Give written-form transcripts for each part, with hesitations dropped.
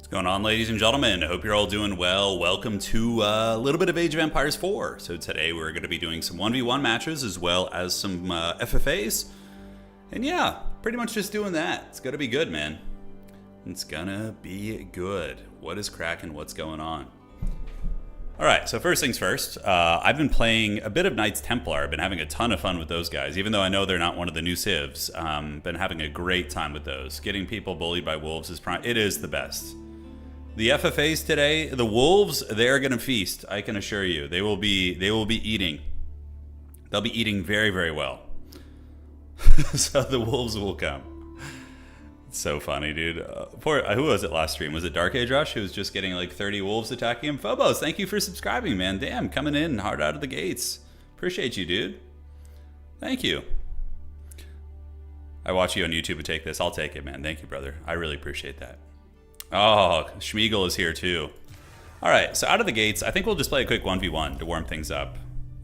What's going on, ladies and gentlemen? I hope you're all doing well. Welcome to a little bit of Age of Empires 4. So today we're going to be doing some 1v1 matches as well as some FFAs. And yeah, pretty much just doing that. It's going to be good, man. It's going to be good. What is cracking? What's going on? Alright, so first things first. I've been playing a bit of Knights Templar. I've been having a ton of fun with those guys. Even though I know they're not one of the new civs. Been having a great time with those. Getting people bullied by wolves is it is the best. The FFAs today, the wolves, they're gonna feast. I can assure you, they will be eating. They'll be eating very, very well. So the wolves will come. It's so funny, dude. Who was it last stream? Was it Dark Age Rush? Who was just getting like 30 wolves attacking him? Phobos, thank you for subscribing, man. Damn, coming in hard out of the gates. Appreciate you, dude. Thank you. I watch you on YouTube and take this. I'll take it, man. Thank you, brother. I really appreciate that. Oh, Schmeagol is here too. Alright, so out of the gates, I think we'll just play a quick 1v1 to warm things up.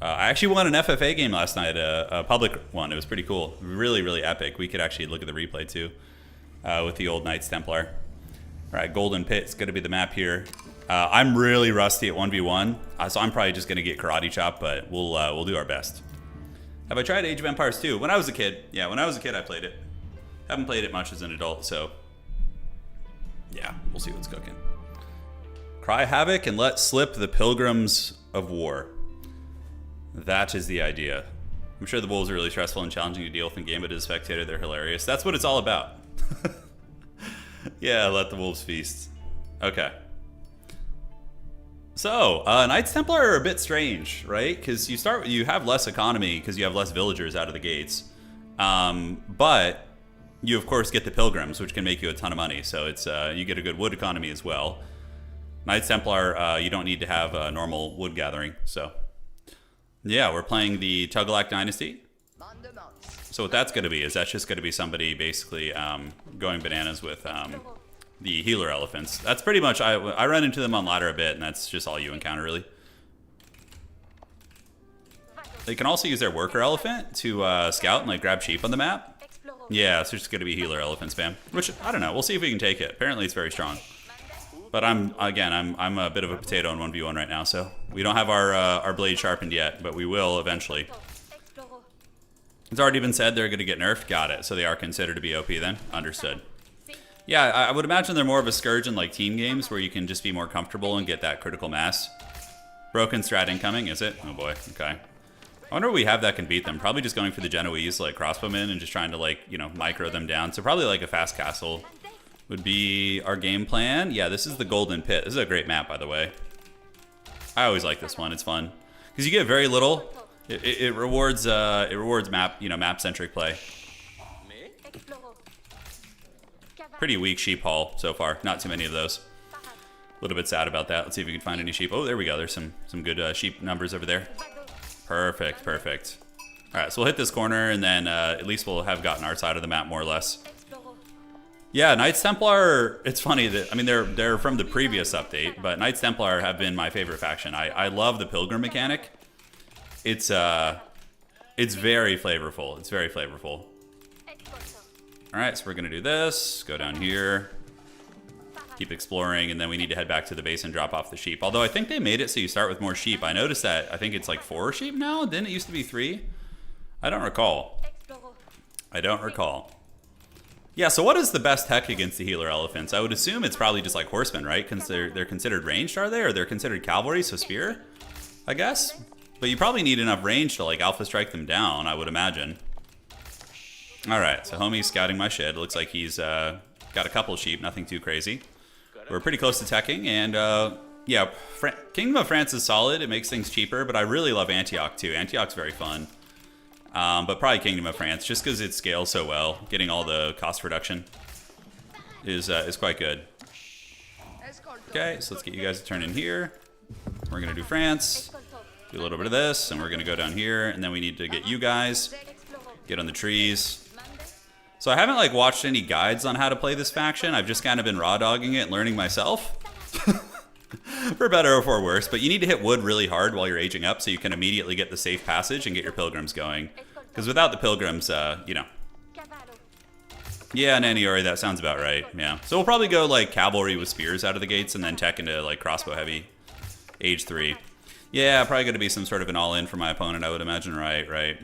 I actually won an FFA game last night, a public one. It was pretty cool. Really, really epic. We could actually look at the replay too with the old Knights Templar. Alright, Golden Pit's going to be the map here. I'm really rusty at 1v1, so I'm probably just going to get karate chop, but we'll do our best. Have I tried Age of Empires 2? When I was a kid. Yeah, when I was a kid I played it. Haven't played it much as an adult, so... yeah, we'll see what's cooking. Cry havoc and let slip the pilgrims of war. That is the idea. I'm sure the wolves are really stressful and challenging to deal with in game, but as a spectator, they're hilarious. That's what it's all about. Yeah, let the wolves feast. Okay. So, Knights Templar are a bit strange, right? Because you have less economy because you have less villagers out of the gates. But you of course get the pilgrims, which can make you a ton of money. So it's you get a good wood economy as well. Knights Templar, you don't need to have a normal wood gathering. So yeah, we're playing the Tugalak Dynasty. So what that's going to be is that's just going to be somebody basically going bananas with the healer elephants. That's pretty much, I run into them on ladder a bit, and that's just all you encounter really. They can also use their worker elephant to scout and like grab sheep on the map. Yeah, it's just going to be healer elephant spam, which I don't know. We'll see if we can take it. Apparently it's very strong. But I'm a bit of a potato in 1v1 right now, so we don't have our blade sharpened yet, but we will eventually. It's already been said they're going to get nerfed. Got it. So they are considered to be OP then. Understood. Yeah, I would imagine they're more of a scourge in like team games where you can just be more comfortable and get that critical mass. Broken strat incoming, is it? Oh boy. Okay. I wonder if we have that can beat them. Probably just going for the Genoese, like crossbowmen, and just trying to like, you know, micro them down. So probably like a fast castle would be our game plan. Yeah, this is the Golden Pit. This is a great map, by the way. I always like this one. It's fun because you get very little. It rewards map centric play. Pretty weak sheep haul so far. Not too many of those. A little bit sad about that. Let's see if we can find any sheep. Oh, there we go. There's some good sheep numbers over there. Perfect, perfect. All right, so we'll hit this corner, and then at least we'll have gotten our side of the map more or less. Yeah, Knights Templar. It's funny that I mean they're from the previous update, but Knights Templar have been my favorite faction. I love the pilgrim mechanic. It's very flavorful. It's very flavorful. All right, so we're gonna do this. Go down here. Keep exploring, and then we need to head back to the base and drop off the sheep. Although I think they made it so you start with more sheep. I noticed that I think it's like 4 sheep now. Didn't it used to be 3? I don't recall. I don't recall. Yeah, so what is the best tech against the healer elephants? I would assume it's probably just like horsemen, right? Because they're considered ranged, are they? Or they're considered cavalry, so spear, I guess. But you probably need enough range to like alpha strike them down, I would imagine. All right, so homie's scouting my shed. Looks like he's got a couple sheep, nothing too crazy. We're pretty close to teching, and yeah, Kingdom of France is solid. It makes things cheaper, but I really love Antioch too. Antioch's very fun. But probably Kingdom of France, just because it scales so well. Getting all the cost reduction is quite good. Okay, so let's get you guys to turn in here. We're gonna do France, do a little bit of this, and we're gonna go down here, and then we need to get you guys, get on the trees. So I haven't like watched any guides on how to play this faction. I've just kind of been raw dogging it and learning myself. For better or for worse, but you need to hit wood really hard while you're aging up so you can immediately get the safe passage and get your pilgrims going. Because without the pilgrims, you know, Yeah, Naniori, that sounds about right. Yeah. So we'll probably go like cavalry with spears out of the gates and then tech into like crossbow heavy age 3. Yeah, probably going to be some sort of an all-in for my opponent, I would imagine. Right.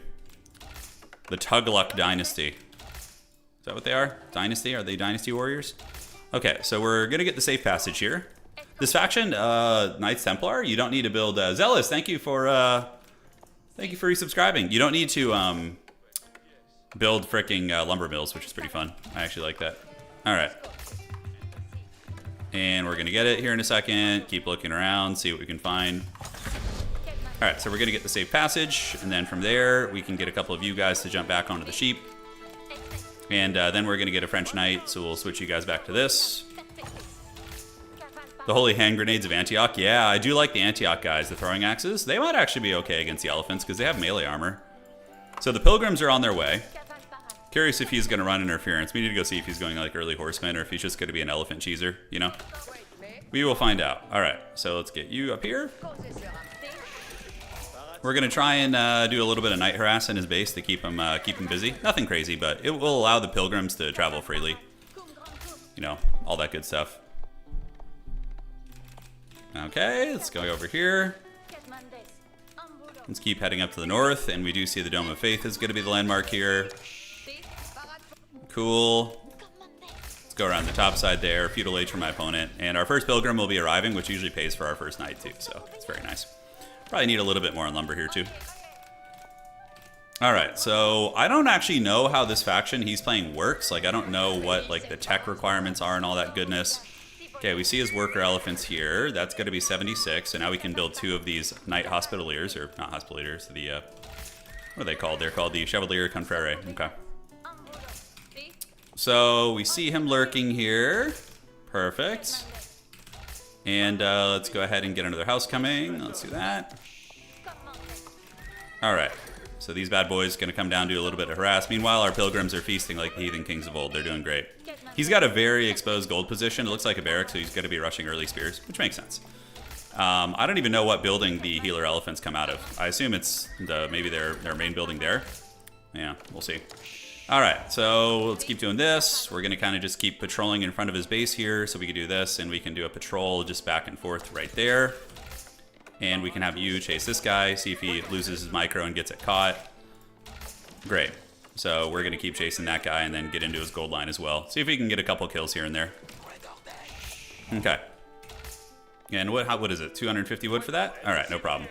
The Tugluk Dynasty. Is that what they are? Dynasty? Are they Dynasty Warriors? Okay, so we're going to get the safe passage here. This faction, Knights Templar, you don't need to build... Zealous, thank you for resubscribing. You don't need to build fricking lumber mills, which is pretty fun. I actually like that. All right. And we're going to get it here in a second. Keep looking around, see what we can find. All right, so we're going to get the safe passage, and then from there, we can get a couple of you guys to jump back onto the sheep. And then we're going to get a French Knight, so we'll switch you guys back to this. The Holy Hand Grenades of Antioch. Yeah, I do like the Antioch guys, the throwing axes. They might actually be okay against the elephants, because they have melee armor. So the pilgrims are on their way. Curious if he's going to run interference. We need to go see if he's going like early horseman, or if he's just going to be an elephant cheeser, you know? We will find out. All right, so let's get you up here. We're going to try and do a little bit of night harass in his base to keep him busy. Nothing crazy, but it will allow the pilgrims to travel freely. You know, all that good stuff. Okay, let's go over here. Let's keep heading up to the north, and we do see the Dome of Faith is going to be the landmark here. Cool. Let's go around the top side there. Feudal Age for my opponent. And our first pilgrim will be arriving, which usually pays for our first night too, so it's very nice. Probably need a little bit more on lumber here too. All right, so I don't actually know how this faction he's playing works. Like, I don't know what like the tech requirements are and all that goodness. Okay, we see his worker elephants here. That's going to be 76, so now we can build 2 of these Knight Hospitaliers, or not Hospitaliers, the, what are they called? They're called the Chevalier Confrere. Okay. So we see him lurking here. Perfect. And let's go ahead and get another house coming. Let's do that. All right. So these bad boys going to come down, do a little bit of harass. Meanwhile, our pilgrims are feasting like the heathen kings of old. They're doing great. He's got a very exposed gold position. It looks like a barrack, so he's going to be rushing early spears, which makes sense. I don't even know what building the healer elephants come out of. I assume it's maybe their main building there. Yeah, we'll see. All right, so let's keep doing this. We're going to kind of just keep patrolling in front of his base here, so we can do this, and we can do a patrol just back and forth right there. And we can have you chase this guy, see if he loses his micro and gets it caught. Great. So we're going to keep chasing that guy and then get into his gold line as well. See if we can get a couple kills here and there. Okay. And what is it? 250 wood for that? All right, no problem.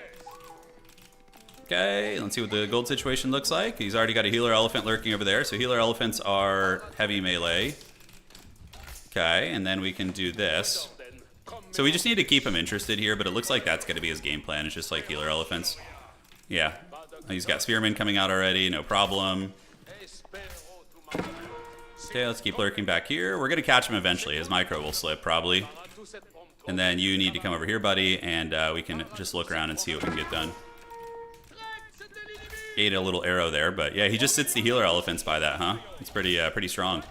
Okay, let's see what the gold situation looks like. He's already got a healer elephant lurking over there. So healer elephants are heavy melee. Okay, and then we can do this. So we just need to keep him interested here, but it looks like that's going to be his game plan. It's just like healer elephants. Yeah, he's got spearmen coming out already, no problem. Okay, let's keep lurking back here. We're going to catch him eventually. His micro will slip, probably. And then you need to come over here, buddy, and we can just look around and see what we can get done. Ate a little arrow there, but yeah, he just sits the healer elephants by that, huh? It's pretty strong.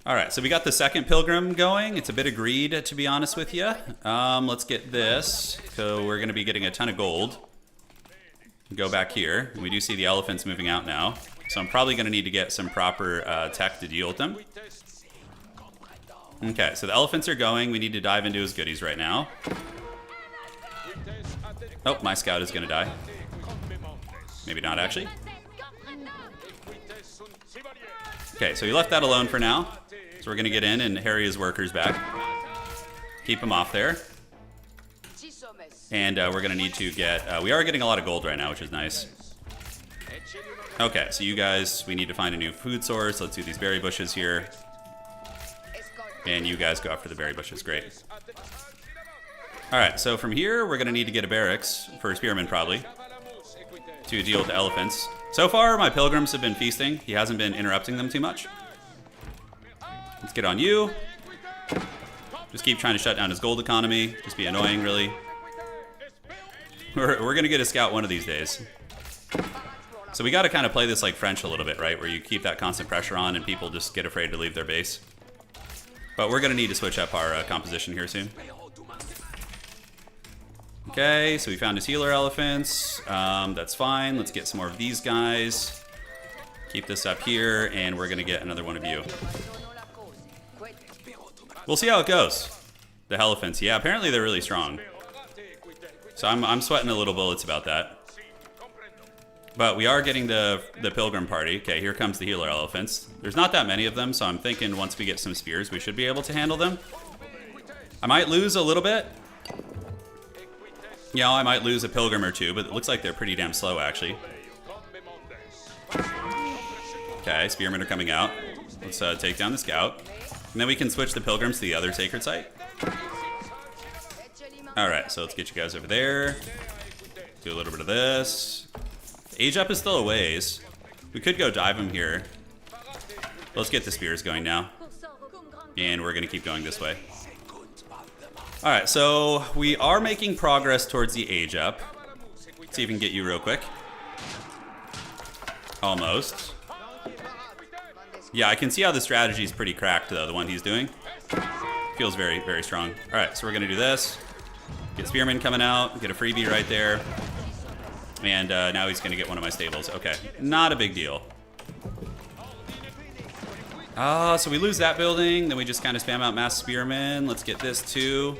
All right, so we got the second pilgrim going. It's a bit of greed, to be honest with you. Let's get this. So we're going to be getting a ton of gold. Go back here. We do see the elephants moving out now. So I'm probably going to need to get some proper tech to deal with them. Okay, so the elephants are going. We need to dive into his goodies right now. Oh, my scout is going to die. Maybe not, actually. Okay, so he left that alone for now. So we're going to get in and harry his workers back. Keep him off there. And we're going to need to get... we are getting a lot of gold right now, which is nice. Okay, so you guys, we need to find a new food source. Let's do these berry bushes here. And you guys go after the berry bushes. Great. All right, so from here, we're going to need to get a barracks for spearmen, probably, to deal with the elephants. So far, my pilgrims have been feasting. He hasn't been interrupting them too much. Let's get on you. Just keep trying to shut down his gold economy. Just be annoying, really. We're going to get a scout one of these days. So we got to kind of play this like French a little bit, right? Where you keep that constant pressure on and people just get afraid to leave their base. But we're going to need to switch up our composition here soon. Okay, so we found his healer elephants. That's fine. Let's get some more of these guys. Keep this up here, and we're gonna get another one of you. We'll see how it goes. The elephants, yeah, apparently they're really strong. So I'm sweating a little bullets about that. But we are getting the pilgrim party. Okay, here comes the healer elephants. There's not that many of them, so I'm thinking once we get some spears, we should be able to handle them. I might lose a little bit. You know, I might lose a pilgrim or two, but it looks like they're pretty damn slow, actually. Okay, spearmen are coming out. Let's take down the scout. And then we can switch the pilgrims to the other sacred site. Alright, so let's get you guys over there. Do a little bit of this. Age up is still a ways. We could go dive him here. Let's get the spears going now. And we're going to keep going this way. Alright, so we are making progress towards the age up. Let's see if we can get you real quick. Almost. Yeah, I can see how the strategy is pretty cracked, though, the one he's doing. Feels very, very strong. Alright, so we're going to do this. Get Spearman coming out. Get a freebie right there. And now he's going to get one of my stables. Okay, not a big deal. So we lose that building. Then we just kind of spam out mass Spearmen. Let's get this, too.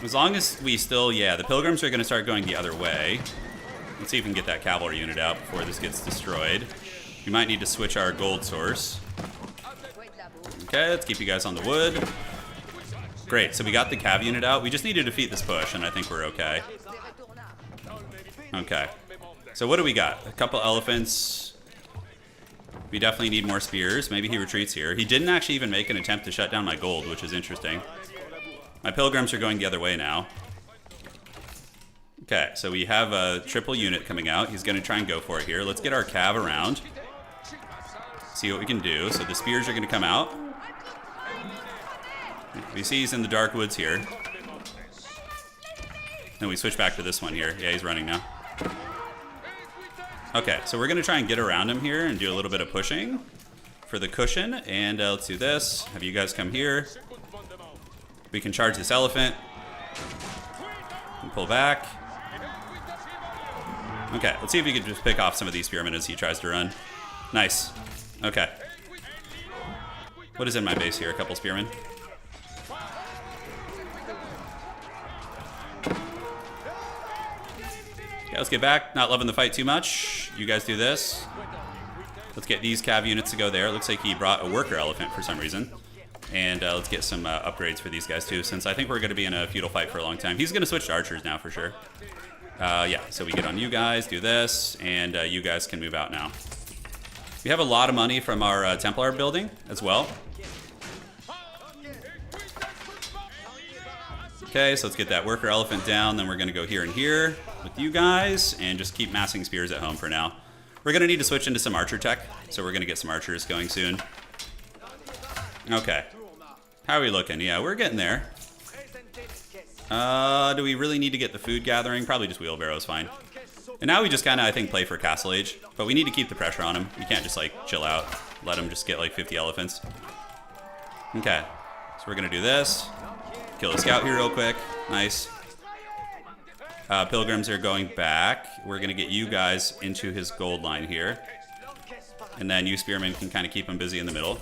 As long as we still... Yeah, the Pilgrims are going to start going the other way. Let's see if we can get that cavalry unit out before this gets destroyed. We might need to switch our gold source. Okay, let's keep you guys on the wood. Great, so we got the cav unit out. We just need to defeat this push, and I think we're okay. Okay, so what do we got? A couple elephants. We definitely need more spears. Maybe he retreats here. He didn't actually even make an attempt to shut down my gold, which is interesting. My pilgrims are going the other way now. Okay, so we have a triple unit coming out. He's going to try and go for it here. Let's get our cav around. See what we can do. So the spears are going to come out. We see he's in the dark woods here. Then we switch back to this one here. Yeah, he's running now. Okay, so we're going to try and get around him here and do a little bit of pushing for the cushion. And let's do this. Have you guys come here. We can charge this elephant. And pull back. Okay, let's see if we can just pick off some of these spearmen as he tries to run. Nice. Okay. What is in my base here? A couple spearmen. Okay, let's get back. Not loving the fight too much. You guys do this. Let's get these cav units to go there. It looks like he brought a worker elephant for some reason. And let's get some upgrades for these guys too, since I think we're going to be in a feudal fight for a long time. He's going to switch to archers now for sure. Yeah, so we get on you guys, do this, and you guys can move out now. We have a lot of money from our Templar building as well. Okay, so let's get that worker elephant down. Then we're going to go here and here with you guys and just keep massing spears at home for now. We're going to need to switch into some archer tech, so we're going to get some archers going soon. Okay. How are we looking? Yeah, we're getting there. Do we really need to get the food gathering? Probably just wheelbarrows, fine. And now we just kind of, I think, play for Castle Age. But we need to keep the pressure on him. We can't just, like, chill out. Let him just get, like, 50 elephants. Okay. So we're going to do this. Kill the scout here real quick. Nice. Pilgrims are going back. We're going to get you guys into his gold line here. And then you spearmen can kind of keep him busy in the middle.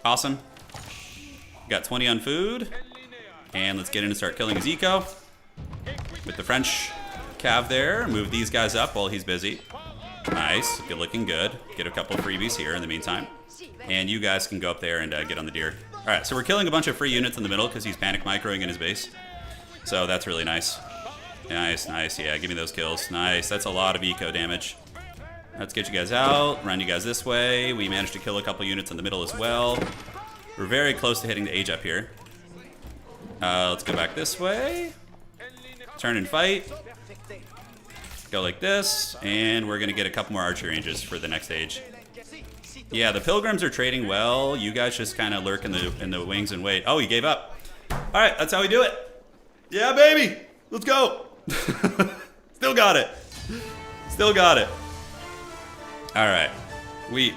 Awesome. Got 20 on food. And let's get in and start killing his eco. With the French cav there. Move these guys up while he's busy. Nice. Good looking good. Get a couple freebies here in the meantime. And you guys can go up there and get on the deer. Alright, so we're killing a bunch of free units in the middle because he's panic microing in his base. So that's really nice. Nice, nice. Yeah, give me those kills. Nice. That's a lot of eco damage. Let's get you guys out. Run you guys this way. We managed to kill a couple units in the middle as well. We're very close to hitting the age up here. Let's go back this way. Turn and fight. Go like this. And we're going to get a couple more archer ranges for the next age. Yeah, the pilgrims are trading well. You guys just kind of lurk in the wings and wait. Oh, he gave up. All right, that's how we do it. Yeah, baby. Let's go. Still got it. Still got it. All right.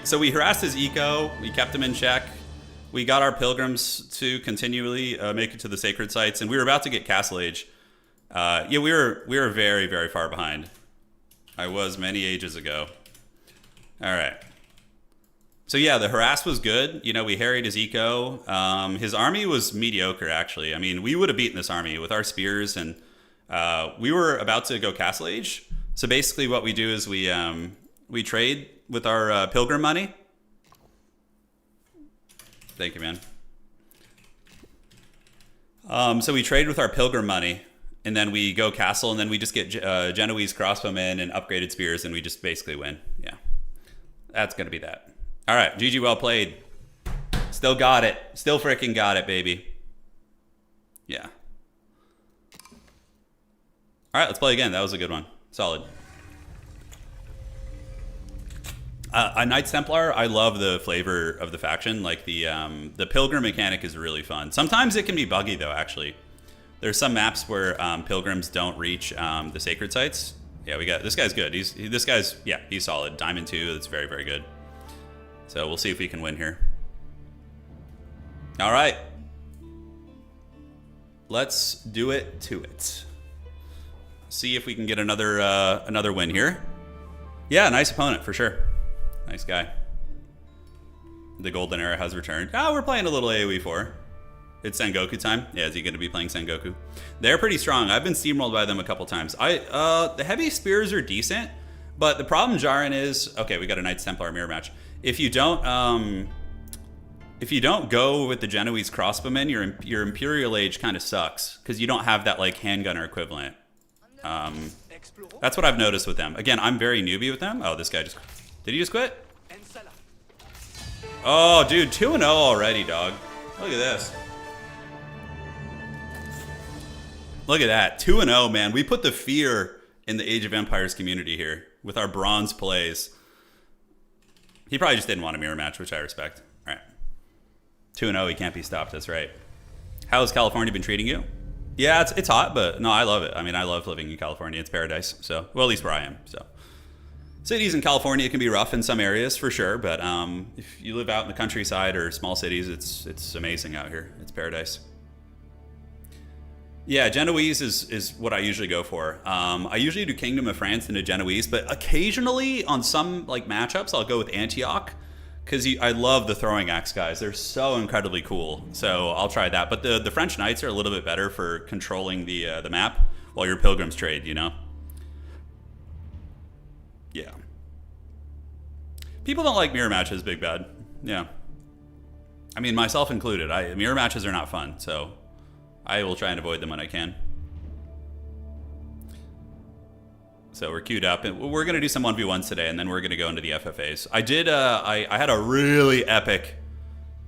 So we harassed his eco. We kept him in check. We got our pilgrims to continually make it to the sacred sites, and we were about to get Castle Age. Yeah, we were very, very far behind. I was many ages ago. All right. So yeah, the harass was good. You know, we harried his eco. His army was mediocre, actually. I mean, we would have beaten this army with our spears, and we were about to go Castle Age. So basically, what we do is we trade with our pilgrim money. Thank you, man. So we trade with our pilgrim money, and then we go castle, and then we just get Genoese crossbowmen and upgraded spears, and we just basically win. Yeah, that's gonna be that. All right, GG, well played. Still got it. Still freaking got it, baby. Yeah. All right, let's play again. That was a good one. Solid. A Knights Templar, I love the flavor of the faction. Like the pilgrim mechanic is really fun. Sometimes it can be buggy though, actually. There's some maps where pilgrims don't reach the sacred sites. Yeah, we got, this guy's good. He's solid. Diamond 2, that's very, very good. So we'll see if we can win here. All right. Let's do it to it. See if we can get another win here. Yeah, nice opponent for sure. Nice guy. The golden era has returned. Oh, we're playing a little AoE 4. It's Sengoku time. Yeah, is he going to be playing Sengoku? They're pretty strong. I've been steamrolled by them a couple times. The heavy spears are decent, but the problem, Jaren, is okay. We got a Knights Templar mirror match. If you don't go with the Genoese crossbowmen, your Imperial Age kind of sucks because you don't have that like handgunner equivalent. That's what I've noticed with them. Again, I'm very newbie with them. Oh, this guy just... Did he just quit? Oh, dude, 2-0 already, dog. Look at this. Look at that. 2-0, man. We put the fear in the Age of Empires community here with our bronze plays. He probably just didn't want a mirror match, which I respect. All right. 2-0, he can't be stopped. That's right. How has California been treating you? Yeah, it's hot, but no, I love it. I mean, I love living in California. It's paradise. So, well, at least where I am. So, cities in California can be rough in some areas for sure, but if you live out in the countryside or small cities, it's amazing out here. It's paradise. Yeah, Genoese is what I usually go for. I usually do Kingdom of France into Genoese, but occasionally on some like matchups, I'll go with Antioch because I love the throwing axe guys. They're so incredibly cool. So I'll try that. But the French Knights are a little bit better for controlling the map while your pilgrims trade, you know? Yeah. People don't like mirror matches, Big Bad. Yeah. I mean, myself included. Mirror matches are not fun, so I will try and avoid them when I can. So we're queued up, and we're going to do some 1v1s today, and then we're going to go into the FFAs. I had a really epic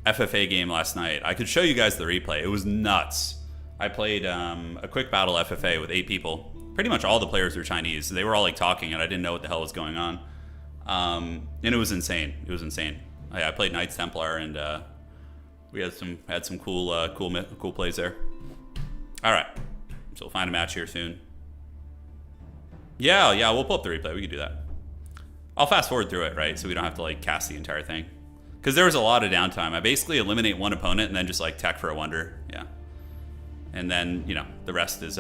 FFA game last night. I could show you guys the replay. It was nuts. I played a quick battle FFA with 8 people. Pretty much all the players were Chinese. They were all like talking, and I didn't know what the hell was going on. And it was insane. It was insane. I played Knights Templar, and we had some cool plays there. All right, so we'll find a match here soon. Yeah, we'll pull up the replay. We can do that. I'll fast forward through it, right? So we don't have to like cast the entire thing. Because there was a lot of downtime. I basically eliminate one opponent and then just like tech for a wonder. Yeah. And then, you know, the rest is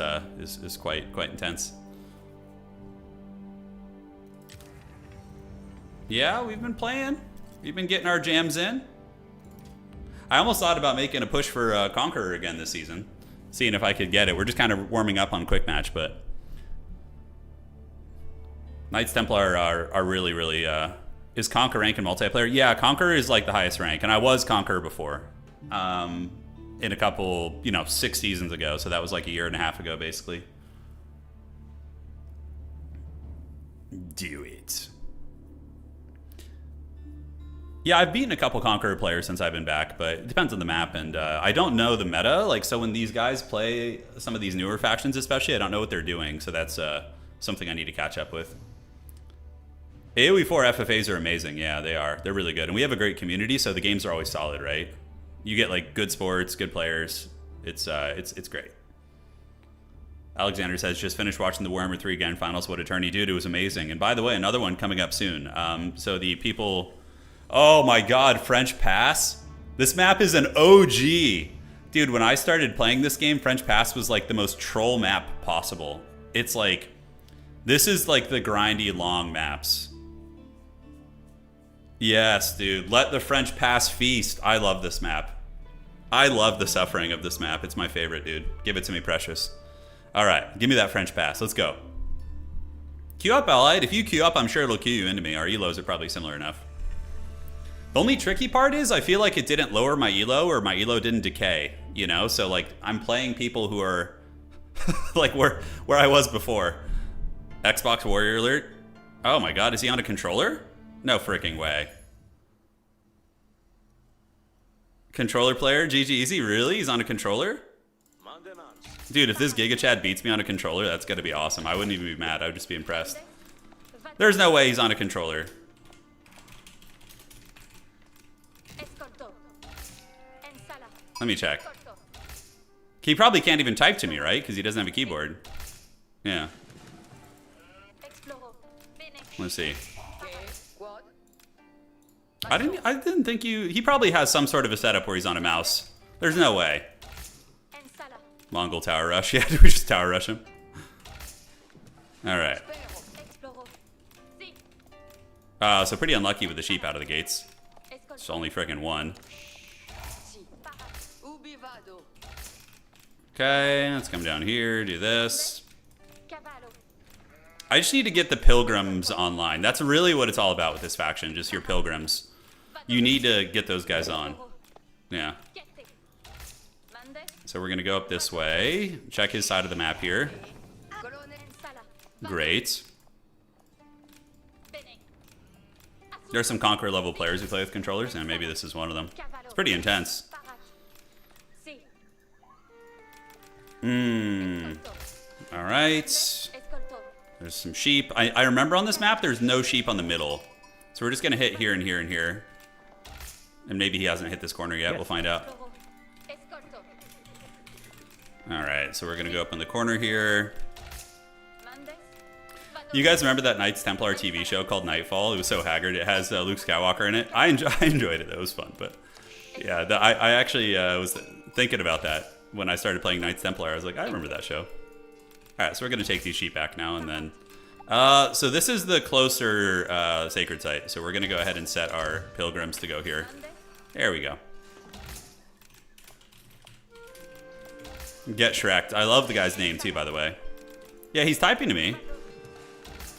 quite intense. Yeah, we've been playing. We've been getting our jams in. I almost thought about making a push for Conqueror again this season. Seeing if I could get it. We're just kind of warming up on quick match, but Knights Templar are really, really... Is Conqueror rank in multiplayer? Yeah, Conqueror is like the highest rank, and I was Conqueror before. In a couple, 6 seasons ago, so that was like a year and a half ago, basically. Do it. Yeah, I've beaten a couple Conqueror players since I've been back, but it depends on the map, and I don't know the meta. Like, so when these guys play some of these newer factions especially, I don't know what they're doing, so that's something I need to catch up with. AoE 4 FFAs are amazing. Yeah, they are. They're really good. And we have a great community, so the games are always solid, right? You get like good sports, good players. It's great. Alexander says, just finished watching the Warhammer 3 Grand Finals. What Eternity Dude? It was amazing. And by the way, another one coming up soon. So the people... Oh my god, French Pass? This map is an OG. Dude, when I started playing this game, French Pass was like the most troll map possible. It's like... This is like the grindy long maps. Yes, dude. Let the French pass feast. I love this map. I love the suffering of this map. It's my favorite, dude. Give it to me, precious. All right, give me that French pass. Let's go. Queue up, Allied. If you queue up, I'm sure it'll queue you into me. Our elos are probably similar enough. The only tricky part is I feel like it didn't lower my elo, or my elo didn't decay, you know? So, like, I'm playing people who are like where I was before. Xbox Warrior Alert. Oh my god, is he on a controller? No freaking way. Controller player? GG, is he really? He's on a controller? Dude, if this Giga Chad beats me on a controller, that's gonna be awesome. I wouldn't even be mad, I would just be impressed. There's no way he's on a controller. Let me check. He probably can't even type to me, right? Because he doesn't have a keyboard. Yeah. Let's see. I didn't think he probably has some sort of a setup where he's on a mouse. There's no way. Mongol tower rush. Yeah, do we just tower rush him? Alright. So pretty unlucky with the sheep out of the gates. It's only freaking one. Okay, let's come down here, do this. I just need to get the pilgrims online. That's really what it's all about with this faction, just your pilgrims. You need to get those guys on. Yeah. So we're going to go up this way. Check his side of the map here. Great. There are some Conqueror level players who play with controllers, and maybe this is one of them. It's pretty intense. Alright. There's some sheep. I remember on this map there's no sheep on the middle. So we're just going to hit here and here and here. And maybe he hasn't hit this corner yet. We'll find out. Alright, so we're going to go up in the corner here. You guys remember that Knights Templar TV show called Nightfall? It was so haggard. It has Luke Skywalker in it. I enjoyed it. It was fun. But yeah, I actually was thinking about that when I started playing Knights Templar. I was like, I remember that show. Alright, so we're going to take these sheep back now and then. So this is the closer sacred site. So we're going to go ahead and set our pilgrims to go here. There we go. Get Shrek'd. I love the guy's name too, by the way. Yeah, he's typing to me.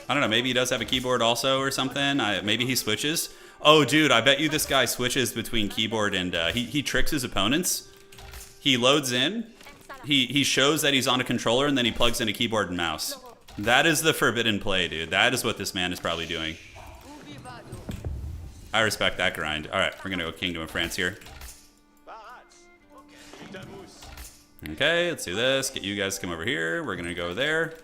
I don't know, maybe he does have a keyboard also or something. Maybe he switches. Oh, dude, I bet you this guy switches between keyboard and... he tricks his opponents. He loads in. He shows that he's on a controller, and then he plugs in a keyboard and mouse. That is the forbidden play, dude. That is what this man is probably doing. I respect that grind. All right, we're going to go Kingdom of France here. Okay, let's do this. Get you guys to come over here. We're going to go there.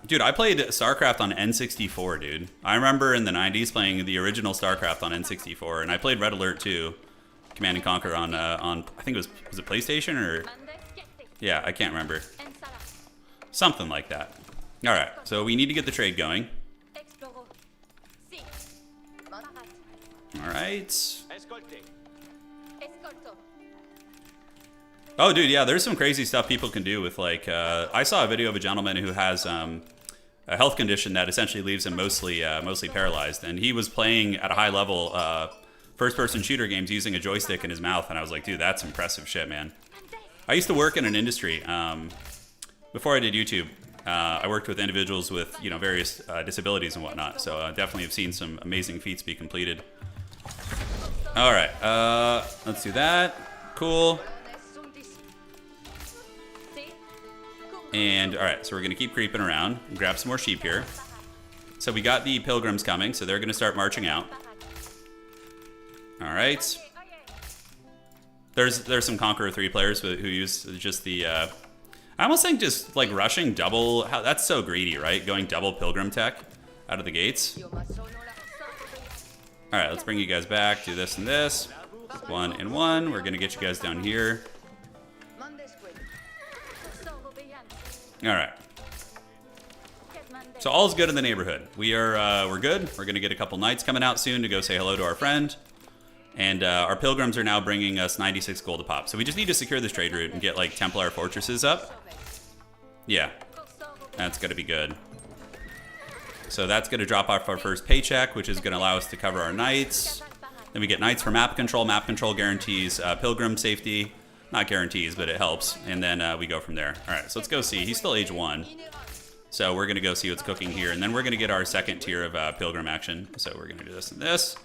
Dude, I played StarCraft on N64, dude. I remember in the 90s playing the original StarCraft on N64, and I played Red Alert 2, Command and Conquer on I think it was it PlayStation or... Yeah, I can't remember. Something like that. All right, so we need to get the trade going. All right. Oh, dude, yeah, there's some crazy stuff people can do with, like, I saw a video of a gentleman who has a health condition that essentially leaves him mostly paralyzed, and he was playing at a high level first-person shooter games using a joystick in his mouth, and I was like, dude, that's impressive shit, man. I used to work in an industry, before I did YouTube, I worked with individuals with, you know, various disabilities and whatnot, so I definitely have seen some amazing feats be completed. All right, let's do that. Cool. And, all right, so we're going to keep creeping around and grab some more sheep here. So we got the pilgrims coming, so they're going to start marching out. All right. There's some Conqueror 3 players who use just the... I almost think just, like, rushing double... That's so greedy, right? Going double pilgrim tech out of the gates. All right, let's bring you guys back. Do this and this. 1 and 1. We're going to get you guys down here. All right. So all's good in the neighborhood. We're good. We're gonna get a couple knights coming out soon to go say hello to our friend, and our pilgrims are now bringing us 96 gold a pop. So we just need to secure this trade route and get like Templar fortresses up. Yeah, that's gonna be good. So that's going to drop off our first paycheck, which is going to allow us to cover our knights. Then we get knights for map control. Map control guarantees pilgrim safety. Not guarantees, but it helps. And then we go from there. All right, so let's go see. He's still age 1. So we're going to go see what's cooking here. And then we're going to get our second tier of pilgrim action. So we're going to do this and this.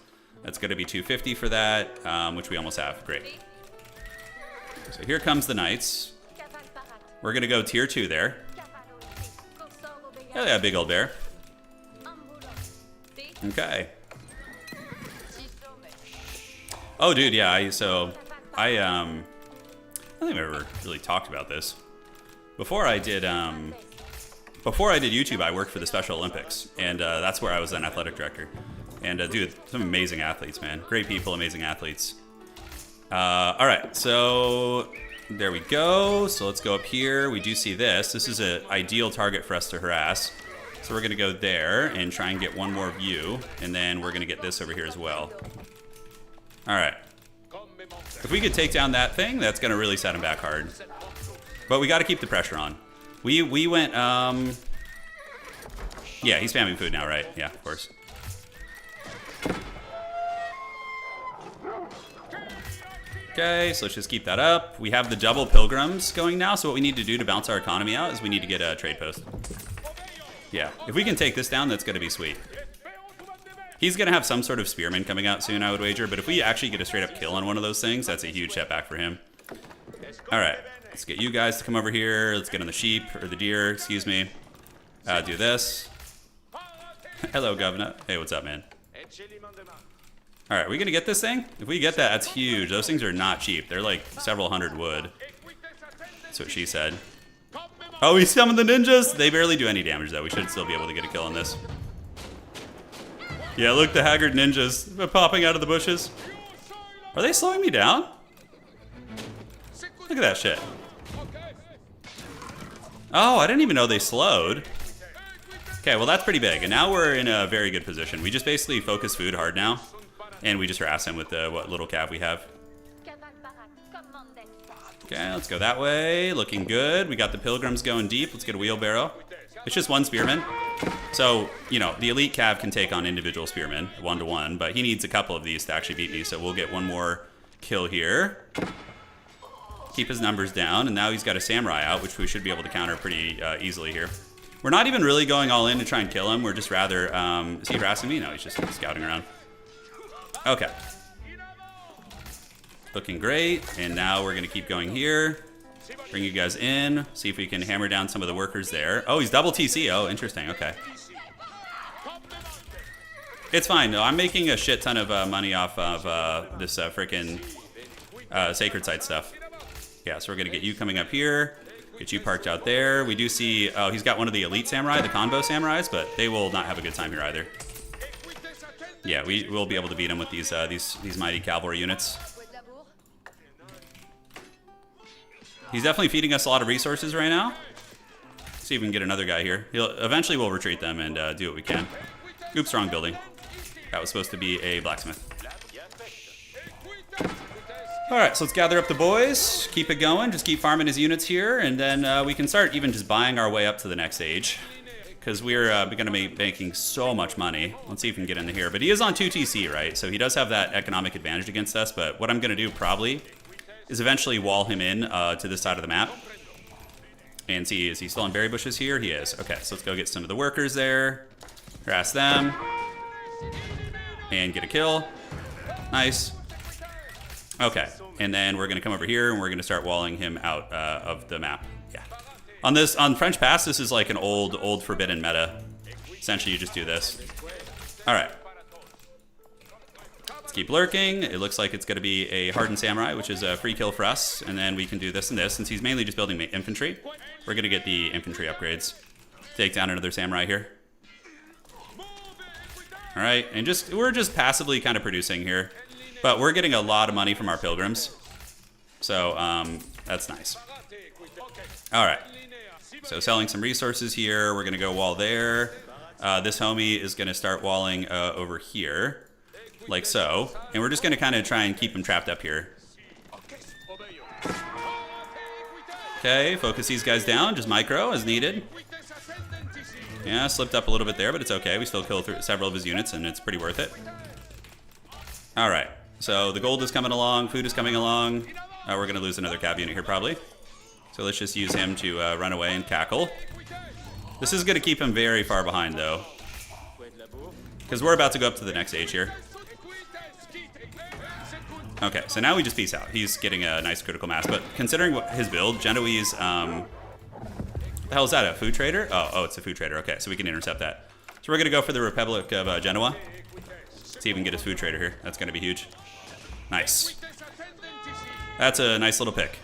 That's going to be 250 for that, which we almost have. Great. So here comes the knights. We're going to go tier 2 there. Hell yeah, big old bear. Okay. Oh, dude, yeah. I don't think I've ever really talked about this. Before I did YouTube, I worked for the Special Olympics, and that's where I was an athletic director. And dude, some amazing athletes, man. Great people, amazing athletes. All right, so there we go. So let's go up here. We do see this. This is an ideal target for us to harass. So we're gonna go there and try and get one more view, and then we're gonna get this over here as well. All right. If we could take down that thing, that's going to really set him back hard. But we got to keep the pressure on. We went, yeah, he's spamming food now, right? Yeah, of course. Okay, so let's just keep that up. We have the double pilgrims going now, so what we need to do to bounce our economy out is we need to get a trade post. Yeah, if we can take this down, that's going to be sweet. He's going to have some sort of spearman coming out soon, I would wager. But if we actually get a straight up kill on one of those things, that's a huge setback for him. All right. Let's get you guys to come over here. Let's get on the sheep, or the deer, excuse me. Do this. Hello, Governor. Hey, what's up, man? All right, we going to get this thing? If we get that, that's huge. Those things are not cheap. They're like several hundred wood. That's what she said. Oh, he summoned the ninjas. They barely do any damage, though. We should still be able to get a kill on this. Yeah, look, the haggard ninjas popping out of the bushes. Are they slowing me down? Look at that shit. Oh, I didn't even know they slowed. Okay, well, that's pretty big. And now we're in a very good position. We just basically focus food hard now. And we just harass him with the what little cav we have. Okay, let's go that way. Looking good. We got the pilgrims going deep. Let's get a wheelbarrow. It's just one spearman. So, you know, the elite cav can take on individual spearmen, 1-to-1, but he needs a couple of these to actually beat me, so we'll get one more kill here. Keep his numbers down, and now he's got a samurai out, which we should be able to counter pretty easily here. We're not even really going all in to try and kill him. We're just rather... is he harassing me? No, he's just scouting around. Okay. Looking great, and now we're going to keep going here. Bring you guys in, see if we can hammer down some of the workers there. Oh, he's double TC. Oh, interesting. Okay. It's fine. No, I'm making a shit ton of money off of this freaking sacred site stuff. Yeah, so we're going to get you coming up here, get you parked out there. We do see, oh, he's got one of the elite samurai, the convo samurais, but they will not have a good time here either. Yeah, we will be able to beat him with these mighty cavalry units. He's definitely feeding us a lot of resources right now. See if we can get another guy here. Eventually we'll retreat them and do what we can. Oops, wrong building. That was supposed to be a blacksmith. Alright, so let's gather up the boys. Keep it going. Just keep farming his units here. And then we can start even just buying our way up to the next age. Because we're going to be making so much money. Let's see if we can get into here. But he is on 2 TC, right? So he does have that economic advantage against us. But what I'm going to do probably... is eventually wall him in to this side of the map. And see, is he still in berry bushes here? He is. Okay, so let's go get some of the workers there. Harass them. And get a kill. Nice. Okay, and then we're going to come over here and we're going to start walling him out of the map. Yeah. On French Pass, this is like an old forbidden meta. Essentially, you just do this. All right. Keep lurking. It looks like it's going to be a hardened samurai, which is a free kill for us. And then we can do this and this. Since he's mainly just building infantry, we're going to get the infantry upgrades. Take down another samurai here. All right, and we're just passively kind of producing here. But we're getting a lot of money from our pilgrims. So that's nice. All right. So selling some resources here. We're going to go wall there. This homie is going to start walling over here. Like so. And we're just going to kind of try and keep him trapped up here. Okay, focus these guys down. Just micro as needed. Yeah, slipped up a little bit there, but it's okay. We still killed several of his units, and it's pretty worth it. All right. So the gold is coming along. Food is coming along. We're going to lose another cav unit here, probably. So let's just use him to run away and cackle. This is going to keep him very far behind, though. Because we're about to go up to the next age here. Okay, so now we just peace out. He's getting a nice critical mass. But considering what his build, Genoese... the hell is that, a food trader? Oh, it's a food trader. Okay, so we can intercept that. So we're going to go for the Republic of Genoa. See if we can get his food trader here. That's going to be huge. Nice. That's a nice little pick.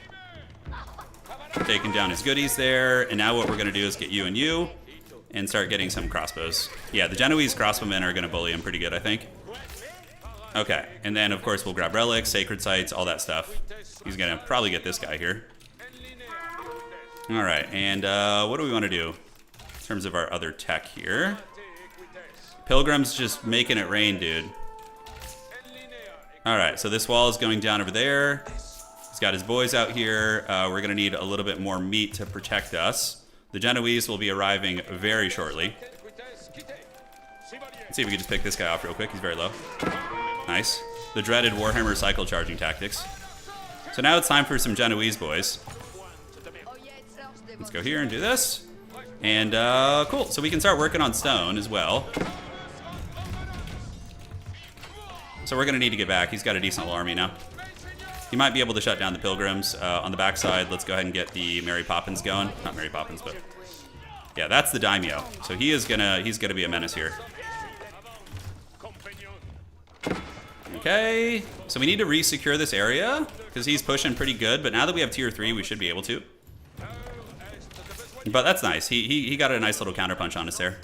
Taking down his goodies there. And now what we're going to do is get you and start getting some crossbows. Yeah, the Genoese crossbowmen are going to bully him pretty good, I think. Okay, and then of course we'll grab relics, sacred sites, all that stuff. He's going to probably get this guy here. All right, and what do we want to do in terms of our other tech here? Pilgrim's just making it rain, dude. All right, so this wall is going down over there. He's got his boys out here. We're going to need a little bit more meat to protect us. The Genoese will be arriving very shortly. Let's see if we can just pick this guy off real quick. He's very low. Nice. The dreaded Warhammer cycle charging tactics. So now it's time for some Genoese boys. Let's go here and do this. And cool, so we can start working on stone as well. So we're going to need to get back. He's got a decent little army now. He might be able to shut down the Pilgrims. On the backside, let's go ahead and get the Mary Poppins going. Not Mary Poppins, but... yeah, that's the Daimyo. So he's gonna be a menace here. Okay, so we need to re-secure this area, because he's pushing pretty good, but now that we have tier 3, we should be able to. But that's nice. He got a nice little counterpunch on us there.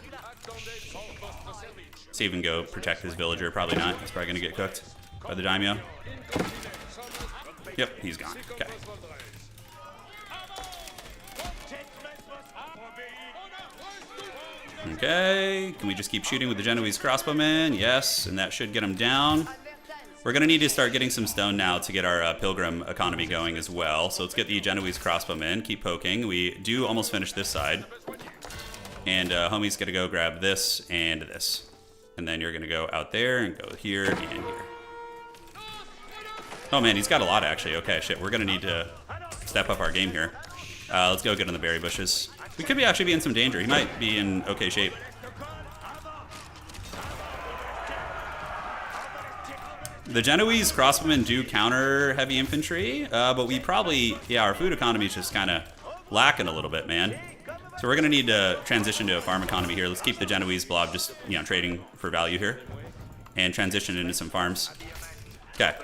See if we can go protect his villager. Probably not. He's probably going to get cooked by the Daimyo. Yep, he's gone. Okay. Okay, can we just keep shooting with the Genoese crossbowmen? Yes, and that should get him down. We're going to need to start getting some stone now to get our Pilgrim economy going as well. So let's get the Genoese crossbowmen, keep poking. We do almost finish this side. And homie's going to go grab this and this. And then you're going to go out there and go here and here. Oh man, he's got a lot actually. Okay, shit, we're going to need to step up our game here. Let's go get in the berry bushes. We could actually be in some danger. He might be in okay shape. The Genoese crossbowmen do counter heavy infantry, but we probably, yeah, our food economy is just kind of lacking a little bit, man. So we're going to need to transition to a farm economy here. Let's keep the Genoese blob just, you know, trading for value here. And transition into some farms. Okay.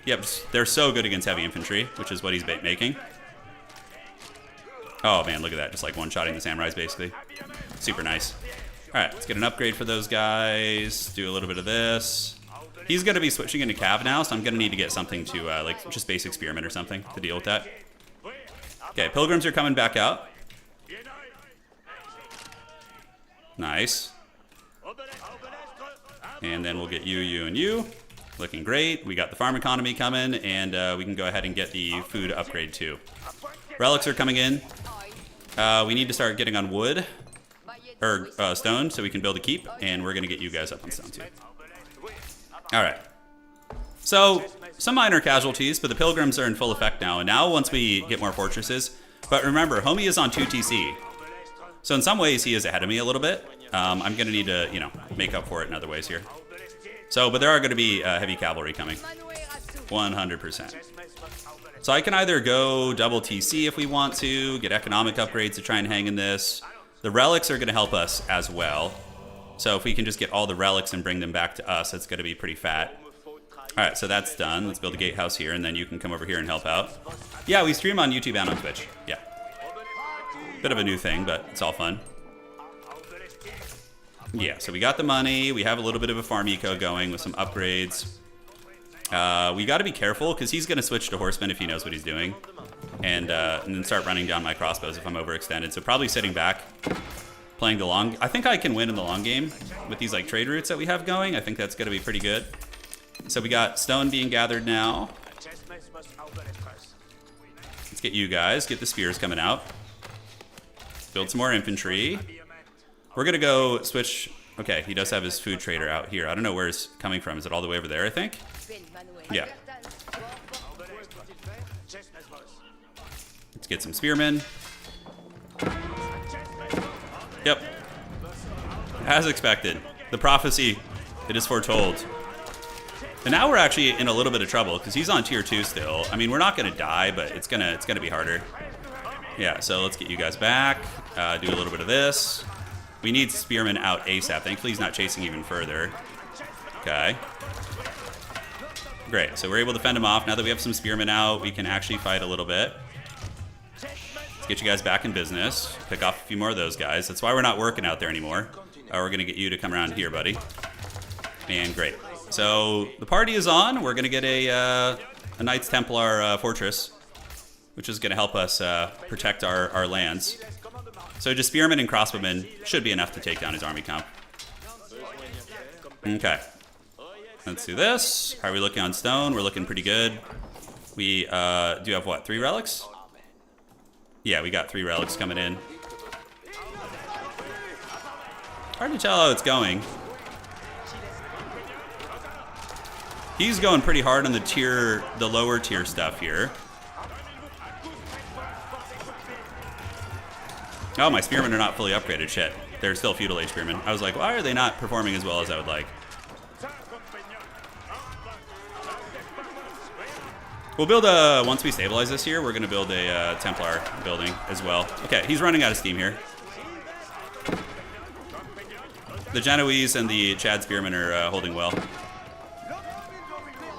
Yep, they're so good against heavy infantry, which is what he's making. Oh man, look at that. Just like one-shotting the samurais, basically. Super nice. All right, let's get an upgrade for those guys. Do a little bit of this. He's going to be switching into cav now, so I'm going to need to get something to, like, just base experiment or something to deal with that. Okay, Pilgrims are coming back out. Nice. And then we'll get you, and you. Looking great. We got the farm economy coming, and we can go ahead and get the food upgrade too. Relics are coming in. We need to start getting on wood, or stone, so we can build a keep, and we're going to get you guys up on stone too. All right. So, some minor casualties, but the Pilgrims are in full effect now, and now once we get more fortresses, but remember, homie is on 2 TC. So in some ways, he is ahead of me a little bit. I'm going to need to, you know, make up for it in other ways here. So, but there are going to be heavy cavalry coming. 100%. So I can either go double TC if we want to, get economic upgrades to try and hang in this. The relics are going to help us as well. So if we can just get all the relics and bring them back to us, it's going to be pretty fat. All right, so that's done. Let's build a gatehouse here, and then you can come over here and help out. Yeah, we stream on YouTube and on Twitch. Yeah. Bit of a new thing, but it's all fun. Yeah, so we got the money. We have a little bit of a farm eco going with some upgrades. We got to be careful because he's going to switch to horsemen if he knows what he's doing. And then start running down my crossbows if I'm overextended. So probably sitting back, playing the long... I think I can win in the long game with these like trade routes that we have going. I think that's going to be pretty good. So we got stone being gathered now. Let's get you guys. Get the spears coming out. Build some more infantry. We're gonna go switch. Okay, he does have his food trader out here. I don't know where it's coming from. Is it all the way over there, I think? Yeah. Let's get some spearmen. Yep. As expected. The prophecy, it is foretold. And now we're actually in a little bit of trouble because he's on tier 2 still. I mean, we're not gonna die, but it's gonna be harder. Yeah, so let's get you guys back. Do a little bit of this. We need spearmen out ASAP. Thankfully, he's not chasing even further. Okay. Great, so we're able to fend him off. Now that we have some spearmen out, we can actually fight a little bit. Let's get you guys back in business. Pick off a few more of those guys. That's why we're not working out there anymore. We're going to get you to come around here, buddy. And great. So the party is on. We're going to get a Knights Templar fortress, which is going to help us protect our lands. So just spearmen and crossbowmen should be enough to take down his army comp. Okay. Let's do this. How are we looking on stone? We're looking pretty good. We do have what, 3 relics? Yeah, we got 3 relics coming in. Hard to tell how it's going. He's going pretty hard on the lower tier stuff here. Oh, my spearmen are not fully upgraded. Shit. They're still feudal age spearmen. I was like, why are they not performing as well as I would like? We'll build once we stabilize this here, we're going to build a Templar building as well. Okay, he's running out of steam here. The Genoese and the Chad spearmen are holding well.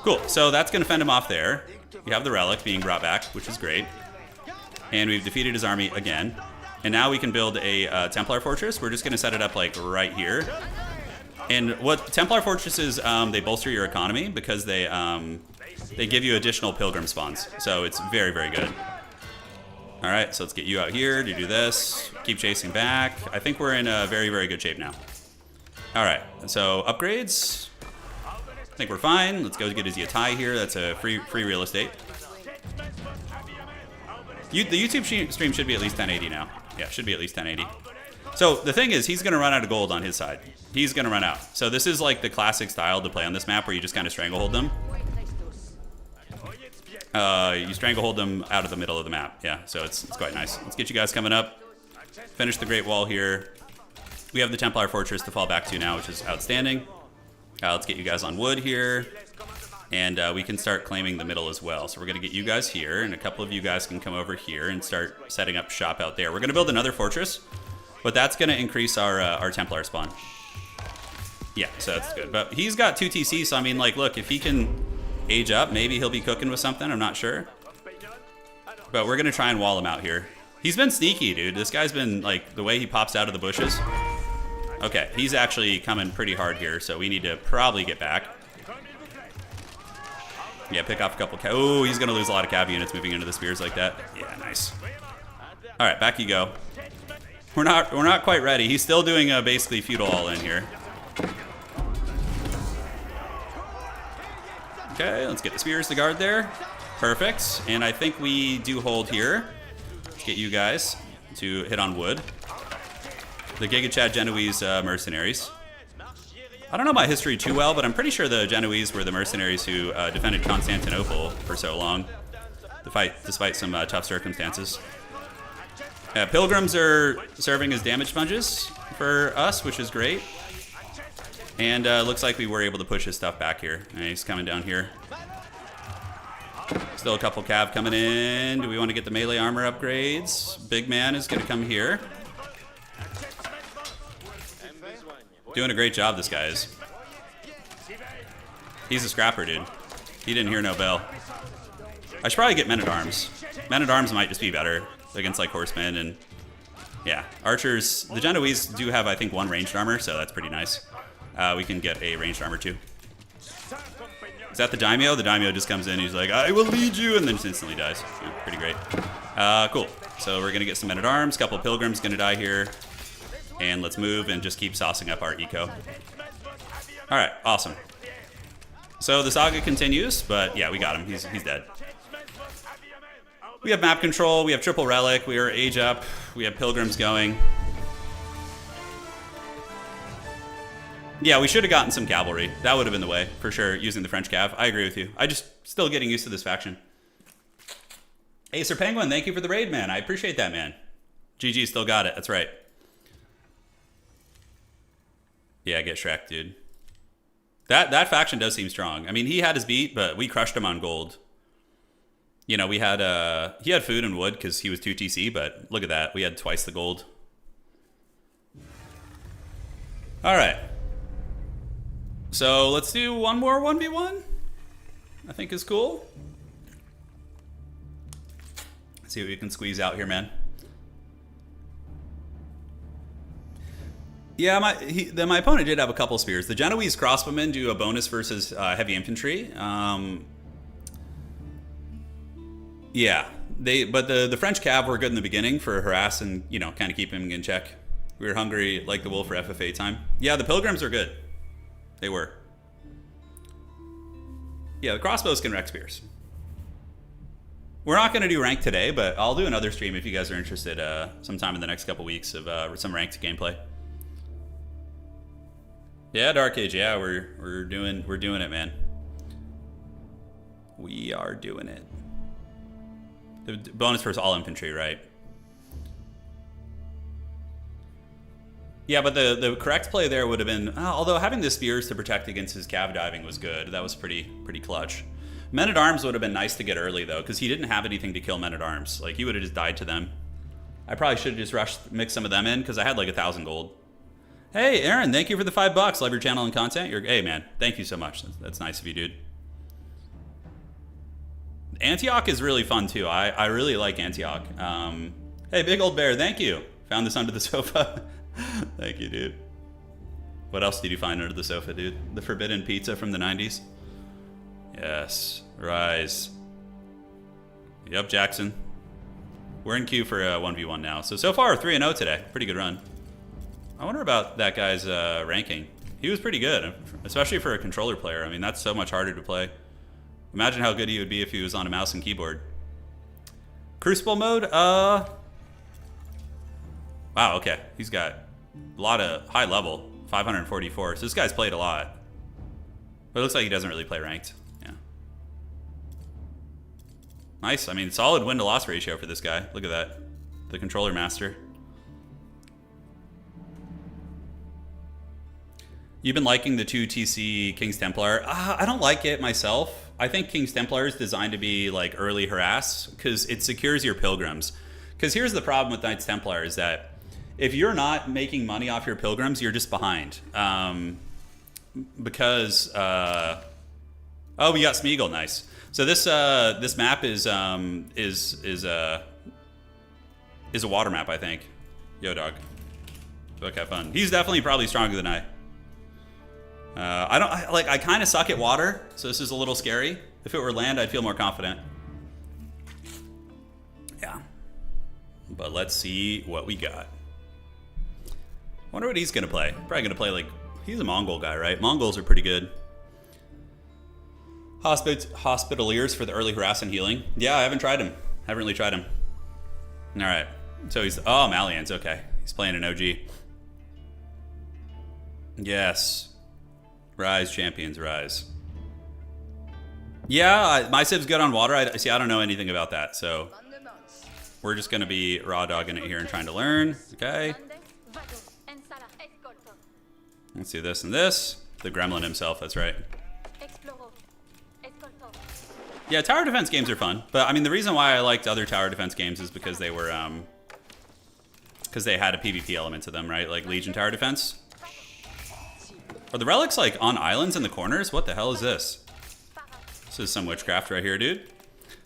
Cool, so that's going to fend him off there. We have the relic being brought back, which is great. And we've defeated his army again. And now we can build a Templar fortress. We're just going to set it up like right here. And what Templar fortresses, they bolster your economy because they give you additional pilgrim spawns. So it's very, very good. All right, so let's get you out here to do this. Keep chasing back. I think we're in a very, very good shape now. All right, so upgrades. I think we're fine. Let's go get his Yatai here. That's a free real estate. The YouTube stream should be at least 1080 now. Yeah, should be at least 1080. So the thing is, he's going to run out of gold on his side. He's going to run out. So this is like the classic style to play on this map where you just kind of stranglehold them. You stranglehold them out of the middle of the map. Yeah, so it's quite nice. Let's get you guys coming up. Finish the Great Wall here. We have the Templar Fortress to fall back to now, which is outstanding. Let's get you guys on wood here. And we can start claiming the middle as well. So we're going to get you guys here, and a couple of you guys can come over here and start setting up shop out there. We're going to build another fortress, but that's going to increase our Templar spawn. Yeah, so that's good. But he's got 2 TC, so I mean, like, look, if he can age up, maybe he'll be cooking with something. I'm not sure. But we're going to try and wall him out here. He's been sneaky, dude. This guy's been, like, the way he pops out of the bushes. Okay, he's actually coming pretty hard here, so we need to probably get back. Yeah, pick off a couple. Oh, he's going to lose a lot of cav units moving into the spears like that. Yeah, nice. All right, back you go. We're not quite ready. He's still doing basically feudal all in here. Okay, let's get the spears to guard there. Perfect. And I think we do hold here. Let's get you guys to hit on wood. The Giga Chad Genoese mercenaries. I don't know my history too well, but I'm pretty sure the Genoese were the mercenaries who defended Constantinople for so long, despite some tough circumstances. Pilgrims are serving as damage sponges for us, which is great. And looks like we were able to push his stuff back here. He's coming down here. Still a couple cav coming in. Do we want to get the melee armor upgrades? Big man is going to come here. Doing a great job, this guy is. He's a scrapper, dude. He didn't hear no bell. I should probably get men-at-arms. Men-at-arms might just be better against, like, horsemen and... Yeah, archers. The Genoese do have, I think, 1 ranged armor, so that's pretty nice. We can get a ranged armor, too. Is that the daimyo? The daimyo just comes in, he's like, I will lead you, and then just instantly dies. Yeah, pretty great. Cool. So we're going to get some men-at-arms. A couple pilgrims going to die here. And let's move and just keep saucing up our eco. All right, awesome. So the saga continues, but yeah, we got him. He's dead. We have map control. We have triple relic. We are age up. We have pilgrims going. Yeah, we should have gotten some cavalry. That would have been the way, for sure, using the French cav. I agree with you. I just still getting used to this faction. Hey, Sir Penguin, thank you for the raid, man. I appreciate that, man. GG still got it. That's right. Yeah, get Shrek, dude. That faction does seem strong. I mean, he had his beat, but we crushed him on gold. You know, we had he had food and wood because he was 2 TC, but look at that. We had twice the gold. All right. So let's do one more 1v1. I think is cool. Let's see what we can squeeze out here, man. Yeah, my opponent did have a couple spears. The Genoese crossbowmen do a bonus versus heavy infantry. Yeah, but the French cav were good in the beginning for harass and, you know, kind of keep him in check. We were hungry like the wolf for FFA time. Yeah, the pilgrims are good. They were. Yeah, the crossbows can wreck spears. We're not going to do ranked today, but I'll do another stream if you guys are interested sometime in the next couple weeks of some ranked gameplay. Yeah, Dark Age. Yeah, we're doing it, man. We are doing it. The bonus versus all infantry, right? Yeah, but the correct play there would have been, although having the spears to protect against his cav diving was good. That was pretty clutch. Men-at-Arms would have been nice to get early, though, because he didn't have anything to kill Men-at-Arms. Like, he would have just died to them. I probably should have just mixed some of them in, because I had like 1,000 gold. Hey, Aaron, thank you for the $5. Love your channel and content. Hey, man, thank you so much. That's nice of you, dude. Antioch is really fun, too. I really like Antioch. Hey, Big Old Bear, thank you. Found this under the sofa. Thank you, dude. What else did you find under the sofa, dude? The forbidden pizza from the 90s? Yes. Rise. Yep, Jackson. We're in queue for a 1v1 now. So far, 3-0 today. Pretty good run. I wonder about that guy's ranking. He was pretty good, especially for a controller player. I mean, that's so much harder to play. Imagine how good he would be if he was on a mouse and keyboard. Crucible mode? Wow, okay. He's got a lot of high level. 544. So this guy's played a lot. But it looks like he doesn't really play ranked. Yeah. Nice. I mean, solid win-to-loss ratio for this guy. Look at that. The controller master. You've been liking the 2 TC King's Templar. I don't like it myself. I think King's Templar is designed to be like early harass because it secures your pilgrims. Because here's the problem with Knights Templar is that if you're not making money off your pilgrims, you're just behind. Because oh, we got Smeagol, nice. So this map is a water map, I think. Yo, dog. Look, have fun. He's definitely probably stronger than I. I kind of suck at water, so this is a little scary. If it were land, I'd feel more confident. Yeah. But let's see what we got. Wonder what he's gonna play. Probably gonna play like, he's a Mongol guy, right? Mongols are pretty good. Hospitaliers for the early harass and healing. Yeah, I haven't tried him. Haven't really tried him. All right. So he's, oh, Malians, okay. He's playing an OG. Yes. Rise, champions, rise. Yeah, my Civ's good on water. I don't know anything about that, so we're just going to be raw dogging it here and trying to learn. Okay. Let's do this and this. The gremlin himself, that's right. Yeah, tower defense games are fun, but I mean, the reason why I liked other tower defense games is because they were, because they had a PvP element to them, right? Like Legion tower defense. Are the relics like on islands in the corners? What the hell is this? This is some witchcraft right here, dude.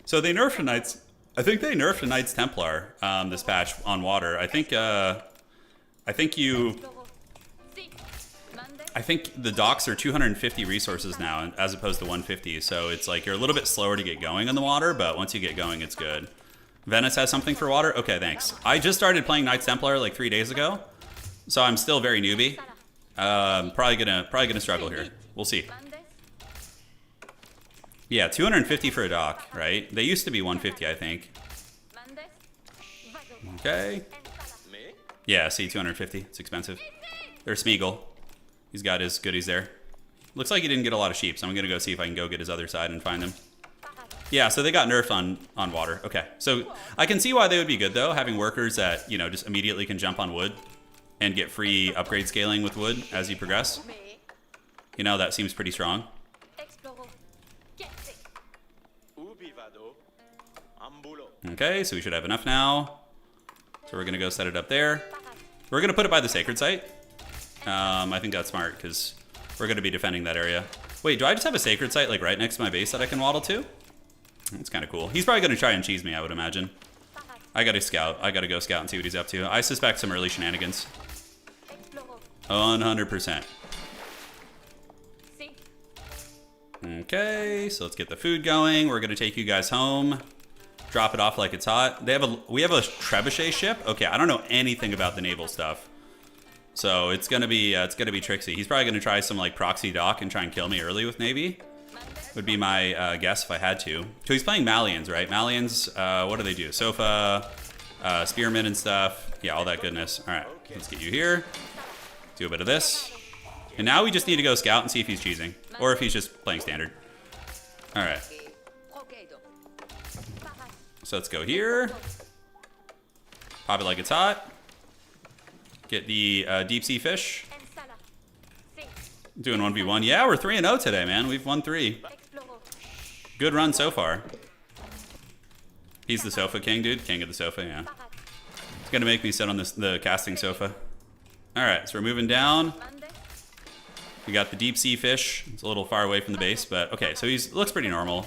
So they nerfed a Knights. I think they nerfed a Knights Templar this patch on water. I think the docks are 250 resources now as opposed to 150. So it's like you're a little bit slower to get going on the water, but once you get going, it's good. Venice has something for water? Okay, thanks. I just started playing Knights Templar like 3 days ago, so I'm still very newbie. Probably gonna struggle here. We'll see. Yeah, 250 for a dock, right? They used to be 150, I think. Okay. Yeah, see, 250. It's expensive. There's Smeagol. He's got his goodies there. Looks like he didn't get a lot of sheep, so I'm going to go see if I can go get his other side and find them. Yeah, so they got nerfed on water. Okay, so I can see why they would be good, though, having workers that, you know, just immediately can jump on wood and get free upgrade scaling with wood as you progress. You know, that seems pretty strong. Okay, so we should have enough now. So we're going to go set it up there. We're going to put it by the sacred site. I think that's smart because we're going to be defending that area. Wait, do I just have a sacred site like right next to my base that I can waddle to? That's kind of cool. He's probably going to try and cheese me, I would imagine. I got to scout. I got to go scout and see what he's up to. I suspect some early shenanigans. 100%. Okay, so let's get the food going. We're going to take you guys home. Drop it off like it's hot. We have a trebuchet ship. Okay, I don't know anything about the naval stuff. So it's gonna be tricksy. He's probably gonna try some like proxy dock and try and kill me early with Navy. Would be my guess if I had to. So he's playing Malians, right? Malians, what do they do? Sofa, spearmen and stuff. Yeah, all that goodness. All right, let's get you here. Do a bit of this. And now we just need to go scout and see if he's cheesing. Or if he's just playing standard. All right. So let's go here. Pop it like it's hot. Get the deep sea fish. Doing 1v1. Yeah, we're 3-0 today, man. We've won 3. Good run so far. He's the sofa king, dude. King of the sofa, yeah. It's gonna make me sit on the casting sofa. All right, so we're moving down. We got the deep sea fish. It's a little far away from the base, but okay. So looks pretty normal.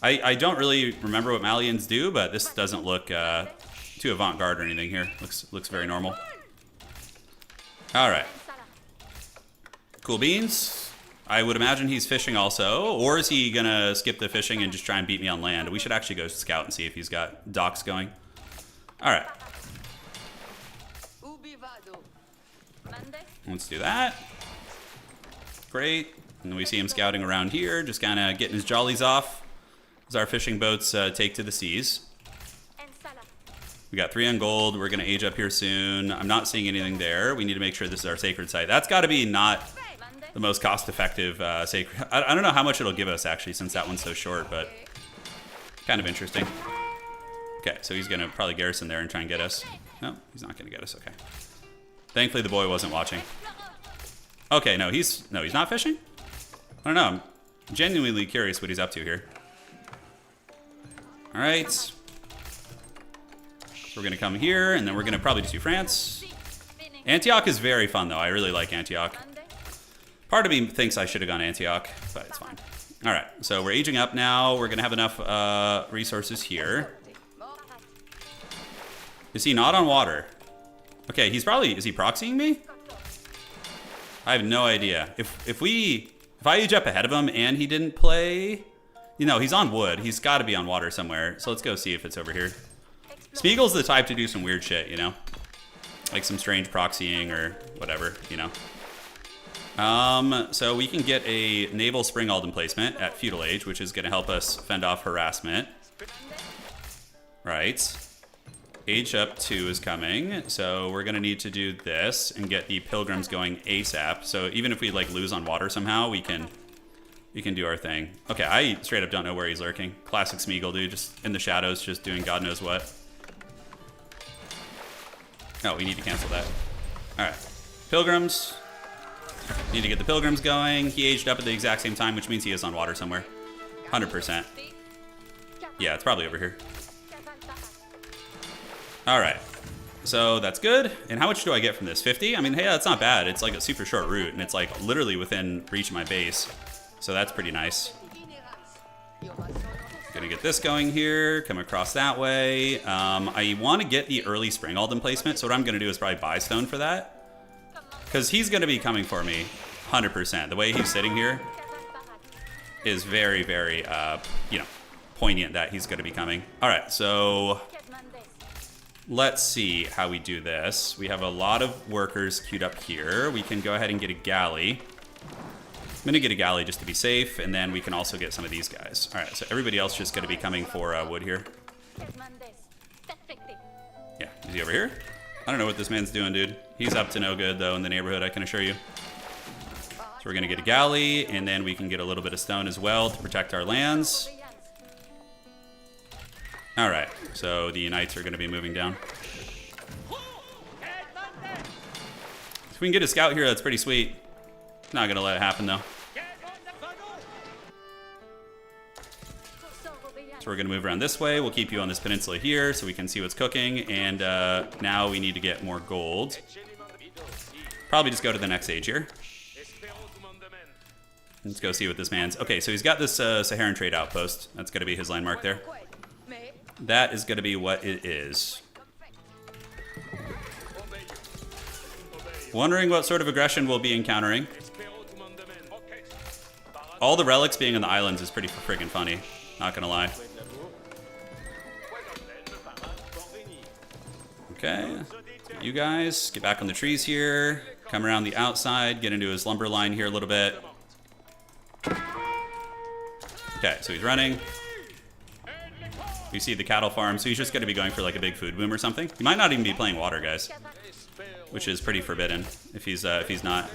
I don't really remember what Malians do, but this doesn't look too avant-garde or anything here. Looks very normal. All right. Cool beans. I would imagine he's fishing also, or is he gonna skip the fishing and just try and beat me on land? We should actually go scout and see if he's got docks going. All right. Let's do that. Great. And then we see him scouting around here, just kind of getting his jollies off as our fishing boats take to the seas. We got 3 on gold. We're going to age up here soon. I'm not seeing anything there. We need to make sure this is our sacred site. That's got to be not the most cost-effective sacred. I don't know how much it'll give us, actually, since that one's so short, but kind of interesting. Okay, so he's going to probably garrison there and try and get us. No, he's not going to get us. Okay. Thankfully, the boy wasn't watching. Okay, no, he's not fishing? I don't know. I'm genuinely curious what he's up to here. All right. So we're going to come here, and then we're going to probably just do France. Antioch is very fun, though. I really like Antioch. Part of me thinks I should have gone Antioch, but it's fine. All right, so we're aging up now. We're going to have enough resources here. Is he not on water? Okay, is he proxying me? I have no idea. If I age up ahead of him and he didn't play, you know, he's on wood. He's got to be on water somewhere. So let's go see if it's over here. Spiegel's the type to do some weird shit, you know? Like some strange proxying or whatever, you know? So we can get a naval spring Alden placement at feudal age, which is going to help us fend off harassment. Right. Age up 2 is coming, so we're going to need to do this and get the pilgrims going ASAP. So even if we like lose on water somehow, we can do our thing. Okay, I straight up don't know where he's lurking. Classic Smeagol, dude, just in the shadows, just doing God knows what. Oh, we need to cancel that. All right, pilgrims. Need to get the pilgrims going. He aged up at the exact same time, which means he is on water somewhere. 100%. Yeah, it's probably over here. All right, so that's good. And how much do I get from this? 50? I mean, hey, that's not bad. It's like a super short route, and it's like literally within reach of my base. So that's pretty nice. Gonna get this going here, come across that way. I want to get the early spring Alden placement, so what I'm gonna do is probably buy stone for that. Because he's gonna be coming for me 100%. The way he's sitting here is very, very, you know, poignant that he's gonna be coming. All right, so let's see how we do this. We have a lot of workers queued up here. We can go ahead and get a galley. I'm going to get a galley just to be safe, and then we can also get some of these guys. All right, so everybody else just going to be coming for wood here. Yeah, is he over here? I don't know what this man's doing, dude. He's up to no good, though, in the neighborhood, I can assure you. we're going to get a galley, and then we can get a little bit of stone as well to protect our lands. All right, so the knights are going to be moving down. If we can get a scout here, that's pretty sweet. Not going to let it happen, though. So we're going to move around this way. We'll keep you on this peninsula here so we can see what's cooking. And now we need to get more gold. Probably just go to the next age here. Let's go see what this man's... Okay, so he's got this Saharan trade outpost. That's going to be his landmark there. That is going to be what it is. Wondering what sort of aggression we'll be encountering. All the relics being on the islands is pretty friggin' funny. Not going to lie. Okay, you guys get back on the trees here, come around the outside, get into his lumber line here a little bit. Okay, so he's running. You see the cattle farm, so he's just going to be going for like a big food boom or something. He might not even be playing water, guys, which is pretty forbidden if he's not.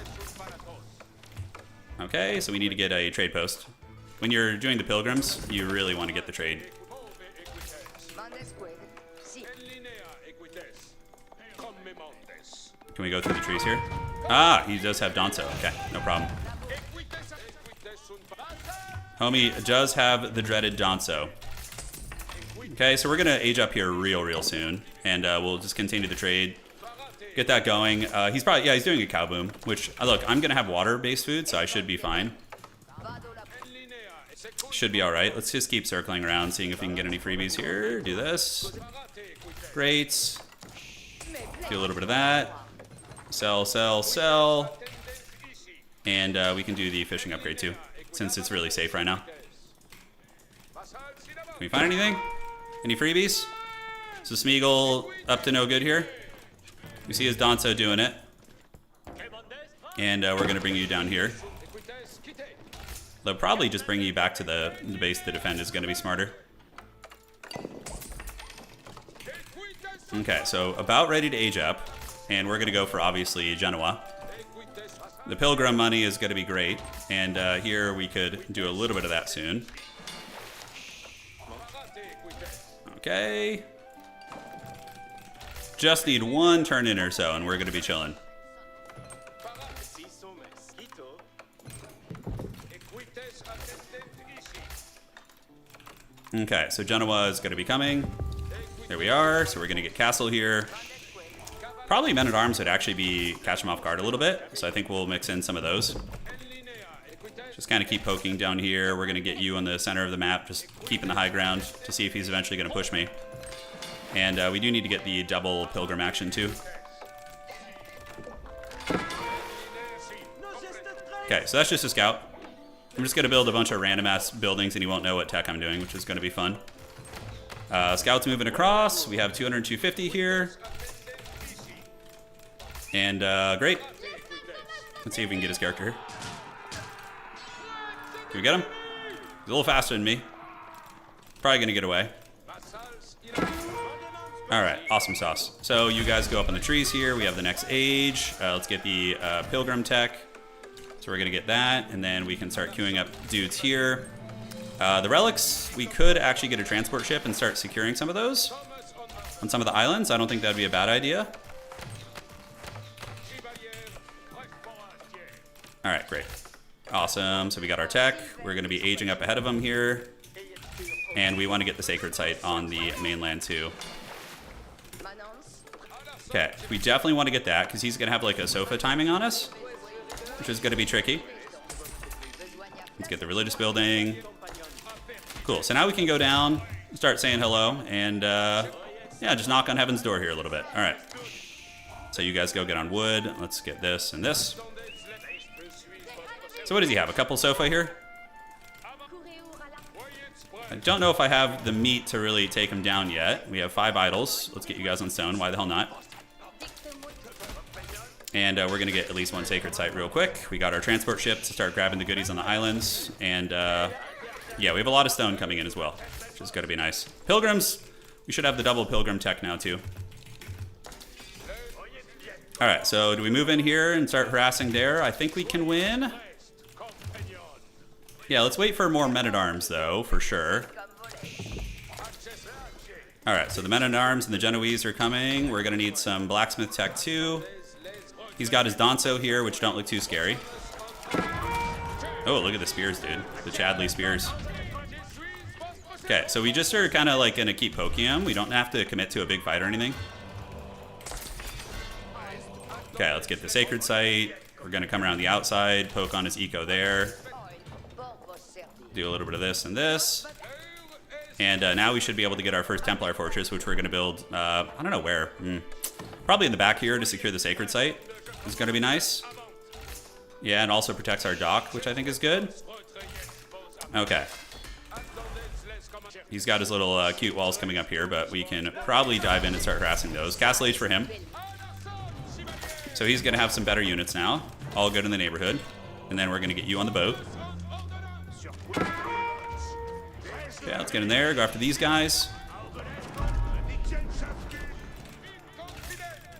Okay, so we need to get a trade post. When you're doing the pilgrims, you really want to get the trade. Can we go through the trees here? Ah, he does have Danzo. Okay, no problem. Homie does have the dreaded Danzo. Okay, so we're going to age up here real soon. And we'll just continue the trade. Get that going. He's probably, yeah, he's doing a cow boom. Which, look, I'm going to have water-based food, so I should be fine. Should be alright. Let's just keep circling around, seeing if we can get any freebies here. Do this. Great. Do a little bit of that. Sell, sell, sell. And we can do the fishing upgrade too, since it's really safe right now. Can we find anything? Any freebies? So Smeagol up to no good here. We see his Danzo doing it. And we're going to bring you down here. They'll probably just bring you back to the base to defend is going to be smarter. Okay, so about ready to age up. And we're going to go for, obviously, Genoa. The Pilgrim money is going to be great. And here we could do a little bit of that soon. Okay. Just need one turn in or so, and we're going to be chilling. Okay, so Genoa is going to be coming. There we are. So we're going to get Castle here. Probably Men-at-Arms would actually catch them off guard a little bit. So I think we'll mix in some of those. Just kind of keep poking down here. We're going to get you on the center of the map, just keeping the high ground to see if he's eventually going to push me. And we do need to get the double Pilgrim action too. Okay, so that's just a scout. I'm just going to build a bunch of random ass buildings and he won't know what tech I'm doing, which is going to be fun. Scouts moving across. We have 200 and 250 here. And great. Let's see if we can get his character here. Can we get him? He's a little faster than me. Probably going to get away. Alright, awesome sauce. So you guys go up on the trees here. We have the next age. Let's get the Pilgrim tech. So we're going to get that. And then we can start queuing up dudes here. The relics, we could actually get a transport ship and start securing some of those on some of the islands. I don't think that would be a bad idea. Alright, great. Awesome. So we got our tech. We're going to be aging up ahead of them here. And we want to get the sacred site on the mainland too. Okay, we definitely want to get that because he's going to have like a sofa timing on us, which is going to be tricky. Let's get the religious building. Cool. So now we can go down, start saying hello, and yeah, just knock on heaven's door here a little bit. All right. So you guys go get on wood. Let's get this and this. So what does he have? A couple sofa here? I don't know if I have the meat to really take him down yet. We have 5 idols. Let's get you guys on stone. Why the hell not? And we're going to get at least one sacred site real quick. We got our transport ship to start grabbing the goodies on the islands. And yeah, we have a lot of stone coming in as well, which is going to be nice. Pilgrims, we should have the double Pilgrim tech now too. All right, so do we move in here and start harassing there? I think we can win. Yeah, let's wait for more men-at-arms, though, for sure. Alright, so the men-at-arms and the Genoese are coming. We're going to need some blacksmith tech, too. He's got his Danso here, which don't look too scary. Oh, look at the spears, dude. The Chadley spears. Okay, so we just are kind of like going to keep poking him. We don't have to commit to a big fight or anything. Okay, let's get the Sacred Site. We're going to come around the outside, poke on his eco there. Do a little bit of this and this. And now we should be able to get our first Templar Fortress, which we're going to build, I don't know where. Probably in the back here to secure the Sacred Site. It's going to be nice. Yeah, and also protects our dock, which I think is good. Okay. He's got his little cute walls coming up here, but we can probably dive in and start harassing those. Castle Age for him. So he's going to have some better units now. All good in the neighborhood. And then we're going to get you on the boat. Okay, let's get in there. Go after these guys.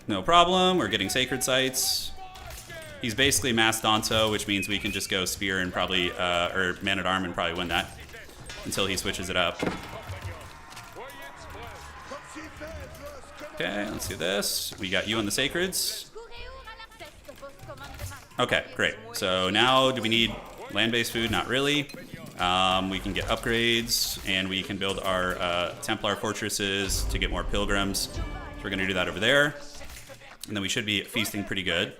No problem. We're getting Sacred Sites. He's basically mass Danso, which means we can just go Spear and probably, or Man-at-Arm and probably win that. Until he switches it up. Okay, let's do this. We got you on the Sacreds. Okay, great. So now, do we need land-based food? Not really. We can get upgrades, and we can build our Templar fortresses to get more pilgrims. So we're going to do that over there. And then we should be feasting pretty good.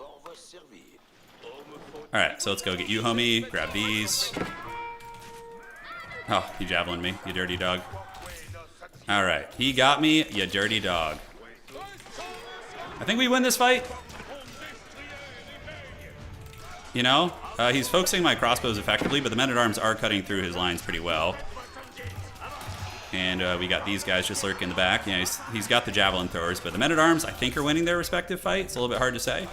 Alright, so let's go get you, homie. Grab these. Oh, you javelin me, you dirty dog. Alright, he got me, you dirty dog. I think we win this fight. You know, he's focusing my crossbows effectively, but the men-at-arms are cutting through his lines pretty well. And we got these guys just lurking in the back. Yeah, he's got the javelin throwers, but the men-at-arms, I think, are winning their respective fight. It's a little bit hard to say.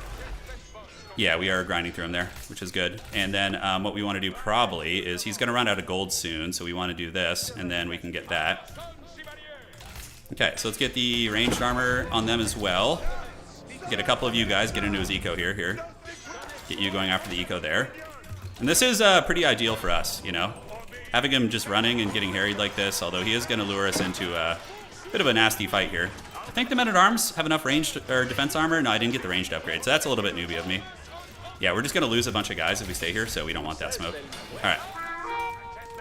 Yeah, we are grinding through him there, which is good. And then what we want to do probably is he's going to run out of gold soon, so we want to do this, and then we can get that. Okay, so let's get the ranged armor on them as well. Get a couple of you guys, get into his eco here. Get you going after the eco there. And this is pretty ideal for us, you know? Having him just running and getting harried like this, although he is going to lure us into a bit of a nasty fight here. I think the men-at-arms have enough ranged or defense armor. No, I didn't get the ranged upgrade, so that's a little bit newbie of me. Yeah, we're just going to lose a bunch of guys if we stay here, so we don't want that smoke. All right.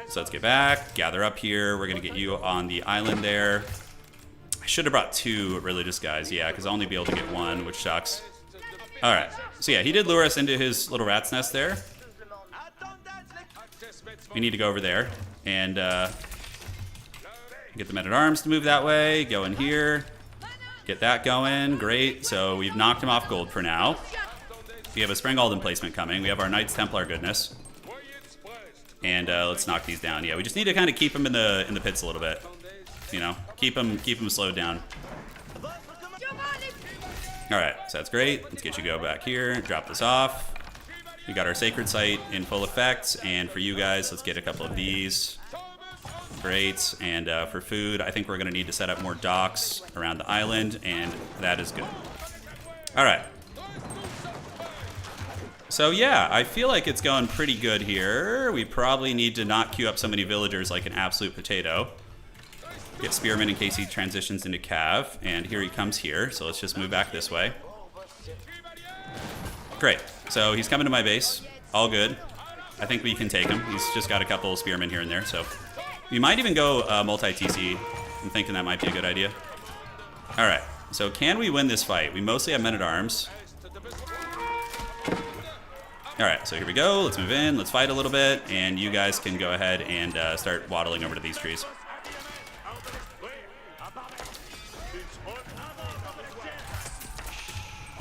So let's get back, gather up here. We're going to get you on the island there. I should have brought 2 religious guys, yeah, because I'll only be able to get 1, which sucks. All right. So yeah, he did lure us into his little rat's nest there. We need to go over there and get the men-at-arms to move that way. Go in here. Get that going. Great. So we've knocked him off gold for now. We have a Springald emplacement coming. We have our Knights Templar goodness. And let's knock these down. Yeah, we just need to kind of keep them in the pits a little bit. You know, keep them slowed down. All right, so that's great. Let's get you go back here. Drop this off. We got our Sacred Site in full effect. And for you guys, let's get a couple of these. Great. And for food, I think we're going to need to set up more docks around the island. And that is good. All right. So yeah, I feel like it's going pretty good here. We probably need to not queue up so many villagers like an absolute potato. Get Spearman in case he transitions into Cav. And here he comes here, so let's just move back this way. Great. So he's coming to my base. All good. I think we can take him. He's just got a couple of Spearmen here and there, so... We might even go multi-TC. I'm thinking that might be a good idea. Alright, so can we win this fight? We mostly have men-at-arms. Alright, so here we go. Let's move in. Let's fight a little bit. And you guys can go ahead and start waddling over to these trees.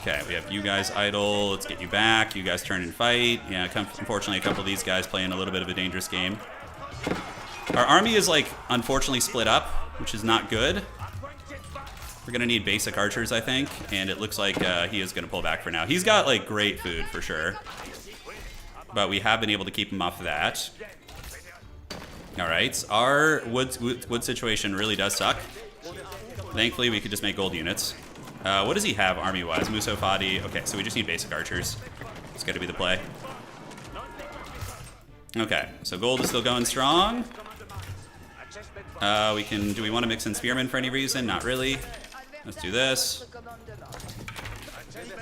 Okay, we have you guys idle. Let's get you back. You guys turn and fight. Yeah, unfortunately, a couple of these guys playing a little bit of a dangerous game. Our army is, like, unfortunately split up, which is not good. We're going to need basic archers, I think. And it looks like he is going to pull back for now. He's got, like, great food, for sure. But we have been able to keep him off of that. Alright, our wood situation really does suck. Thankfully, we could just make gold units. What does he have army-wise? Muso Fadi. Okay, so we just need basic archers. It's got to be the play. Okay, so gold is still going strong. Do we want to mix in spearmen for any reason? Not really. Let's do this.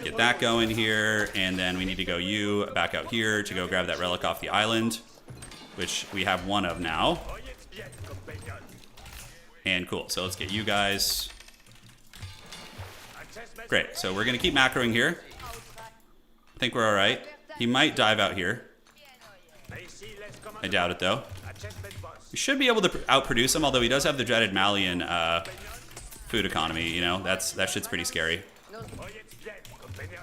Get that going here, and then we need to go you back out here to go grab that relic off the island, which we have one of now. And cool, so let's get you guys. Great, so we're gonna keep macroing here. I think we're all right. He might dive out here. I doubt it though. We should be able to outproduce him, although he does have the dreaded Malian food economy, you know, that shit's pretty scary.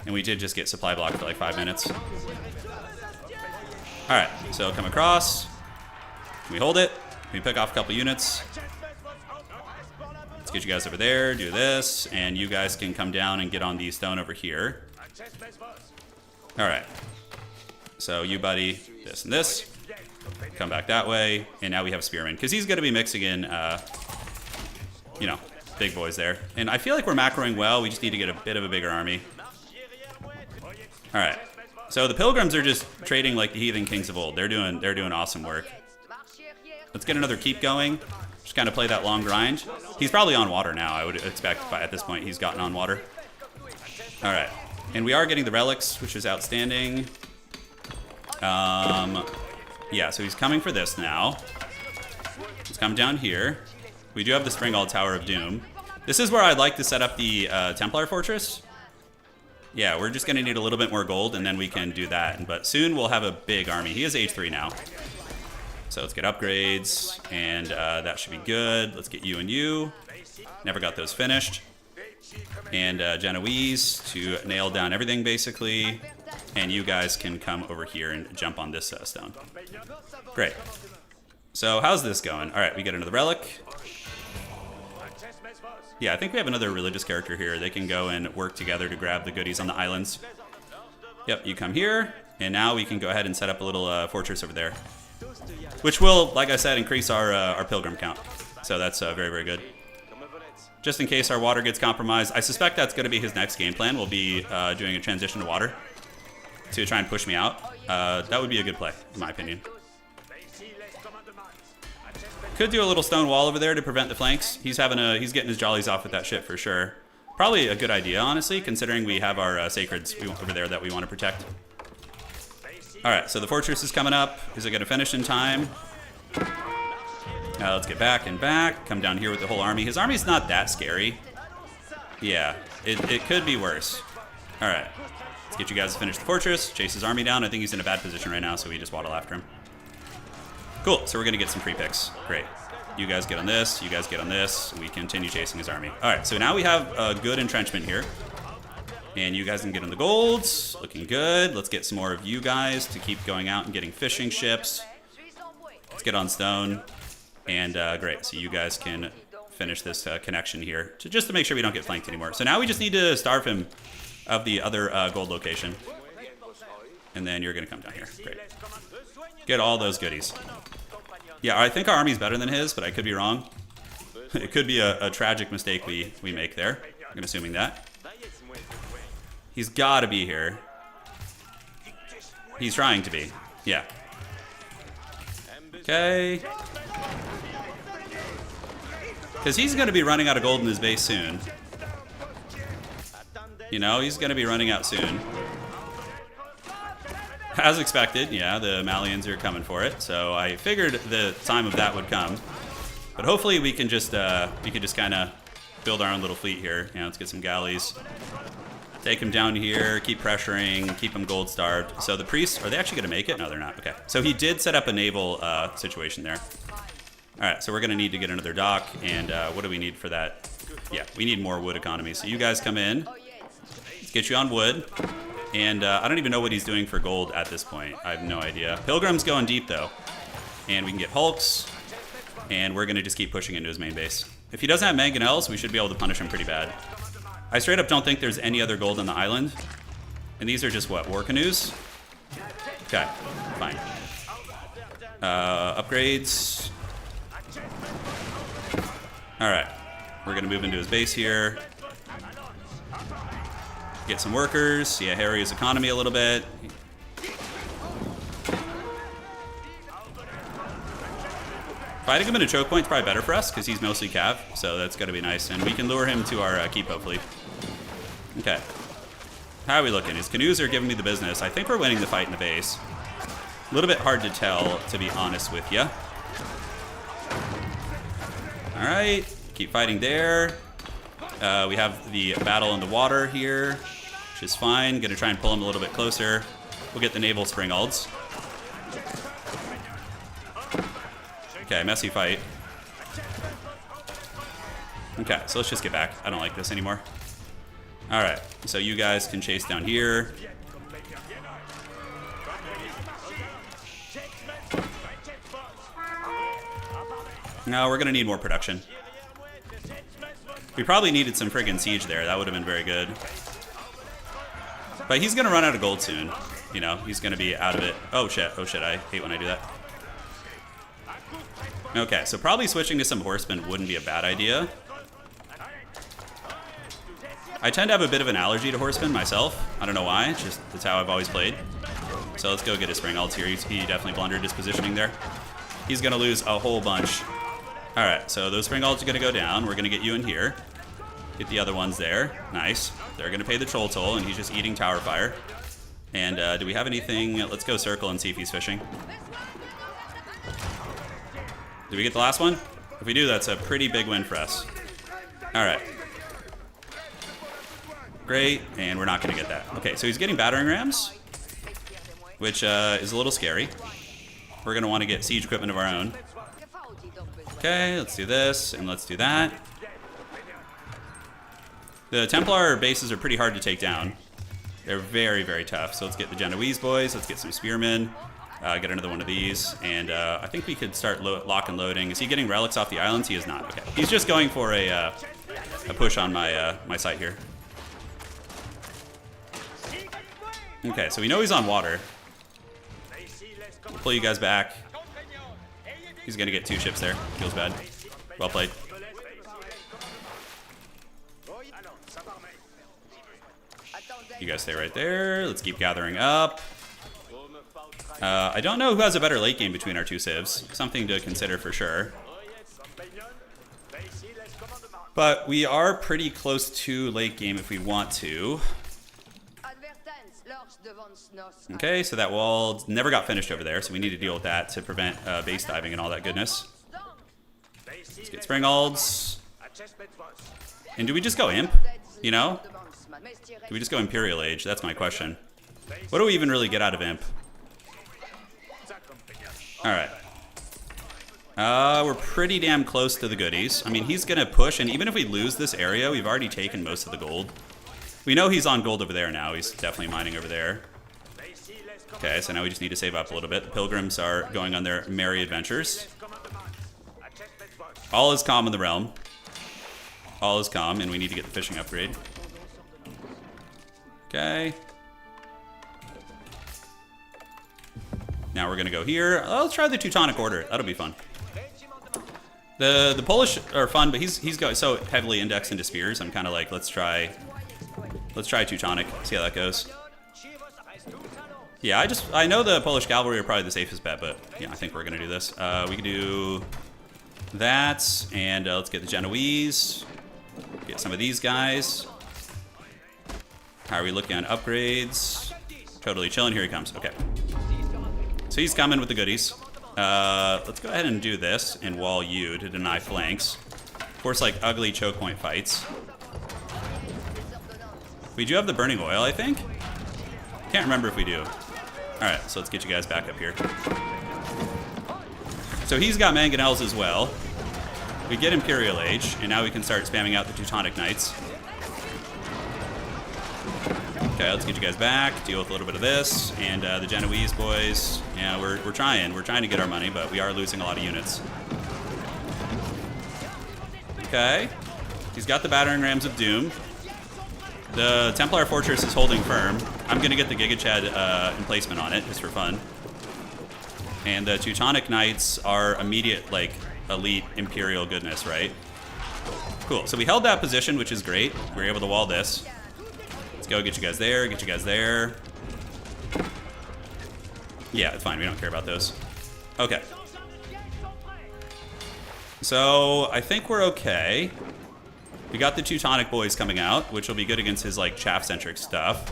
And we did just get supply blocked for like 5 minutes. Alright, so come across. Can we hold it? Can we pick off a couple units? Let's get you guys over there, do this, and you guys can come down and get on the stone over here. Alright. So you, buddy, this and this. Come back that way, and now we have Spearman, because he's going to be mixing in, you know, big boys there. And I feel like we're macroing well, we just need to get a bit of a bigger army. Alright, so the Pilgrims are just trading like the heathen kings of old. They're doing awesome work. Let's get another keep going. Just kind of play that long grind. He's probably on water now, I would expect at this point he's gotten on water. Alright, and we are getting the relics, which is outstanding. Yeah, so he's coming for this now. He's coming down here. We do have the Springald Tower of Doom. This is where I'd like to set up the Templar Fortress. Yeah, we're just going to need a little bit more gold, and then we can do that. But soon we'll have a big army. He is age 3 now. So let's get upgrades, and that should be good. Let's get you and you. Never got those finished. And Genoese to nail down everything, basically. And you guys can come over here and jump on this stone. Great. So how's this going? All right, we get another relic. Yeah, I think we have another religious character here. They can go and work together to grab the goodies on the islands. Yep, you come here, and now we can go ahead and set up a little fortress over there, which will, like I said, increase our pilgrim count. So that's very, very good. Just in case our water gets compromised, I suspect that's going to be his next game plan. We'll be doing a transition to water to try and push me out. That would be a good play, in my opinion. Could do a little stone wall over there to prevent the flanks. He's getting his jollies off with that shit for sure. Probably a good idea, honestly, considering we have our sacreds over there that we want to protect. All right, so the fortress is coming up. Is it going to finish in time? Let's get back and back. Come down here with the whole army. His army's not that scary. Yeah, it could be worse. All right, let's get you guys to finish the fortress. Chase his army down. I think he's in a bad position right now, so we just waddle after him. Cool, so we're gonna get some free picks. Great. You guys get on this, you guys get on this. We continue chasing his army. All right, so now we have a good entrenchment here. And you guys can get on the golds. Looking good. Let's get some more of you guys to keep going out and getting fishing ships. Let's get on stone. And great, so you guys can finish this connection here just to make sure we don't get flanked anymore. So now we just need to starve him of the other gold location. And then you're gonna come down here, great. Get all those goodies. Yeah, I think our army's better than his, but I could be wrong. It could be a tragic mistake we make there. I'm assuming that. He's gotta be here. He's trying to be, yeah. Okay. Because he's gonna be running out of gold in his base soon. You know, he's gonna be running out soon. As expected, yeah, the Malians are coming for it, so I figured the time of that would come. But hopefully we can just kind of build our own little fleet here. You know, let's get some galleys, take him down here, keep pressuring, keep him gold starved. So the priests, are they actually going to make it? No, they're not. Okay, so he did set up a naval situation there. All right, so we're going to need to get another dock, and what do we need for that? Yeah, we need more wood economy. So you guys come in, let's get you on wood. And I don't even know what he's doing for gold at this point. I have no idea. Pilgrim's going deep, though. And we can get hulks. And we're going to just keep pushing into his main base. If he doesn't have mangonels, we should be able to punish him pretty bad. I straight up don't think there's any other gold on the island. And these are just, what, war canoes? Okay, fine. Upgrades. All right. We're going to move into his base here. Get some workers, yeah, harry his economy a little bit. Fighting him in a choke point is probably better for us because he's mostly cav, so that's got to be nice. And we can lure him to our keep, hopefully. Okay. How are we looking? His canoes are giving me the business. I think we're winning the fight in the base. A little bit hard to tell, to be honest with you. All right. Keep fighting there. We have the battle in the water here, which is fine. Gonna try and pull him a little bit closer. We'll get the naval springalds. Okay, messy fight. Okay, so let's just get back. I don't like this anymore. Alright, so you guys can chase down here. No, we're gonna need more production. We probably needed some friggin' siege there. That would have been very good. But he's gonna run out of gold soon. You know, he's gonna be out of it. Oh shit, I hate when I do that. Okay, so probably switching to some horsemen wouldn't be a bad idea. I tend to have a bit of an allergy to horsemen myself. I don't know why, it's just that's how I've always played. So let's go get his springalds here. He definitely blundered his positioning there. He's gonna lose a whole bunch. Alright, so those springalds are gonna go down. We're gonna get you in here. Get the other ones there. Nice. They're gonna pay the troll toll, and he's just eating tower fire. And do we have anything? Let's go circle and see if he's fishing. Did we get the last one? If we do, that's a pretty big win for us. Alright. Great, and we're not gonna get that. Okay, so he's getting battering rams, which is a little scary. We're gonna wanna get siege equipment of our own. Okay, let's do this, and let's do that. The Templar bases are pretty hard to take down. They're very, very tough. So let's get the Genoese boys. Let's get some spearmen. Get another one of these. And I think we could start lock and loading. Is he getting relics off the islands? He is not. Okay. He's just going for a push on my my site here. Okay, so we know he's on water. Pull you guys back. He's going to get 2 ships there. Feels bad. Well played. You guys stay right there. Let's keep gathering up. I don't know who has a better late game between our 2 civs. Something to consider for sure. But we are pretty close to late game if we want to. Okay, so that wall never got finished over there, so we need to deal with that to prevent base diving and all that goodness. Let's get springalds. And do we just go imp? You know? Do we just go Imperial Age? That's my question. What do we even really get out of imp? Alright. We're pretty damn close to the goodies. I mean, he's gonna push, and even if we lose this area, we've already taken most of the gold. We know he's on gold over there now. He's definitely mining over there. Okay, so now we just need to save up a little bit. The pilgrims are going on their merry adventures. All is calm in the realm. All is calm, and we need to get the fishing upgrade. Okay. Now we're gonna go here. Let's try the Teutonic Order. That'll be fun. The Polish are fun, but he's got so heavily indexed into spears. I'm kind of like, let's try Teutonic. See how that goes. Yeah, I know the Polish cavalry are probably the safest bet, but yeah, I think we're gonna do this. We can do that, and let's get the Genoese. Get some of these guys. How are we looking on upgrades? Totally chilling. Here he comes. Okay. So he's coming with the goodies. Let's go ahead and do this and wall you to deny flanks. Force like ugly choke point fights. We do have the burning oil, I think. Can't remember if we do. Alright, so let's get you guys back up here. So he's got mangonels as well. We get Imperial Age, and now we can start spamming out the Teutonic Knights. Okay, let's get you guys back, deal with a little bit of this, and the Genoese boys. Yeah, we're trying to get our money, but we are losing a lot of units. Okay, he's got the battering rams of doom. The Templar fortress is holding firm. I'm gonna get the Giga Chad emplacement on it just for fun. And the Teutonic Knights are immediate, like, elite Imperial goodness, right? Cool, so we held that position, which is great. We were able to wall this. Let's go get you guys there, get you guys there. Yeah, it's fine, we don't care about those. Okay. So I think we're okay. We got the Teutonic boys coming out, which will be good against his like chaff-centric stuff.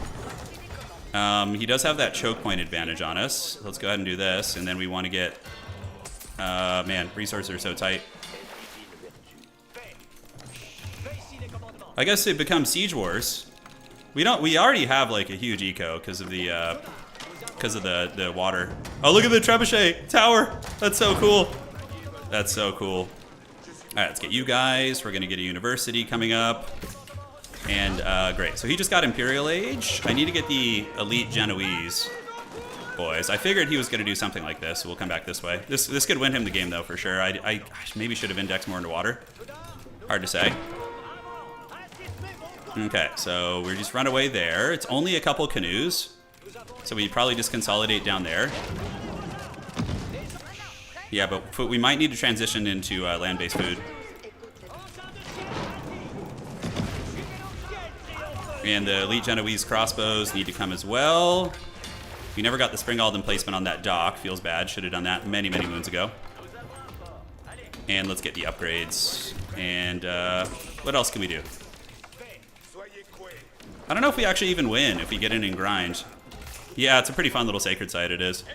He does have that choke point advantage on us. Let's go ahead and do this, and then we want to get... man, resources are so tight. I guess it becomes Siege Wars. We already have like a huge eco because of the water. Oh, look at the trebuchet tower. That's so cool. That's so cool. All right, let's get you guys. We're gonna get a university coming up. And great, so he just got Imperial Age. I need to get the elite Genoese boys. I figured he was gonna do something like this, so we'll come back this way. This could win him the game though, for sure. I maybe should have indexed more into water. Hard to say. Okay, so we just run away there. It's only a couple canoes, so we probably just consolidate down there. Yeah, but we might need to transition into land-based food. And the elite Genoese crossbows need to come as well. We never got the Springald emplacement on that dock. Feels bad. Should have done that many, many moons ago. And let's get the upgrades. And what else can we do? I don't know if we actually even win if we get in and grind. Yeah, it's a pretty fun little sacred site, it is.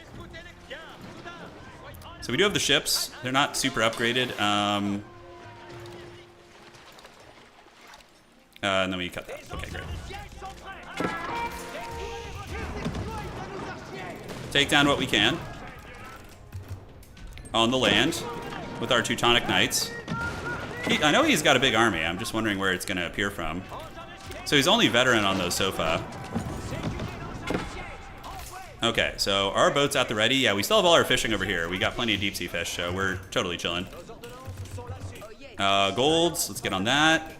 So we do have the ships. They're not super upgraded. And then we cut that. Okay, great. Take down what we can on the land with our Teutonic Knights. I know he's got a big army. I'm just wondering where it's going to appear from. So he's only veteran on those sofa. Okay, so our boat's at the ready. Yeah, we still have all our fishing over here. We got plenty of deep sea fish, so we're totally chilling. Golds, let's get on that.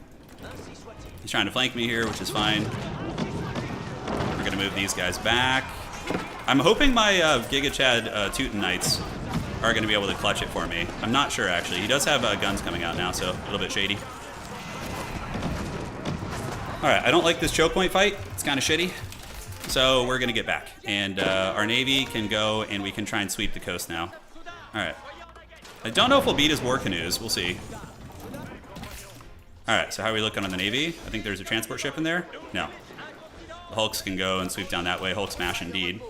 He's trying to flank me here, which is fine. We're gonna move these guys back. I'm hoping my Giga Chad Teuton Knights are gonna be able to clutch it for me. I'm not sure, actually. He does have guns coming out now, so a little bit shady. All right, I don't like this choke point fight. It's kind of shitty. So we're gonna get back, and our navy can go, and we can try and sweep the coast now. All right. I don't know if we'll beat his war canoes. We'll see. All right. So how are we looking on the navy? I think there's a transport ship in there. No. The Hulks can go and sweep down that way. Hulk smash indeed.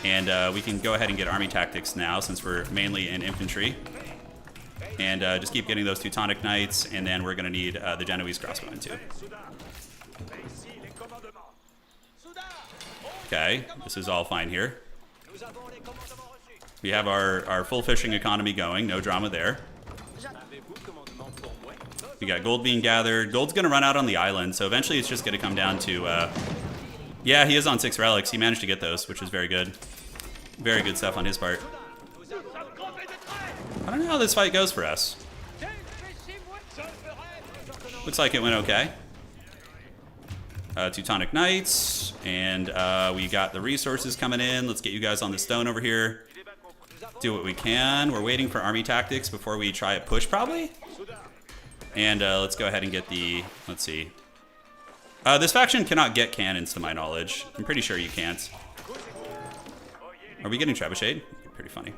And we can go ahead and get army tactics now, since we're mainly in infantry. And just keep getting those Teutonic Knights, and then we're gonna need the Genoese crossbowmen too. Okay, this is all fine here. We have our full fishing economy going, no drama there. We got gold being gathered. Gold's gonna run out on the island, so eventually it's just gonna come down to, yeah, he is on 6 relics. He managed to get those, which is very good. Very good stuff on his part. I don't know how this fight goes for us. Looks like it went okay. Teutonic Knights, and we got the resources coming in. Let's get you guys on the stone over here. Do what we can. We're waiting for army tactics before we try a push, probably. And let's go ahead and get the, let's see. This faction cannot get cannons, to my knowledge. I'm pretty sure you can't. Are we getting trebucheted? Pretty funny.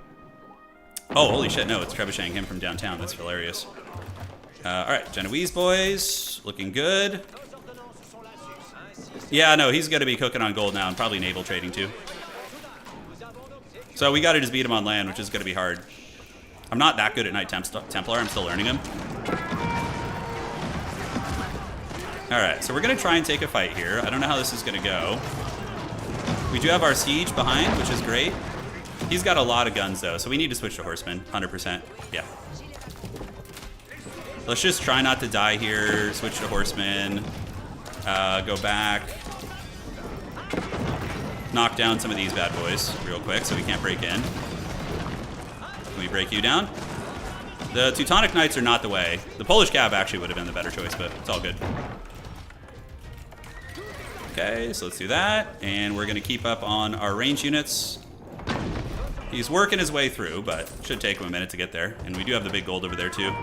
Oh, holy shit, no, it's trebucheting him from downtown. That's hilarious. All right, Genoese boys, looking good. Yeah, no, he's going to be cooking on gold now and probably naval trading too. So we got to just beat him on land, which is going to be hard. I'm not that good at Knight Templar. I'm still learning him. All right, so we're going to try and take a fight here. I don't know how this is going to go. We do have our siege behind, which is great. He's got a lot of guns, though, so we need to switch to horsemen, 100%. Yeah. Let's just try not to die here. Switch to horsemen. Go back. Knock down some of these bad boys real quick so we can't break in. Can we break you down? The Teutonic Knights are not the way. The Polish Cab actually would have been the better choice, but it's all good. Okay, so let's do that. And we're going to keep up on our range units. He's working his way through, but it should take him a minute to get there. And we do have the big gold over there, too.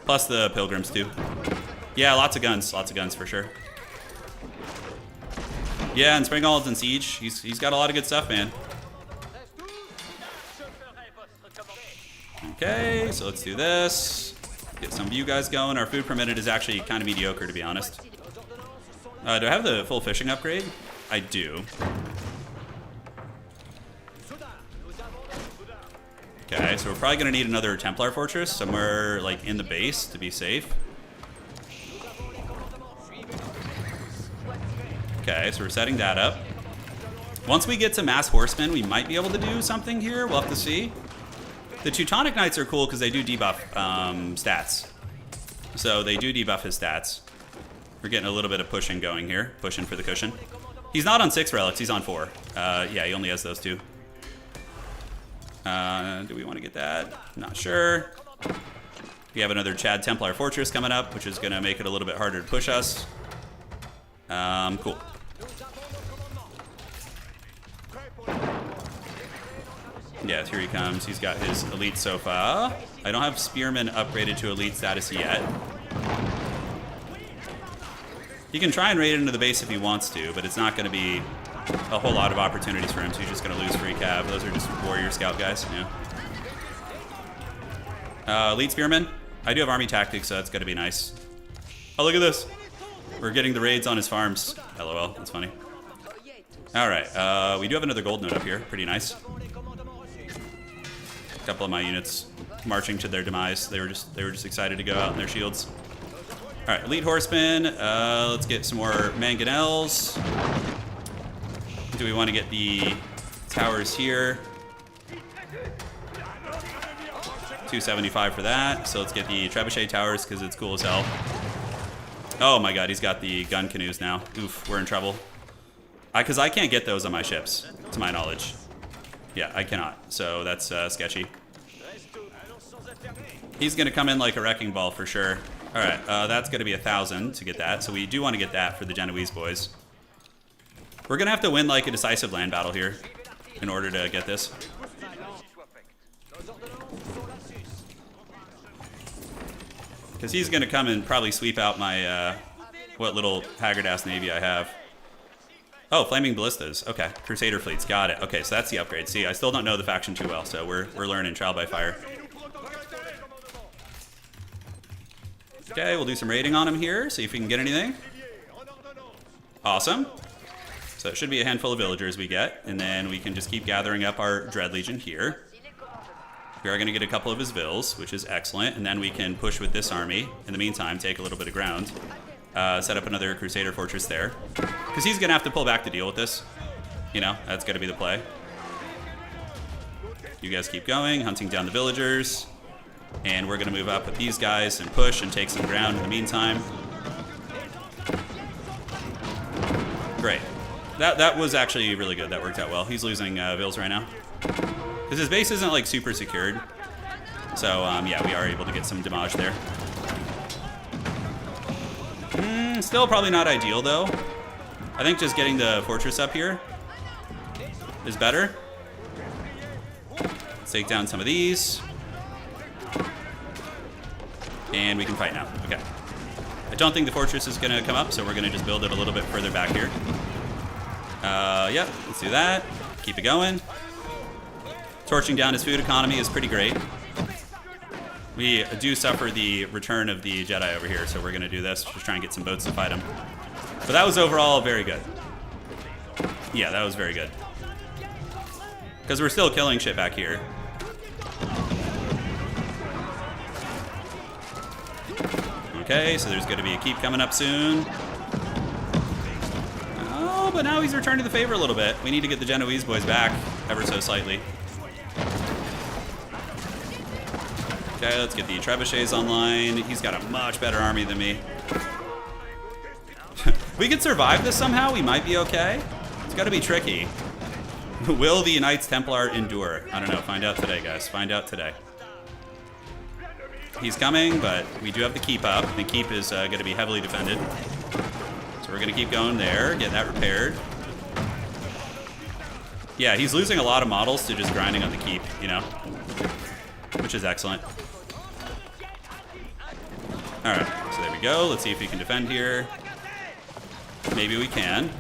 Plus the pilgrims, too. Yeah, lots of guns for sure. Yeah, and Springald's in siege. He's got a lot of good stuff, man. Okay, so let's do this. Get some of you guys going. Our food per minute is actually kind of mediocre, to be honest. Do I have the full fishing upgrade? I do. Okay, so we're probably going to need another Templar fortress somewhere like in the base to be safe. Okay, so we're setting that up. Once we get to mass horsemen, we might be able to do something here. We'll have to see. The Teutonic Knights are cool because they do debuff stats. So they do debuff his stats. We're getting a little bit of pushing going here. Pushing for the cushion. He's not on 6 relics, he's on 4. Yeah, he only has those 2. Do we want to get that? Not sure. We have another Chad Templar Fortress coming up, which is going to make it a little bit harder to push us. Cool. Yeah, here he comes. He's got his elite sofa. I don't have Spearman upgraded to elite status yet. He can try and raid into the base if he wants to, but it's not going to be a whole lot of opportunities for him, so he's just going to lose free cav. Those are just warrior scout guys, yeah. Elite Spearman. I do have army tactics, so that's going to be nice. Oh, look at this. We're getting the raids on his farms. LOL, that's funny. All right, we do have another gold node up here. Pretty nice. A couple of my units marching to their demise. They were just excited to go out in their shields. All right, elite horsemen. Let's get some more mangonels. Do we want to get the towers here? 275 for that. So let's get the trebuchet towers because it's cool as hell. Oh my god, he's got the gun canoes now. Oof, we're in trouble. Because I can't get those on my ships, to my knowledge. Yeah, I cannot. So that's sketchy. He's going to come in like a wrecking ball for sure. All right, that's going to be 1,000 to get that. So we do want to get that for the Genoese boys. We're going to have to win like a decisive land battle here in order to get this. Because he's going to come and probably sweep out my, what little haggard-ass navy I have. Oh, Flaming Ballistas. Okay, Crusader fleets. Got it. Okay, so that's the upgrade. See, I still don't know the faction too well, so we're learning trial by fire. Okay, we'll do some raiding on him here, see if we can get anything. Awesome. So it should be a handful of villagers we get, and then we can just keep gathering up our Dread Legion here. We are going to get a couple of his vills, which is excellent, and then we can push with this army. In the meantime, take a little bit of ground. Set up another Crusader fortress there. Because he's going to have to pull back to deal with this. You know, that's going to be the play. You guys keep going, hunting down the villagers. And we're going to move up with these guys and push and take some ground in the meantime. Great. That was actually really good. That worked out well. He's losing vills right now. Because his base isn't like super secured. So yeah, we are able to get some damage there. Still probably not ideal though. I think just getting the fortress up here is better. Let's take down some of these. And we can fight now. Okay. I don't think the fortress is going to come up, so we're going to just build it a little bit further back here. Yep, let's do that. Keep it going. Torching down his food economy is pretty great. We do suffer the return of the Jedi over here, so we're going to do this. Just try and get some boats to fight him. But that was overall very good. Yeah, that was very good. Because we're still killing shit back here. Okay, so there's going to be a keep coming up soon. Oh, but now he's returning the favor a little bit. We need to get the Genoese boys back ever so slightly. Okay, let's get the trebuchets online. He's got a much better army than me. We could survive this somehow. We might be okay. It's got to be tricky. Will the Knights Templar endure? I don't know. Find out today, guys. Find out today. He's coming, but we do have the keep up. The keep is going to be heavily defended. So we're going to keep going there, get that repaired. Yeah, he's losing a lot of models to just grinding on the keep, you know, which is excellent. All right, so there we go. Let's see if we can defend here. Maybe we can.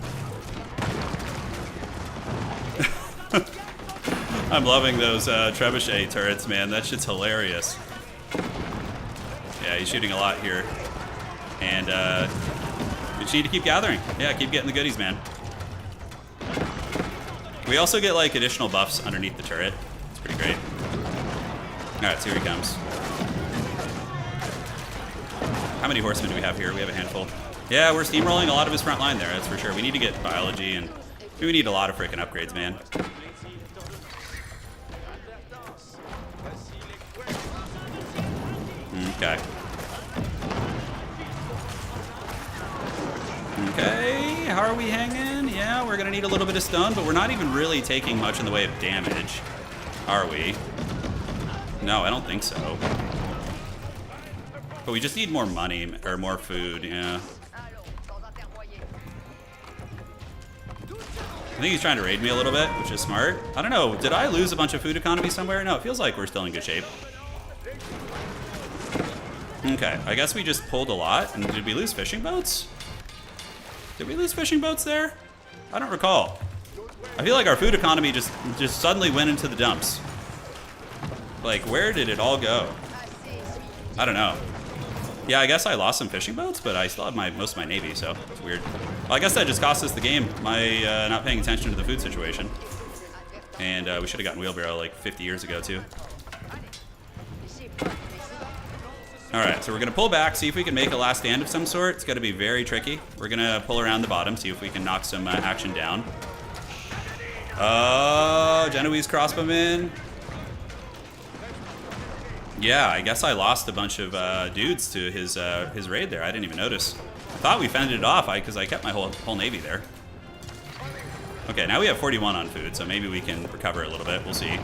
I'm loving those trebuchet turrets, man. That shit's hilarious. Yeah, he's shooting a lot here. And we just need to keep gathering. Yeah, keep getting the goodies, man. We also get like additional buffs underneath the turret. It's pretty great. Alright, so here he comes. How many horsemen do we have here? We have a handful. Yeah, we're steamrolling a lot of his front line there, that's for sure. We need to get biology, and we need a lot of freaking upgrades, man. Okay. Okay, how are we hanging? Yeah, we're gonna need a little bit of stun, but we're not even really taking much in the way of damage, are we? No, I don't think so. But we just need more money, or more food, yeah. I think he's trying to raid me a little bit, which is smart. I don't know, did I lose a bunch of food economy somewhere? No, it feels like we're still in good shape. Okay, I guess we just pulled a lot. And did we lose fishing boats? Did we lose fishing boats there? I don't recall. I feel like our food economy just suddenly went into the dumps. Like, where did it all go? I don't know. Yeah, I guess I lost some fishing boats, but I still have most of my navy, so it's weird. Well, I guess that just cost us the game, my not paying attention to the food situation. And we should have gotten wheelbarrow like 50 years ago, too. Alright, so we're going to pull back, see if we can make a last stand of some sort. It's going to be very tricky. We're going to pull around the bottom, see if we can knock some action down. Oh, Genoese crossbowmen. Yeah, I guess I lost a bunch of dudes to his raid there. I didn't even notice. I thought we fended it off because I kept my whole navy there. Okay, now we have 41 on food, so maybe we can recover a little bit. We'll see.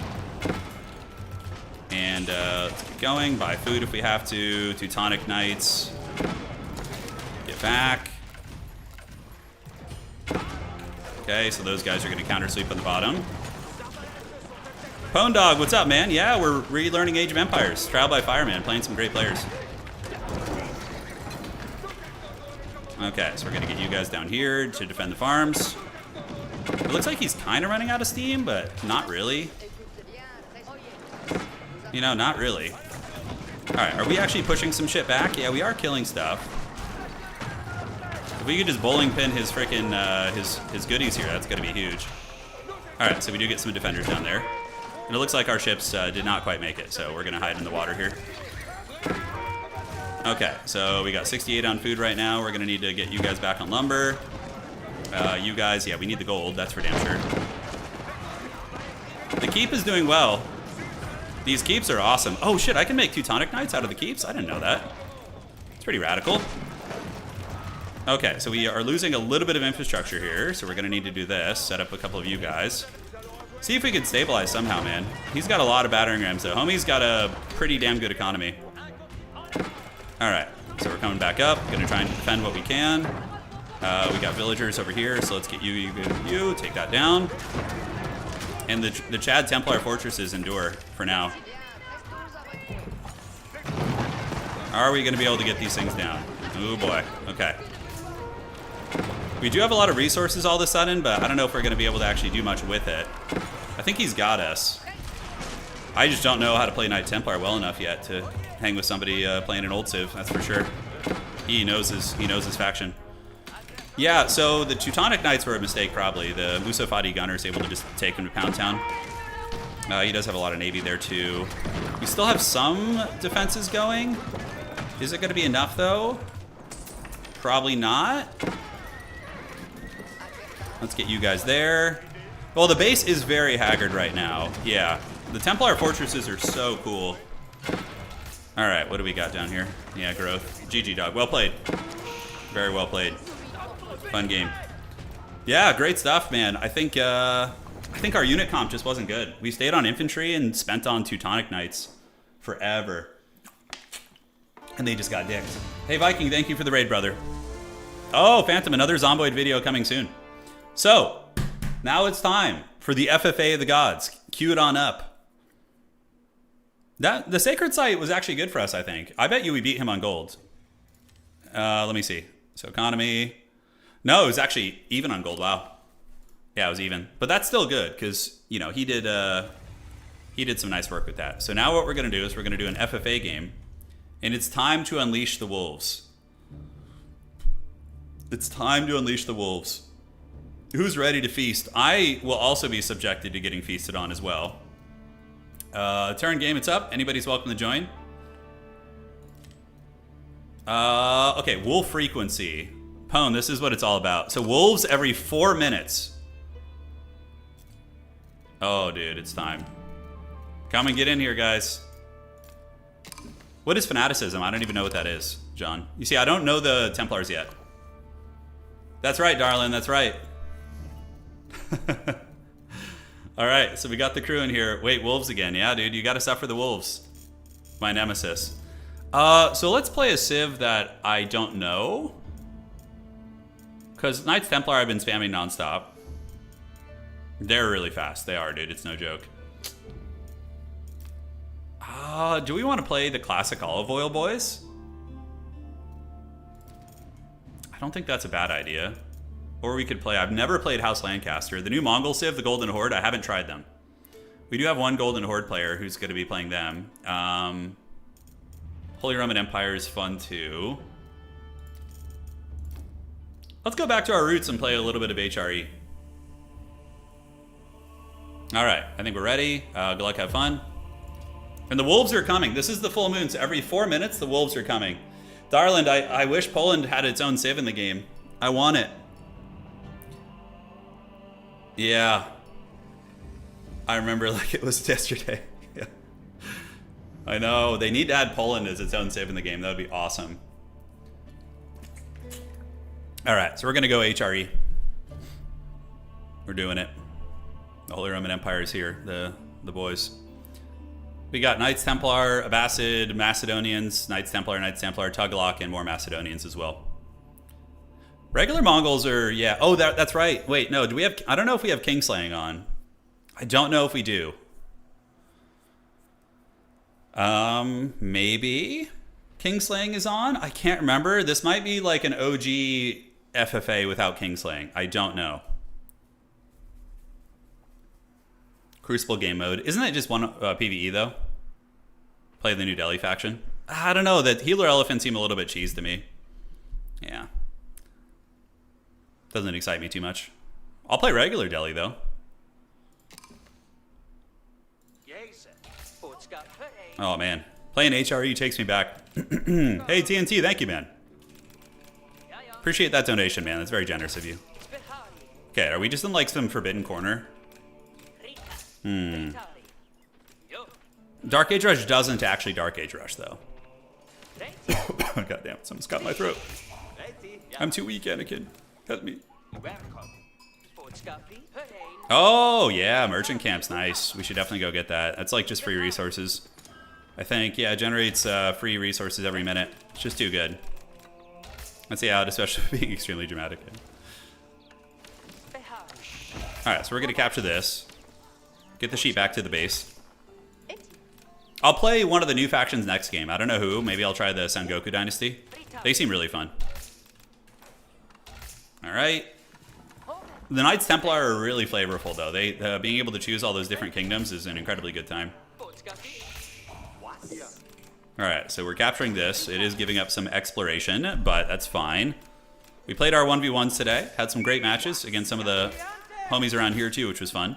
And let's get going. Buy food if we have to. Teutonic Knights. Get back. Okay, so those guys are going to counter sweep on the bottom. Pwn Dog, what's up, man? Yeah, we're relearning Age of Empires. Trial by Fire, man. Playing some great players. Okay, so we're going to get you guys down here to defend the farms. It looks like he's kind of running out of steam, but not really. You know, not really. Alright, are we actually pushing some shit back? Yeah, we are killing stuff. If we could just bowling pin his freaking, his goodies here, that's gonna be huge. Alright, so we do get some defenders down there. And it looks like our ships did not quite make it, so we're gonna hide in the water here. Okay, so we got 68 on food right now. We're gonna need to get you guys back on lumber. You guys, yeah, we need the gold, that's for damn sure. The keep is doing well. These keeps are awesome. Oh shit, I can make Teutonic Knights out of the keeps? I didn't know that. It's pretty radical. Okay, so we are losing a little bit of infrastructure here, so we're gonna need to do this. Set up a couple of you guys. See if we can stabilize somehow, man. He's got a lot of battering rams though. Homie's got a pretty damn good economy. Alright, so we're coming back up. Gonna try and defend what we can. We got villagers over here, so let's get you, take that down. And the Chad Templar fortresses endure for now. Are we going to be able to get these things down? Oh boy. Okay. We do have a lot of resources all of a sudden, but I don't know if we're going to be able to actually do much with it. I think he's got us. I just don't know how to play Knight Templar well enough yet to hang with somebody playing an old Civ, that's for sure. He knows his faction. Yeah, so the Teutonic Knights were a mistake, probably. The Musafati gunner is able to just take him to Pound Town. He does have a lot of navy there, too. We still have some defenses going. Is it going to be enough, though? Probably not. Let's get you guys there. Well, the base is very haggard right now. Yeah, the Templar fortresses are so cool. All right, what do we got down here? Yeah, growth. GG, dog. Well played. Very well played. Fun game. Yeah, great stuff, man. I think our unit comp just wasn't good. We stayed on infantry and spent on Teutonic Knights forever. And they just got dicked. Hey, Viking, thank you for the raid, brother. Oh, Phantom, another Zomboid video coming soon. So, now it's time for the FFA of the gods. Cue it on up. The Sacred Site was actually good for us, I think. I bet you we beat him on gold. Let me see. So, economy... No, it was actually even on gold. Wow. Yeah, it was even. But that's still good because, you know, he did some nice work with that. So now what we're going to do is we're going to do an FFA game. And it's time to unleash the wolves. It's time to unleash the wolves. Who's ready to feast? I will also be subjected to getting feasted on as well. Turn game, it's up. Anybody's welcome to join. Okay, wolf frequency. Pwn, this is what it's all about. So wolves every 4 minutes. Oh, dude, it's time. Come and get in here, guys. What is fanaticism? I don't even know what that is, John. You see, I don't know the Templars yet. That's right, darling, that's right. All right, so we got the crew in here. Wait, wolves again. Yeah, dude, you got to suffer the wolves. My nemesis. So let's play a civ that I don't know. Because Knights Templar I've been spamming nonstop. They're really fast. They are, dude. It's no joke. Do we want to play the classic olive oil boys? I don't think that's a bad idea. Or we could play, I've never played House Lancaster. The new Mongol Civ, the Golden Horde, I haven't tried them. We do have one Golden Horde player who's going to be playing them. Holy Roman Empire is fun too. Let's go back to our roots and play a little bit of HRE. All right, I think we're ready. Good luck, have fun. And the wolves are coming. This is the full moon, so every 4 minutes, the wolves are coming. Darland, I wish Poland had its own civ in the game. I want it. Yeah. I remember like it was yesterday. Yeah. I know. They need to add Poland as its own civ in the game. That would be awesome. All right, so we're going to go HRE. We're doing it. The Holy Roman Empire is here, the boys. We got Knights Templar, Abbasid, Macedonians, Knights Templar, Tugalok, and more Macedonians as well. Regular Mongols are, yeah. Oh, that's right. Wait, no, do we have, I don't know if we have Kingslaying on. I don't know if we do. Maybe Kingslaying is on? I can't remember. This might be like an OG FFA without Kingslaying. I don't know. Crucible game mode. Isn't that just one PvE though? Play the New Delhi faction. I don't know. That healer elephants seem a little bit cheese to me. Yeah. Doesn't excite me too much. I'll play regular Delhi though. Oh man. Playing HRE takes me back. Hey TNT, thank you, man. Appreciate that donation, man. That's very generous of you. Okay, are we just in like some forbidden corner? Dark Age Rush doesn't actually Dark Age Rush, though. God damn, someone's got my throat. I'm too weak, Anakin. Help me. Oh, yeah, merchant camp's nice. We should definitely go get that. That's like just free resources. I think, yeah, it generates free resources every minute. It's just too good. Let's see out, especially being extremely dramatic. Alright, so we're going to capture this. Get the sheep back to the base. I'll play one of the new factions next game. I don't know who. Maybe I'll try the Sengoku Dynasty. They seem really fun. Alright. The Knights Templar are really flavorful, though. They being able to choose all those different kingdoms is an incredibly good time. Alright, so we're capturing this. It is giving up some exploration, but that's fine. We played our 1v1s today. Had some great matches against some of the homies around here, too, which was fun.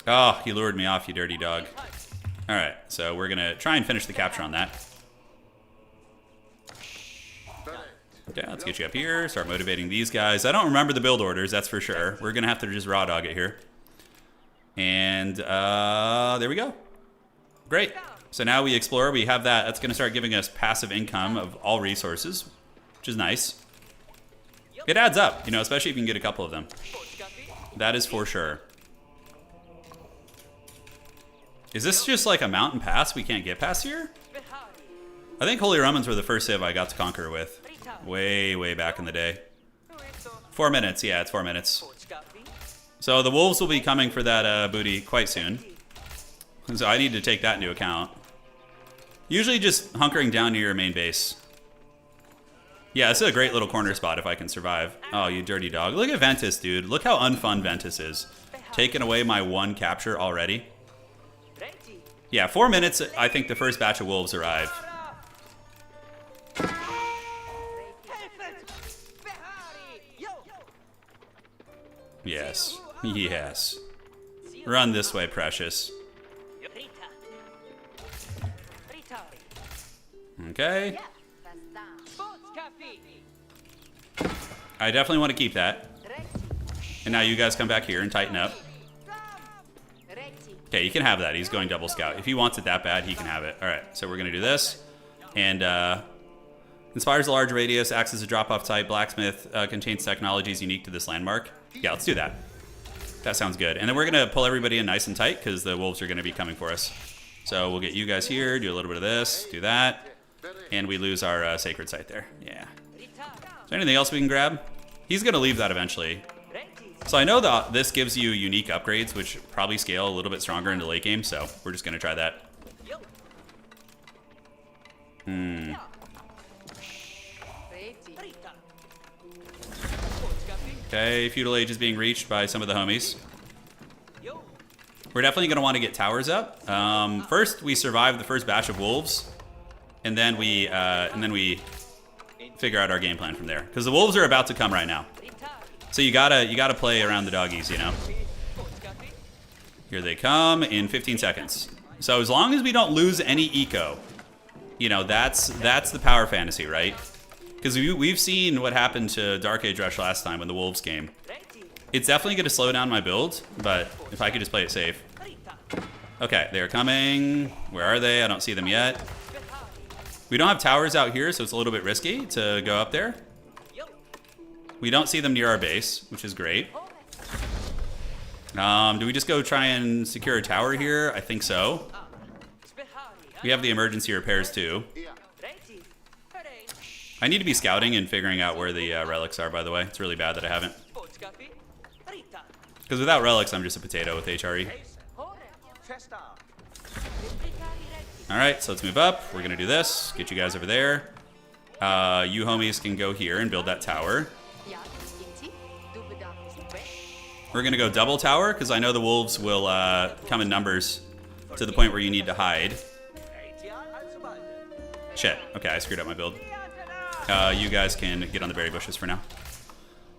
Oh, you lured me off, you dirty dog. Alright, so we're going to try and finish the capture on that. Okay, let's get you up here. Start motivating these guys. I don't remember the build orders, that's for sure. We're going to have to just raw dog it here. And there we go. Great. So now we explore. We have that. That's going to start giving us passive income of all resources, which is nice. It adds up, you know, especially if you can get a couple of them. That is for sure. Is this just like a mountain pass we can't get past here? I think Holy Romans were the first civ I got to conquer with. Way, way back in the day. 4 minutes, yeah, it's 4 minutes. So the wolves will be coming for that booty quite soon. So I need to take that into account. Usually just hunkering down near your main base. Yeah, this is a great little corner spot if I can survive. Oh, you dirty dog. Look at Ventus, dude. Look how unfun Ventus is. Taking away my one capture already. Yeah, 4 minutes, I think the first batch of wolves arrive. Yes. Yes. Run this way, precious. Okay. I definitely want to keep that. And now you guys come back here and tighten up. Okay, you can have that. He's going double scout. If he wants it that bad, he can have it. All right, so we're going to do this. And inspires a large radius, acts as a drop-off type. Blacksmith contains technologies unique to this landmark. Yeah, let's do that. That sounds good. And then we're going to pull everybody in nice and tight because the wolves are going to be coming for us. So we'll get you guys here, do a little bit of this, do that. And we lose our sacred site there. Yeah. Is there anything else we can grab? He's going to leave that eventually. So I know that this gives you unique upgrades, which probably scale a little bit stronger into late game, so we're just going to try that. Okay, Feudal Age is being reached by some of the homies. We're definitely going to want to get towers up. First, we survive the first batch of wolves, and then we figure out our game plan from there. Because the wolves are about to come right now. So you gotta play around the doggies, you know. Here they come in 15 seconds. So as long as we don't lose any eco, you know, that's the power fantasy, right? Because we've seen what happened to Dark Age Rush last time when the wolves came. It's definitely gonna slow down my build, but if I could just play it safe. Okay, they're coming. Where are they? I don't see them yet. We don't have towers out here, so it's a little bit risky to go up there. We don't see them near our base, which is great. Do we just go try and secure a tower here? I think so. We have the emergency repairs too. I need to be scouting and figuring out where the relics are, by the way. It's really bad that I haven't. Because without relics, I'm just a potato with HRE. Alright, so let's move up. We're going to do this. Get you guys over there. You homies can go here and build that tower. We're going to go double tower, because I know the wolves will come in numbers to the point where you need to hide. Shit. Okay, I screwed up my build. You guys can get on the berry bushes for now.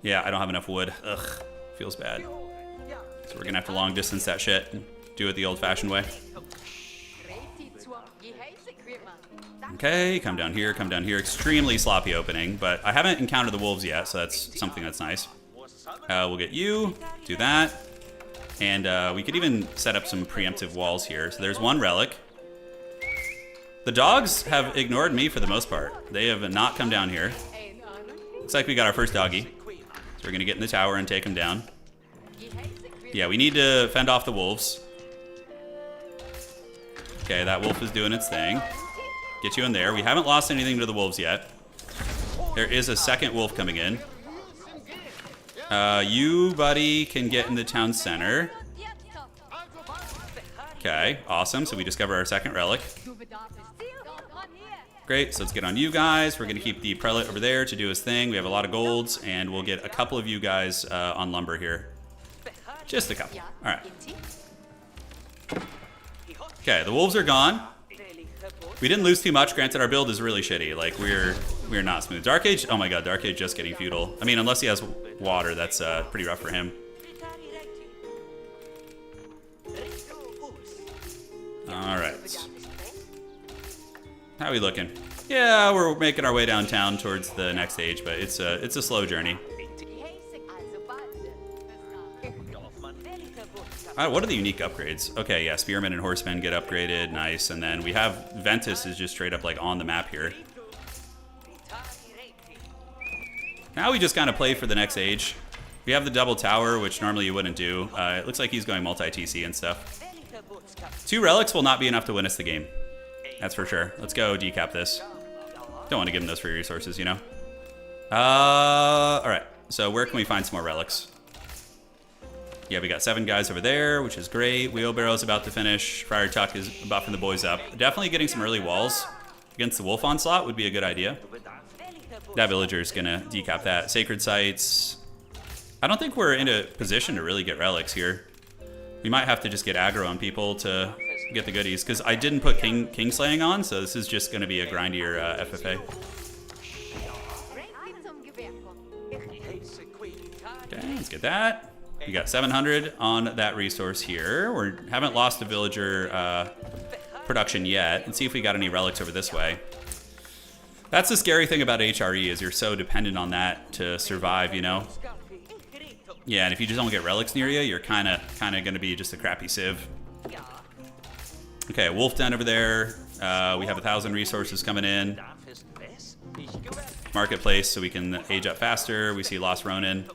Yeah, I don't have enough wood. Ugh, feels bad. So we're going to have to long distance that shit and do it the old-fashioned way. Okay, come down here, come down here. Extremely sloppy opening, but I haven't encountered the wolves yet, so that's something that's nice. We'll get you, do that. And we could even set up some preemptive walls here. So there's one relic. The dogs have ignored me for the most part. They have not come down here. Looks like we got our first doggy. So we're going to get in the tower and take him down. Yeah, we need to fend off the wolves. Okay, that wolf is doing its thing. Get you in there. We haven't lost anything to the wolves yet. There is a second wolf coming in. You, buddy, can get in the town center. Okay, awesome. So we discover our second relic. Great, so let's get on you guys. We're going to keep the prelate over there to do his thing. We have a lot of golds, and we'll get a couple of you guys on lumber here. Just a couple. All right. Okay, the wolves are gone. We didn't lose too much. Granted, our build is really shitty. Like, we're not smooth. Dark Age, oh my god, Dark Age just getting feudal. I mean, unless he has water, that's pretty rough for him. All right. How are we looking? Yeah, we're making our way downtown towards the next age, but it's a slow journey. What are the unique upgrades? Okay, yeah, Spearmen and Horsemen get upgraded, nice. And then we have Ventus is just straight up like on the map here. Now we just kind of play for the next age. We have the double tower, which normally you wouldn't do. It looks like he's going multi-TC and stuff. 2 relics will not be enough to win us the game. That's for sure. Let's go decap this. Don't want to give him those free resources, you know? Alright, so where can we find some more relics? Yeah, we got 7 guys over there, which is great. Wheelbarrow's about to finish. Friar Tuck is buffing the boys up. Definitely getting some early walls against the wolf onslaught would be a good idea. That villager's gonna decap that. Sacred sites. I don't think we're in a position to really get relics here. We might have to just get aggro on people to get the goodies, because I didn't put Kingslaying on, so this is just gonna be a grindier FFA. Let's get that. We got 700 on that resource here. We haven't lost a villager production yet. Let's see if we got any relics over this way. That's the scary thing about HRE is you're so dependent on that to survive, you know? Yeah, and if you just don't get relics near you, you're kind of going to be just a crappy civ. Okay, wolf den over there. We have 1,000 resources coming in. Marketplace, so we can age up faster. We see Lost Ronin.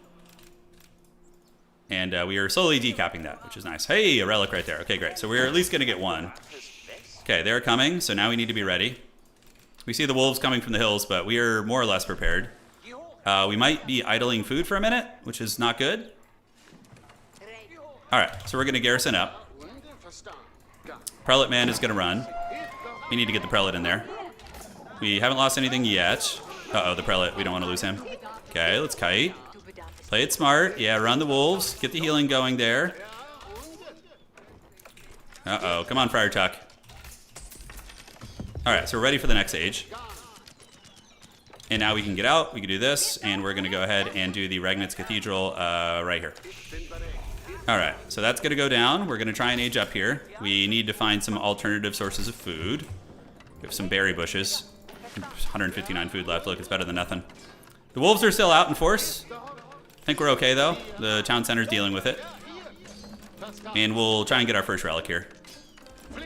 And we are slowly decapping that, which is nice. Hey, a relic right there. Okay, great. So we're at least going to get one. Okay, they're coming, so now we need to be ready. We see the wolves coming from the hills, but we are more or less prepared. We might be idling food for a minute, which is not good. All right, so we're going to garrison up. Prelate man is going to run. We need to get the prelate in there. We haven't lost anything yet. Uh-oh, the prelate. We don't want to lose him. Okay, let's kite. Play it smart. Yeah, run the wolves. Get the healing going there. Uh-oh. Come on, Friar Tuck. All right, so we're ready for the next age. And now we can get out. We can do this. And we're going to go ahead and do the Regnitz Cathedral right here. All right, so that's going to go down. We're going to try and age up here. We need to find some alternative sources of food. We have some berry bushes. 159 food left. Look, it's better than nothing. The wolves are still out in force. I think we're okay, though. The town center's dealing with it. And we'll try and get our first relic here.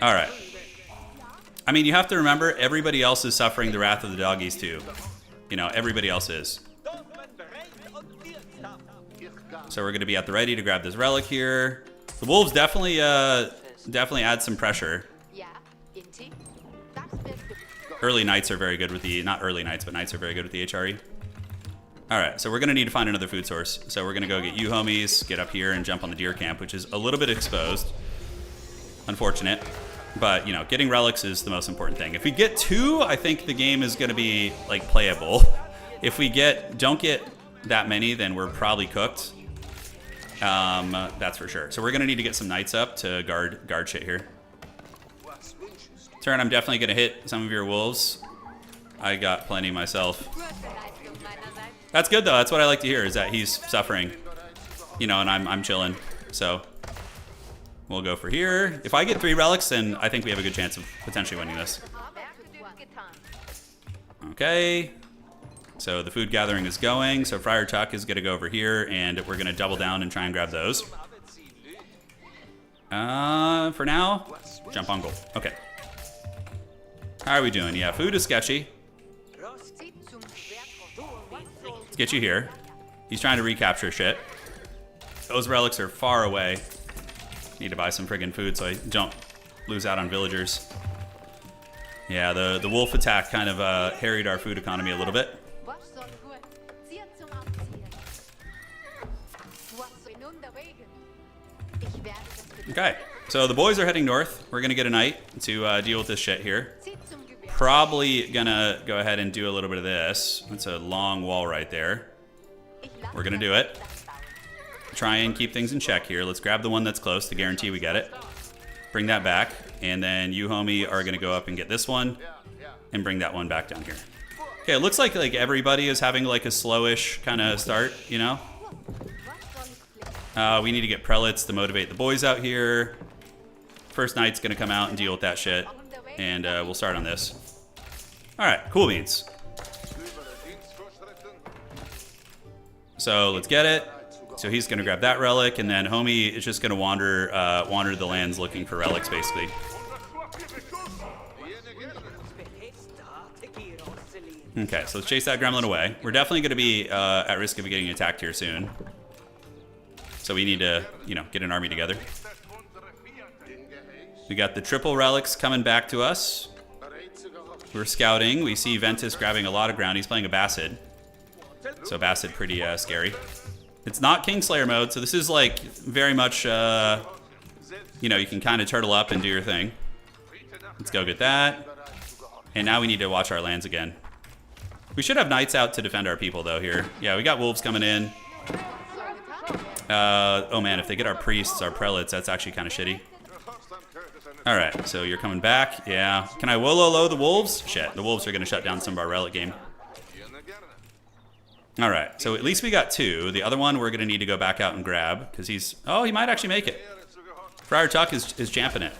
All right. I mean, you have to remember, everybody else is suffering the wrath of the doggies, too. You know, everybody else is. So we're going to be at the ready to grab this relic here. The wolves definitely add some pressure. Early knights are very good with the, not early knights, but knights are very good with the HRE. All right, so we're going to need to find another food source. So we're going to go get you homies, get up here and jump on the deer camp, which is a little bit exposed. Unfortunate. But, you know, getting relics is the most important thing. If we get 2, I think the game is going to be, like, playable. If we don't get that many, then we're probably cooked. That's for sure. So we're going to need to get some knights up to guard shit here. Turn, I'm definitely going to hit some of your wolves. I got plenty myself. That's good, though. That's what I like to hear, is that he's suffering. You know, and I'm chilling. So we'll go for here. If I get 3 relics, then I think we have a good chance of potentially winning this. Okay. So the food gathering is going. So Friar Tuck is going to go over here, and we're going to double down and try and grab those. For now, jump on goal. Okay. How are we doing? Yeah, food is sketchy. Let's get you here. He's trying to recapture shit. Those relics are far away. Need to buy some friggin' food so I don't lose out on villagers. Yeah, the wolf attack kind of harried our food economy a little bit. Okay, so the boys are heading north. We're gonna get a knight to deal with this shit here. Probably gonna go ahead and do a little bit of this. It's a long wall right there. We're gonna do it. Try and keep things in check here. Let's grab the one that's close to guarantee we get it. Bring that back, and then you, homie, are gonna go up and get this one, and bring that one back down here. Okay, it looks like everybody is having like a slowish kind of start, you know? We need to get prelates to motivate the boys out here. First knight's gonna come out and deal with that shit, and we'll start on this. All right, cool beans. So let's get it. So he's gonna grab that relic, and then homie is just gonna wander the lands looking for relics, basically. Okay, so let's chase that gremlin away. We're definitely gonna be at risk of getting attacked here soon. So we need to, you know, get an army together. We got the triple relics coming back to us. We're scouting. We see Ventus grabbing a lot of ground. He's playing a Bassid. So Bassid pretty scary. It's not Kingslayer mode, so this is like very much, you know, you can kind of turtle up and do your thing. Let's go get that. And now we need to watch our lands again. We should have knights out to defend our people, though, here. Yeah, we got wolves coming in. Oh man, if they get our priests, our prelates, that's actually kind of shitty. Alright, so you're coming back. Yeah. Can I Wololo the wolves? Shit, the wolves are going to shut down some of our relic game. All right, so at least we got 2. The other one we're going to need to go back out and grab because he's... Oh, he might actually make it. Friar Tuck is champing it.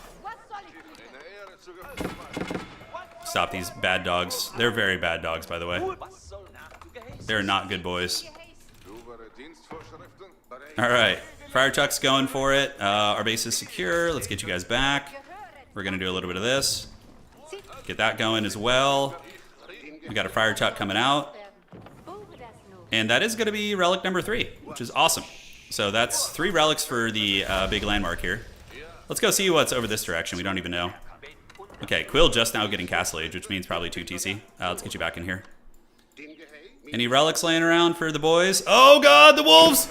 Stop these bad dogs. They're very bad dogs, by the way. They're not good boys. All right, Friar Tuck's going for it. Our base is secure. Let's get you guys back. We're going to do a little bit of this. Get that going as well. We got a Friar Tuck coming out. And that is going to be relic number 3, which is awesome. So that's 3 relics for the big landmark here. Let's go see what's over this direction. We don't even know. Okay, Quill just now getting Castle Age, which means probably 2 TC. Let's get you back in here. Any relics laying around for the boys? Oh god, the wolves!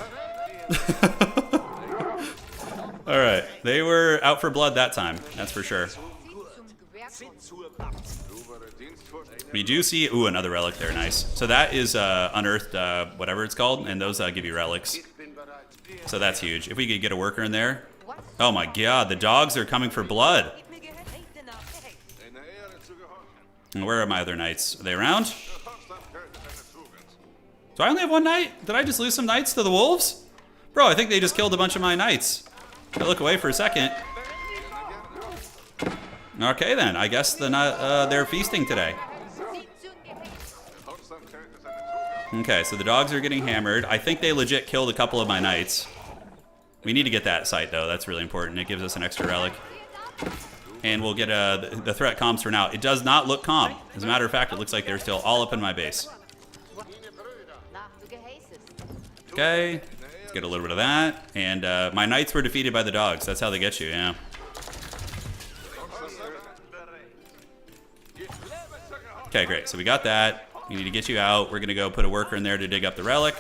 All right, they were out for blood that time, that's for sure. We do see, ooh, another relic there, nice. So that is unearthed, whatever it's called, and those give you relics. So that's huge. If we could get a worker in there. Oh my god, the dogs are coming for blood. And where are my other knights? Are they around? Do I only have 1 knight? Did I just lose some knights to the wolves? Bro, I think they just killed a bunch of my knights. I look away for a second. Okay then, I guess they're feasting today. Okay, so the dogs are getting hammered. I think they legit killed a couple of my knights. We need to get that site though, that's really important. It gives us an extra relic. And we'll get the threat comms for now. It does not look calm. As a matter of fact, it looks like they're still all up in my base. Okay, let's get a little bit of that. And my knights were defeated by the dogs. That's how they get you, yeah. Okay, great, so we got that. We need to get you out. We're gonna go put a worker in there to dig up the relic.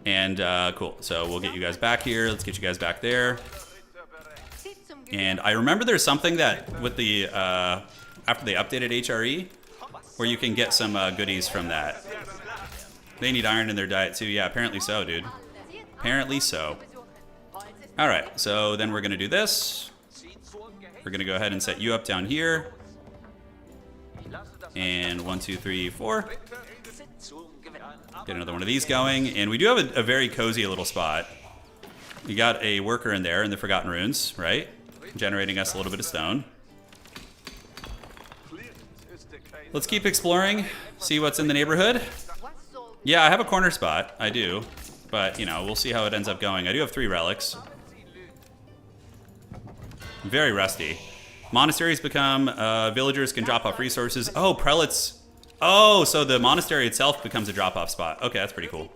And cool, so we'll get you guys back here. Let's get you guys back there. And I remember there's something that with the, after they updated HRE, where you can get some goodies from that. They need iron in their diet too. Yeah, apparently so, dude. Apparently so. All right, so then we're gonna do this. We're gonna go ahead and set you up down here. And 1, 2, 3, 4. Get another one of these going. And we do have a very cozy little spot. We got a worker in there in the Forgotten Runes, right? Generating us a little bit of stone. Let's keep exploring, see what's in the neighborhood. Yeah, I have a corner spot, I do. But, you know, we'll see how it ends up going. I do have 3 relics. Very rusty. Monasteries become, villagers can drop off resources. Oh, prelates. Oh, so the monastery itself becomes a drop-off spot. Okay, that's pretty cool.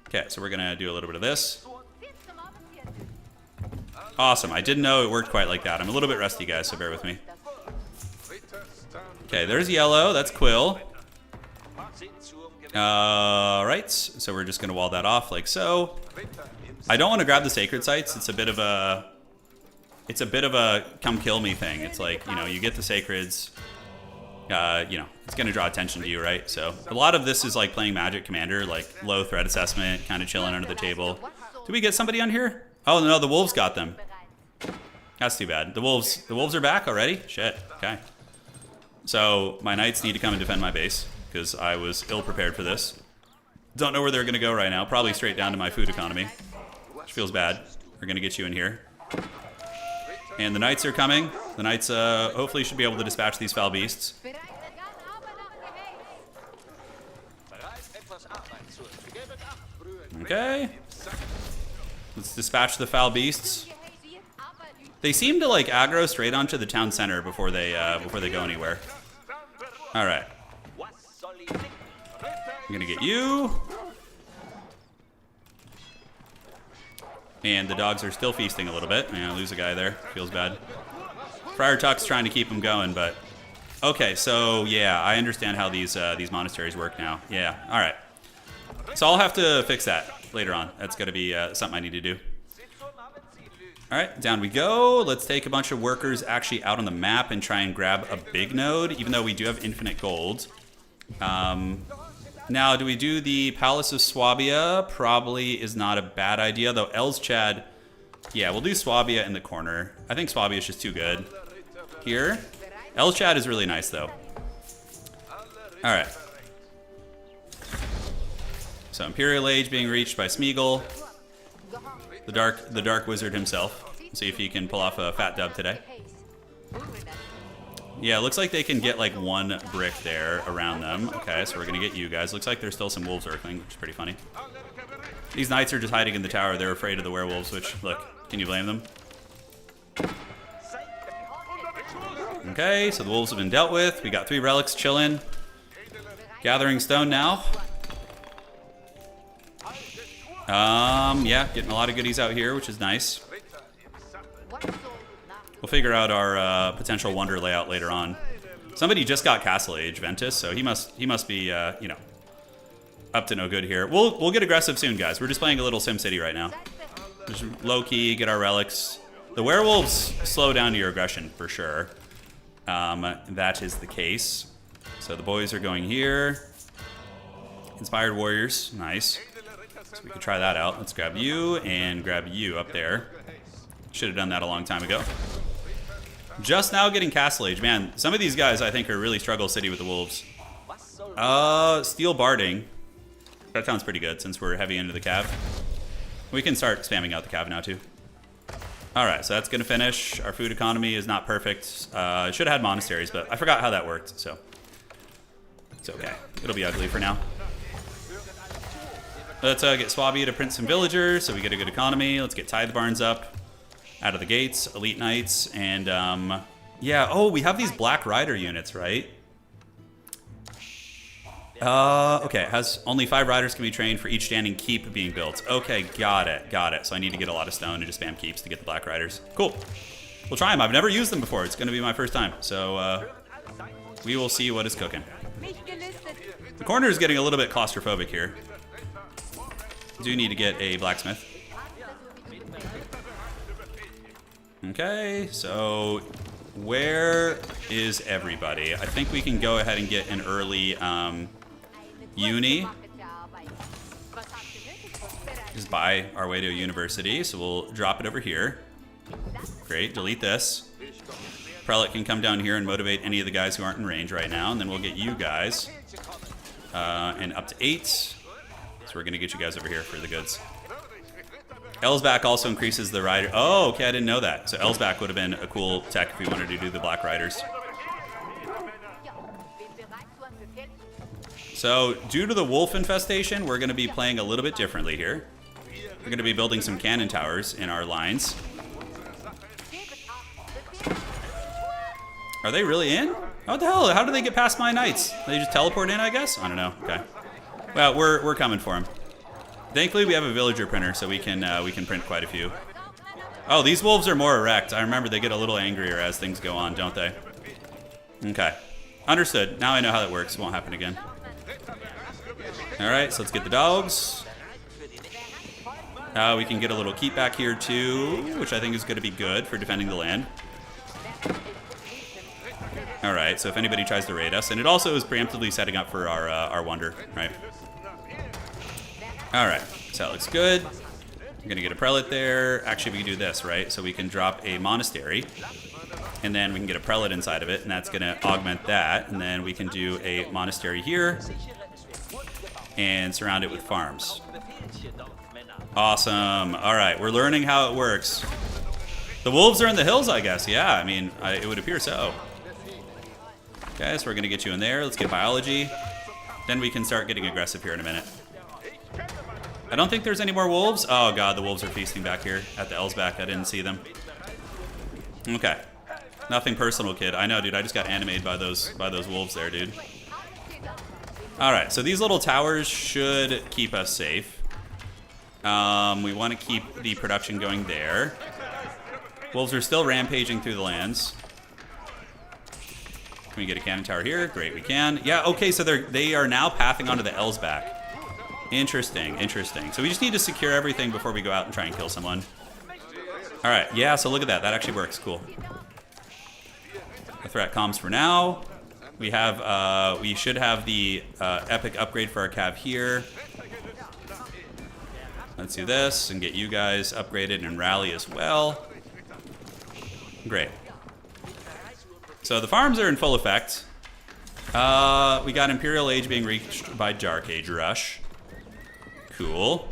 Okay, so we're gonna do a little bit of this. Awesome, I didn't know it worked quite like that. I'm a little bit rusty, guys, so bear with me. Okay, there's yellow, that's Quill. Right, so we're just gonna wall that off like so. I don't want to grab the sacred sites. It's a bit of a come kill me thing. It's like, you know, you get the sacreds, you know, it's gonna draw attention to you, right? So a lot of this is like playing Magic Commander, like low threat assessment, kind of chilling under the table. Did we get somebody on here? Oh no, the wolves got them. That's too bad. The wolves are back already? Shit, okay. So my knights need to come and defend my base because I was ill prepared for this. Don't know where they're gonna go right now. Probably straight down to my food economy, which feels bad. We're gonna get you in here. And the knights are coming. The knights hopefully should be able to dispatch these foul beasts. Okay. Let's dispatch the foul beasts. They seem to like aggro straight onto the town center before they go anywhere. All right. I'm gonna get you. And the dogs are still feasting a little bit. Yeah, lose a guy there. Feels bad. Friar Tuck's trying to keep them going, but okay. So yeah, I understand how these monasteries work now. Yeah. All right. So I'll have to fix that later on. That's gonna be something I need to do. All right, down we go. Let's take a bunch of workers actually out on the map and try and grab a big node, even though we do have infinite gold. Now, do we do the Palace of Swabia? Probably is not a bad idea, though Elschad, yeah, we'll do Swabia in the corner. I think Swabia is just too good. Here. Elschad is really nice, though. All right. So Imperial Age being reached by Smeagol, the dark wizard himself. See if he can pull off a fat dub today. Yeah, looks like they can get like one brick there around them. Okay, so we're gonna get you guys. Looks like there's still some wolves earthling, which is pretty funny. These knights are just hiding in the tower. They're afraid of the werewolves, which, look, can you blame them? Okay, so the wolves have been dealt with. We got 3 relics chilling. Gathering stone now. Yeah, getting a lot of goodies out here, which is nice. We'll figure out our potential wonder layout later on. Somebody just got Castle Age, Ventus, so he must be, you know, up to no good here. We'll get aggressive soon, guys. We're just playing a little SimCity right now. Just low key, get our relics. The werewolves slow down your aggression for sure. That is the case. So the boys are going here. Inspired warriors, nice. So we can try that out. Let's grab you and grab you up there. Should have done that a long time ago. Just now getting Castle Age. Man, some of these guys I think are really struggle city with the wolves. Steel Barding. That sounds pretty good since we're heavy into the cav. We can start spamming out the cav now too. Alright, so that's gonna finish. Our food economy is not perfect. Should have had monasteries, but I forgot how that worked, so it's okay. It'll be ugly for now. Let's get Swabby to print some villagers so we get a good economy. Let's get Tithe Barns up out of the gates, Elite Knights, and yeah, oh, we have these Black Rider units, right? Okay, it has only 5 riders can be trained for each standing keep being built. Okay, got it. So I need to get a lot of stone and just spam keeps to get the Black Riders. Cool. We'll try them. I've never used them before. It's going to be my first time. So we will see what is cooking. The corner is getting a little bit claustrophobic here. Do need to get a blacksmith. Okay, so where is everybody? I think we can go ahead and get an early uni. Just buy our way to a university, so we'll drop it over here. Great, delete this. Prelate can come down here and motivate any of the guys who aren't in range right now, and then we'll get you guys. And up to 8. So we're gonna get you guys over here for the goods. Elsback also increases the rider. Oh, okay, I didn't know that. So Elsback would have been a cool tech if we wanted to do the Black Riders. So due to the wolf infestation, we're going to be playing a little bit differently here. We're going to be building some cannon towers in our lines. Are they really in? What the hell? How do they get past my knights? They just teleport in, I guess? I don't know. Okay. Well, we're coming for them. Thankfully, we have a villager printer, so we can print quite a few. Oh, these wolves are more erect. I remember they get a little angrier as things go on, don't they? Okay. Understood. Now I know how that works. It won't happen again. Alright, so let's get the dogs. We can get a little keep back here, too, which I think is going to be good for defending the land. Alright, so if anybody tries to raid us, and it also is preemptively setting up for our wonder, right? Alright, so that looks good. I'm gonna get a prelate there. Actually, we can do this, right? So we can drop a monastery, and then we can get a prelate inside of it, and that's gonna augment that. And then we can do a monastery here, and surround it with farms. Awesome. Alright, we're learning how it works. The wolves are in the hills, I guess. Yeah, I mean, it would appear so. Okay, so we're gonna get you in there. Let's get biology. Then we can start getting aggressive here in a minute. I don't think there's any more wolves. Oh god, the wolves are feasting back here at the Elsback. I didn't see them. Okay. Nothing personal, kid. I know, dude. I just got animated by those wolves there, dude. Alright, so these little towers should keep us safe. We want to keep the production going there. Wolves are still rampaging through the lands. Can we get a cannon tower here? Great, we can. Yeah, okay, so they are now pathing onto the Elsback. Interesting, interesting. So we just need to secure everything before we go out and try and kill someone. Alright, yeah, so look at that. That actually works. Cool. The threat comms for now. We have, we should have the epic upgrade for our cav here. Let's do this and get you guys upgraded and rally as well. Great. So the farms are in full effect. We got Imperial Age being reached by Dark Age Rush. Cool.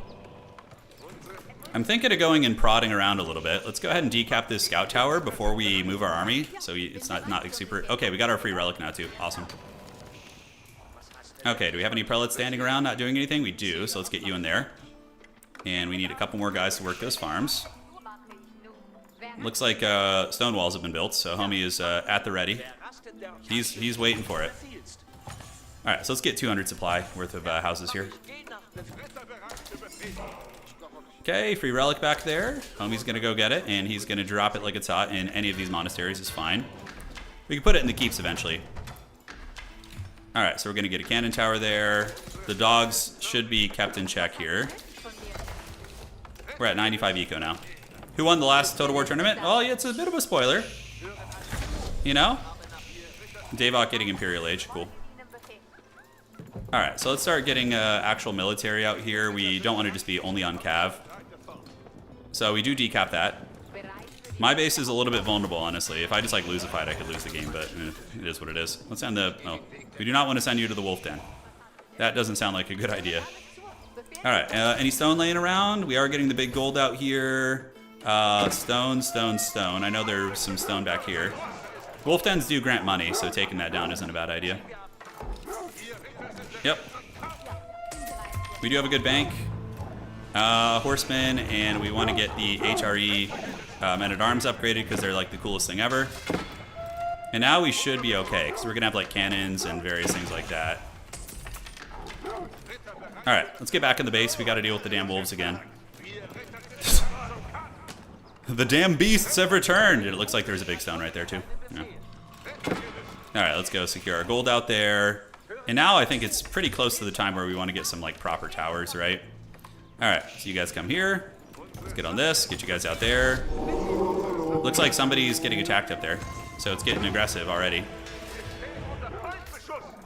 I'm thinking of going and prodding around a little bit. Let's go ahead and decap this scout tower before we move our army. So it's not like super... Okay, we got our free relic now too. Awesome. Okay, do we have any prelates standing around not doing anything? We do, so let's get you in there. And we need a couple more guys to work those farms. Looks like stone walls have been built, so homie is at the ready. He's waiting for it. Alright, so let's get 200 supply worth of houses here. Okay, free relic back there. Homie's gonna go get it, and he's gonna drop it like it's hot in any of these monasteries is fine. We can put it in the keeps eventually. Alright, so we're gonna get a cannon tower there. The dogs should be kept in check here. We're at 95 eco now. Who won the last Total War tournament? Oh, yeah, it's a bit of a spoiler. You know? Davok getting Imperial Age, cool. Alright, so let's start getting actual military out here. We don't want to just be only on Cav. So we do decap that. My base is a little bit vulnerable, honestly. If I just like lose a fight, I could lose the game, but it is what it is. Let's send the... Oh, we do not want to send you to the Wolf Den. That doesn't sound like a good idea. Alright, any stone laying around? We are getting the big gold out here. Stone, stone, stone. I know there's some stone back here. Wolf Dens do grant money, so taking that down isn't a bad idea. Yep. We do have a good bank. Horsemen, and we want to get the HRE men-at-arms upgraded because they're like the coolest thing ever. And now we should be okay, because we're going to have like cannons and various things like that. Alright, let's get back in the base. We got to deal with the damn wolves again. The damn beasts have returned! It looks like there's a big stone right there too. Yeah. Alright, let's go secure our gold out there. And now I think it's pretty close to the time where we want to get some like proper towers, right? Alright, so you guys come here. Let's get on this, get you guys out there. Looks like somebody's getting attacked up there. So it's getting aggressive already.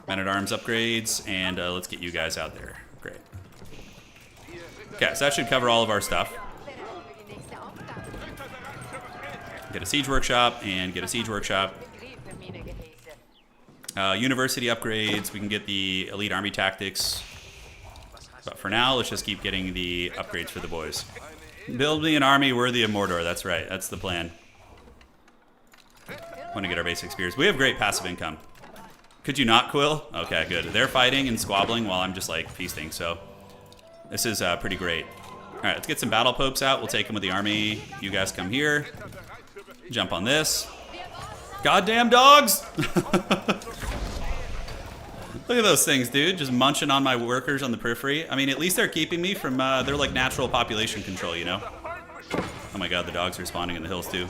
Men-at-arms upgrades, and let's get you guys out there. Great. Okay, so that should cover all of our stuff. Get a siege workshop, and get a siege workshop. University upgrades, we can get the elite army tactics. But for now, let's just keep getting the upgrades for the boys. Build me an army worthy of Mordor, that's right, that's the plan. Want to get our basic spears. We have great passive income. Could you not, Quill? Okay, good. They're fighting and squabbling while I'm just like feasting, so this is pretty great. Alright, let's get some battle popes out. We'll take them with the army. You guys come here. Jump on this. Goddamn dogs! Look at those things, dude. Just munching on my workers on the periphery. I mean, at least they're keeping me from, they're like natural population control, you know? Oh my god, the dogs are spawning in the hills too.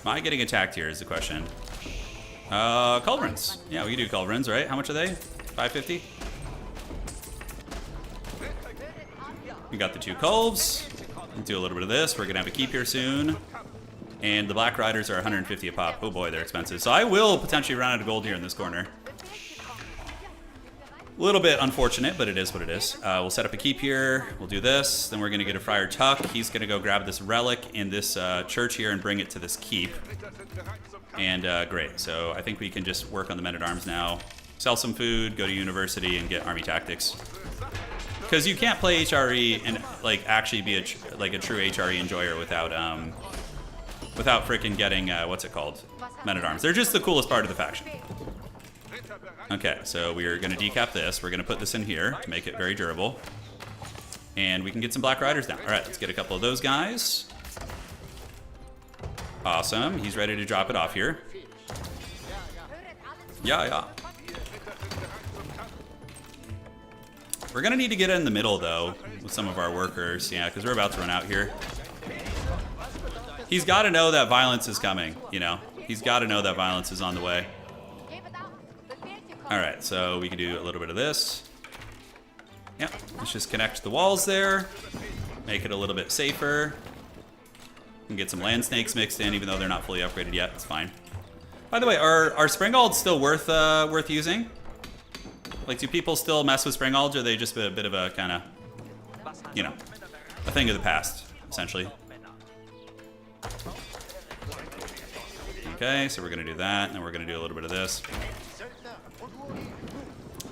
Am I getting attacked here is the question. Culverins. Yeah, we can do culverins, right? How much are they? 550? We got the 2 culves. Let's do a little bit of this. We're gonna have a keep here soon. And the Black Riders are 150 a pop. Oh boy, they're expensive. So I will potentially run out of gold here in this corner. A little bit unfortunate, but it is what it is. We'll set up a keep here. We'll do this. Then we're going to get a Friar Tuck. He's going to go grab this relic in this church here and bring it to this keep. And great. So I think we can just work on the men-at-arms now. Sell some food, go to university, and get army tactics. Because you can't play HRE and like actually be a true HRE enjoyer without freaking getting what's it called, men-at-arms. They're just the coolest part of the faction. Okay, so we are going to decap this. We're going to put this in here to make it very durable, and we can get some Black Riders down. All right, let's get a couple of those guys. Awesome. He's ready to drop it off here. Yeah. We're going to need to get in the middle, though, with some of our workers. Yeah, because we're about to run out here. He's got to know that violence is coming, you know. He's got to know that violence is on the way. All right, so we can do a little bit of this. Yeah, let's just connect the walls there. Make it a little bit safer. We can get some land snakes mixed in, even though they're not fully upgraded yet. It's fine. By the way, are Springald's still worth using? Like, do people still mess with Springald, or are they just a bit of a kind of, you know, a thing of the past, essentially? Okay, so we're going to do that, and then we're going to do a little bit of this.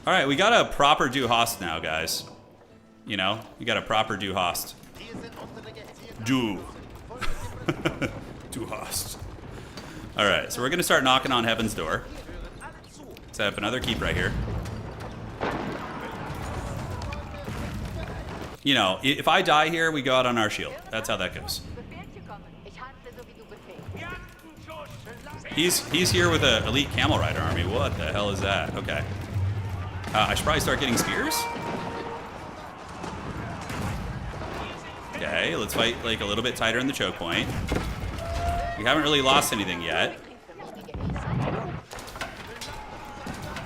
All right, we got a proper Du Hast now, guys. You know, we got a proper Du Hast. Du. Du Hast. All right, so we're gonna start knocking on Heaven's door. Set up another keep right here. You know, if I die here, we go out on our shield. That's how that goes. He's here with an elite camel rider army. What the hell is that? Okay. I should probably start getting spears. Okay, let's fight like a little bit tighter in the choke point. We haven't really lost anything yet.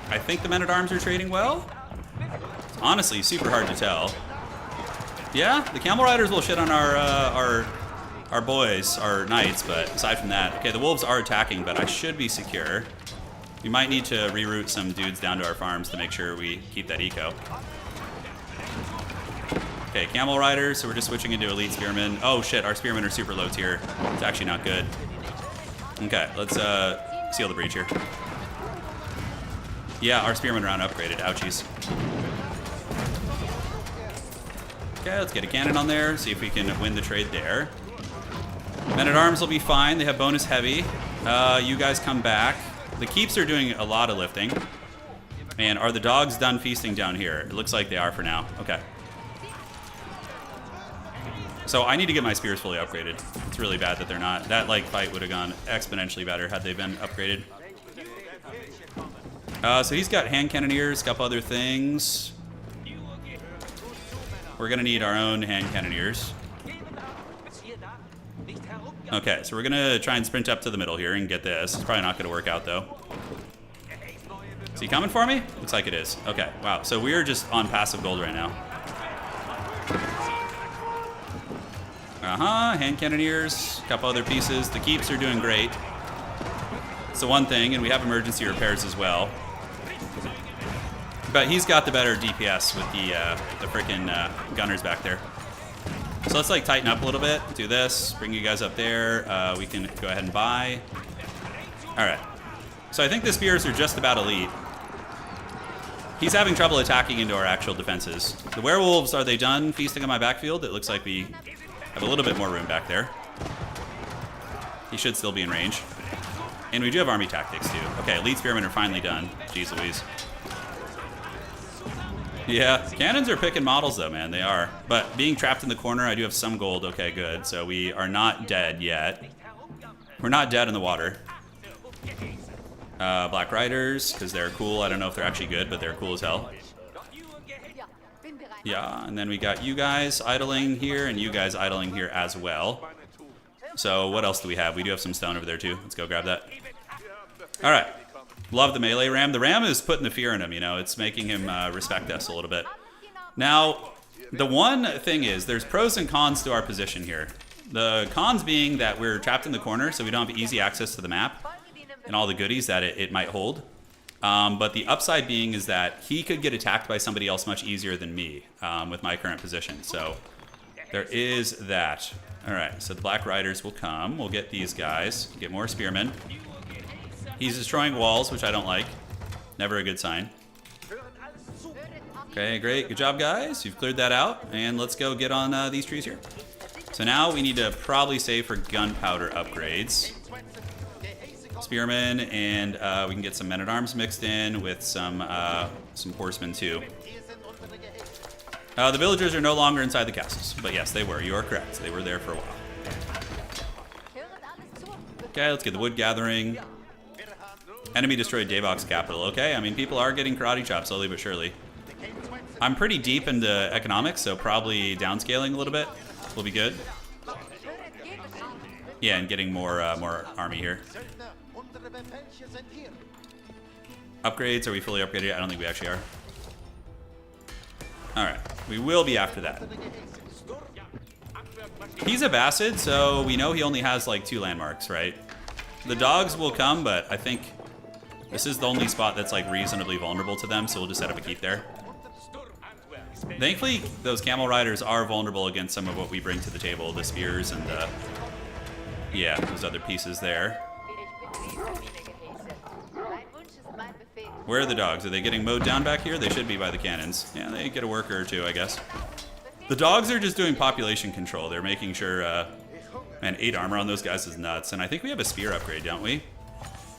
I think the men-at-arms are trading well. It's honestly super hard to tell. Yeah, the camel riders will shit on our boys, our knights, but aside from that, okay, the wolves are attacking, but I should be secure. We might need to reroute some dudes down to our farms to make sure we keep that eco. Okay, camel riders, so we're just switching into elite spearmen. Oh shit, our spearmen are super low tier. It's actually not good. Okay, let's seal the breach here. Yeah, our spearmen are upgraded. Ouchies. Okay, let's get a cannon on there, see if we can win the trade there. Men-at-arms will be fine. They have bonus heavy. You guys come back. The keeps are doing a lot of lifting. And are the dogs done feasting down here? It looks like they are for now. Okay. So I need to get my spears fully upgraded. It's really bad that they're not. That like fight would have gone exponentially better had they been upgraded. So he's got hand cannoneers, a couple other things. We're gonna need our own hand cannoneers. Okay, so we're gonna try and sprint up to the middle here and get this. It's probably not gonna work out though. Is he coming for me? Looks like it is. Okay, wow. So we are just on passive gold right now. Hand cannoneers, a couple other pieces. The keeps are doing great. It's the one thing, and we have emergency repairs as well. But he's got the better DPS with the freaking gunners back there. So let's like tighten up a little bit, do this, bring you guys up there. We can go ahead and buy. All right. So I think the spears are just about elite. He's having trouble attacking into our actual defenses. The werewolves, are they done feasting on my backfield? It looks like we have a little bit more room back there. He should still be in range. And we do have army tactics too. Okay, elite spearmen are finally done. Jeez Louise. Yeah, cannons are picking models though, man. They are. But being trapped in the corner, I do have some gold. Okay, good. So we are not dead yet. We're not dead in the water. Black Riders, because they're cool. I don't know if they're actually good, but they're cool as hell. Yeah, and then we got you guys idling here, and you guys idling here as well. So what else do we have? We do have some stone over there too. Let's go grab that. All right. Love the melee ram. The ram is putting the fear in him, you know. It's making him respect us a little bit. Now, the one thing is, there's pros and cons to our position here. The cons being that we're trapped in the corner, so we don't have easy access to the map and all the goodies that it might hold. But the upside being is that he could get attacked by somebody else much easier than me with my current position. So there is that. All right, so the Black Riders will come. We'll get these guys, get more spearmen. He's destroying walls, which I don't like. Never a good sign. Okay, great. Good job, guys. You've cleared that out. And let's go get on these trees here. So now we need to probably save for gunpowder upgrades. Spearmen, and we can get some men-at-arms mixed in with some horsemen too. The villagers are no longer inside the castles, but yes, they were. You are correct. They were there for a while. Okay, let's get the wood gathering. Enemy destroyed Davok's capital. Okay, I mean, people are getting karate chopped slowly but surely. I'm pretty deep into economics, so probably downscaling a little bit will be good. Yeah, and getting more army here. Upgrades, are we fully upgraded? I don't think we actually are. Alright, we will be after that. He's a Bassid, so we know he only has like 2 landmarks, right? The dogs will come, but I think this is the only spot that's like reasonably vulnerable to them, so we'll just set up a keep there. Thankfully, those camel riders are vulnerable against some of what we bring to the table, the spears and the, yeah, those other pieces there. Where are the dogs? Are they getting mowed down back here? They should be by the cannons. Yeah, they get a worker or two, I guess. The dogs are just doing population control. They're making sure, man, 8 armor on those guys is nuts. And I think we have a spear upgrade, don't we?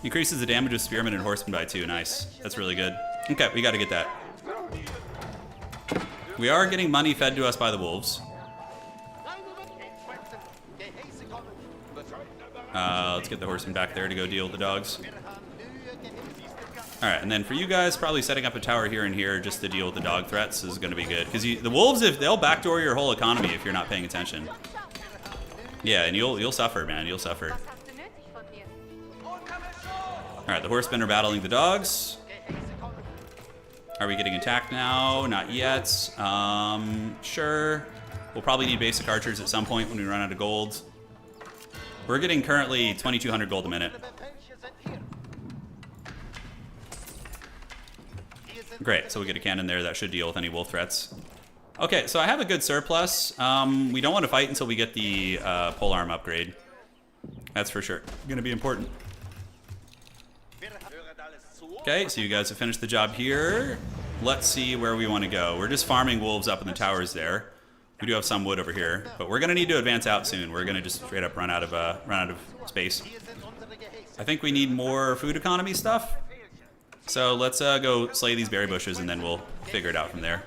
Increases the damage of spearmen and horsemen by 2. Nice. That's really good. Okay, we got to get that. We are getting money fed to us by the wolves. Let's get the horsemen back there to go deal with the dogs. Alright, and then for you guys, probably setting up a tower here and here just to deal with the dog threats is going to be good. Because the wolves, if they'll backdoor your whole economy if you're not paying attention. Yeah, and you'll suffer, man. You'll suffer. Alright, the horsemen are battling the dogs. Are we getting attacked now? Not yet. Sure. We'll probably need basic archers at some point when we run out of gold. We're getting currently 2,200 gold a minute. Great, so we get a cannon there. That should deal with any wolf threats. Okay, so I have a good surplus. We don't want to fight until we get the polearm upgrade. That's for sure. Going to be important. Okay, so you guys have finished the job here. Let's see where we want to go. We're just farming wolves up in the towers there. We do have some wood over here, but we're going to need to advance out soon. We're going to just straight up run out of space. I think we need more food economy stuff. So let's go slay these berry bushes and then we'll figure it out from there.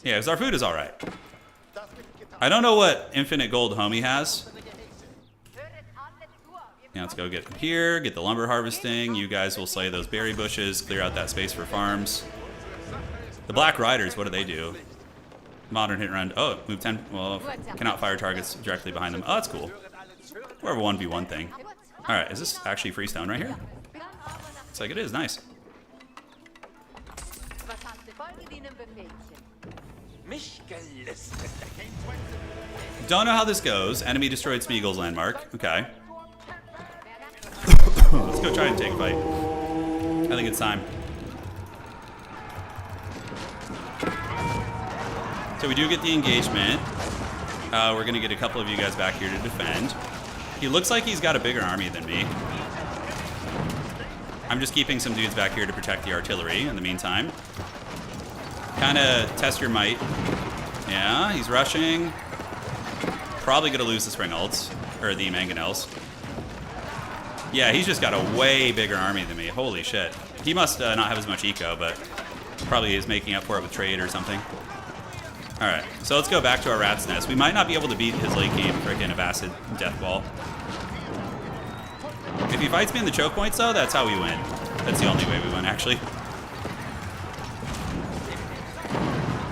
Yeah, because our food is alright. I don't know what infinite gold homie has. Yeah, let's go get here, get the lumber harvesting. You guys will slay those berry bushes, clear out that space for farms. The Black Riders, what do they do? Modern hit and run. Oh, move 10. Well, cannot fire targets directly behind them. Oh, that's cool. More of a 1v1 thing. Alright, is this actually free stone right here? Looks like it is. Nice. Don't know how this goes. Enemy destroyed Smeagol's landmark. Okay. Let's go try and take a fight. I think it's time. So we do get the engagement. We're going to get a couple of you guys back here to defend. He looks like he's got a bigger army than me. I'm just keeping some dudes back here to protect the artillery in the meantime. Kind of test your might. Yeah, he's rushing. Probably going to lose the spring ults, or the mangonels. Yeah, he's just got a way bigger army than me. Holy shit. He must not have as much eco, but probably is making up for it with trade or something. Alright, so let's go back to our rat's nest. We might not be able to beat his late game frickin' Avacid Death Ball. If he fights me in the choke points, though, that's how we win. That's the only way we win, actually.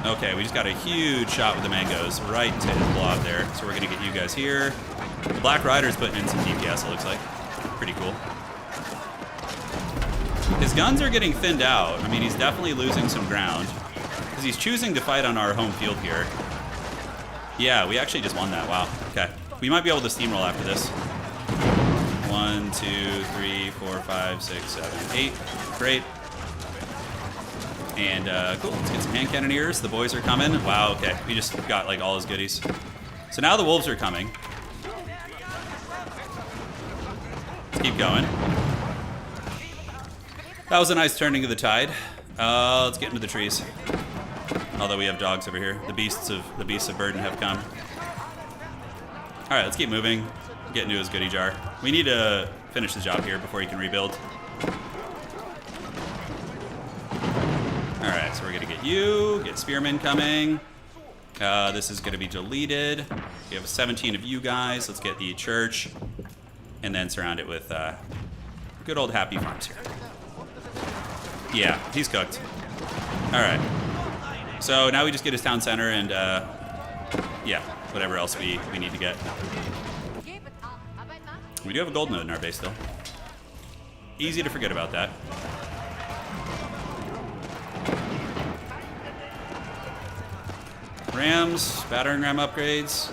Okay, we just got a huge shot with the mangoes right into his blob there. So we're going to get you guys here. The Black Rider's putting in some DPS, it looks like. Pretty cool. His guns are getting thinned out. I mean, he's definitely losing some ground. Because he's choosing to fight on our home field here. Yeah, we actually just won that. Wow. Okay. We might be able to steamroll after this. 1, 2, 3, 4, 5, 6, 7, 8. Great. And cool. Let's get some hand cannoneers. The boys are coming. Wow. Okay. We just got like all his goodies. So now the wolves are coming. Let's keep going. That was a nice turning of the tide. Let's get into the trees. Although we have dogs over here. The beasts of burden have come. Alright, let's keep moving. Get into his goodie jar. We need to finish the job here before he can rebuild. Alright, so we're gonna get you, get spearmen coming. This is gonna be deleted. We have 17 of you guys. Let's get the church. And then surround it with good old happy farms here. Yeah, he's cooked. Alright. So now we just get his town center and, yeah, whatever else we need to get. We do have a gold node in our base, though. Easy to forget about that. Rams, battering ram upgrades.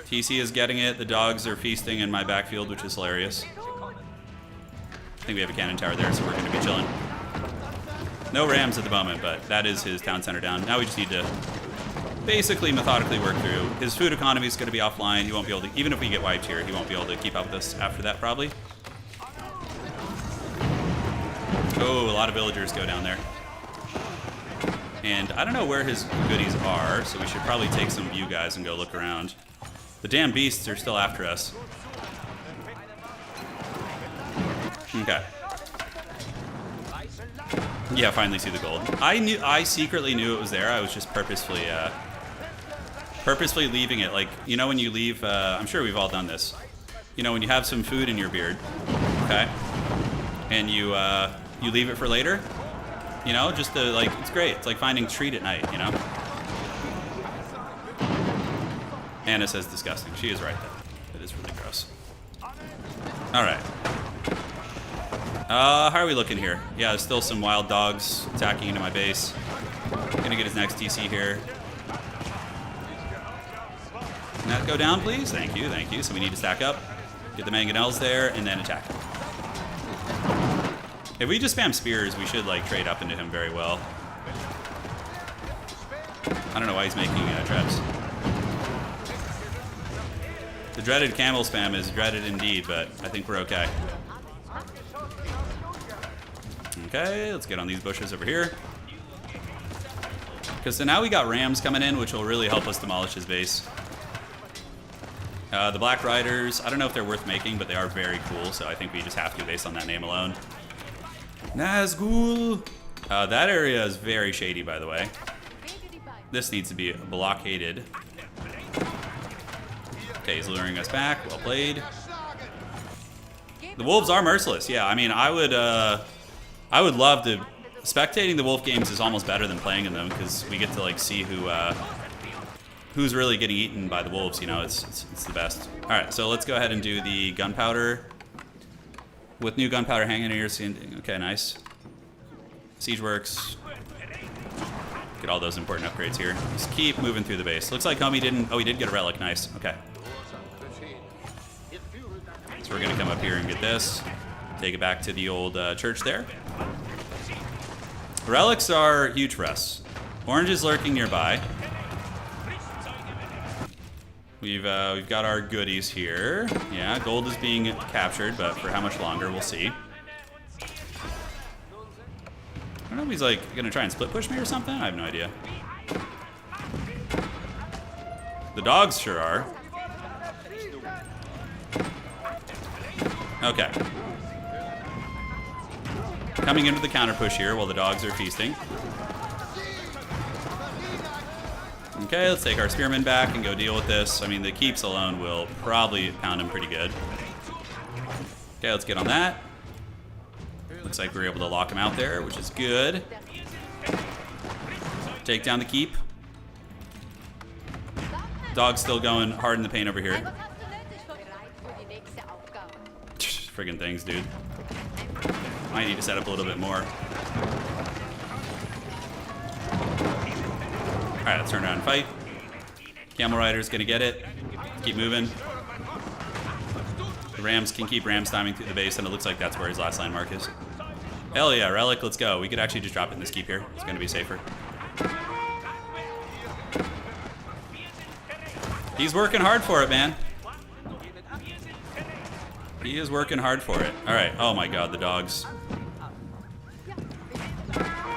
TC is getting it. The dogs are feasting in my backfield, which is hilarious. I think we have a cannon tower there, so we're going to be chilling. No rams at the moment, but that is his town center down. Now we just need to basically methodically work through. His food economy is going to be offline. He won't be able to, even if we get wiped here, he won't be able to keep up with us after that probably. Oh, a lot of villagers go down there. And I don't know where his goodies are, so we should probably take some of you guys and go look around. The damn beasts are still after us. Okay. Yeah, finally see the gold. I secretly knew it was there. I was just purposefully leaving it. Like, you know when you leave, I'm sure we've all done this. You know when you have some food in your beard, okay? And you leave it for later? You know, just to, like, it's great. It's like finding treat at night, you know? Anna says disgusting. She is right, though. It is really gross. All right. How are we looking here? Yeah, there's still some wild dogs attacking into my base. Gonna get his next DC here. Can that go down, please? Thank you, thank you. So we need to stack up. Get the mangonels there, and then attack. If we just spam spears, we should like trade up into him very well. I don't know why he's making traps. The dreaded camel spam is dreaded indeed, but I think we're okay. Okay, let's get on these bushes over here. Because so now we got rams coming in, which will really help us demolish his base. The Black Riders, I don't know if they're worth making, but they are very cool, so I think we just have to based on that name alone. Nazgul! That area is very shady, by the way. This needs to be blockaded. Okay, he's luring us back. Well played. The wolves are merciless. Yeah, I mean, I would love to. Spectating the wolf games is almost better than playing in them because we get to like see who's really getting eaten by the wolves. You know, it's the best. All right, so let's go ahead and do the gunpowder. With new gunpowder hanging here, okay, nice. Siege works. Get all those important upgrades here. Just keep moving through the base. Looks like Homie didn't. Oh, he did get a relic. Nice. Okay. So we're gonna come up here and get this. Take it back to the old church there. Relics are huge for us. Orange is lurking nearby. We've got our goodies here. Yeah, gold is being captured, but for how much longer, we'll see. I don't know if he's like gonna try and split push me or something. I have no idea. The dogs sure are. Okay. Coming into the counter push here while the dogs are feasting. Okay, let's take our spearmen back and go deal with this. I mean, the keeps alone will probably pound him pretty good. Okay, let's get on that. Looks like we're able to lock him out there, which is good. Take down the keep. Dog's still going hard in the paint over here. Friggin' things, dude. Might need to set up a little bit more. Alright, let's turn around and fight. Camel Rider's gonna get it. Keep moving. The Rams can keep ram timing through the base, and it looks like that's where his last landmark is. Hell yeah, Relic, let's go. We could actually just drop it in this keep here. It's gonna be safer. He's working hard for it, man. He is working hard for it. Alright, oh my god, the dogs.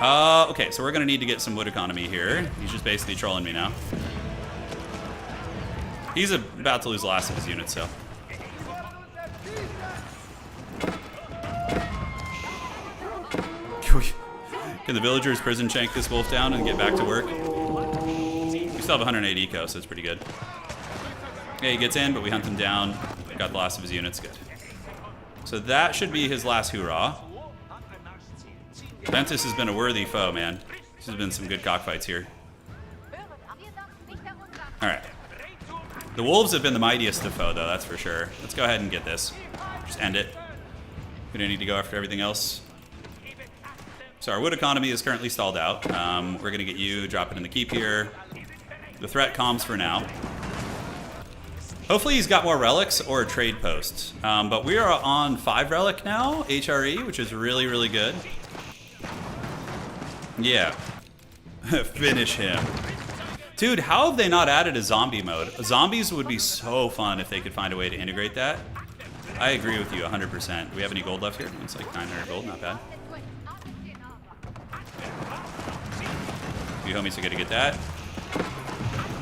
Okay, so we're gonna need to get some wood economy here. He's just basically trolling me now. He's about to lose the last of his units, so. Can the villagers prison shank this wolf down and get back to work? We still have 108 eco, so it's pretty good. Okay, he gets in, but we hunt him down. Got the last of his units, good. So that should be his last hoorah. Ventus has been a worthy foe, man. This has been some good cockfights here. Alright. The wolves have been the mightiest of foe, though, that's for sure. Let's go ahead and get this. Just end it. We don't need to go after everything else. So our wood economy is currently stalled out. We're going to get you, drop it in the keep here. The threat calms for now. Hopefully he's got more relics or a trade post. But we are on 5 relic now, HRE, which is really, really good. Yeah. Finish him. Dude, how have they not added a zombie mode? Zombies would be so fun if they could find a way to integrate that. I agree with you 100%. Do we have any gold left here? It's like 900 gold, not bad. You homies are gonna get that.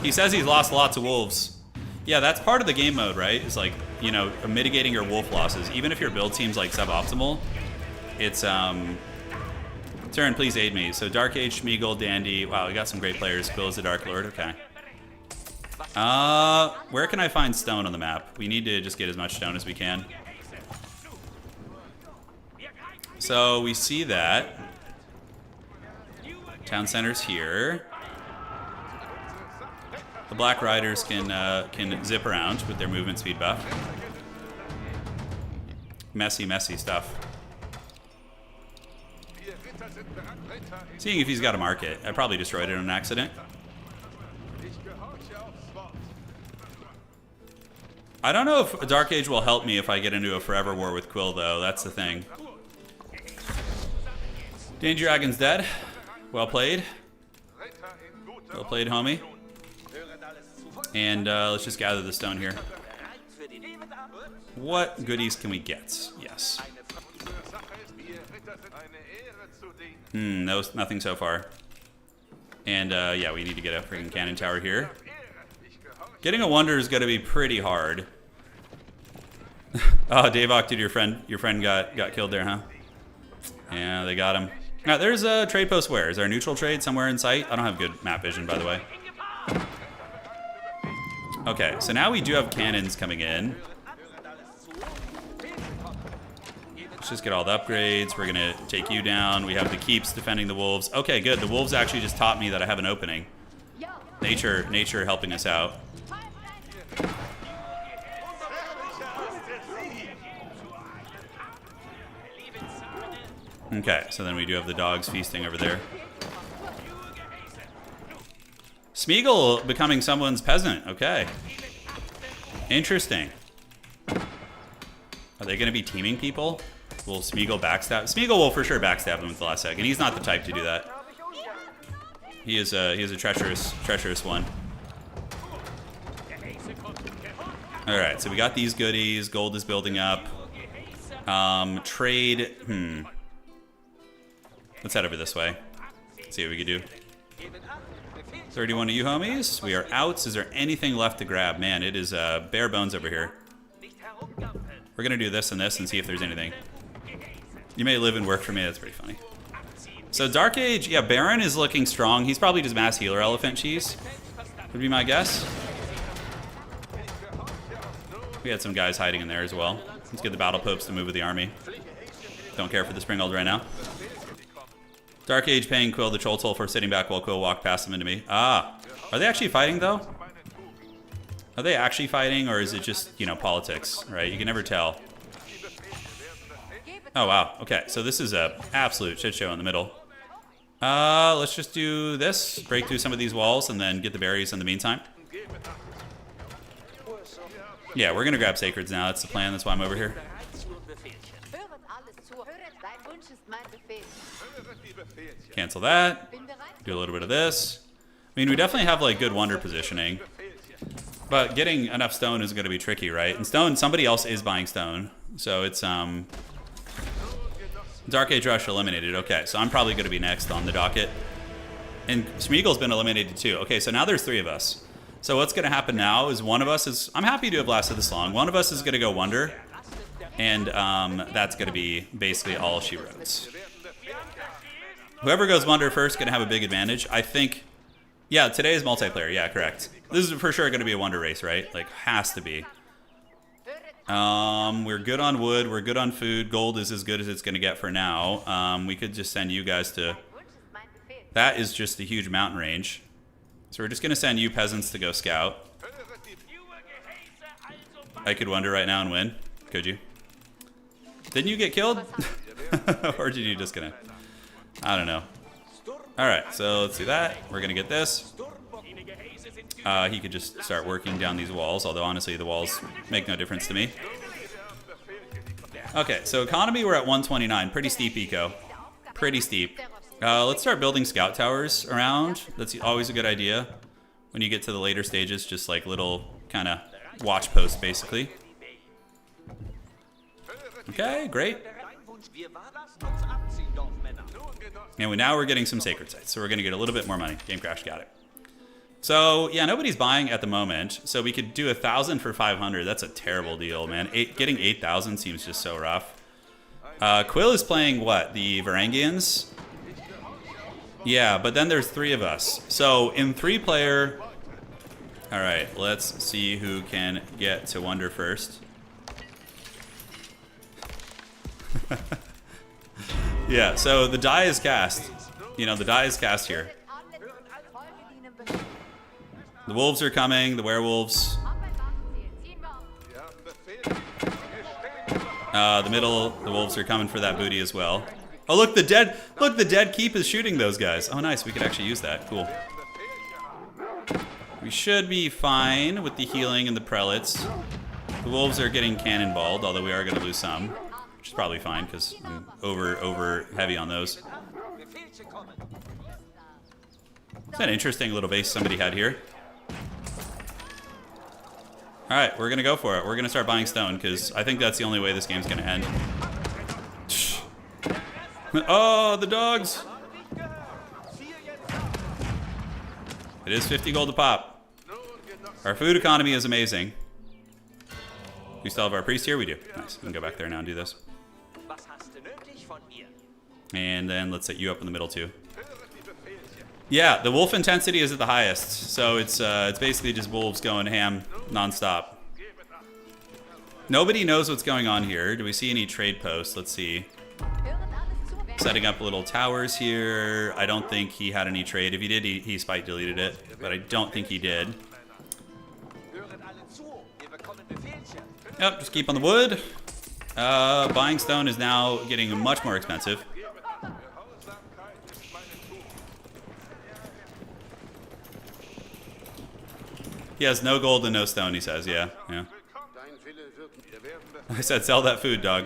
He says he's lost lots of wolves. Yeah, that's part of the game mode, right? It's like, you know, mitigating your wolf losses. Even if your build team's like suboptimal, it's Turn, please aid me. So Dark Age, Schmeagle, Dandy. Wow, we got some great players. Bill is the Dark Lord. Okay. Where can I find stone on the map? We need to just get as much stone as we can. So we see that. Town center's here. The Black Riders can zip around with their movement speed buff. Messy, messy stuff. Seeing if he's got a market. I probably destroyed it on accident. I don't know if Dark Age will help me if I get into a forever war with Quill, though. That's the thing. Danger Dragon's dead. Well played. Well played, homie. And let's just gather the stone here. What goodies can we get? Yes. No, nothing so far. And yeah, we need to get a freaking cannon tower here. Getting a wonder is going to be pretty hard. Oh, Davok, dude, your friend got killed there, huh? Yeah, they got him. Now, there's a trade post where? Is there a neutral trade somewhere in sight? I don't have good map vision, by the way. Okay, so now we do have cannons coming in. Let's just get all the upgrades. We're going to take you down. We have the keeps defending the wolves. Okay, good. The wolves actually just taught me that I have an opening. Nature helping us out. Okay, so then we do have the dogs feasting over there. Schmeagle becoming someone's peasant. Okay. Interesting. Are they going to be teaming people? Will Schmeagle backstab? Schmeagle will for sure backstab him at the last second. He's not the type to do that. He is a treacherous one. All right, so we got these goodies. Gold is building up. Trade. Let's head over this way. See what we can do. 31 of you homies. We are out. Is there anything left to grab? Man, it is bare bones over here. We're gonna do this and this and see if there's anything. You may live and work for me. That's pretty funny. So Dark Age, yeah, Baron is looking strong. He's probably just mass healer elephant cheese. Would be my guess. We had some guys hiding in there as well. Let's get the battle popes to move with the army. Don't care for the Springald right now. Dark Age paying Quill the troll toll for sitting back while Quill walked past him into me. Ah, are they actually fighting though? Are they actually fighting, or is it just, you know, politics, right? You can never tell. Oh, wow. Okay, so this is a absolute shit show in the middle. Let's just do this, break through some of these walls, and then get the berries in the meantime. Yeah, we're gonna grab sacreds now. That's the plan. That's why I'm over here. Cancel that. Do a little bit of this. I mean, we definitely have like good wonder positioning, but getting enough stone is going to be tricky, right? And stone, somebody else is buying stone, so it's Dark Age Rush eliminated. Okay, so I'm probably going to be next on the docket, and Schmeagle's been eliminated too. Okay, so now there's 3 of us. So what's going to happen now is one of us is, I'm happy to have lasted this long. One of us is going to go wonder, and that's going to be basically all she wrote. Whoever goes wonder first is going to have a big advantage. I think, yeah, today is multiplayer. Yeah, correct. This is for sure going to be a wonder race, right? Like, has to be. We're good on wood. We're good on food. Gold is as good as it's going to get for now. We could just send you guys to... That is just a huge mountain range. So we're just going to send you peasants to go scout. I could wonder right now and win. Could you? Didn't you get killed? Or did you just gonna... I don't know. Alright, so let's do that. We're going to get this. He could just start working down these walls, although honestly the walls make no difference to me. Okay, so economy, we're at 129. Pretty steep eco. Pretty steep. Let's start building scout towers around. That's always a good idea. when you get to the later stages, just like little kind of watch posts, basically. Okay, great. And now we're getting some sacred sites, so we're going to get a little bit more money. Game crash, got it. So, yeah, nobody's buying at the moment, so we could do 1,000 for 500. That's a terrible deal, man. Getting 8,000 seems just so rough. Quill is playing, what, the Varangians? Yeah, but then there's 3 of us. So, in 3-player... Alright, let's see who can get to Wonder first. Yeah, so the die is cast. You know, the die is cast here. The wolves are coming, the werewolves. The middle, the wolves are coming for that booty as well. Oh, look, the dead keep is shooting those guys. Oh, nice, we could actually use that. Cool. We should be fine with the healing and the prelates. The wolves are getting cannonballed, although we are going to lose some. Which is probably fine, because I'm over heavy on those. It's an interesting little base somebody had here. Alright, we're going to go for it. We're going to start buying stone, because I think that's the only way this game's going to end. Oh, the dogs! It is 50 gold a pop. Our food economy is amazing. We still have our priest here? We do. Nice. We can go back there now and do this. And then let's set you up in the middle too. Yeah, the wolf intensity is at the highest. So it's basically just wolves going ham nonstop. Nobody knows what's going on here. Do we see any trade posts? Let's see. Setting up little towers here. I don't think he had any trade. If he did, he spite deleted it. But I don't think he did. Yep, just keep on the wood. Buying stone is now getting much more expensive. He has no gold and no stone, he says. Yeah, yeah. I said, sell that food, dog.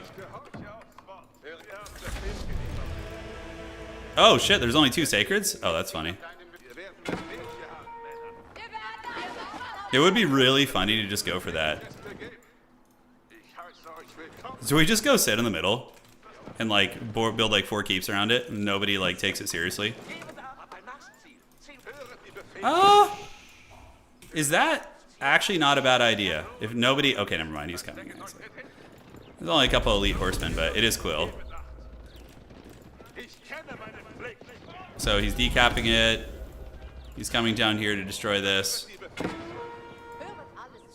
Oh, shit, there's only 2 sacreds? Oh, that's funny. It would be really funny to just go for that. So we just go sit in the middle and like build like 4 keeps around it and nobody like takes it seriously. Is that actually not a bad idea? If nobody... Okay, never mind, he's coming. There's only a couple elite horsemen, but it is Quill. So he's decapping it. He's coming down here to destroy this.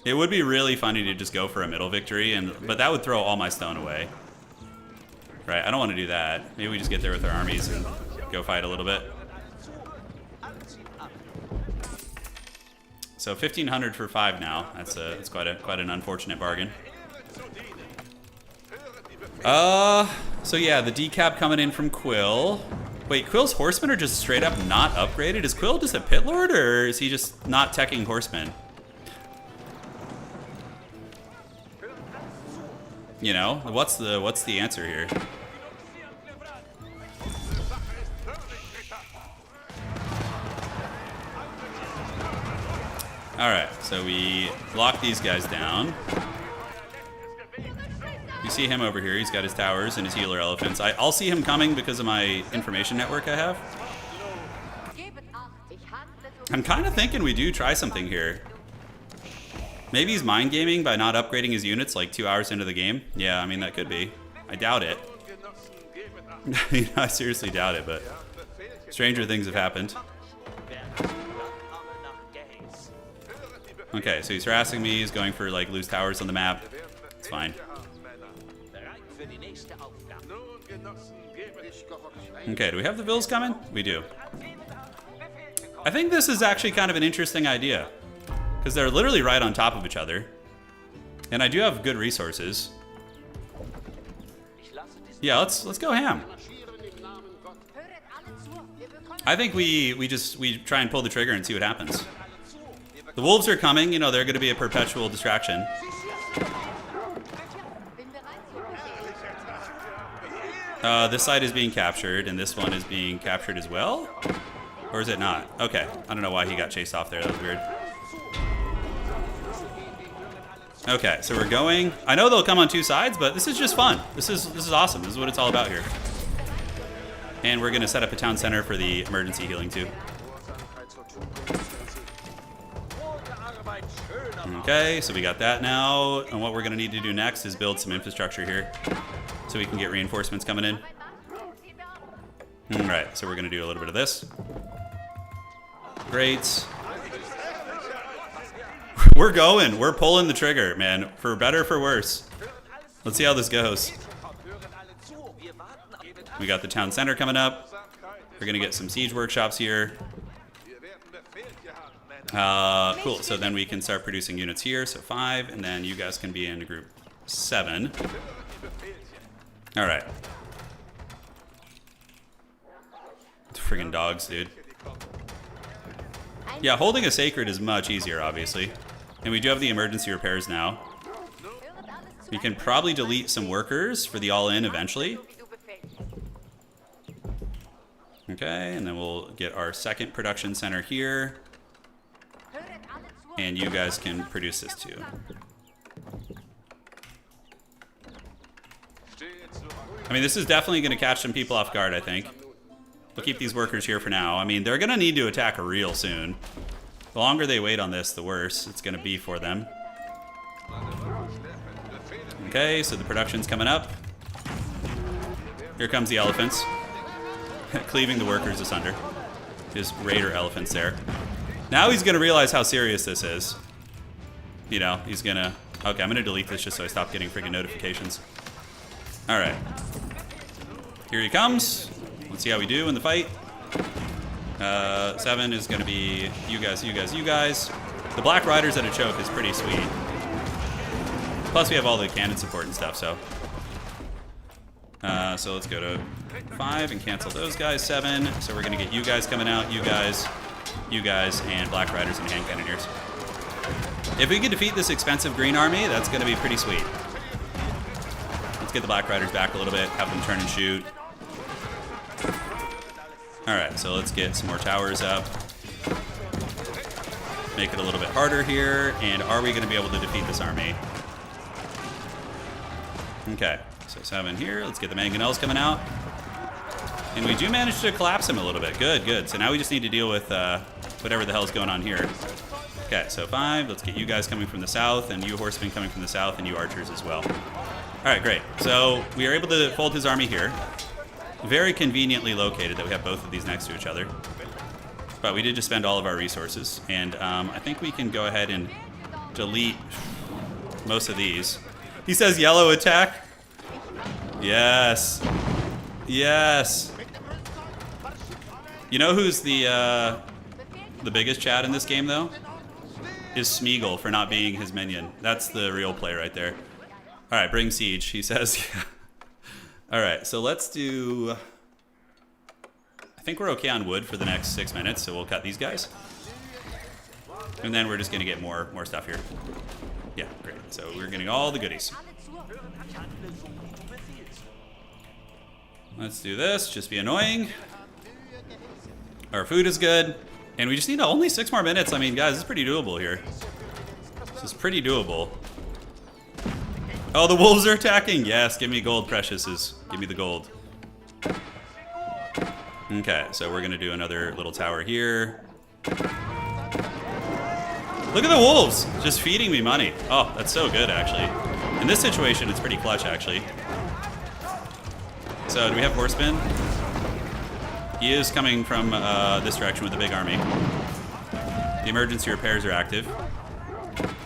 It would be really funny to just go for a middle victory, but that would throw all my stone away. Right, I don't want to do that. Maybe we just get there with our armies and go fight a little bit. So 1,500 for 5 now. That's quite an unfortunate bargain. So yeah, the decap coming in from Quill. Wait, Quill's horsemen are just straight up not upgraded? Is Quill just a pit lord, or is he just not teching horsemen? You know, what's the answer here? Alright, so we lock these guys down. You see him over here, he's got his towers and his healer elephants. I'll see him coming because of my information network I have. I'm kind of thinking we do try something here. Maybe he's mind gaming by not upgrading his units like 2 hours into the game. Yeah, I mean, that could be. I doubt it. You know, I seriously doubt it, but stranger things have happened. Okay, so he's harassing me. He's going for like loose towers on the map. It's fine. Okay, do we have the vills coming? We do. I think this is actually kind of an interesting idea, because they're literally right on top of each other. And I do have good resources. Yeah, let's go ham. I think we try and pull the trigger and see what happens. The wolves are coming, you know, they're going to be a perpetual distraction. This side is being captured, and this one is being captured as well. Or is it not? Okay. I don't know why he got chased off there. That was weird. Okay, so we're going. I know they'll come on two sides, but this is just fun. This is awesome. This is what it's all about here. And we're going to set up a town center for the emergency healing too. Okay, so we got that now. And what we're going to need to do next is build some infrastructure here so we can get reinforcements coming in. All right, so we're going to do a little bit of this. Great. We're going. We're pulling the trigger, man. For better, for worse. Let's see how this goes. We got the town center coming up. We're going to get some siege workshops here. Cool. So then we can start producing units here. So 5, and then you guys can be in group 7. All right. Friggin' dogs, dude. Yeah, holding a sacred is much easier, obviously. And we do have the emergency repairs now. We can probably delete some workers for the all-in eventually. Okay, and then we'll get our second production center here. And you guys can produce this too. I mean, this is definitely going to catch some people off guard, I think. We'll keep these workers here for now. I mean, they're going to need to attack real soon. The longer they wait on this, the worse it's going to be for them. Okay, so the production's coming up. Here comes the elephants. Cleaving the workers asunder. His raider elephants there. Now he's going to realize how serious this is. You know, he's going to... Okay, I'm going to delete this just so I stop getting freaking notifications. Alright. Here he comes. Let's see how we do in the fight. 7 is going to be you guys, you guys, you guys. The Black Riders at a choke is pretty sweet. Plus we have all the cannon support and stuff, so. So let's go to 5 and cancel those guys. 7. So we're going to get you guys coming out, you guys, and Black Riders and hand cannoneers. If we can defeat this expensive green army, that's going to be pretty sweet. Let's get the Black Riders back a little bit, have them turn and shoot. Alright, so let's get some more towers up. Make it a little bit harder here. And are we going to be able to defeat this army? Okay, so 7 here. Let's get the mangonels coming out. And we do manage to collapse him a little bit. Good, good. So now we just need to deal with whatever the hell's going on here. Okay, so 5. Let's get you guys coming from the south, and you horsemen coming from the south, and you archers as well. Alright, great. So we are able to fold his army here. Very conveniently located that we have both of these next to each other. But we did just spend all of our resources. And I think we can go ahead and delete most of these. He says yellow attack. Yes. Yes. You know who's the biggest Chad in this game, though? Is Smeagol for not being his minion. That's the real play right there. All right, bring siege, he says. All right, so let's do... I think we're okay on wood for the next 6 minutes, so we'll cut these guys. And then we're just going to get more stuff here. Yeah, great. So we're getting all the goodies. Let's do this. Just be annoying. Our food is good. And we just need only 6 more minutes. I mean, guys, this is pretty doable here. This is pretty doable. Oh, the wolves are attacking. Yes, give me gold, preciouses. Give me the gold. Okay, so we're going to do another little tower here. Look at the wolves just feeding me money. Oh, that's so good, actually. In this situation, it's pretty clutch, actually. So, do we have horsemen? He is coming from this direction with a big army. The emergency repairs are active.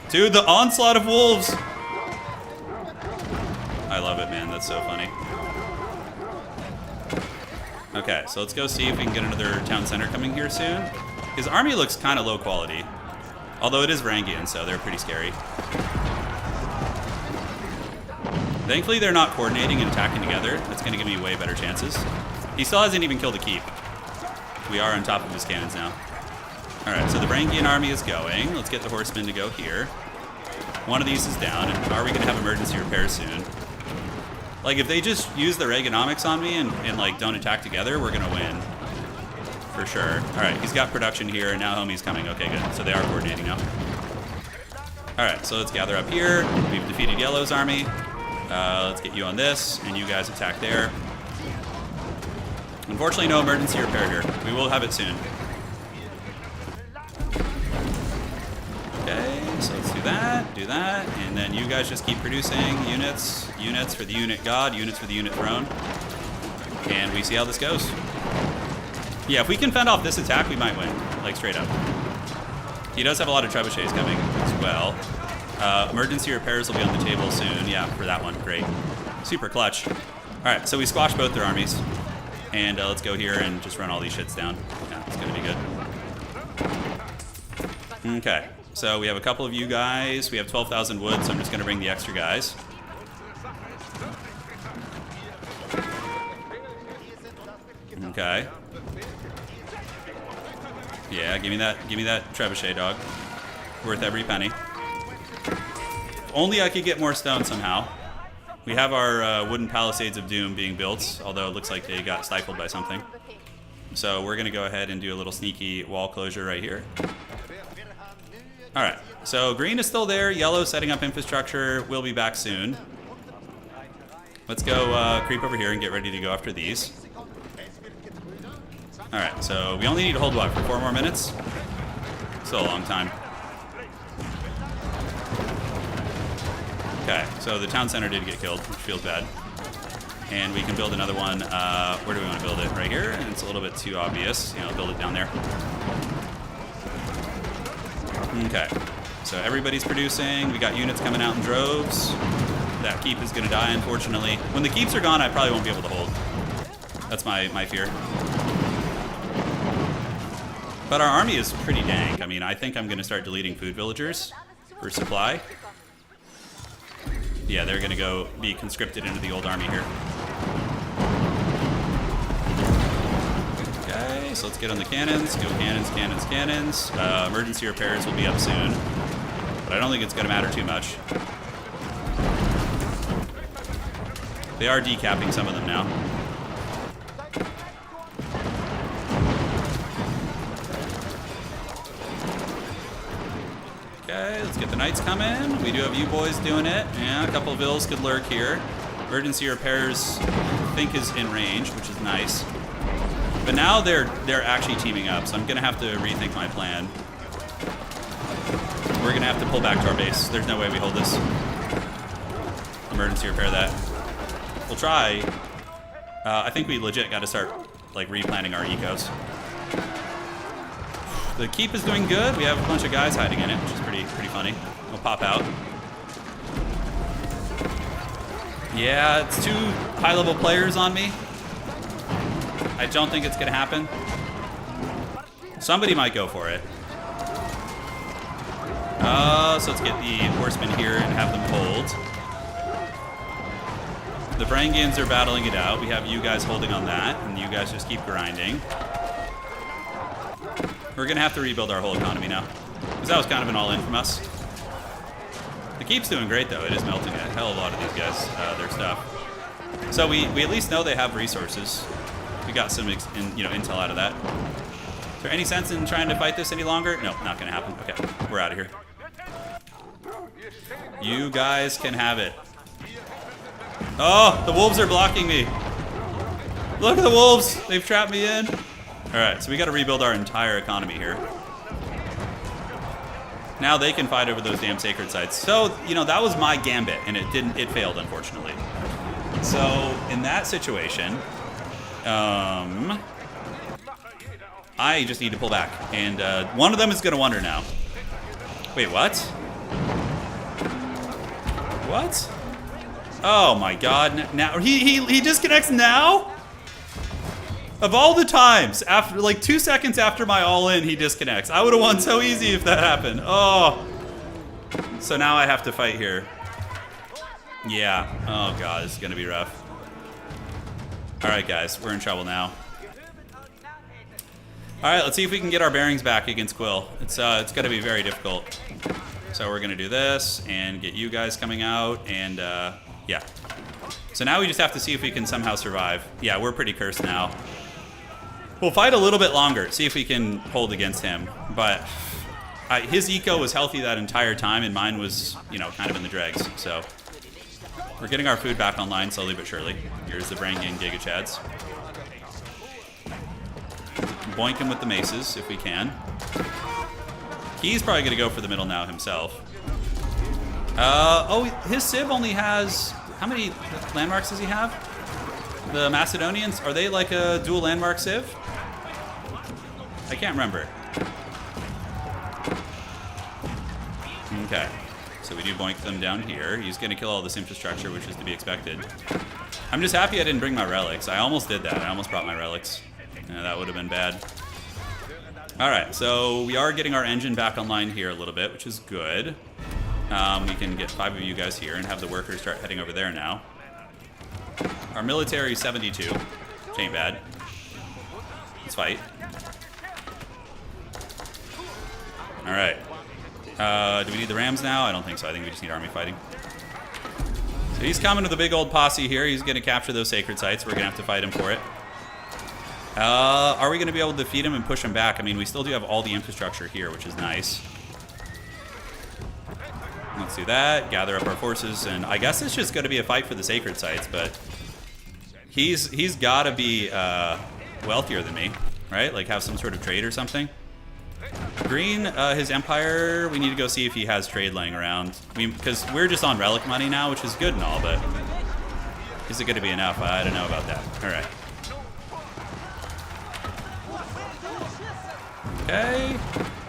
Dude, the onslaught of wolves! I love it, man. That's so funny. Okay, so let's go see if we can get another town center coming here soon. His army looks kind of low quality. Although it is Varangian, so they're pretty scary. Thankfully, they're not coordinating and attacking together. That's going to give me way better chances. He still hasn't even killed a keep. We are on top of his cannons now. Alright, so the Varangian army is going. Let's get the horsemen to go here. One of these is down, and are we going to have emergency repairs soon? Like, if they just use their Reaganomics on me and like, don't attack together, we're going to win. for sure. All right, he's got production here, and now homie's coming. Okay, good. So they are coordinating now. All right, so let's gather up here. We've defeated Yellow's army. Let's get you on this, and you guys attack there. Unfortunately, no emergency repair here. We will have it soon. Okay, so let's do that, and then you guys just keep producing units for the unit god, units for the unit throne, and we see how this goes. Yeah, if we can fend off this attack, we might win, like straight up. He does have a lot of trebuchets coming as well. Emergency repairs will be on the table soon. Yeah, for that one, great. Super clutch. All right, so we squashed both their armies, and let's go here and just run all these shits down. Yeah, it's gonna be good. Okay. So we have a couple of you guys. We have 12,000 wood, so I'm just going to bring the extra guys. Okay. Yeah, give me that trebuchet, dog. Worth every penny. If only I could get more stone somehow. We have our wooden palisades of doom being built, although it looks like they got stifled by something. So we're going to go ahead and do a little sneaky wall closure right here. All right, so green is still there. Yellow setting up infrastructure. We'll be back soon. Let's go creep over here and get ready to go after these. All right, so we only need to hold what, for 4 more minutes? Still a long time. Okay, so the town center did get killed, which feels bad. And we can build another one. Where do we want to build it? Right here, and it's a little bit too obvious. You know, build it down there. Okay, so everybody's producing. We got units coming out in droves. That keep is going to die, unfortunately. When the keeps are gone, I probably won't be able to hold. That's my fear. But our army is pretty dank. I mean, I think I'm going to start deleting food villagers for supply. Yeah, they're going to go be conscripted into the old army here. Okay, so let's get on the cannons. Go cannons, cannons, cannons. Emergency repairs will be up soon. But I don't think it's going to matter too much. They are decapping some of them now. Okay, let's get the knights coming. We do have you boys doing it. Yeah, a couple of vills could lurk here. Emergency repairs, I think, is in range, which is nice. But now they're actually teaming up, so I'm gonna have to rethink my plan. We're gonna have to pull back to our base. There's no way we hold this. Emergency repair that. We'll try. I think we legit got to start like replanning our ecos. The keep is doing good. We have a bunch of guys hiding in it, which is pretty funny. We'll pop out. Yeah, it's 2 high-level players on me. I don't think it's gonna happen. Somebody might go for it. So let's get the horsemen here and have them hold. The Varangians are battling it out. We have you guys holding on that, and you guys just keep grinding. We're gonna have to rebuild our whole economy now, because that was kind of an all-in from us. The keep's doing great though. It is melting a hell of a lot of these guys, their stuff. So we at least know they have resources. We got some intel out of that. Is there any sense in trying to fight this any longer? No, not gonna happen. Okay, we're out of here. You guys can have it. Oh, the wolves are blocking me. Look at the wolves. They've trapped me in. All right, so we got to rebuild our entire economy here. Now they can fight over those damn sacred sites. So, that was my gambit, and it failed, unfortunately. So, in that situation, I just need to pull back. And one of them is going to wonder now. Wait, what? What? Oh my god, now he disconnects now? Of all the times, after like 2 seconds after my all-in, he disconnects. I would have won so easy if that happened. Oh. So now I have to fight here. Yeah. Oh god, this is gonna be rough. Alright guys, we're in trouble now. Alright, let's see if we can get our bearings back against Quill. It's gonna be very difficult. So we're gonna do this and get you guys coming out and yeah. So now we just have to see if we can somehow survive. Yeah, we're pretty cursed now. We'll fight a little bit longer, see if we can hold against him. But his eco was healthy that entire time, and mine was, you know, kind of in the dregs. So we're getting our food back online slowly but surely. Here's the Brangian Giga Chads. Boink him with the maces if we can. He's probably going to go for the middle now himself. Oh, his Civ only has... How many landmarks does he have? The Macedonians, are they like a dual landmark Civ? I can't remember. Okay, so we do boink them down here. He's going to kill all this infrastructure, which is to be expected. I'm just happy I didn't bring my relics. I almost did that. I almost brought my relics. Yeah, that would have been bad. All right, so we are getting our engine back online here a little bit, which is good. We can get 5 of you guys here and have the workers start heading over there now. Our military is 72, which ain't bad. Let's fight. All right. Do we need the Rams now? I don't think so. I think we just need army fighting. So he's coming with a big old posse here. He's going to capture those sacred sites. We're going to have to fight him for it. Are we going to be able to defeat him and push him back? I mean, we still do have all the infrastructure here, which is nice. Let's do that. Gather up our forces, and I guess it's just going to be a fight for the sacred sites, but he's got to be wealthier than me, right? Like have some sort of trade or something. Green, his empire, we need to go see if he has trade laying around. Because we're just on relic money now, which is good and all, but is it going to be enough? I don't know about that. All right. Okay.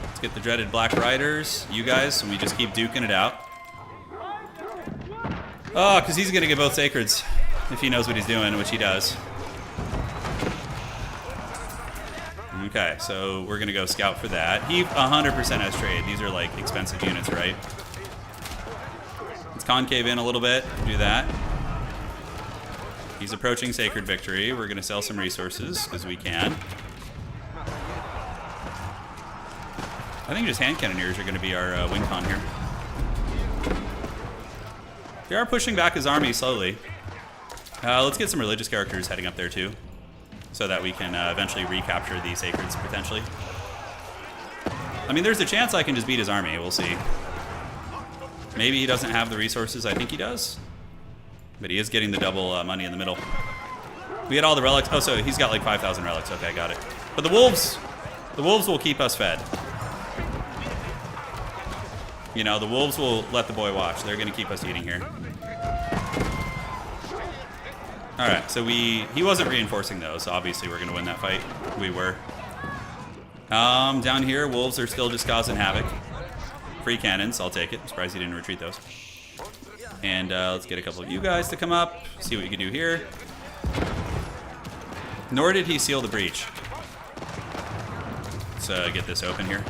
Let's get the dreaded Black Riders, you guys, and we just keep duking it out. Oh, because he's going to get both sacreds if he knows what he's doing, which he does. Okay, so we're going to go scout for that. He 100% has trade. These are like expensive units, right? Let's concave in a little bit. Do that. He's approaching Sacred Victory. We're going to sell some resources because we can. I think just hand cannoneers are going to be our wing con here. They are pushing back his army slowly. Let's get some religious characters heading up there too, so that we can eventually recapture the sacreds potentially. I mean, there's a chance I can just beat his army. We'll see. Maybe he doesn't have the resources. I think he does, but he is getting the double money in the middle. We had all the relics. Oh, so he's got like 5,000 relics. Okay, got it. But the wolves will keep us fed. You know, the wolves will let the boy watch. They're going to keep us eating here. All right, so he wasn't reinforcing those, so obviously we're going to win that fight. We were. Down here, wolves are still just causing havoc. Free cannons, I'll take it. I'm surprised he didn't retreat those. And let's get a couple of you guys to come up, see what we can do here. Nor did he seal the breach. Let's get this open here.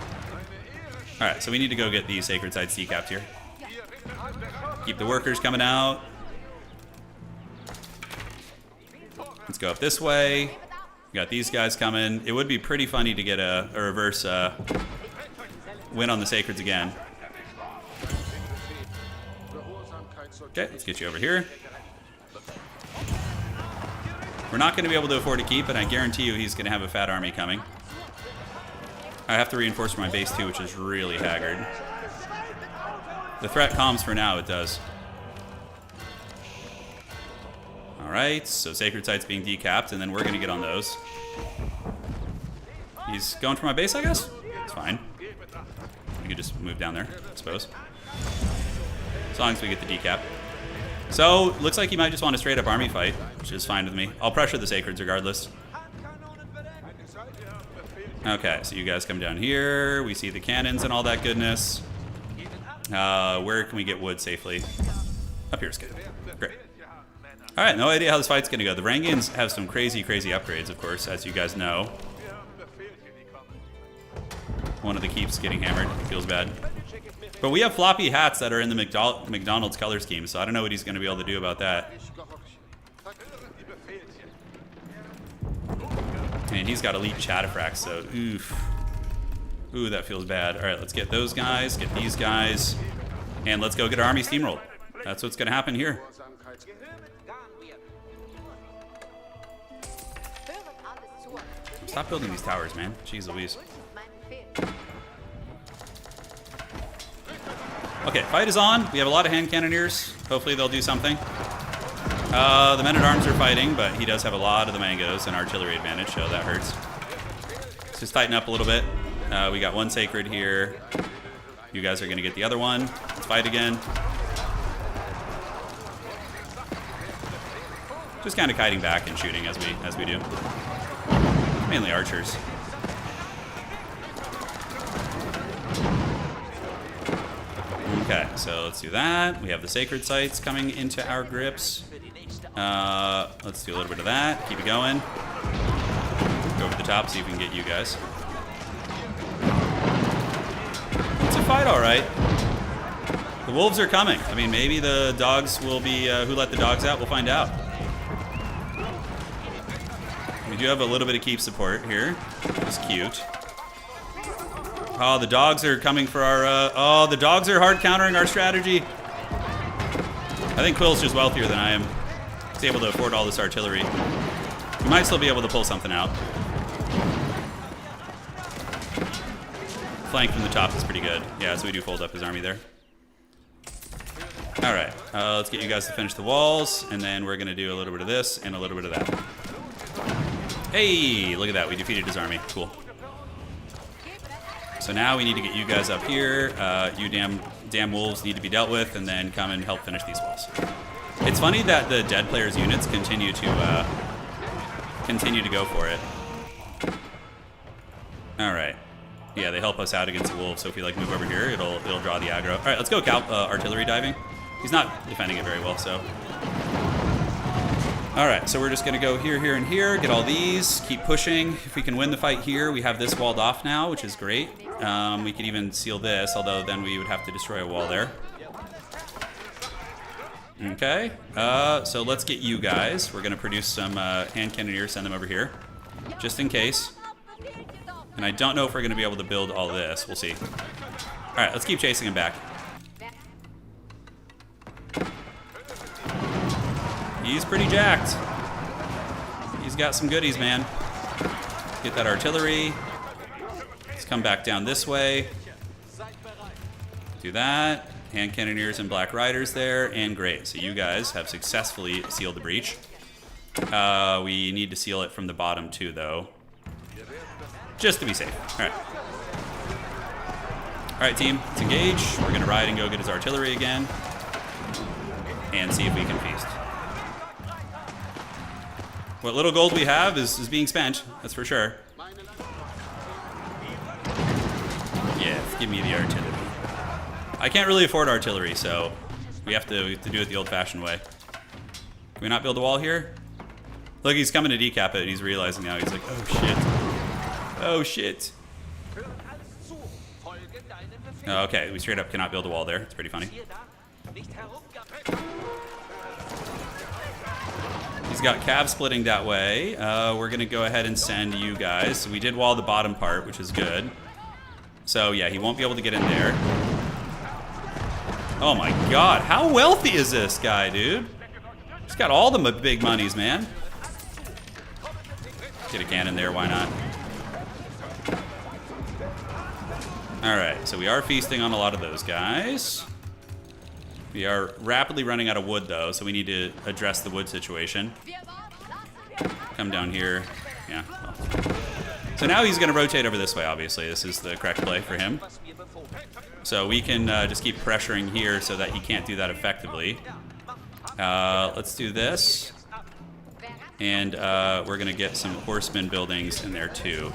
All right, so we need to go get the sacred sites decapped here. Keep the workers coming out. Let's go up this way. We got these guys coming. It would be pretty funny to get a reverse win on the sacreds again. Okay, let's get you over here. We're not going to be able to afford to keep, and I guarantee you he's going to have a fat army coming. I have to reinforce my base too, which is really haggard. The threat calms for now, it does. Alright, so sacred sites being decapped, and then we're going to get on those. He's going for my base, I guess? It's fine. We could just move down there, I suppose. As long as we get the decap. So, looks like he might just want a straight up army fight, which is fine with me. I'll pressure the sacreds regardless. Okay, so you guys come down here. We see the cannons and all that goodness. Where can we get wood safely? Up here is good. Great. All right, no idea how this fight's going to go. The Varangians have some crazy, crazy upgrades, of course, as you guys know. One of the keeps getting hammered. Feels bad. But we have floppy hats that are in the McDonald's color scheme, so I don't know what he's going to be able to do about that. And he's got elite Chatafrax, so oof. Ooh, that feels bad. All right, let's get those guys, get these guys, and let's go get our army steamrolled. That's what's going to happen here. Stop building these towers, man. Jeez Louise. Okay, fight is on. We have a lot of hand cannoneers. Hopefully they'll do something. The men-at-arms are fighting, but he does have a lot of the mangoes and artillery advantage, so that hurts. Let's just tighten up a little bit. We got one sacred here. You guys are going to get the other one. Let's fight again. Just kind of kiting back and shooting as we do. Mainly archers. Okay, so let's do that. We have the sacred sites coming into our grips. Let's do a little bit of that. Keep it going. Go over the top, see if we can get you guys. It's a fight, all right. The wolves are coming. I mean, maybe the dogs will be who let the dogs out. We'll find out. We do have a little bit of keep support here. It's cute. Oh, the dogs are coming for our... oh, the dogs are hard countering our strategy. I think Quill's just wealthier than I am. He's able to afford all this artillery. We might still be able to pull something out. Flank from the top is pretty good. Yeah, so we do fold up his army there. All right, let's get you guys to finish the walls, and then we're going to do a little bit of this and a little bit of that. Hey, look at that. We defeated his army. Cool. So now we need to get you guys up here. You damn wolves need to be dealt with, and then come and help finish these walls. It's funny that the dead players' units continue to go for it. All right. Yeah, they help us out against the wolves. So if we like move over here, it'll draw the aggro. All right, let's go artillery diving. He's not defending it very well, so. All right, so we're just gonna go here, here, and here. Get all these. Keep pushing. If we can win the fight here, we have this walled off now, which is great. We could even seal this, although then we would have to destroy a wall there. Okay, so let's get you guys. We're gonna produce some hand cannoneers, send them over here, just in case. And I don't know if we're gonna be able to build all this. We'll see. All right, let's keep chasing him back. He's pretty jacked. He's got some goodies, man. Get that artillery. Let's come back down this way. Do that. Hand cannoneers and black riders there, and great. So you guys have successfully sealed the breach. We need to seal it from the bottom too, though, just to be safe. All right. All right, team. Let's engage. We're gonna ride and go get his artillery again, and see if we can feast. What little gold we have is being spent. That's for sure. Yes, give me the artillery. I can't really afford artillery, so we have to do it the old-fashioned way. Can we not build a wall here? Look, he's coming to decap it. He's realizing now. He's like, oh, shit. Oh, shit. Oh, okay, we straight up cannot build a wall there. It's pretty funny. He's got cav splitting that way. We're going to go ahead and send you guys. So we did wall the bottom part, which is good. So, yeah, he won't be able to get in there. Oh, my God. How wealthy is this guy, dude? He's got all the big monies, man. Get a cannon there. Why not? All right, so we are feasting on a lot of those guys. We are rapidly running out of wood, though, so we need to address the wood situation. Come down here. Yeah. Well. So now he's going to rotate over this way, obviously. This is the correct play for him. So we can just keep pressuring here so that he can't do that effectively. Let's do this. And we're going to get some horseman buildings in there, too.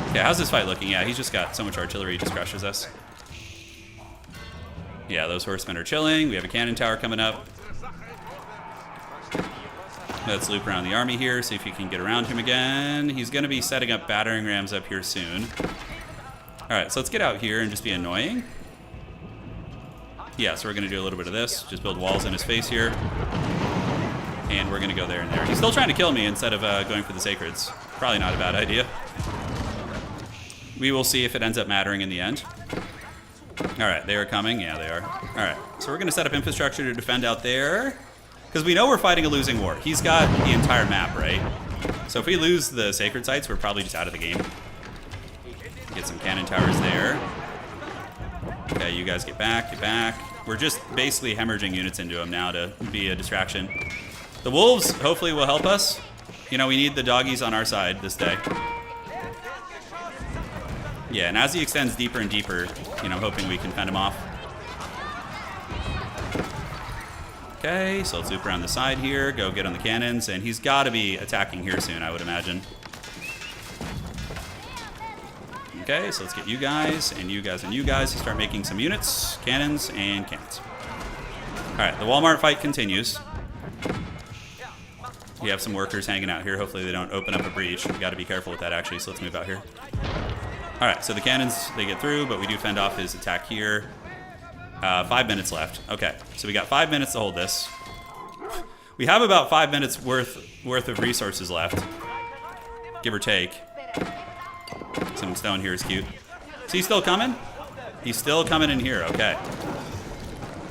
Okay, how's this fight looking? Yeah, he's just got so much artillery, he just crushes us. Yeah, those horsemen are chilling. We have a cannon tower coming up. Let's loop around the army here, see if you can get around him again. He's going to be setting up battering rams up here soon. All right, so let's get out here and just be annoying. Yeah, so we're going to do a little bit of this. Just build walls in his face here. And we're going to go there and there. He's still trying to kill me instead of going for the sacreds. Probably not a bad idea. We will see if it ends up mattering in the end. All right, they are coming. Yeah, they are. All right, so we're going to set up infrastructure to defend out there. Because we know we're fighting a losing war. He's got the entire map, right? So if we lose the sacred sites, we're probably just out of the game. Get some cannon towers there. Okay, you guys get back, get back. We're just basically hemorrhaging units into him now to be a distraction. The wolves hopefully will help us. You know, we need the doggies on our side this day. Yeah, and as he extends deeper and deeper, you know, I'm hoping we can fend him off. Okay, so let's loop around the side here, go get on the cannons, and he's got to be attacking here soon, I would imagine. Okay, so let's get you guys, and you guys, and you guys to start making some units, cannons, and cannons. Alright, the Walmart fight continues. We have some workers hanging out here. Hopefully they don't open up a breach. We've got to be careful with that, actually, so let's move out here. Alright, so the cannons, they get through, but we do fend off his attack here. 5 minutes left. Okay, so we got 5 minutes to hold this. We have about 5 minutes worth of resources left, give or take. Some stone here is cute. Is he still coming? He's still coming in here, okay.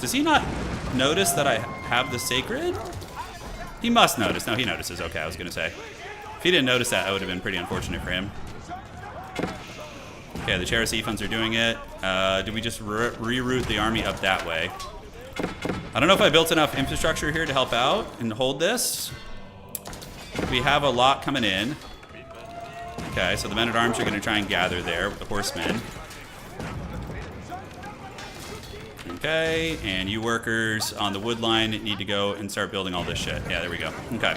Does he not notice that I have the sacred? He must notice. No, he notices. Okay, I was going to say. If he didn't notice that, that would have been pretty unfortunate for him. Okay, the Cherasifans are doing it. Did we just reroute the army up that way? I don't know if I built enough infrastructure here to help out and hold this. We have a lot coming in. Okay, so the men-at-arms are going to try and gather there with the horsemen. Okay, and you workers on the wood line need to go and start building all this shit. Yeah, there we go. Okay.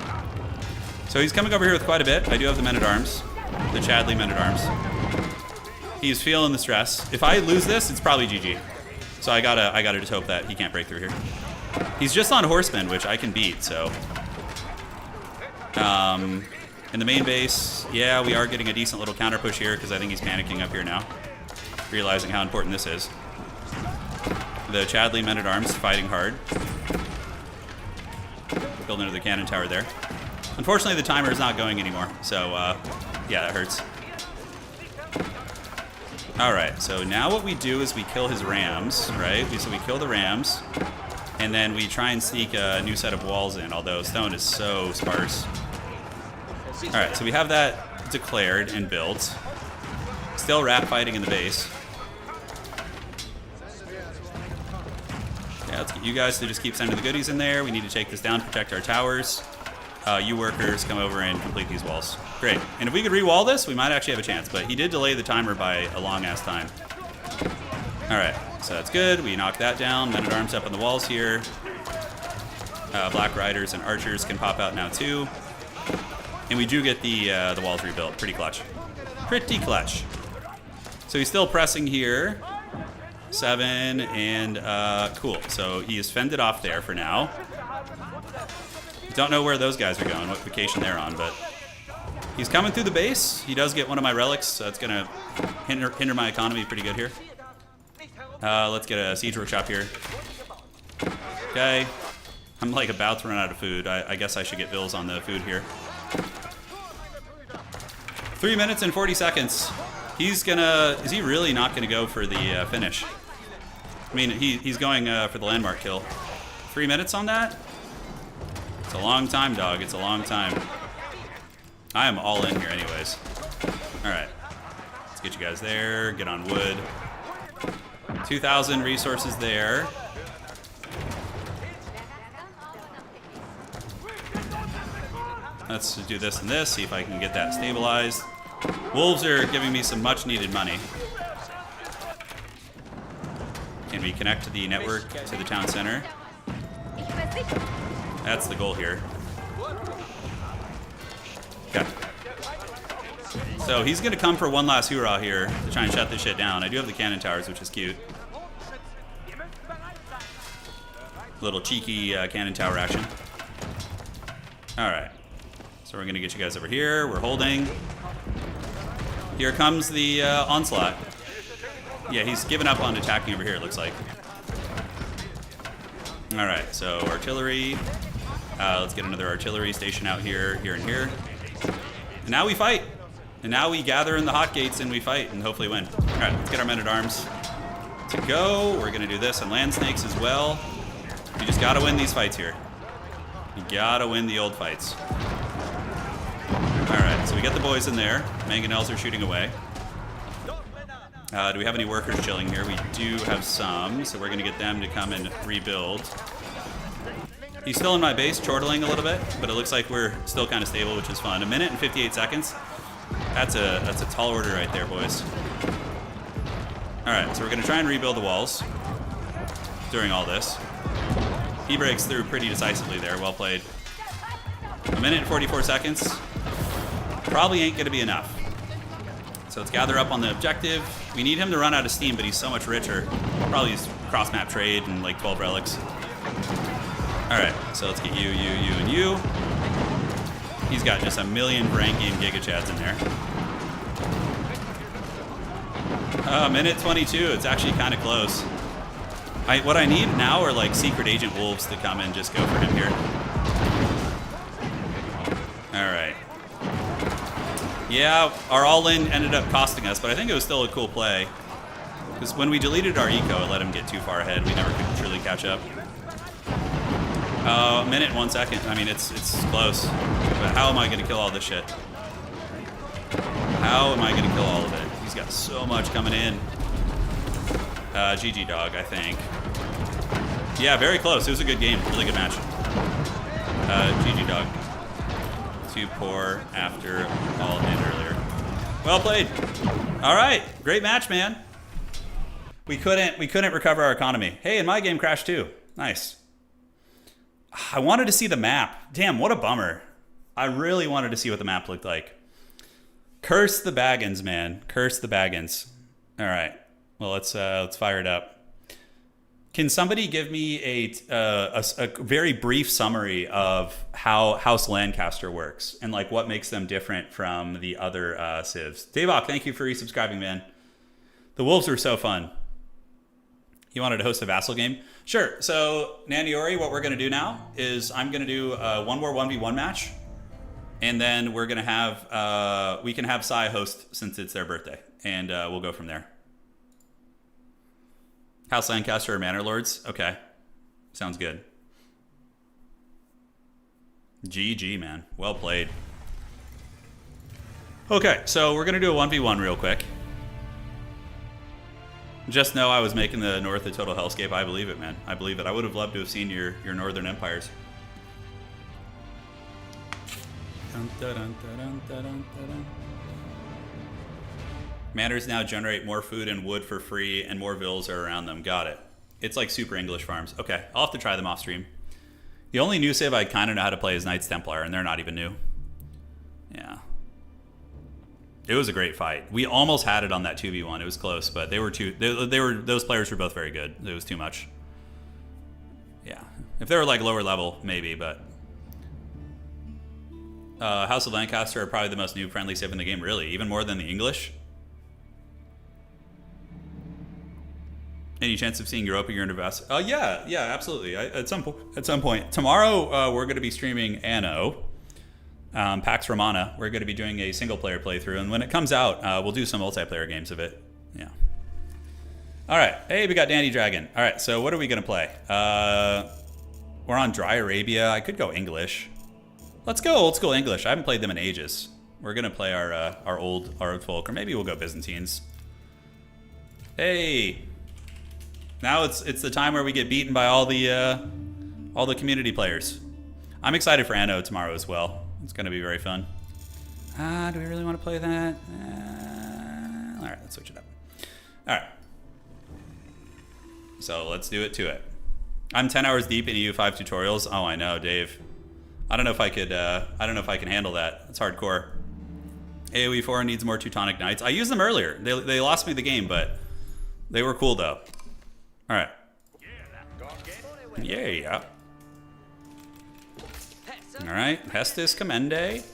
So he's coming over here with quite a bit. I do have the men-at-arms. The Chadley men-at-arms. He's feeling the stress. If I lose this, it's probably GG. So I gotta just hope that he can't break through here. He's just on horsemen, which I can beat, so. In the main base, yeah, we are getting a decent little counter push here because I think he's panicking up here now, realizing how important this is. The Chadley men-at-arms fighting hard. Building into the cannon tower there. Unfortunately, the timer is not going anymore, so yeah, that hurts. Alright, so now what we do is we kill his rams, right? So we kill the rams, and then we try and sneak a new set of walls in, although stone is so sparse. Alright, so we have that declared and built. Still rat fighting in the base. Yeah, let's get you guys to just keep sending the goodies in there. We need to take this down, protect our towers. You workers come over and complete these walls. Great. And if we could re-wall this, we might actually have a chance, but he did delay the timer by a long-ass time. Alright, so that's good. We knock that down. Men-at-arms up on the walls here. Black Riders and Archers can pop out now too. And we do get the walls rebuilt. Pretty clutch. Pretty clutch. So he's still pressing here. 7, and cool. So he is fended off there for now. Don't know where those guys are going, what vacation they're on, but he's coming through the base. He does get one of my relics, so that's going to hinder my economy pretty good here. Let's get a siege workshop here. Okay. I'm like about to run out of food. I guess I should get bills on the food here. 3 minutes and 40 seconds. He's gonna... Is he really not going to go for the finish? I mean, he's going for the landmark kill. 3 minutes on that? It's a long time, dog. It's a long time. I am all in here anyways. Alright. Let's get you guys there. Get on wood. 2,000 resources there. Let's do this and this. See if I can get that stabilized. Wolves are giving me some much needed money. Can we connect to the network to the town center? That's the goal here. Okay. So he's going to come for one last hoorah here to try and shut this shit down. I do have the cannon towers, which is cute. Little cheeky cannon tower action. Alright. So we're going to get you guys over here. We're holding. Here comes the onslaught. Yeah, he's given up on attacking over here, it looks like. Alright, so artillery. Let's get another artillery station out here, and here. And now we fight. And now we gather in the hot gates and we fight and hopefully win. Alright, let's get our men-at-arms to go. We're going to do this on land snakes as well. You just got to win these fights here. You got to win the old fights. Alright, so we get the boys in there. Mangonels are shooting away. Do we have any workers chilling here? We do have some, so we're going to get them to come and rebuild. He's still in my base, chortling a little bit, but it looks like we're still kind of stable, which is fun. 1 minute and 58 seconds. That's a tall order right there, boys. Alright, so we're going to try and rebuild the walls during all this. He breaks through pretty decisively there. Well played. 1 minute and 44 seconds. Probably ain't going to be enough. So let's gather up on the objective. We need him to run out of steam, but he's so much richer. Probably use cross-map trade and like 12 relics. Alright, so let's get you, and you. He's got just 1 million rank game gigachads in there. Minute 22, it's actually kind of close. What I need now are like secret agent wolves to come and just go for him here. Alright. Yeah, our all-in ended up costing us, but I think it was still a cool play. Because when we deleted our eco, it let him get too far ahead. We never could truly catch up. 1 minute and 1 second. I mean, it's close. But how am I going to kill all this shit? How am I going to kill all of it? He's got so much coming in. GG dog, I think. Yeah, very close. It was a good game. Really good match. GG dog. Too poor after all in earlier. Well played. All right, great match, man. We couldn't recover our economy. Hey, and my game crashed too. Nice. I wanted to see the map. Damn, what a bummer. I really wanted to see what the map looked like. Curse the Baggins, man. Curse the Baggins. All right. Well, let's fire it up. Can somebody give me a very brief summary of how House Lancaster works and like what makes them different from the other civs? Davok, thank you for resubscribing, man. The wolves were so fun. You wanted to host a vassal game? Sure. So Nandiori, what we're going to do now is I'm going to do one more 1v1 match, and then we're going to have we can have Sai host since it's their birthday, and we'll go from there. House Lancaster or Manor Lords? Okay. Sounds good. GG, man. Well played. Okay, so we're going to do a 1v1 real quick. Just know I was making the North a total hellscape. I believe it, man. I believe it. I would have loved to have seen your Northern Empires. Dun, dun, dun, dun, dun, dun, dun. Manors now generate more food and wood for free, and more villas are around them. Got it. It's like super English farms. Okay, I'll have to try them off stream. The only new civ I kind of know how to play is Knights Templar, and they're not even new. Yeah. It was a great fight. We almost had it on that 2v1. It was close, but they were those players were both very good. It was too much. Yeah. If they were like lower level, maybe, but House of Lancaster are probably the most noob-friendly civ in the game, really, even more than the English. Any chance of seeing Europa Universe? Yeah, absolutely. At some point. Tomorrow, we're going to be streaming Anno, Pax Romana. We're going to be doing a single-player playthrough, and when it comes out, we'll do some multiplayer games of it. Yeah. All right. Hey, we got Danny Dragon. All right, so what are we going to play? We're on Dry Arabia. I could go English. Let's go old school English. I haven't played them in ages. We're going to play our old folk, or maybe we'll go Byzantines. Hey. Now it's the time where we get beaten by all the community players. I'm excited for Anno tomorrow as well. It's going to be very fun. Do we really want to play that? All right, let's switch it up. All right. So let's do it to it. I'm 10 hours deep in EU5 tutorials. Oh, I know, Dave. I don't know if I could. I don't know if I can handle that. It's hardcore. AoE 4 needs more Teutonic Knights. I used them earlier. They lost me the game, but they were cool though. All right. Yeah. All right. Hestis Commende.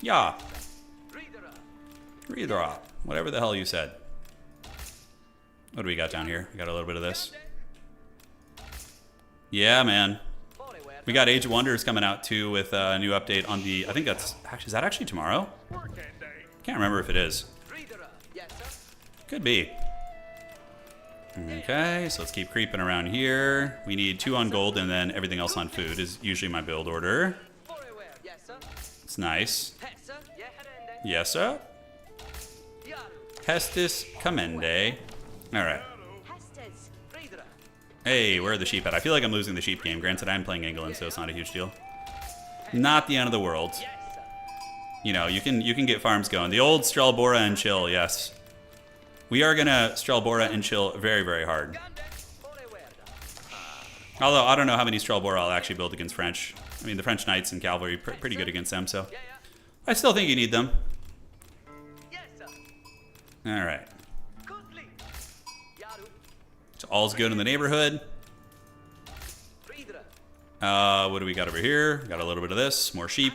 Yeah. Redra. Whatever the hell you said. What do we got down here? We got a little bit of this. Yeah, man. We got Age of Wonders coming out too with a new update on the. I think that's actually. Is that actually tomorrow? Can't remember if it is. Could be. Okay, so let's keep creeping around here. We need 2 on gold and then everything else on food is usually my build order. It's nice. Yes, sir. Hestis Commende. Alright. Hey, where are the sheep at? I feel like I'm losing the sheep game. Granted, I'm playing England, so it's not a huge deal. Not the end of the world. You know, you can get farms going. The old Strelbora and chill, yes. We are gonna Strelbora and chill very, very hard. Although, I don't know how many Strelbora I'll actually build against French. I mean, the French Knights and Cavalry pretty good against them, so... I still think you need them. Alright. So all's good in the neighborhood. What do we got over here? Got a little bit of this. More sheep.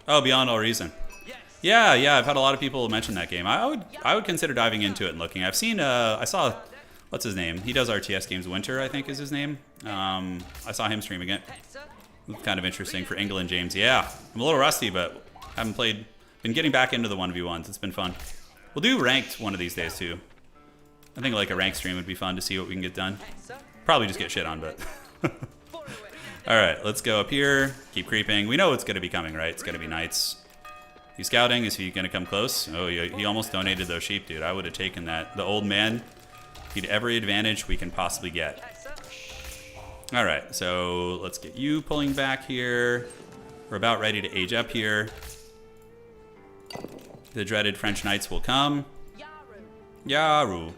Oh, Beyond All Reason. Yeah, I've had a lot of people mention that game. I would consider diving into it and looking. I've seen, I saw... What's his name? He does RTS games. Winter, I think, is his name. I saw him streaming it. Kind of interesting for England, James. Yeah, I'm a little rusty, but haven't played. Been getting back into the 1v1s. It's been fun. We'll do ranked one of these days, too. I think like a ranked stream would be fun to see what we can get done. Probably just get shit on, but... Alright, let's go up here. Keep creeping. We know it's going to be coming, right? It's going to be Knights. He's scouting. Is he going to come close? Oh, he almost donated those sheep, dude. I would have taken that. The old man... Need every advantage we can possibly get. Alright, so let's get you pulling back here. We're about ready to age up here. The dreaded French Knights will come. Yaru.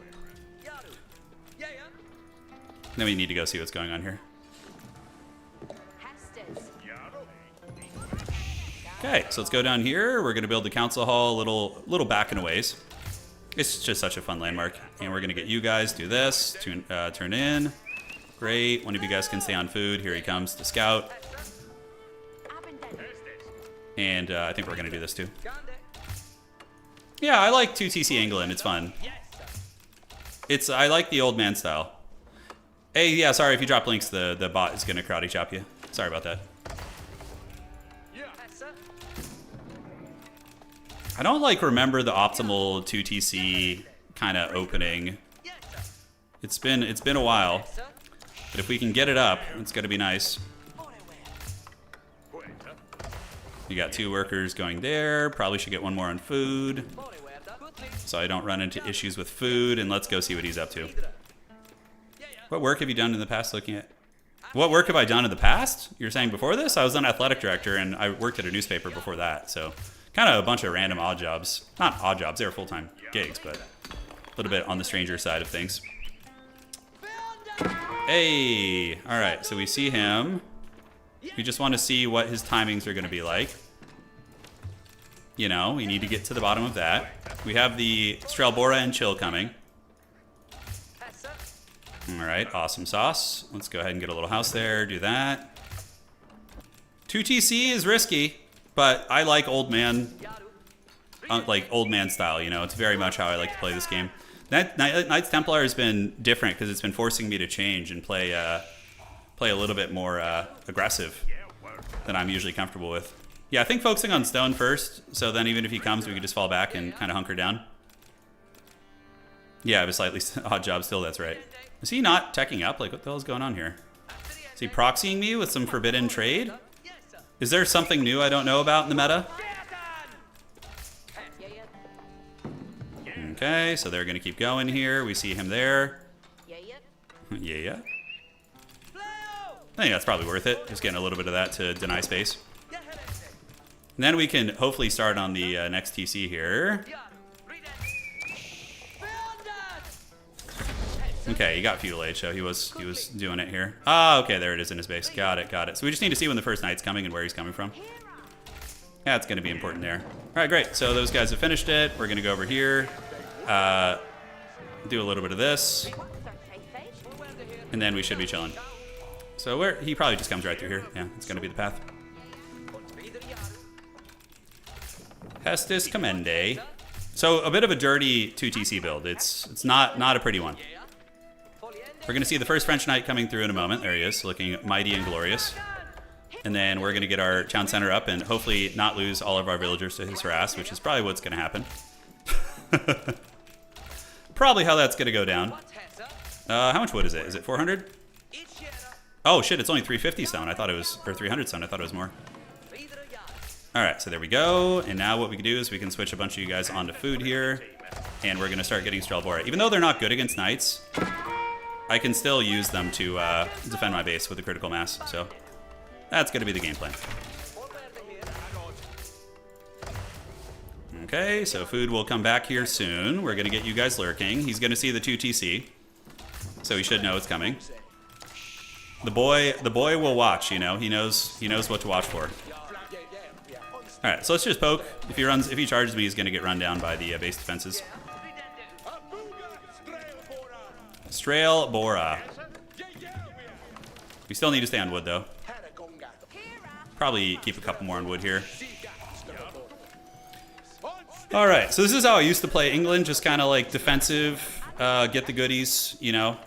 Then we need to go see what's going on here. Okay, so let's go down here. We're going to build the council hall a little back and a ways. It's just such a fun landmark. And we're going to get you guys, do this, turn in. Great. One of you guys can stay on food. Here he comes to scout. And I think we're going to do this too. Yeah, I like 2TC England. It's fun. I like the old man style. Hey, yeah, sorry if you drop links, the bot is going to karate chop you. Sorry about that. I don't like remember the optimal 2TC kind of opening. It's been a while, but if we can get it up, it's gonna be nice. You got 2 workers going there. Probably should get one more on food, so I don't run into issues with food. And let's go see what he's up to. What work have you done in the past? Looking at what work have I done in the past? You're saying before this? I was an athletic director, and I worked at a newspaper before that, so. Kind of a bunch of random odd jobs. Not odd jobs, they were full-time gigs, but a little bit on the stranger side of things. Hey! Alright, so we see him. We just want to see what his timings are going to be like. You know, we need to get to the bottom of that. We have the Strelbora and Chill coming. Alright, awesome sauce. Let's go ahead and get a little house there, do that. 2TC is risky. But I like old man style, you know. It's very much how I like to play this game. Knights Templar has been different because it's been forcing me to change and play a little bit more aggressive than I'm usually comfortable with. Yeah, I think focusing on stone first, so then even if he comes, we can just fall back and kind of hunker down. Yeah, I have a slightly odd job still, that's right. Is he not teching up? Like, what the hell is going on here? Is he proxying me with some forbidden trade? Is there something new I don't know about in the meta? Okay, so they're going to keep going here. We see him there. Yeah. I think that's probably worth it. Just getting a little bit of that to deny space. And then we can hopefully start on the next TC here. Okay, he got feudal age, so he was doing it here. Ah, okay, there it is in his base. Got it. So we just need to see when the first knight's coming and where he's coming from. Yeah, it's going to be important there. All right, great. So those guys have finished it. We're going to go over here, do a little bit of this, and then we should be chilling. So he probably just comes right through here. Yeah, it's going to be the path. Hestis Commende. So a bit of a dirty 2TC build. It's not a pretty one. We're going to see the first French knight coming through in a moment. There he is, looking mighty and glorious. And then we're going to get our town center up and hopefully not lose all of our villagers to his harass, which is probably what's going to happen. Probably how that's going to go down. How much wood is it? Is it 400? Oh shit, it's only 350 stone. I thought it was, or 300 stone. I thought it was more. Alright, so there we go. And now what we can do is we can switch a bunch of you guys onto food here. And we're going to start getting Strelbora. Even though they're not good against knights, I can still use them to defend my base with a critical mass. So that's going to be the game plan. Okay, so food will come back here soon. We're going to get you guys lurking. He's going to see the 2 TC. So he should know it's coming. The boy will watch, you know. He knows what to watch for. All right, so let's just poke. If he charges me, he's going to get run down by the base defenses. Strelbora. We still need to stay on wood, though. Probably keep a couple more on wood here. All right, so this is how I used to play England, just kind of like defensive, get the goodies, you know.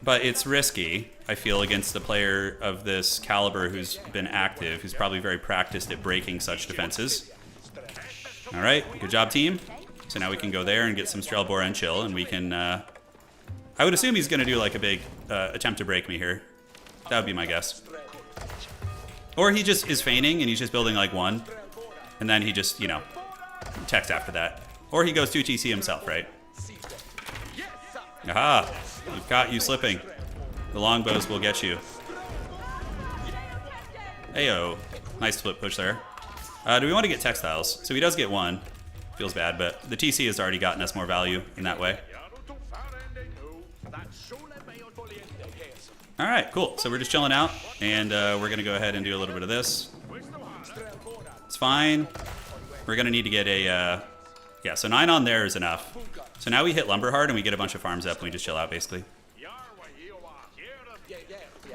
But it's risky, I feel, against a player of this caliber who's been active, who's probably very practiced at breaking such defenses. All right, good job, team. So now we can go there and get some Strelbora and chill, and we can... I would assume he's going to do like a big attempt to break me here. That would be my guess. Or he just is feigning, and he's just building like 1, and then he just, you know, techs after that. Or he goes 2 TC himself, right? Aha! We've got you slipping. The longbows will get you. Ayo. Nice flip push there. Do we want to get textiles? So he does get 1. Feels bad, but the TC has already gotten us more value in that way. Alright, cool. So we're just chilling out, and we're going to go ahead and do a little bit of this. It's fine. We're going to need to get a... yeah, so 9 on there is enough. So now we hit lumber hard, and we get a bunch of farms up, and we just chill out, basically.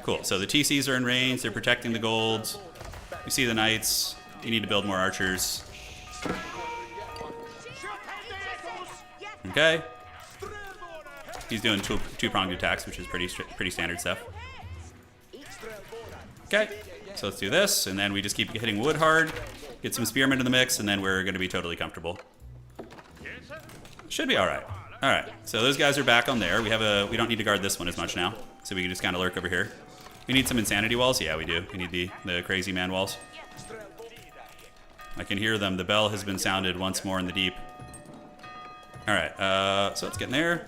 Cool, so the TCs are in range. They're protecting the gold. You see the knights. You need to build more archers. Okay. He's doing two-pronged attacks, which is pretty standard stuff. Okay, so let's do this, and then we just keep hitting wood hard, get some spearmen in the mix, and then we're going to be totally comfortable. Should be all right. All right, so those guys are back on there. We don't need to guard this one as much now, so we can just kind of lurk over here. We need some insanity walls. Yeah, we do. We need the crazy man walls. I can hear them. The bell has been sounded once more in the deep. All right, so let's get in there.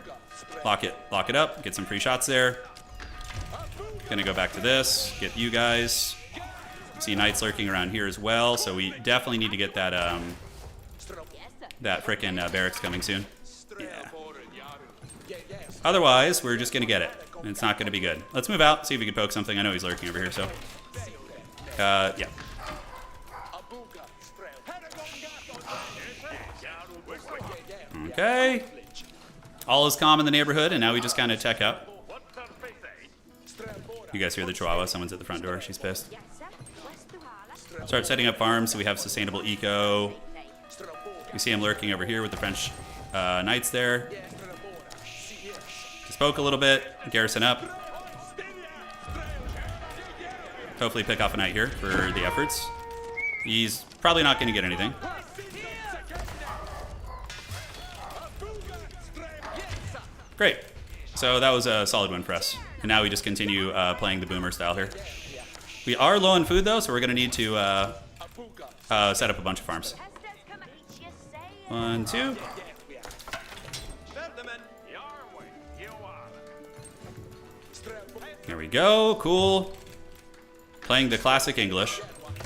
Lock it up. Get some free shots there. Gonna go back to this. Get you guys. See knights lurking around here as well. So we definitely need to get that that frickin' barracks coming soon. Yeah. Otherwise, we're just gonna get it. It's not gonna be good. Let's move out. See if we can poke something. I know he's lurking over here. So yeah. Okay. All is calm in the neighborhood, and now we just kind of tech up. You guys hear the chihuahua? Someone's at the front door. She's pissed. Start setting up farms so we have sustainable eco. We see him lurking over here with the French knights there. Just poke a little bit. Garrison up. Hopefully pick off a knight here for the efforts. He's probably not going to get anything. Great. So that was a solid win for us. And now we just continue playing the boomer style here. We are low on food, though, so we're going to need to set up a bunch of farms. 1, 2. There we go. Cool. Playing the classic English.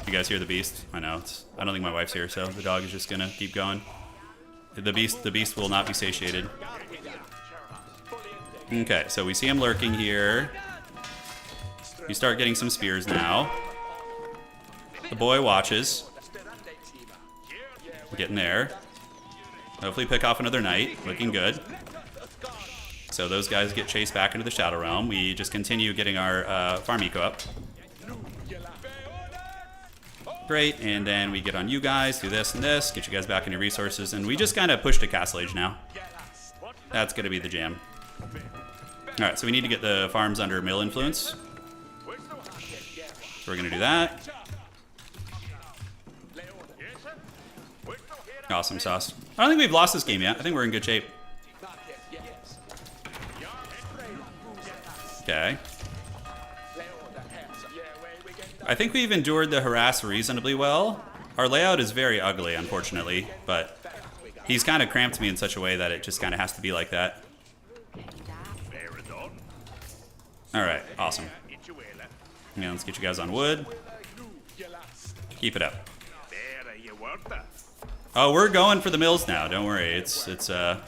You guys hear the beast? I know. I don't think my wife's here, so the dog is just going to keep going. The beast will not be satiated. Okay, so we see him lurking here. You start getting some spears now. The boy watches. Getting there. Hopefully pick off another knight. Looking good. So those guys get chased back into the Shadow Realm. We just continue getting our farm eco up. Great, and then we get on you guys, do this and this, get you guys back into resources, and we just kind of push to Castle Age now. That's going to be the jam. Alright, so we need to get the farms under mill influence. So we're going to do that. Awesome sauce. I don't think we've lost this game yet. I think we're in good shape. Okay. I think we've endured the harass reasonably well. Our layout is very ugly, unfortunately, but he's kind of cramped me in such a way that it just kind of has to be like that. Alright, awesome. Yeah, let's get you guys on wood. Keep it up. Oh, we're going for the mills now. Don't worry, it's the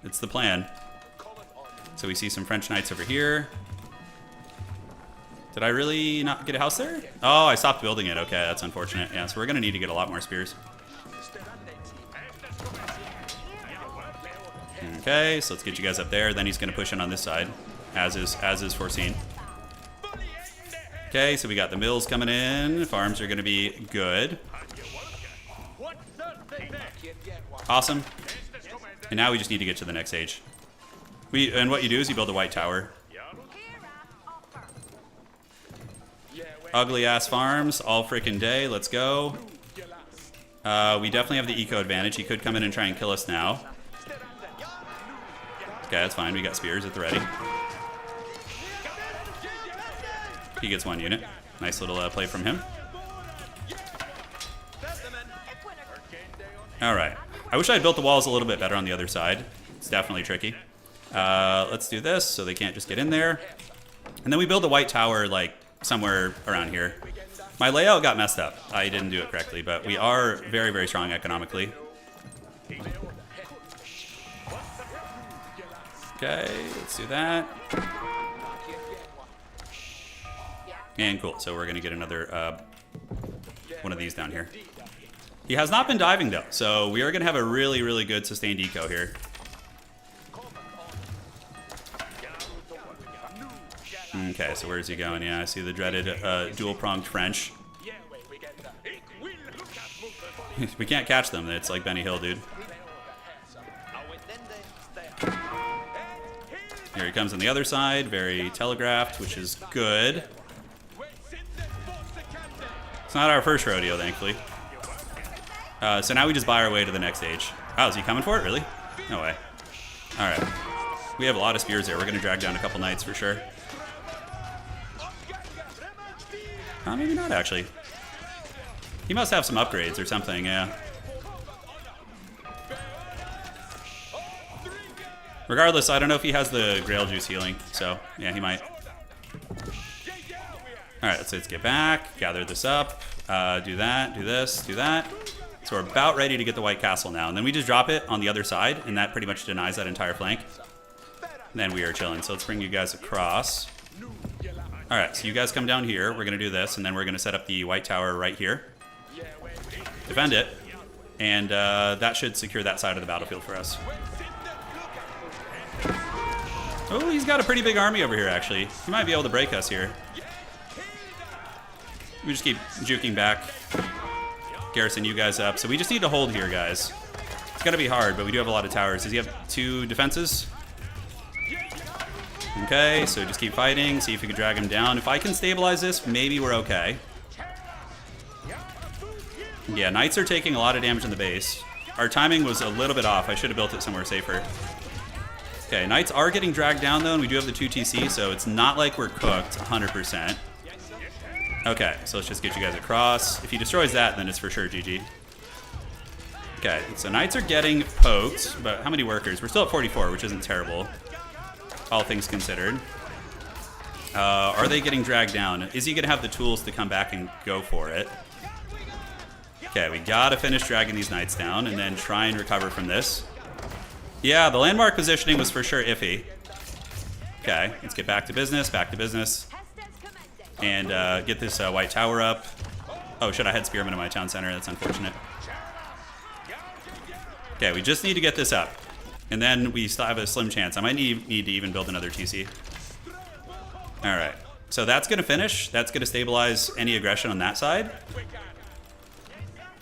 plan. So we see some French knights over here. Did I really not get a house there? Oh, I stopped building it. Okay, that's unfortunate. Yeah, so we're gonna need to get a lot more spears. Okay, so let's get you guys up there. Then he's gonna push in on this side, as is foreseen. Okay, so we got the mills coming in. Farms are gonna be good. Awesome. And now we just need to get to the next stage. And what you do is you build a white tower. Ugly ass farms all freaking day. Let's go. We definitely have the eco advantage. He could come in and try and kill us now. Okay, that's fine. We got spears at the ready. He gets one unit. Nice little play from him. Alright. I wish I had built the walls a little bit better on the other side. It's definitely tricky. Let's do this so they can't just get in there. And then we build a white tower like somewhere around here. My layout got messed up. I didn't do it correctly, but we are very, very strong economically. Okay, let's do that. And cool, so we're gonna get another one of these down here. He has not been diving though, so we are gonna have a really, really good sustained eco here. Okay, so where's he going? Yeah, I see the dreaded dual-pronged French. We can't catch them. It's like Benny Hill, dude. Here he comes on the other side. Very telegraphed, which is good. It's not our first rodeo, thankfully. So now we just buy our way to the next stage. Oh, is he coming for it? Really? No way. All right. We have a lot of spears there. We're going to drag down a couple knights for sure. Maybe not, actually. He must have some upgrades or something, yeah. Regardless, I don't know if he has the Grail Juice healing, so yeah, he might. Alright, let's get back, gather this up, do that, do this, do that. So we're about ready to get the White Castle now, and then we just drop it on the other side, and that pretty much denies that entire flank. And then we are chilling, so let's bring you guys across. Alright, so you guys come down here, we're going to do this, and then we're going to set up the White Tower right here. Defend it, and that should secure that side of the battlefield for us. Oh, he's got a pretty big army over here, actually. He might be able to break us here. We just keep juking back. Garrison you guys up. So we just need to hold here, guys. It's going to be hard, but we do have a lot of towers. Does he have 2 defenses? Okay, so just keep fighting. See if we can drag him down. If I can stabilize this, maybe we're okay. Yeah, knights are taking a lot of damage in the base. Our timing was a little bit off. I should have built it somewhere safer. Okay, knights are getting dragged down, though, and we do have the 2 TC, so it's not like we're cooked 100%. Okay, so let's just get you guys across. If he destroys that, then it's for sure GG. Okay, so knights are getting poked, but how many workers? We're still at 44, which isn't terrible, all things considered. Are they getting dragged down? Is he going to have the tools to come back and go for it? Okay, we got to finish dragging these knights down and then try and recover from this. Yeah, the landmark positioning was for sure iffy. Okay, let's get back to business, and get this white tower up. Oh shit, I had spearmen in my town center. That's unfortunate. Okay, we just need to get this up. And then we still have a slim chance. I might need to even build another TC. Alright, so that's going to finish. That's going to stabilize any aggression on that side.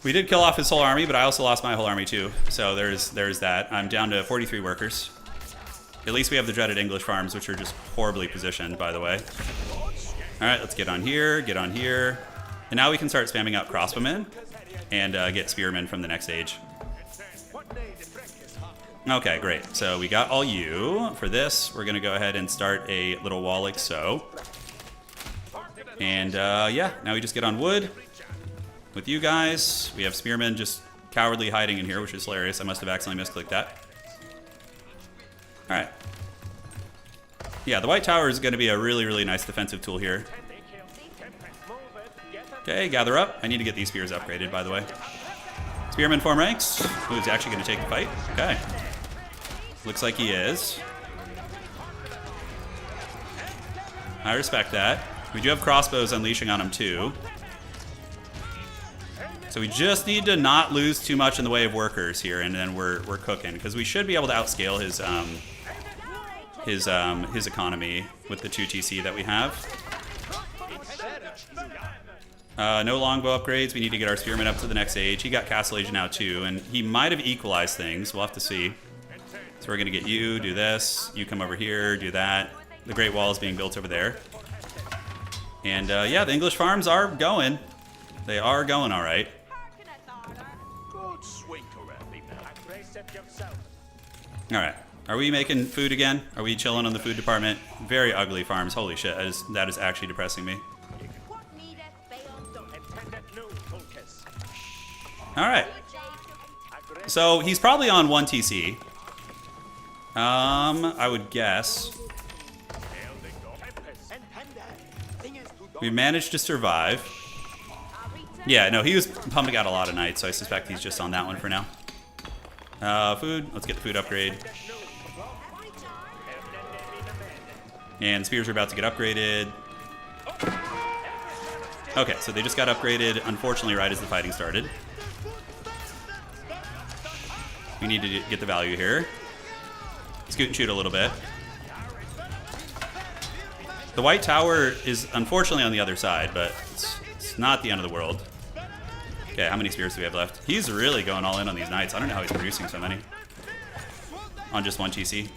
We did kill off his whole army, but I also lost my whole army too. So there's that. I'm down to 43 workers. At least we have the dreaded English farms, which are just horribly positioned, by the way. Alright, let's get on here, And now we can start spamming out crossbowmen and get spearmen from the next stage. Okay, great. So we got all you. For this, we're going to go ahead and start a little wall like so. And yeah, now we just get on wood with you guys. We have spearmen just cowardly hiding in here, which is hilarious. I must have accidentally misclicked that. All right. Yeah, the white tower is going to be a really, really nice defensive tool here. Okay, gather up. I need to get these spears upgraded, by the way. Spearman form ranks. Who's actually going to take the fight? Okay. Looks like he is. I respect that. We do have crossbows unleashing on him, too. So we just need to not lose too much in the way of workers here, and then we're cooking. Because we should be able to outscale his economy with the 2 TC that we have. No longbow upgrades. We need to get our spearman up to the next age. He got castle age now too, and he might have equalized things. We'll have to see. So we're gonna get you, do this. You come over here, do that. The Great Wall is being built over there. And yeah, the English farms are going. They are going all right. All right. Are we making food again? Are we chilling on the food department? Very ugly farms. Holy shit, that is actually depressing me. All right. So he's probably on 1 TC. I would guess. We managed to survive. Yeah, no, he was pumping out a lot of knights, so I suspect he's just on that one for now. Food. Let's get the food upgrade. And spears are about to get upgraded. Okay, so they just got upgraded, unfortunately, right as the fighting started. We need to get the value here. Scoot and shoot a little bit. The white tower is unfortunately on the other side, but it's not the end of the world. Okay, how many spears do we have left? He's really going all in on these knights. I don't know how he's producing so many. On just 1 TC.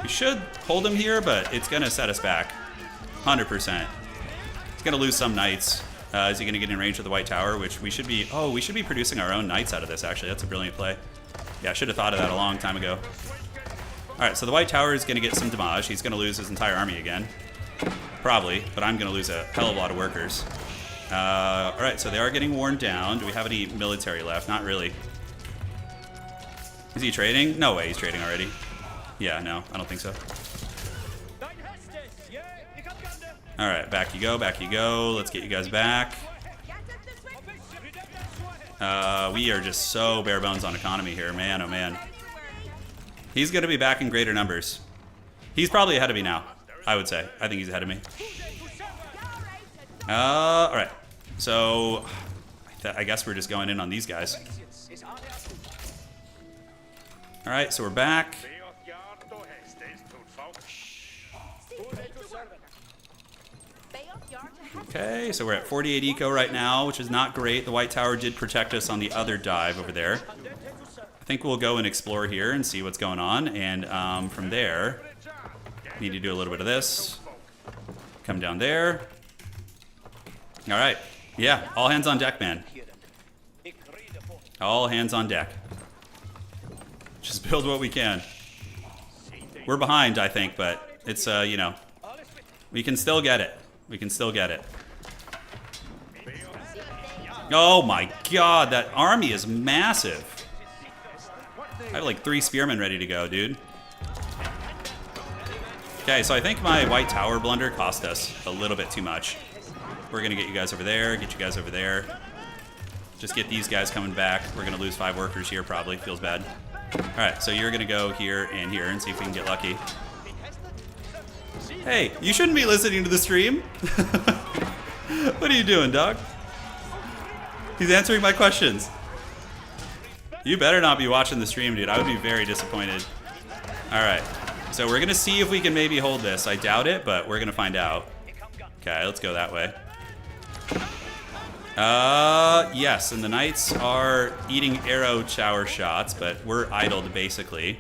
We should hold him here, but it's going to set us back. 100%. He's going to lose some knights. Is he going to get in range of the white tower, which we should be... Oh, we should be producing our own knights out of this, actually. That's a brilliant play. Yeah, I should have thought of that a long time ago. Alright, so the white tower is going to get some damage. He's going to lose his entire army again. Probably, but I'm going to lose a hell of a lot of workers. Alright, so they are getting worn down. Do we have any military left? Not really. Is he trading? No way he's trading already. Yeah, no, I don't think so. Alright, back you go, back you go. Let's get you guys back. We are just so bare bones on economy here. Man, oh man. He's going to be back in greater numbers. He's probably ahead of me now, I would say. I think he's ahead of me. Alright. So, I guess we're just going in on these guys. Alright, so we're back. Okay, so we're at 48 eco right now, which is not great. The white tower did protect us on the other dive over there. I think we'll go and explore here and see what's going on. And from there, need to do a little bit of this. Come down there. All right. Yeah, all hands on deck, man. All hands on deck. Just build what we can. We're behind, I think, but it's, you know, we can still get it. We can still get it. Oh my god, that army is massive. I have like 3 spearmen ready to go, dude. Okay, so I think my white tower blunder cost us a little bit too much. We're gonna get you guys over there, get you guys over there. Just get these guys coming back. We're gonna lose 5 workers here probably, feels bad. Alright, so you're gonna go here and see if we can get lucky. Hey, you shouldn't be listening to the stream. What are you doing, dog? He's answering my questions. You better not be watching the stream, dude. I would be very disappointed. Alright, so we're gonna see if we can maybe hold this. I doubt it, but we're gonna find out. Okay, let's go that way. Yes, and the knights are eating arrow shower shots, but we're idled basically.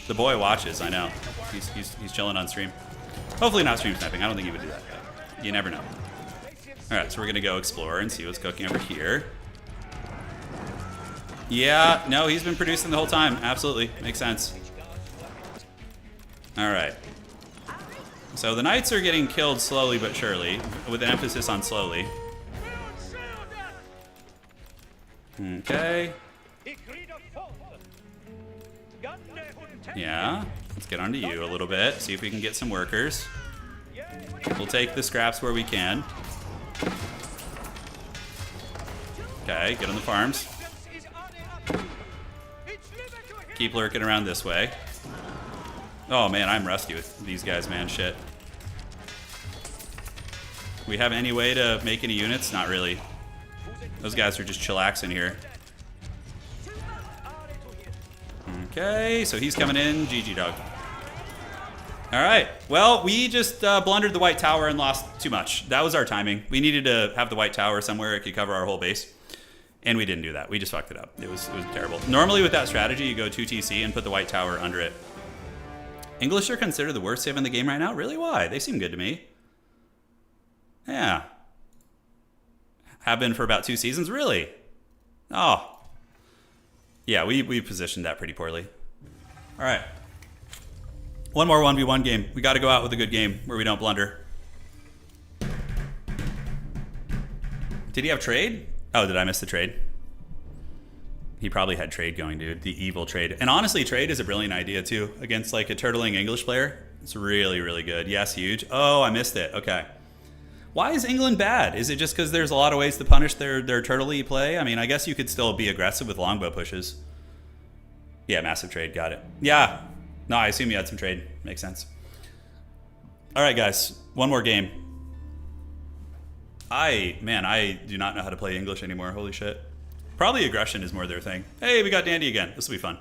The boy watches, I know. He's chilling on stream. Hopefully not stream sniping. I don't think he would do that, but you never know. Alright, so we're gonna go explore and see what's cooking over here. Yeah, no, he's been producing the whole time. Absolutely, makes sense. Alright. So the knights are getting killed slowly but surely, with an emphasis on slowly. Okay. Yeah, let's get onto you a little bit, see if we can get some workers. We'll take the scraps where we can. Okay, get on the farms. Keep lurking around this way. Oh man, I'm rusty with these guys, man. Shit. We have any way to make any units? Not really. Those guys are just chillaxing here. Okay, so he's coming in. GG, dog. Alright, well, we just blundered the White Tower and lost too much. That was our timing. We needed to have the White Tower somewhere it could cover our whole base. And we didn't do that. We just fucked it up. It was terrible. Normally with that strategy, you go 2 TC and put the White Tower under it. English are considered the worst civ in the game right now? Really? Why? They seem good to me. Yeah. Have been for about 2 seasons? Really? Oh. Yeah, we positioned that pretty poorly. Alright. One more 1v1 game. We got to go out with a good game where we don't blunder. Did he have trade? Oh, did I miss the trade? He probably had trade going, dude. The evil trade. And honestly, trade is a brilliant idea, too. Against, like, a turtling English player. It's really, really good. Yes, huge. Oh, I missed it. Okay. Why is England bad? Is it just because there's a lot of ways to punish their turtley play? I mean, I guess you could still be aggressive with longbow pushes. Yeah, massive trade. Got it. Yeah. No, I assume you had some trade. Makes sense. All right, guys. One more game. Man, I do not know how to play English anymore. Holy shit. Probably aggression is more their thing. Hey, we got Dandy again. This will be fun.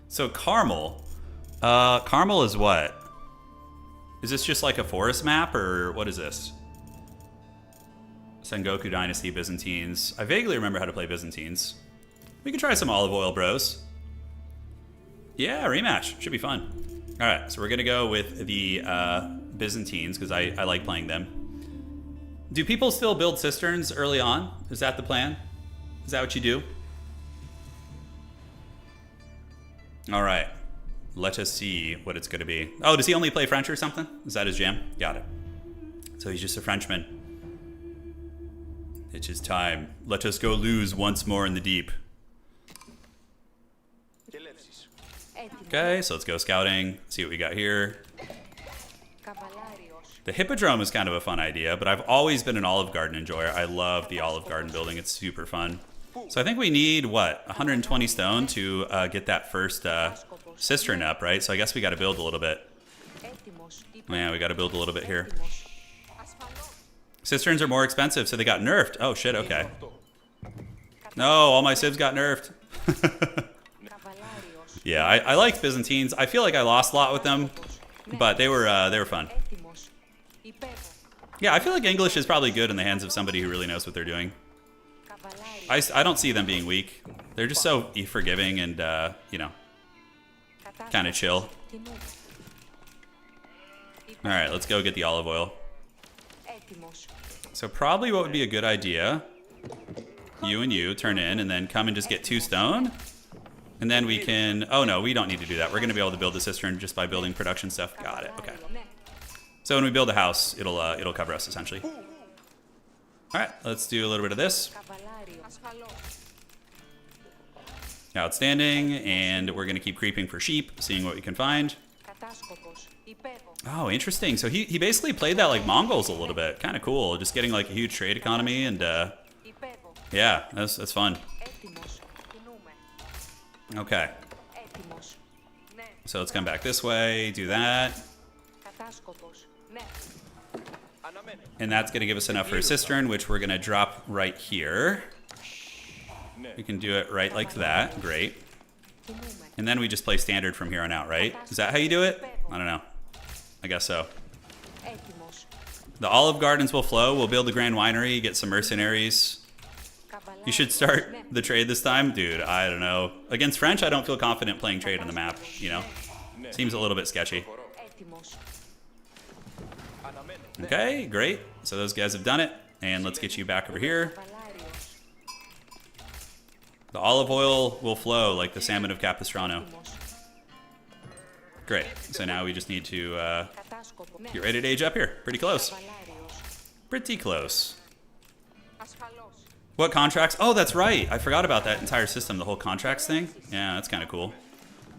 So Carmel. Carmel is what? Is this just like a forest map, or what is this? Sengoku Dynasty, Byzantines. I vaguely remember how to play Byzantines. We can try some olive oil, bros. Yeah, rematch. Should be fun. All right, so we're going to go with the Byzantines because I like playing them. Do people still build cisterns early on? Is that the plan? Is that what you do? All right. Let us see what it's going to be. Oh, does he only play French or something? Is that his jam? Got it. So he's just a Frenchman. It's his time. Let us go lose once more in the deep. Okay, so let's go scouting. See what we got here. The Hippodrome is kind of a fun idea, but I've always been an Olive Garden enjoyer. I love the Olive Garden building. It's super fun. So I think we need, what, 120 stone to get that first cistern up, right? So I guess we got to build a little bit. Yeah, we got to build a little bit here. Cisterns are more expensive, so they got nerfed. Oh, shit, okay. No, all my civs got nerfed. Yeah, I like Byzantines. I feel like I lost a lot with them, but they were fun. Yeah, I feel like English is probably good in the hands of somebody who really knows what they're doing. I don't see them being weak. They're just so forgiving and, you know, kind of chill. All right, let's go get the olive oil. So probably what would be a good idea, you and you turn in and then come and just get 2 stone. And then we can, oh no, we don't need to do that. We're gonna be able to build the cistern just by building production stuff. Got it, okay. So when we build a house, it'll cover us essentially. All right, let's do a little bit of this. Outstanding, and we're gonna keep creeping for sheep, seeing what we can find. Oh, interesting. So he basically played that like Mongols a little bit. Kind of cool, just getting like a huge trade economy, and yeah, that's fun. Okay. So let's come back this way, do that. And that's going to give us enough for a cistern, which we're going to drop right here. We can do it right like that. Great. And then we just play standard from here on out, right? Is that how you do it? I don't know. I guess so. The Olive Gardens will flow. We'll build the Grand Winery, get some mercenaries. You should start the trade this time. Dude, I don't know. Against French, I don't feel confident playing trade on the map, you know? Seems a little bit sketchy. Okay, great. So those guys have done it. And let's get you back over here. The olive oil will flow like the salmon of Capistrano. Great. So now we just need to Get ready to age up here. Pretty close. Pretty close. What contracts? Oh, that's right. I forgot about that entire system, the whole contracts thing. Yeah, that's kind of cool.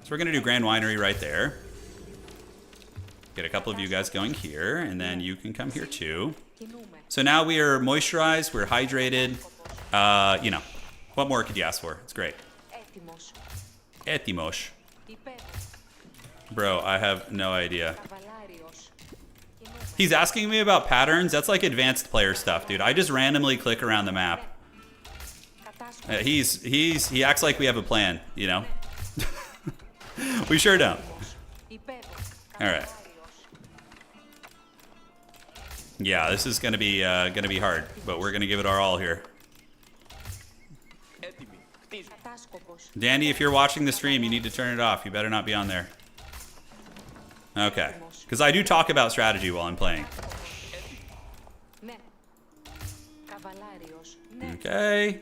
So we're going to do Grand Winery right there. Get a couple of you guys going here, and then you can come here too. So now we are moisturized, we're hydrated. You know, what more could you ask for? It's great. Etimos. Bro, I have no idea. He's asking me about patterns. That's like advanced player stuff, dude. I just randomly click around the map. He acts like we have a plan, you know? We sure don't. All right. Yeah, this is gonna be hard, but we're gonna give it our all here. Danny, if you're watching the stream, you need to turn it off. You better not be on there. Okay, because I do talk about strategy while I'm playing. Okay.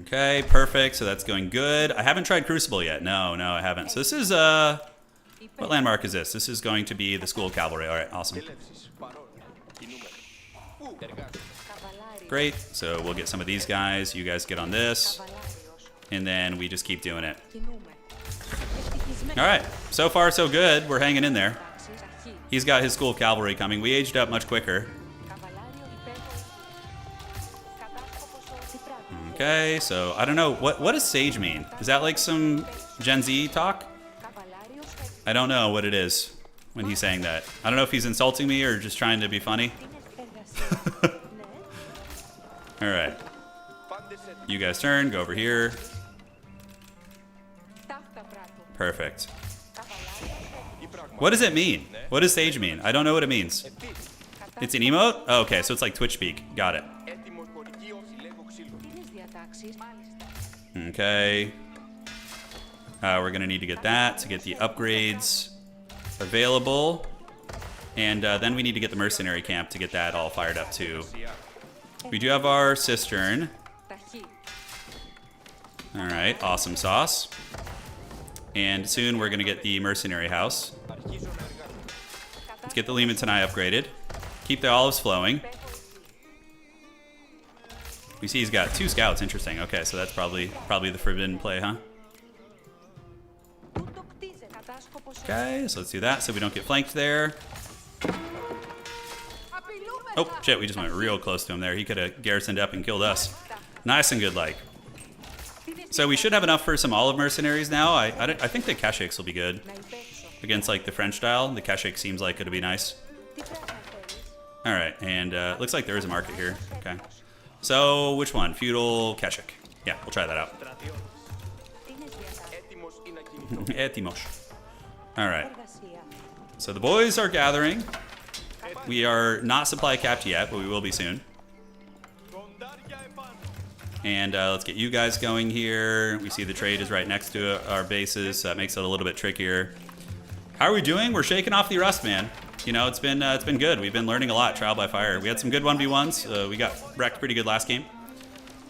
Okay, perfect. So that's going good. I haven't tried Crucible yet. No, I haven't. So this is what landmark is this? This is going to be the School of Cavalry. All right, awesome. Great. So we'll get some of these guys. You guys get on this. And then we just keep doing it. All right. So far, so good. We're hanging in there. He's got his School of Cavalry coming. We aged up much quicker. Okay, so I don't know. What does Sage mean? Is that like some Gen Z talk? I don't know what it is when he's saying that. I don't know if he's insulting me or just trying to be funny. All right. You guys turn, go over here. Perfect. What does it mean? What does Sage mean? I don't know what it means. It's an emote? Oh, okay, so it's like Twitch speak. Got it. Okay. We're going to need to get that to get the upgrades available. And then we need to get the mercenary camp to get that all fired up too. We do have our cistern. All right, awesome sauce. And soon we're going to get the mercenary house. Let's get the Lehman Tanai upgraded. Keep the olives flowing. We see he's got 2 scouts. Interesting. Okay, so that's probably the forbidden play, huh? Okay, so let's do that so we don't get flanked there. Oh, shit, we just went real close to him there. He could have garrisoned up and killed us. Nice and good like. So we should have enough for some olive mercenaries now. I think the Kashyyyks will be good. Against like the French style, the Kashyyyk seems like it'll be nice. All right, and looks like there is a market here. Okay. So, which one? Feudal, Kashyyyk. Yeah, we'll try that out. Etimos. Alright. So the boys are gathering. We are not supply capped yet, but we will be soon. And let's get you guys going here. We see the trade is right next to our bases, so that makes it a little bit trickier. How are we doing? We're shaking off the rust, man. You know, it's been good. We've been learning a lot, trial by fire. We had some good 1v1s. We got wrecked pretty good last game,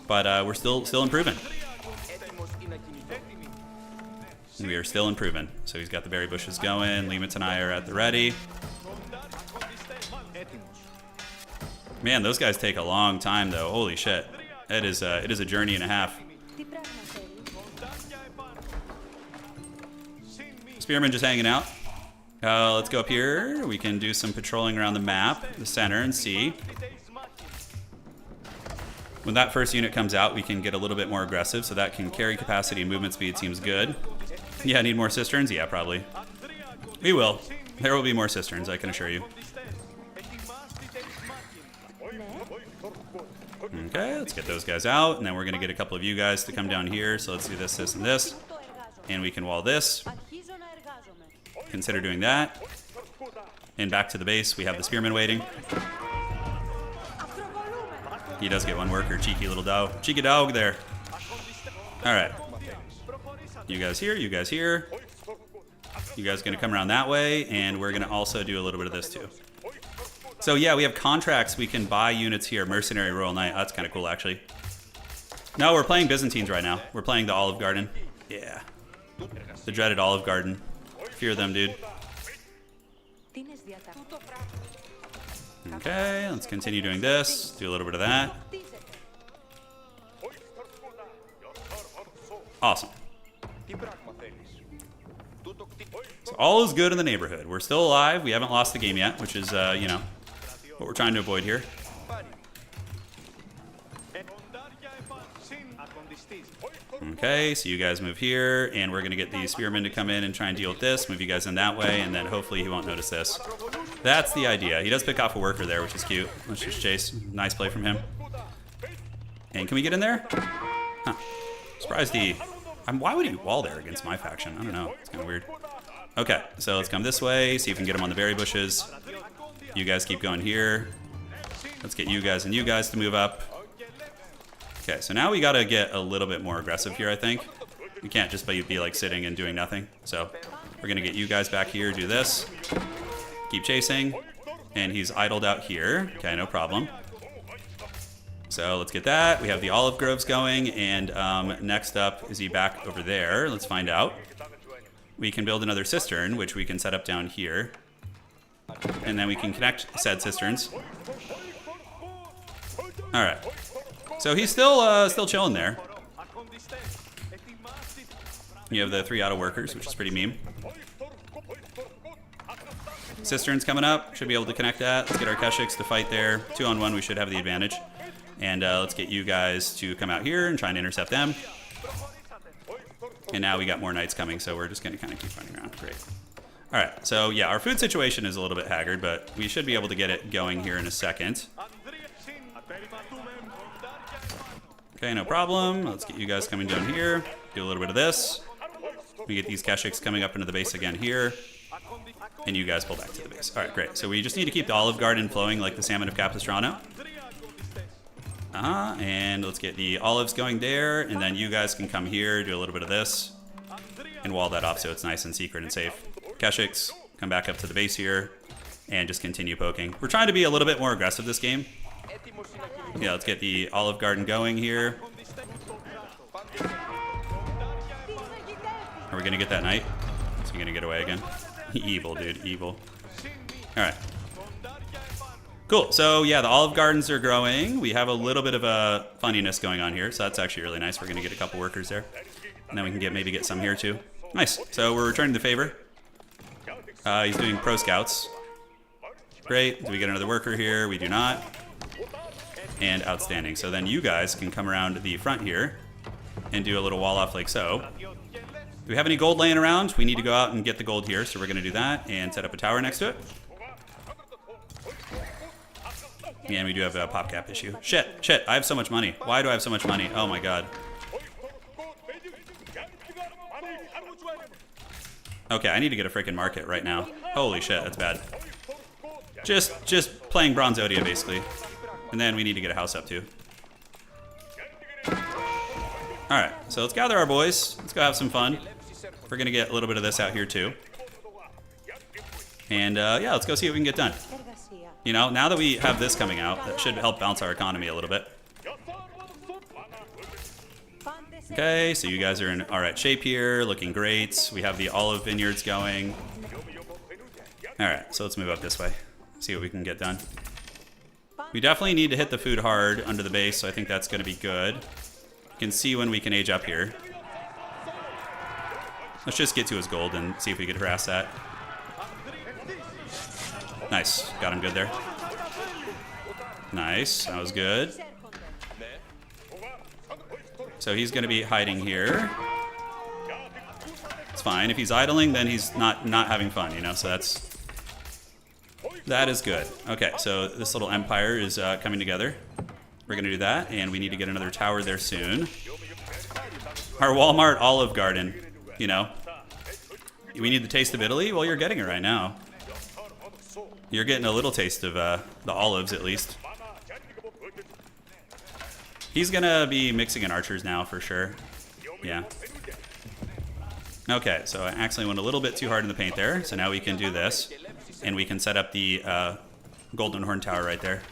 but we're still improving. We are still improving. So he's got the berry bushes going. Lehman and I are at the ready. Man, those guys take a long time, though. Holy shit, it is a journey and a half. Spearman just hanging out. Let's go up here. We can do some patrolling around the map, the center, and see. When that first unit comes out, we can get a little bit more aggressive, so that can carry capacity and movement speed seems good. Yeah, need more cisterns? Yeah, probably. We will. There will be more cisterns, I can assure you. Okay, let's get those guys out, and then we're going to get a couple of you guys to come down here. So let's do this, this, and this. And we can wall this. Consider doing that. And back to the base, we have the spearman waiting. He does get one worker, cheeky little dog. Cheeky dog there. Alright. You guys here, you guys here. You guys gonna come around that way, and we're gonna also do a little bit of this too. So yeah, we have contracts. We can buy units here. Mercenary Royal Knight. Oh, that's kind of cool, actually. No, we're playing Byzantines right now. We're playing the Olive Garden. Yeah. The dreaded Olive Garden. Fear them, dude. Okay, let's continue doing this. Do a little bit of that. Awesome. So all is good in the neighborhood. We're still alive. We haven't lost the game yet, which is, you know, what we're trying to avoid here. Okay, so you guys move here, and we're going to get the spearmen to come in and try and deal with this. Move you guys in that way, and then hopefully he won't notice this. That's the idea. He does pick off a worker there, which is cute. Let's just chase. Nice play from him. And can we get in there? Huh. Surprised he... why would he wall there against my faction? I don't know. It's kind of weird. Okay, so let's come this way, see if we can get him on the berry bushes. You guys keep going here. Let's get you guys and you guys to move up. Okay, so now we gotta get a little bit more aggressive here, I think. We can't just be like sitting and doing nothing. So we're gonna get you guys back here, do this. Keep chasing. And he's idled out here. Okay, no problem. So let's get that. We have the olive groves going, and next up, is he back over there? Let's find out. We can build another cistern, which we can set up down here. And then we can connect said cisterns. Alright. So he's still chilling there. You have the 3 auto workers, which is pretty meme. Cisterns coming up. Should be able to connect that. Let's get our Keshiks to fight there. 2-on-1, we should have the advantage. And let's get you guys to come out here and try and intercept them. And now we got more knights coming, so we're just going to kind of keep running around. Great. All right, so yeah, our food situation is a little bit haggard, but we should be able to get it going here in a second. Okay, no problem. Let's get you guys coming down here. Do a little bit of this. We get these Keshiks coming up into the base again here. And you guys pull back to the base. All right, great. So we just need to keep the Olive Garden flowing like the salmon of Capistrano. And let's get the olives going there, and then you guys can come here, do a little bit of this, and wall that off so it's nice and secret and safe. Keshiks, come back up to the base here, and just continue poking. We're trying to be a little bit more aggressive this game. Yeah, let's get the Olive Garden going here. Are we going to get that knight? Is he going to get away again? Evil, dude, evil. All right. Cool, so yeah, the Olive Gardens are growing. We have a little bit of a funniness going on here, so that's actually really nice. We're gonna get a couple workers there. And then we can maybe get some here too. Nice, so we're returning the favor. He's doing pro scouts. Great, do we get another worker here? We do not. And outstanding, so then you guys can come around the front here and do a little wall off like so. Do we have any gold laying around? We need to go out and get the gold here, so we're gonna do that and set up a tower next to it. And we do have a pop cap issue. Shit, I have so much money. Why do I have so much money? Oh my god. Okay, I need to get a freaking market right now. Holy shit, that's bad. Just playing Bronze Odia, basically. And then we need to get a house up, too. Alright, so let's gather our boys. Let's go have some fun. We're gonna get a little bit of this out here, too. And, yeah, let's go see what we can get done. You know, now that we have this coming out, that should help bounce our economy a little bit. Okay, so you guys are in alright shape here, looking great. We have the olive vineyards going. Alright, so let's move up this way. See what we can get done. We definitely need to hit the food hard under the base, so I think that's going to be good. You can see when we can age up here. Let's just get to his gold and see if we could harass that. Nice. Got him good there. Nice. That was good. So he's going to be hiding here. It's fine. If he's idling, then he's not having fun, you know, so that is good. Okay, so this little empire is coming together. We're going to do that, and we need to get another tower there soon. Our Walmart Olive Garden, you know. We need the taste of Italy? Well, you're getting it right now. You're getting a little taste of the olives, at least. He's gonna be mixing in archers now, for sure. Yeah. Okay, so I accidentally went a little bit too hard in the paint there, so now we can do this. And we can set up the Golden Horn Tower right there.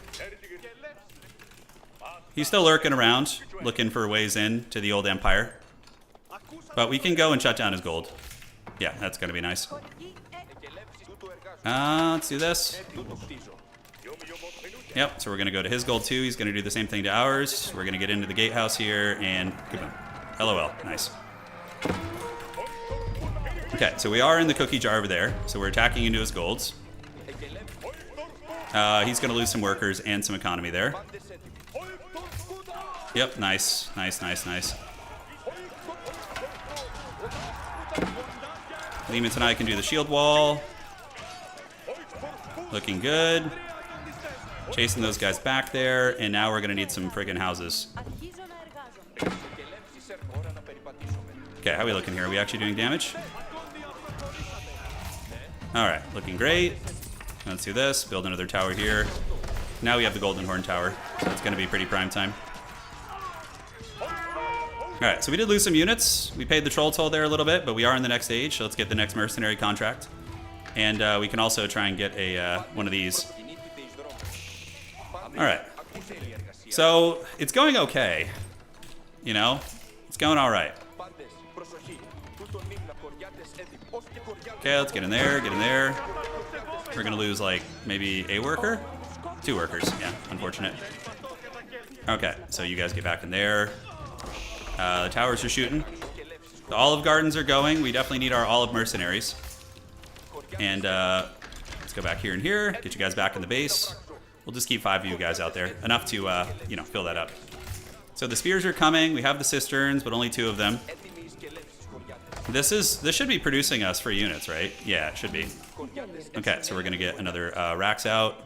He's still lurking around, looking for ways in to the old empire. But we can go and shut down his gold. Yeah, that's gonna be nice. Let's do this. Yep, so we're gonna go to his gold too. He's gonna do the same thing to ours. We're gonna get into the gatehouse here and kaboom. LOL, nice. Okay, so we are in the cookie jar over there. So we're attacking into his golds. He's gonna lose some workers and some economy there. Yep, nice, nice, nice, nice. Lehman and I can do the shield wall. Looking good. Chasing those guys back there, and now we're gonna need some friggin' houses. Okay, how are we looking here? Are we actually doing damage? Alright, looking great. Let's do this, build another tower here. Now we have the Golden Horn Tower, so it's gonna be pretty prime time. Alright, so we did lose some units. We paid the troll toll there a little bit, but we are in the next stage, so let's get the next mercenary contract. And we can also try and get a one of these. Alright. So, it's going okay. You know? It's going alright. Okay, let's get in there, get in there. We're gonna lose, like, maybe a worker? 2 workers, yeah, unfortunate. Okay, so you guys get back in there. The towers are shooting. The olive gardens are going. We definitely need our olive mercenaries. And let's go back here and here. Get you guys back in the base. We'll just keep 5 of you guys out there. Enough to, you know, fill that up. So the spears are coming. We have the cisterns, but only 2 of them. This should be producing us for units, right? Yeah, it should be. Okay, so we're gonna get another racks out.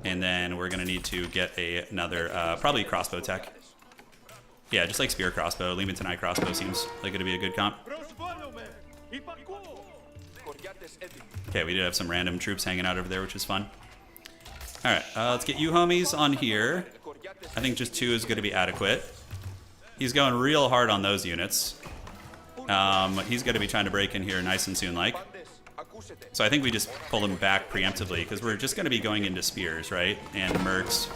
And then we're gonna need to get another, probably crossbow tech. Yeah, just like spear crossbow. Lehman and I crossbow seems like it'd be a good comp. Okay, we did have some random troops hanging out over there, which is fun. Alright, let's get you homies on here. I think just 2 is going to be adequate. He's going real hard on those units. He's going to be trying to break in here nice and soon like. So I think we just pull him back preemptively, because we're just going to be going into spears, right? And mercs.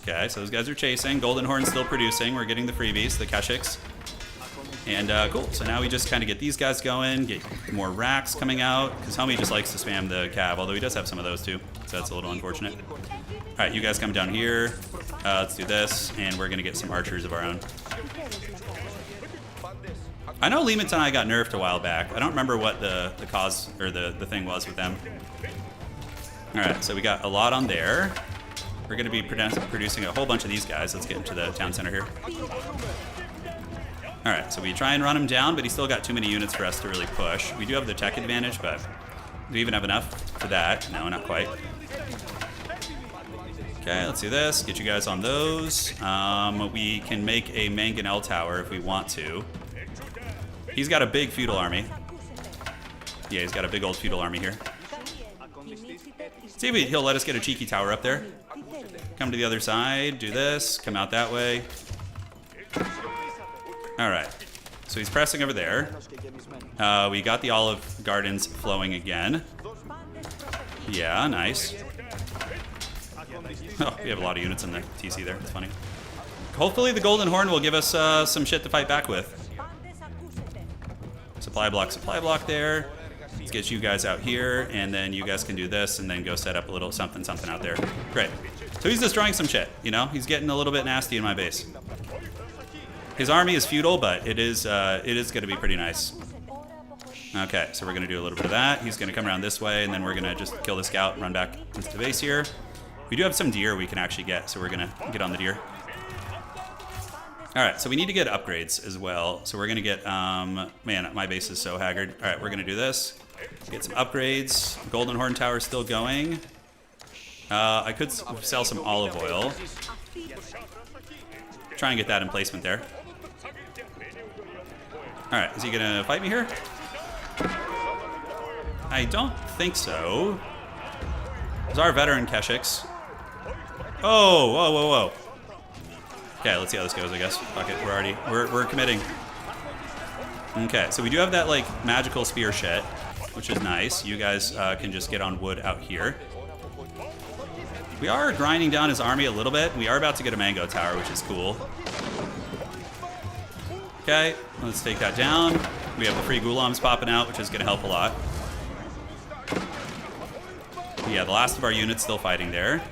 Okay, so those guys are chasing. Golden Horn's still producing. We're getting the freebies, the Keshiks. And cool, so now we just kind of get these guys going, get more racks coming out, because Homie just likes to spam the cav, although he does have some of those too, so that's a little unfortunate. Alright, you guys come down here. Let's do this, and we're going to get some archers of our own. I know Lehman and I got nerfed a while back. I don't remember what the cause, or the thing was with them. Alright, so we got a lot on there. We're going to be producing a whole bunch of these guys. Let's get into the town center here. Alright, so we try and run him down, but he's still got too many units for us to really push. We do have the tech advantage, but do we even have enough for that? No, not quite. Okay, let's do this. Get you guys on those. We can make a Mangonel tower if we want to. He's got a big feudal army. Yeah, he's got a big old feudal army here. See if he'll let us get a cheeky tower up there. Come to the other side, do this, come out that way. Alright, so he's pressing over there. We got the olive gardens flowing again. Yeah, nice. Oh, we have a lot of units in the TC there, it's funny. Hopefully the Golden Horn will give us some shit to fight back with. Supply block there. Let's get you guys out here, and then you guys can do this, and then go set up a little something out there. Great. So he's destroying some shit, you know? He's getting a little bit nasty in my base. His army is feudal, but it is going to be pretty nice. Okay, so we're going to do a little bit of that. He's going to come around this way, and then we're going to just kill the scout and run back into the base here. We do have some deer we can actually get, so we're going to get on the deer. Alright, so we need to get upgrades as well. So we're going to get, man, my base is so haggard. Alright, we're going to do this. Get some upgrades. Golden Horn Tower still going. I could sell some olive oil. Try and get that in placement there. Alright, is he gonna fight me here? I don't think so. There's our veteran Keshiks. Oh, whoa, whoa, whoa. Okay, let's see how this goes, I guess. Fuck it, we're committing. Okay, so we do have that, like, magical spear shit, which is nice. You guys can just get on wood out here. We are grinding down his army a little bit. We are about to get a mango tower, which is cool. Okay, let's take that down. We have the free Ghulams popping out, which is going to help a lot. Yeah, the last of our units still fighting there.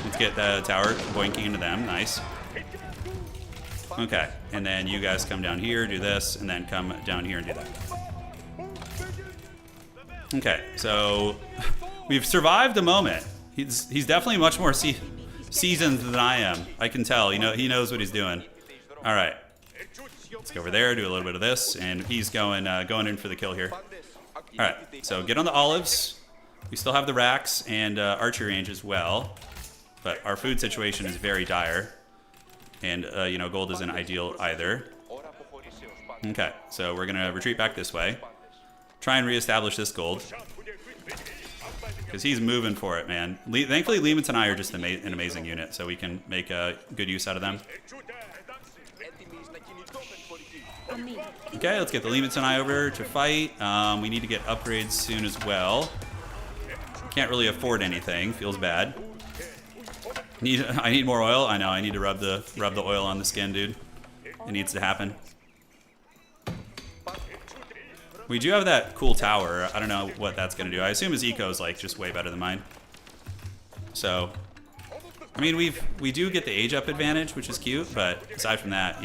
Let's get the tower boinking into them. Nice. Okay, and then you guys come down here, do this, and then come down here and do that. Okay, so we've survived a moment. He's definitely much more seasoned than I am. I can tell. He knows what he's doing. All right, let's go over there, do a little bit of this, and he's going in for the kill here. All right, so get on the olives. We still have the racks and archery range as well, but our food situation is very dire, and gold isn't ideal either. Okay, so we're gonna retreat back this way, try and reestablish this gold, because he's moving for it, man. Thankfully, Lehman's and I are just an amazing unit, so we can make good use out of them. Okay, let's get the Lehman's and I over to fight. We need to get upgrades soon as well. Can't really afford anything. Feels bad. I need more oil. I know. I need to rub the oil on the skin, dude. It needs to happen. We do have that cool tower. I don't know what that's gonna do. I assume his eco is like just way better than mine. So, I mean, we do get the age up advantage, which is cute. But aside from that,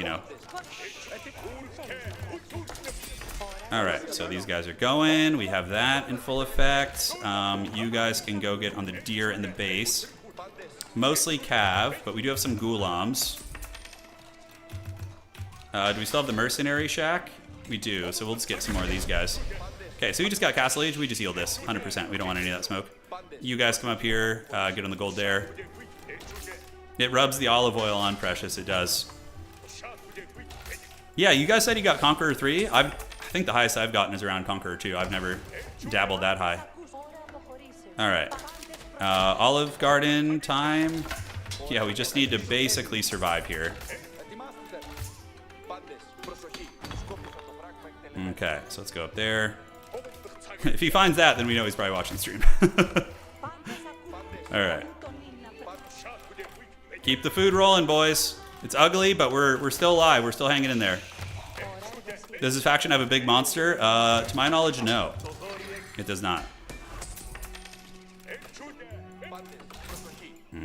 All right, so these guys are going. We have that in full effect. You guys can go get on the deer in the base. Mostly cav, but we do have some Ghulams. Do we still have the mercenary shack? We do, so we'll just get some more of these guys. Okay, so we just got Castle Age. We just healed this, 100%. We don't want any of that smoke. You guys come up here, get on the gold there. It rubs the olive oil on Precious, it does. Yeah, you guys said you got Conqueror 3. I think the highest I've gotten is around Conqueror 2. I've never dabbled that high. All right. Olive Garden time. Yeah, we just need to basically survive here. Okay, so let's go up there. If he finds that, then we know he's probably watching the stream. All right. Keep the food rolling, boys. It's ugly, but we're still alive. We're still hanging in there. Does this faction have a big monster? To my knowledge, no. It does not.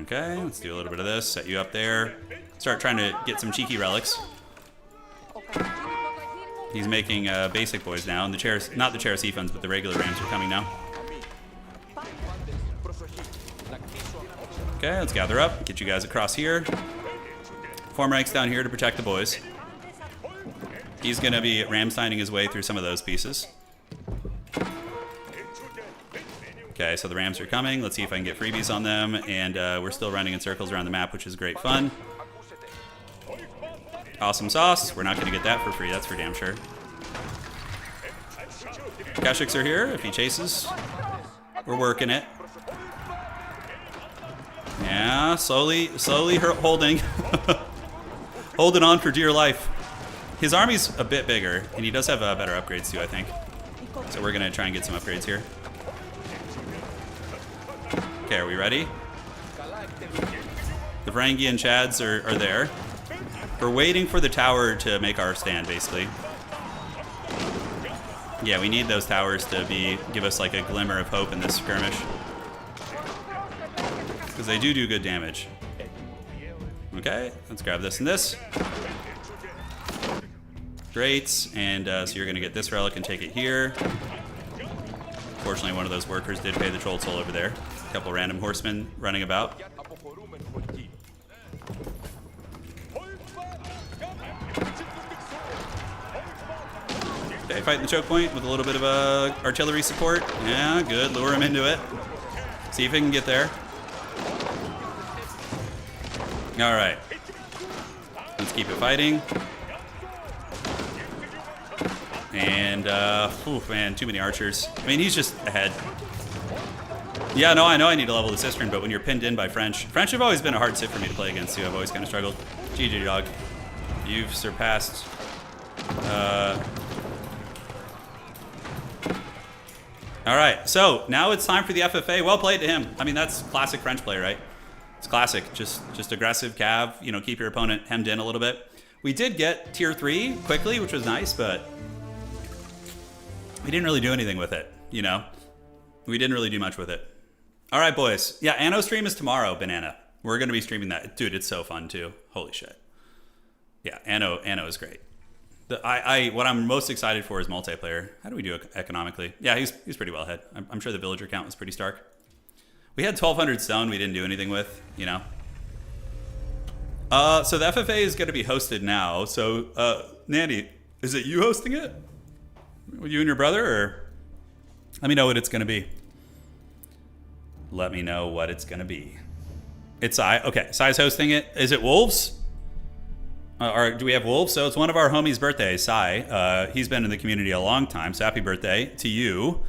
Okay, let's do a little bit of this. Set you up there. Start trying to get some cheeky relics. He's making basic boys now, and the chairs, not the Cherokee funds, but the regular Rams are coming now. Okay, let's gather up, get you guys across here. Form ranks down here to protect the boys. He's going to be Ramsteining his way through some of those pieces. Okay, so the Rams are coming. Let's see if I can get freebies on them. And we're still running in circles around the map, which is great fun. Awesome sauce. We're not going to get that for free. That's for damn sure. Kashyyyks are here. If he chases, we're working it. Yeah, slowly holding. Holding on for dear life. His army's a bit bigger, and he does have better upgrades too, I think. So we're going to try and get some upgrades here. Okay, are we ready? The Varangian Chads are there. We're waiting for the tower to make our stand, basically. Yeah, we need those towers to give us like a glimmer of hope in this skirmish. Because they do good damage. Okay, let's grab this and this. Great, and so you're going to get this relic and take it here. Fortunately, one of those workers did pay the troll toll over there. A couple random horsemen running about. Okay, fighting the choke point with a little bit of artillery support. Yeah, good. Lure him into it. See if he can get there. All right. Let's keep it fighting. And, man, too many archers. I mean, he's just ahead. Yeah, no, I know I need to level the Cistern, but when you're pinned in by French have always been a hard sit for me to play against, too. I've always kind of struggled. GG, dog. You've surpassed... All right, so now it's time for the FFA. Well played to him. I mean, that's classic French play, right? It's classic. Just aggressive cav. You know, keep your opponent hemmed in a little bit. We did get tier 3 quickly, which was nice, but we didn't really do anything with it, you know? We didn't really do much with it. All right, boys. Yeah, Anno stream is tomorrow, Banana. We're going to be streaming that. Dude, it's so fun, too. Holy shit. Yeah, Anno is great. What I'm most excited for is multiplayer. How do we do economically? Yeah, he's pretty well ahead. I'm sure the villager count was pretty stark. We had 1,200 stone we didn't do anything with, you know? So the FFA is going to be hosted now. So, Nandy, is it you hosting it? You and your brother, or? Let me know what it's going to be. Let me know what it's going to be. It's Sai. Okay, Sai's hosting it. Is it Wolves? Or do we have Wolves? So it's one of our homies' birthdays, Sai. He's been in the community a long time, so happy birthday to you.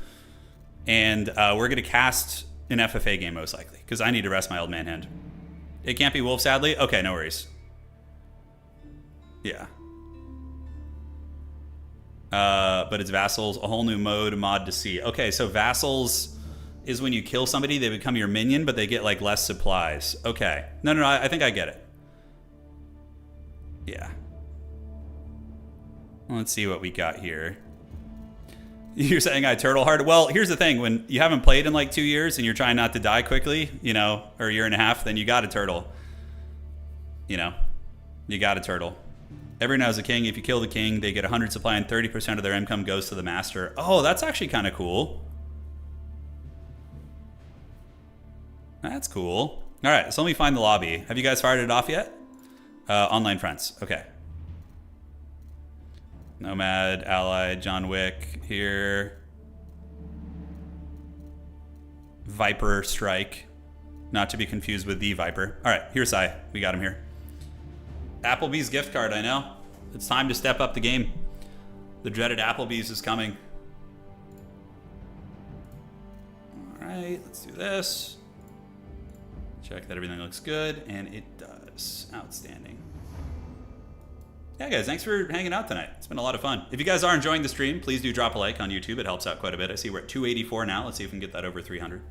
And we're going to cast an FFA game, most likely, because I need to rest my old man hand. It can't be Wolf, sadly? Okay, no worries. Yeah. But it's Vassals, a whole new mod to see. Okay, so Vassals is when you kill somebody, they become your minion, but they get, like, less supplies. Okay. No, I think I get it. Yeah. Let's see what we got here. You're saying I turtle hard? Well, here's the thing. When you haven't played in like 2 years and you're trying not to die quickly, you know, or a year and a half, then you got to turtle. You know, you got to turtle. Everyone has a king. If you kill the king, they get 100 supply and 30% of their income goes to the master. Oh, that's actually kind of cool. That's cool. All right, so let me find the lobby. Have you guys fired it off yet? Online friends. Okay. Nomad, Allied, John Wick here. Viper Strike. Not to be confused with the Viper. All right, here's Sai. We got him here. Applebee's gift card, I know. It's time to step up the game. The dreaded Applebee's is coming. All right, let's do this. Check that everything looks good, and it does. Outstanding. Yeah, guys, thanks for hanging out tonight. It's been a lot of fun. If you guys are enjoying the stream, please do drop a like on YouTube. It helps out quite a bit. I see we're at 284 now. Let's see if we can get that over 300.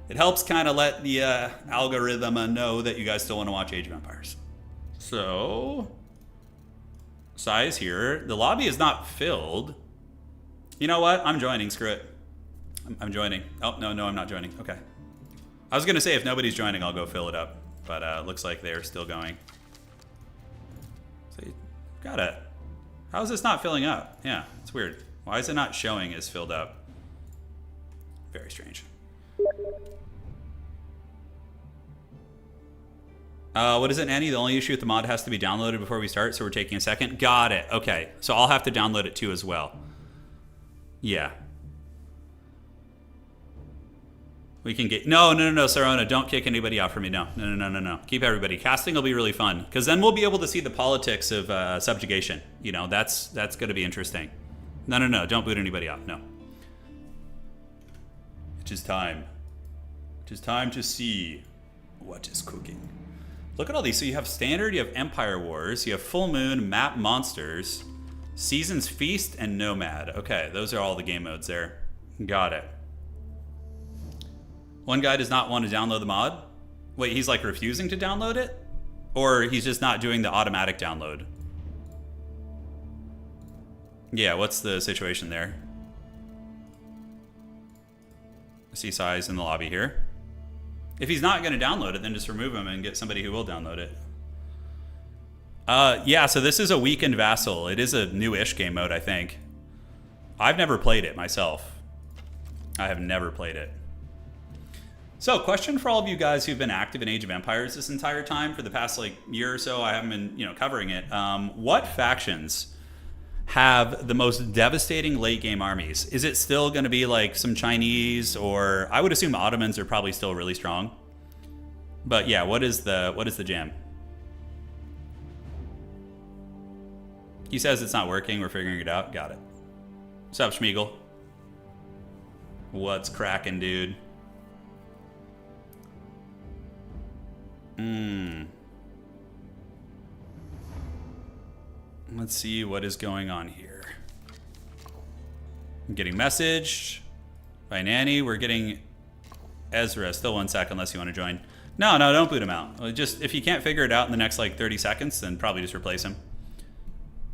It helps kind of let the algorithm know that you guys still want to watch Age of Empires. So, Sai is here. The lobby is not filled. You know what? I'm joining. Screw it. I'm joining. Oh, no, I'm not joining. Okay. I was going to say if nobody's joining, I'll go fill it up. But looks like they're still going. So you got it. How is this not filling up? Yeah, it's weird. Why is it not showing as filled up? Very strange. What is it, Annie? The only issue with the mod has to be downloaded before we start, so we're taking a second. Got it. Okay, so I'll have to download it too as well. Yeah. We can get... No, Sarona, don't kick anybody out for me. No. Keep everybody. Casting will be really fun, because then we'll be able to see the politics of subjugation. You know, that's going to be interesting. No, don't boot anybody out. No. It is time. It is time to see what is cooking. Look at all these. So you have Standard, you have Empire Wars, you have Full Moon, Map Monsters, Seasons Feast, and Nomad. Okay, those are all the game modes there. Got it. One guy does not want to download the mod. Wait, he's like refusing to download it? Or he's just not doing the automatic download? Yeah, what's the situation there? I see Sai's in the lobby here. If he's not going to download it, then just remove him and get somebody who will download it. Yeah, so this is a weakened Vassal. It is a new-ish game mode, I think. I've never played it myself. I have never played it. So, question for all of you guys who've been active in Age of Empires this entire time. For the past, like, year or so, I haven't been, covering it. What factions have the most devastating late-game armies? Is it still going to be, like, some Chinese, or... I would assume Ottomans are probably still really strong. But, yeah, what is the jam? He says it's not working. We're figuring it out. Got it. What's up, Schmeagle? What's cracking, dude? Let's see what is going on here. I'm getting messaged. By Nanny, we're getting Ezra. Still 1 sec unless you want to join. No, don't boot him out. Just if you can't figure it out in the next like 30 seconds, then probably just replace him.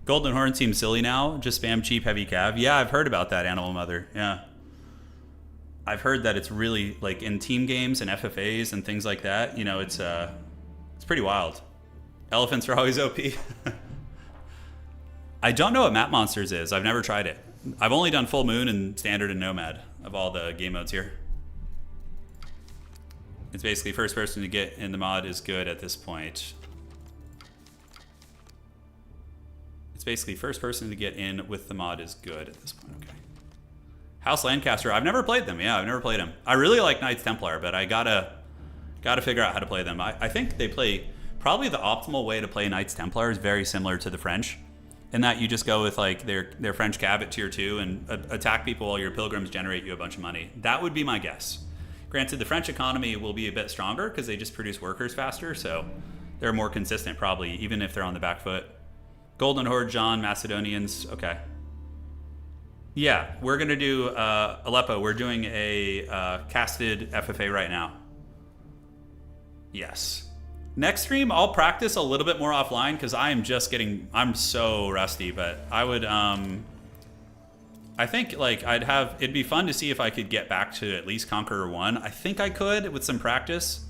Golden Horn seems silly now. Just spam cheap heavy cav. Yeah, I've heard about that, Animal Mother. Yeah. I've heard that it's really like in team games and FFAs and things like that. You know, it's pretty wild. Elephants are always OP. I don't know what Map Monsters is. I've never tried it. I've only done Full Moon and Standard and Nomad of all the game modes here. It's basically first person to get in the mod is good at this point. It's basically first person to get in with the mod is good at this point. Okay. House Lancaster. I've never played them. Yeah, I've never played them. I really like Knights Templar, but I gotta figure out how to play them. I think they play probably the optimal way to play Knights Templar is very similar to the French, in that you just go with like their French cav at tier 2 and attack people while your pilgrims generate you a bunch of money. That would be my guess. Granted, the French economy will be a bit stronger because they just produce workers faster, so they're more consistent probably, even if they're on the back foot. Golden Horde, John, Macedonians. Okay. Yeah, we're going to do Aleppo. We're doing a casted FFA right now. Yes. Next stream, I'll practice a little bit more offline because I'm so rusty, but I would, I think like it'd be fun to see if I could get back to at least Conqueror 1. I think I could with some practice.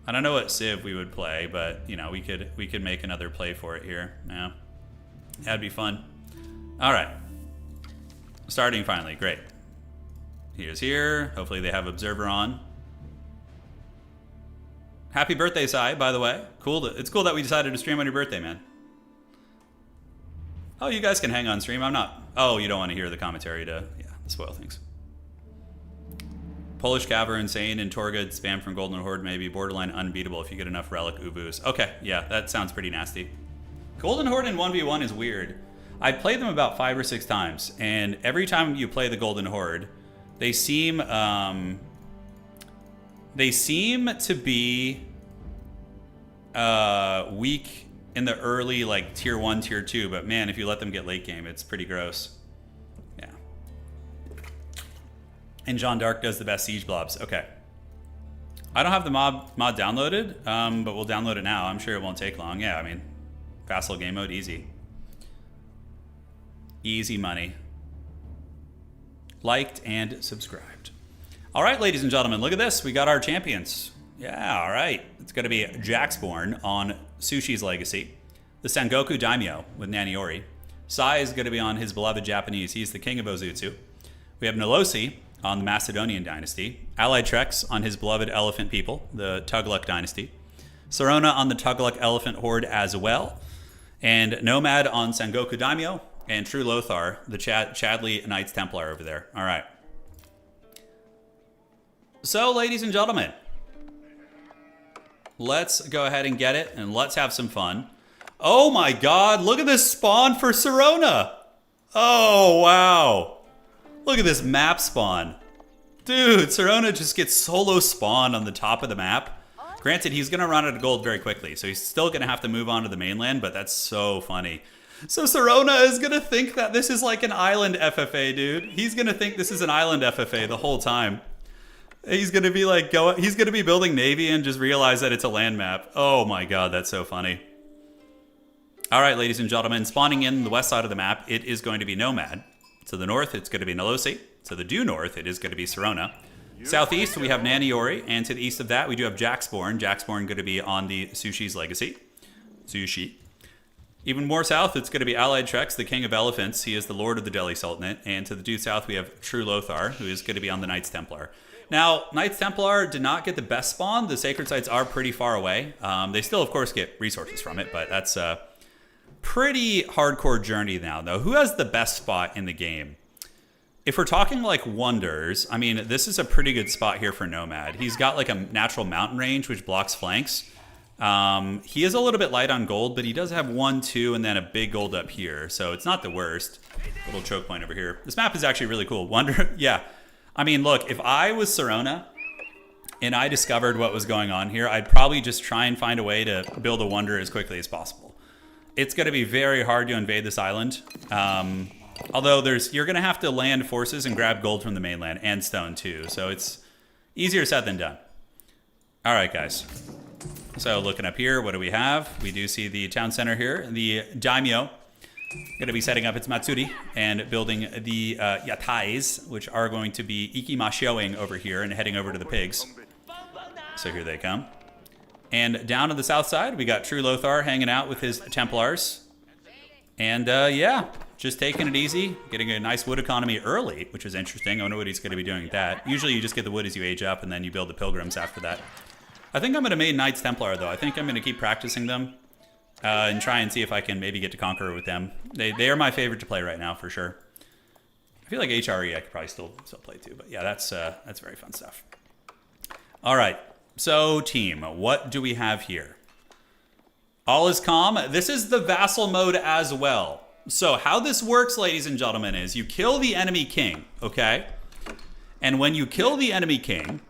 I don't know what Civ we would play, but you know, we could make another play for it here. Yeah. That'd be fun. All right. Starting finally, great. He is here. Hopefully they have Observer on. Happy birthday, Sai, by the way. Cool. It's cool that we decided to stream on your birthday, man. Oh, you guys can hang on stream. I'm not. Oh, you don't want to hear the commentary to, yeah, spoil things. Polish Cav are insane, and Torga spam from Golden Horde may be borderline unbeatable if you get enough Relic Ubus. Okay, yeah, that sounds pretty nasty. Golden Horde in 1v1 is weird. I played them about 5 or 6 times, and every time you play the Golden Horde, they seem to be weak in the early like tier 1, tier 2, but man, if you let them get late game, it's pretty gross. Yeah. And Jean d'Arc does the best siege blobs. Okay. I don't have the mod downloaded, but we'll download it now. I'm sure it won't take long. Yeah, I mean, Vassal game mode, easy. Easy money. Liked and subscribed. All right, ladies and gentlemen, look at this. We got our champions. Yeah, all right. It's going to be Jaxborn on Sushi's Legacy. The Sengoku Daimyo with Naniori. Sai is going to be on his beloved Japanese. He's the king of Ozutsu. We have Nolosi on the Macedonian dynasty. Allied Trex on his beloved elephant people, the Tughluq dynasty. Sarona on the Tughluq elephant horde as well. And Nomad on Sengoku Daimyo. And True Lothar, the Chadley Knights Templar over there. All right. So, ladies and gentlemen, let's go ahead and get it, and let's have some fun. Oh my god, look at this spawn for Sarona. Oh, wow. Look at this map spawn. Dude, Sarona just gets solo spawned on the top of the map. Granted, he's going to run out of gold very quickly, so he's still going to have to move on to the mainland, but that's so funny. So Sarona is going to think that this is like an island FFA, dude. He's going to think this is an island FFA the whole time. He's going to be like, he's going to be building Navy and just realize that it's a land map. Oh my god, that's so funny. All right, ladies and gentlemen, spawning in the west side of the map, it is going to be Nomad. To the north, it's going to be Nolosi. To the due north, it is going to be Sarona. Southeast, we have Naniori, and to the east of that, we do have Jaxborn. Jaxborn going to be on the Sushi's Legacy. Sushi. Even more south, it's going to be Allied Trex, the King of Elephants. He is the Lord of the Delhi Sultanate. And to the due south, we have True Lothar, who is going to be on the Knights Templar. Now, Knights Templar did not get the best spawn. The sacred sites are pretty far away. They still, of course, get resources from it, but that's a pretty hardcore journey now, though. Who has the best spot in the game? If we're talking like wonders, I mean, this is a pretty good spot here for Nomad. He's got like a natural mountain range, which blocks flanks. He is a little bit light on gold, but he does have 1, 2, and then a big gold up here. So it's not the worst. Little choke point over here. This map is actually really cool. Wonder, yeah. I mean, look, if I was Sarona and I discovered what was going on here, I'd probably just try and find a way to build a wonder as quickly as possible. It's going to be very hard to invade this island. Although you're going to have to land forces and grab gold from the mainland and stone too. So it's easier said than done. All right, guys. So looking up here, what do we have? We do see the town center here. The daimyo going to be setting up its matsuri and building the yatais, which are going to be ikimashioing over here and heading over to the pigs. So here they come. And down on the south side, we got True Lothar hanging out with his Templars. And yeah, just taking it easy, getting a nice wood economy early, which is interesting. I wonder what he's going to be doing with that. Usually you just get the wood as you age up, and then you build the pilgrims after that. I think I'm going to main Knights Templar, though. I think I'm going to keep practicing them and try and see if I can maybe get to Conqueror with them. They are my favorite to play right now, for sure. I feel like HRE I could probably still play too, but yeah, that's very fun stuff. All right, so team, what do we have here? All is calm. This is the vassal mode as well. So how this works, ladies and gentlemen, is you kill the enemy king, okay? And when you kill the enemy king,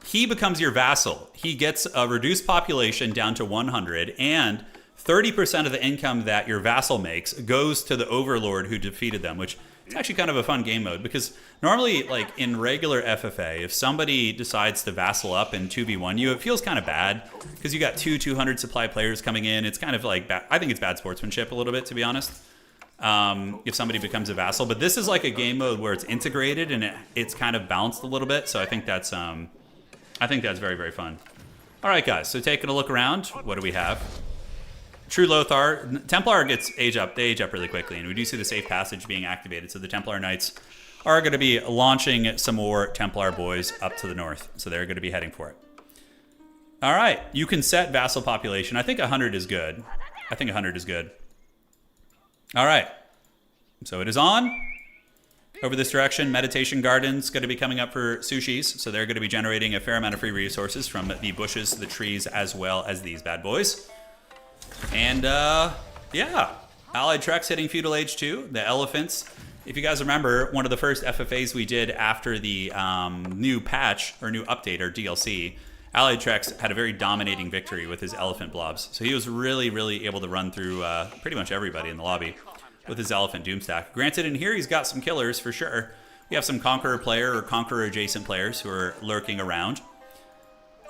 he becomes your vassal. He gets a reduced population down to 100, and 30% of the income that your vassal makes goes to the overlord who defeated them, which is actually kind of a fun game mode, because normally, like in regular FFA, if somebody decides to vassal up and 2v1 you, it feels kind of bad, because you got 200 supply players coming in. It's kind of like, I think it's bad sportsmanship a little bit, to be honest, if somebody becomes a vassal. But this is like a game mode where it's integrated and it's kind of balanced a little bit, so I think that's very, very fun. All right, guys, so taking a look around, what do we have? True Lothar. Templar gets they age up really quickly, and we do see the safe passage being activated, so the Templar Knights are going to be launching some more Templar boys up to the north, so they're going to be heading for it. All right, you can set vassal population. I think 100 is good. I think 100 is good. All right, so it is on. Over this direction, Meditation Garden's going to be coming up for sushis, so they're going to be generating a fair amount of free resources from the bushes, the trees, as well as these bad boys. And yeah, Allied Treks hitting Feudal Age 2, the elephants. If you guys remember, one of the first FFAs we did after the new patch, or new update, or DLC, Allied Treks had a very dominating victory with his elephant blobs. So he was really, really able to run through pretty much everybody in the lobby with his elephant doomstack. Granted, in here he's got some killers for sure. We have some Conqueror player or Conqueror adjacent players who are lurking around.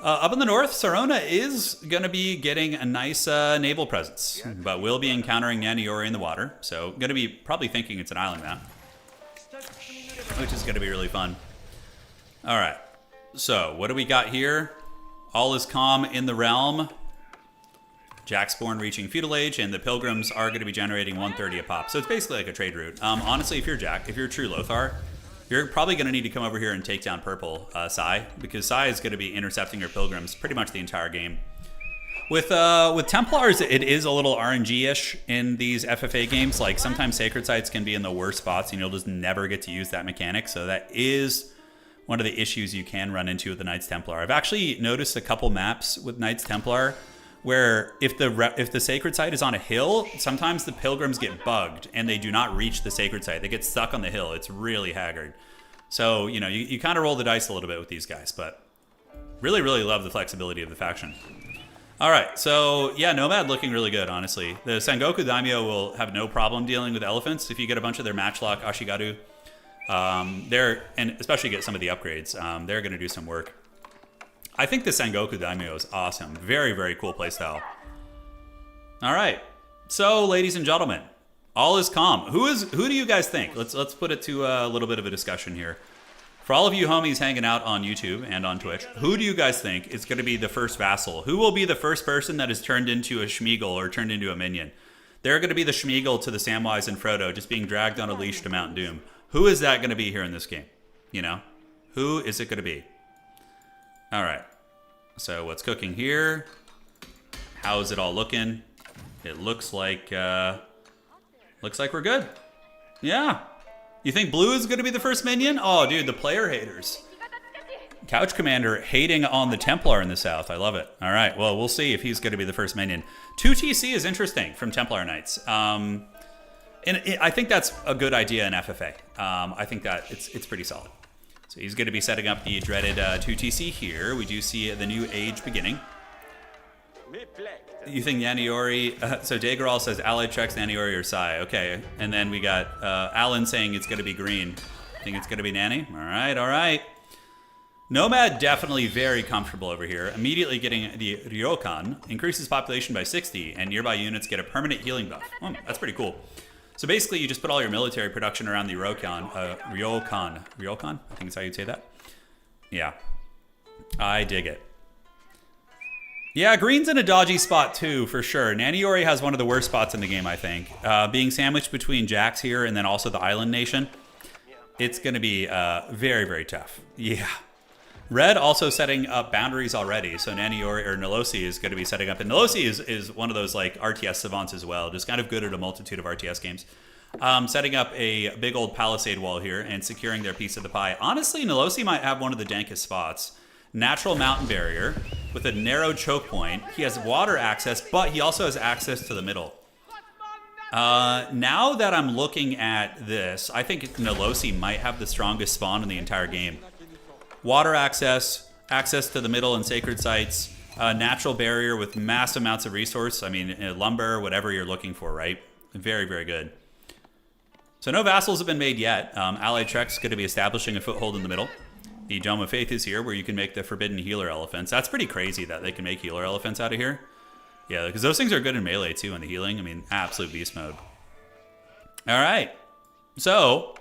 Up in the north, Sarona is going to be getting a nice naval presence, but will be encountering Naniori in the water, so going to be probably thinking it's an island map, which is going to be really fun. All right, so what do we got here? All is calm in the realm. Jackspawn reaching Feudal Age, and the Pilgrims are going to be generating 130 a pop, so it's basically like a trade route. Honestly, if you're True Lothar, you're probably going to need to come over here and take down purple Sai, because Sai is going to be intercepting your Pilgrims pretty much the entire game. With Templars, it is a little RNG-ish in these FFA games. Like, sometimes Sacred Sites can be in the worst spots, and you'll just never get to use that mechanic, so that is one of the issues you can run into with the Knights Templar. I've actually noticed a couple maps with Knights Templar where if the Sacred Site is on a hill, sometimes the Pilgrims get bugged and they do not reach the Sacred Site. They get stuck on the hill. It's really haggard. So, you know, you kind of roll the dice a little bit with these guys, but really, really love the flexibility of the faction. All right, so yeah, Nomad looking really good, honestly. The Sengoku Daimyo will have no problem dealing with elephants if you get a bunch of their matchlock Ashigaru. And especially get some of the upgrades, they're going to do some work. I think the Sengoku Daimyo is awesome. Very, very cool playstyle. All right. So, ladies and gentlemen, all is calm. Who do you guys think? Let's put it to a little bit of a discussion here. For all of you homies hanging out on YouTube and on Twitch, who do you guys think is going to be the first vassal? Who will be the first person that is turned into a Schmeagle or turned into a minion? They're going to be the Schmeagle to the Samwise and Frodo, just being dragged on a leash to Mount Doom. Who is that going to be here in this game? You know? Who is it going to be? All right, so what's cooking here? How is it all looking? It looks like we're good. Yeah. You think blue is going to be the first minion? Oh, dude, the player haters. Couch Commander hating on the Templar in the south. I love it. All right, well, we'll see if he's going to be the first minion. 2TC is interesting from Templar Knights. And I think that's a good idea in FFA. I think that it's pretty solid. So he's going to be setting up the dreaded 2TC here. We do see the new age beginning. You think Naniori? So Dagaral says Allied checks Naniori or Sai. Okay, and then we got Alan saying it's going to be green. Think it's going to be Nanny? All right, all right. Nomad definitely very comfortable over here. Immediately getting the Ryokan, increases population by 60, and nearby units get a permanent healing buff. Oh, that's pretty cool. So basically, you just put all your military production around the Ryokan. Ryokan? I think that's how you'd say that. Yeah. I dig it. Yeah, green's in a dodgy spot too, for sure. Naniori has one of the worst spots in the game, I think. Being sandwiched between Jax here and then also the island nation. It's going to be very, very tough. Yeah. Red also setting up boundaries already. So Naniori or Nilosi is going to be setting up. And Nilosi is one of those like RTS savants as well. Just kind of good at a multitude of RTS games. Setting up a big old palisade wall here and securing their piece of the pie. Honestly, Nilosi might have one of the dankest spots. Natural mountain barrier with a narrow choke point. He has water access, but he also has access to the middle. Now that I'm looking at this, I think Nilosi might have the strongest spawn in the entire game. Water access, access to the middle and sacred sites, natural barrier with mass amounts of resource. I mean, lumber, whatever you're looking for, right? Very, very good. So no vassals have been made yet. Allied Trek's going to be establishing a foothold in the middle. The Dome of Faith is here, where you can make the forbidden healer elephants. That's pretty crazy that they can make healer elephants out of here. Yeah, because those things are good in melee too, in the healing. I mean, absolute beast mode. All right. So,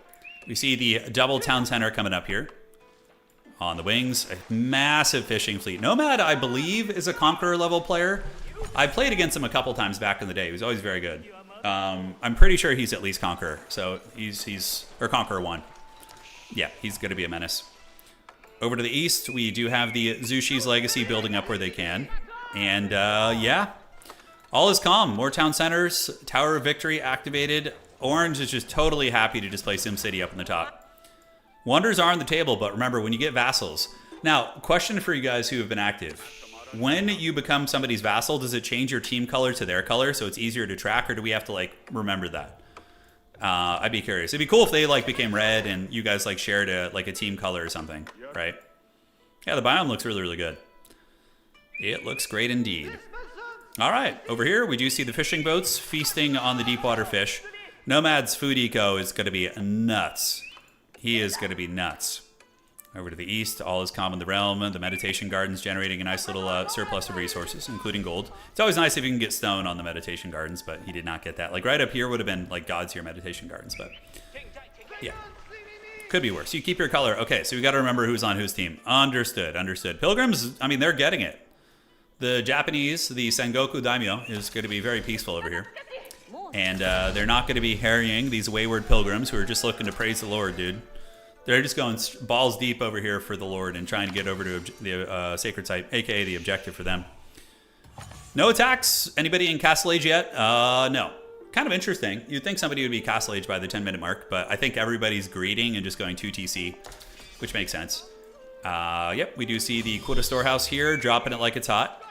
we see the double town center coming up here. On the wings, a massive fishing fleet. Nomad, I believe, is a Conqueror level player. I played against him a couple times back in the day. He was always very good. I'm pretty sure he's at least Conqueror. So, or Conqueror 1. Yeah, he's going to be a menace. Over to the east, we do have the Zushi's Legacy building up where they can. And, yeah, all is calm. More town centers, Tower of Victory activated. Orange is just totally happy to display SimCity up in the top. Wonders are on the table, but remember, when you get vassals... Now, question for you guys who have been active. When you become somebody's vassal, does it change your team color to their color so it's easier to track, or do we have to, like, remember that? I'd be curious. It'd be cool if they like became red and you guys like shared a team color or something, right? Yeah, the biome looks really, really good. It looks great indeed. All right, over here we do see the fishing boats feasting on the deep water fish. Nomad's food eco is going to be nuts. He is going to be nuts. Over to the east, all is calm in the realm. The meditation gardens generating a nice little surplus of resources, including gold. It's always nice if you can get stone on the meditation gardens, but he did not get that. Like right up here would have been like God's Tier meditation gardens, but yeah. Could be worse. You keep your color. Okay, so we got to remember who's on whose team. Understood, understood. Pilgrims, I mean, they're getting it. The Japanese, the Sengoku Daimyo, is going to be very peaceful over here. And they're not going to be harrying these wayward pilgrims who are just looking to praise the Lord, dude. They're just going balls deep over here for the Lord and trying to get over to the sacred site, aka the objective for them. No attacks. Anybody in Castle Age yet? No. Kind of interesting. You'd think somebody would be Castle Age by the 10-minute mark, but I think everybody's greeting and just going 2 TC, which makes sense. Yep, we do see the Quota Storehouse here, dropping it like it's hot.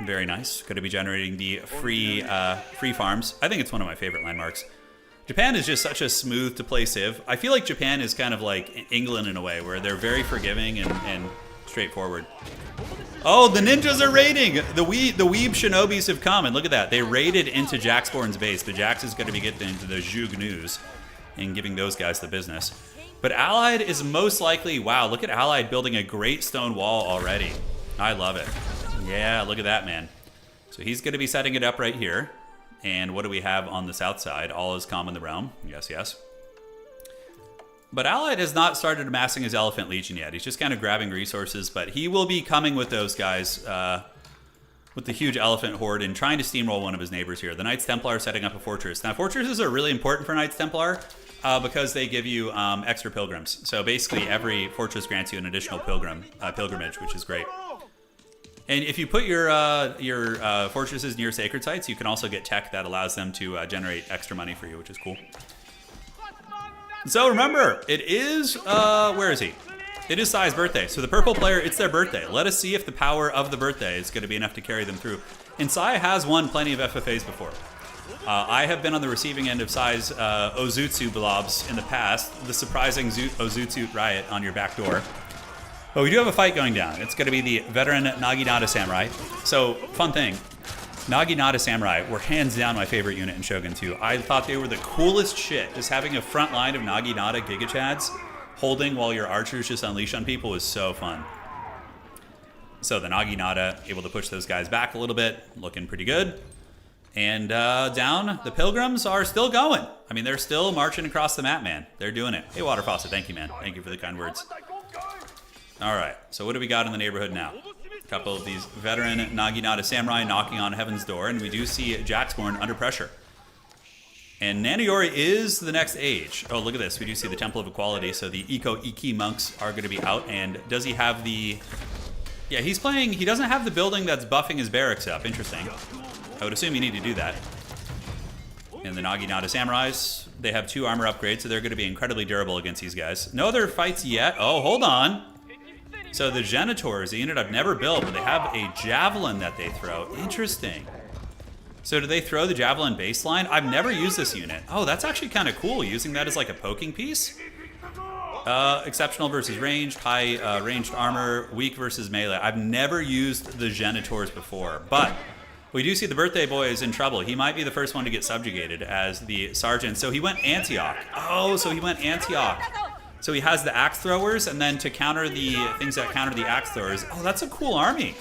Very nice. Going to be generating the free farms. I think it's one of my favorite landmarks. Japan is just such a smooth to play civ. I feel like Japan is kind of like England in a way, where they're very forgiving and straightforward. Oh, the ninjas are raiding! The weeb shinobis have come, and look at that. They raided into Jaxborn's base, but Jax is going to be getting into the Zhug news and giving those guys the business. But Allied is most likely... Wow, look at Allied building a great stone wall already. I love it. Yeah, look at that, man. So he's going to be setting it up right here. And what do we have on the south side? All is calm in the realm. Yes, yes. But Allied has not started amassing his Elephant Legion yet. He's just kind of grabbing resources, but he will be coming with those guys, with the huge elephant horde and trying to steamroll one of his neighbors here. The Knights Templar are setting up a fortress. Now, fortresses are really important for Knights Templar because they give you extra pilgrims. So basically, every fortress grants you an additional pilgrimage, which is great. And if you put your fortresses near sacred sites, you can also get tech that allows them to generate extra money for you, which is cool. So remember, it is, where is he? It is Sai's birthday. So the purple player, it's their birthday. Let us see if the power of the birthday is going to be enough to carry them through. And Sai has won plenty of FFAs before. I have been on the receiving end of Sai's Ozutsu blobs in the past. The surprising Ozutsu riot on your back door. But we do have a fight going down. It's going to be the veteran Naginata Samurai. So, fun thing. Naginata Samurai were hands down my favorite unit in Shogun 2. I thought they were the coolest shit. Just having a front line of Naginata Giga Chads holding while your archers just unleash on people was so fun. So the Naginata able to push those guys back a little bit, looking pretty good. And down, the Pilgrims are still going. I mean, they're still marching across the map, man. They're doing it. Hey, Water Faucet, thank you, man. Thank you for the kind words. All right, so what do we got in the neighborhood now? A couple of these veteran Naginata Samurai knocking on heaven's door, and we do see Jaxborn under pressure. And Naniori is the next age. Oh, look at this. We do see the Temple of Equality, so the Iko Iki monks are going to be out. And does he have the... Yeah, he's playing... He doesn't have the building that's buffing his barracks up. Interesting. I would assume you need to do that. And the Naginata Samurais, they have 2 armor upgrades, so they're going to be incredibly durable against these guys. No other fights yet. Oh, hold on. So the Genitors, the unit I've never built, but they have a Javelin that they throw. Interesting. So do they throw the Javelin baseline? I've never used this unit. Oh, that's actually kind of cool, using that as like a poking piece. Exceptional versus ranged, high ranged armor, weak versus melee. I've never used the Genitors before, but we do see the birthday boy is in trouble. He might be the first one to get subjugated as the sergeant. So he went Antioch. Oh, so he went Antioch. So he has the axe throwers, and then to counter the things that counter the axe throwers. Oh, that's a cool army.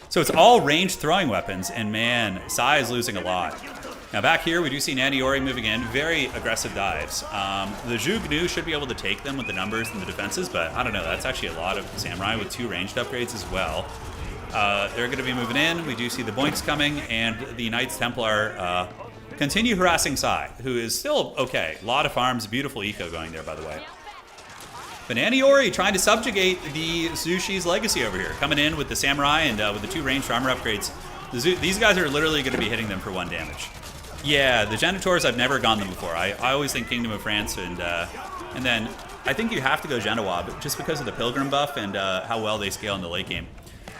So it's all ranged throwing weapons, and man, Sai is losing a lot. Now back here, we do see Naniori moving in. Very aggressive dives. The Zhu Gnu should be able to take them with the numbers and the defenses, but I don't know. That's actually a lot of samurai with 2 ranged upgrades as well. They're going to be moving in. We do see the Boinks coming, and the Knights Templar continue harassing Sai, who is still okay. A lot of farms, beautiful eco going there, by the way. But Naniori trying to subjugate the Zushi's legacy over here. Coming in with the Samurai and with the 2 ranged armor upgrades. These guys are literally going to be hitting them for 1 damage. Yeah, the Genitors, I've never gone them before. I always think Kingdom of France, and then I think you have to go Genoa, but just because of the Pilgrim buff and how well they scale in the late game.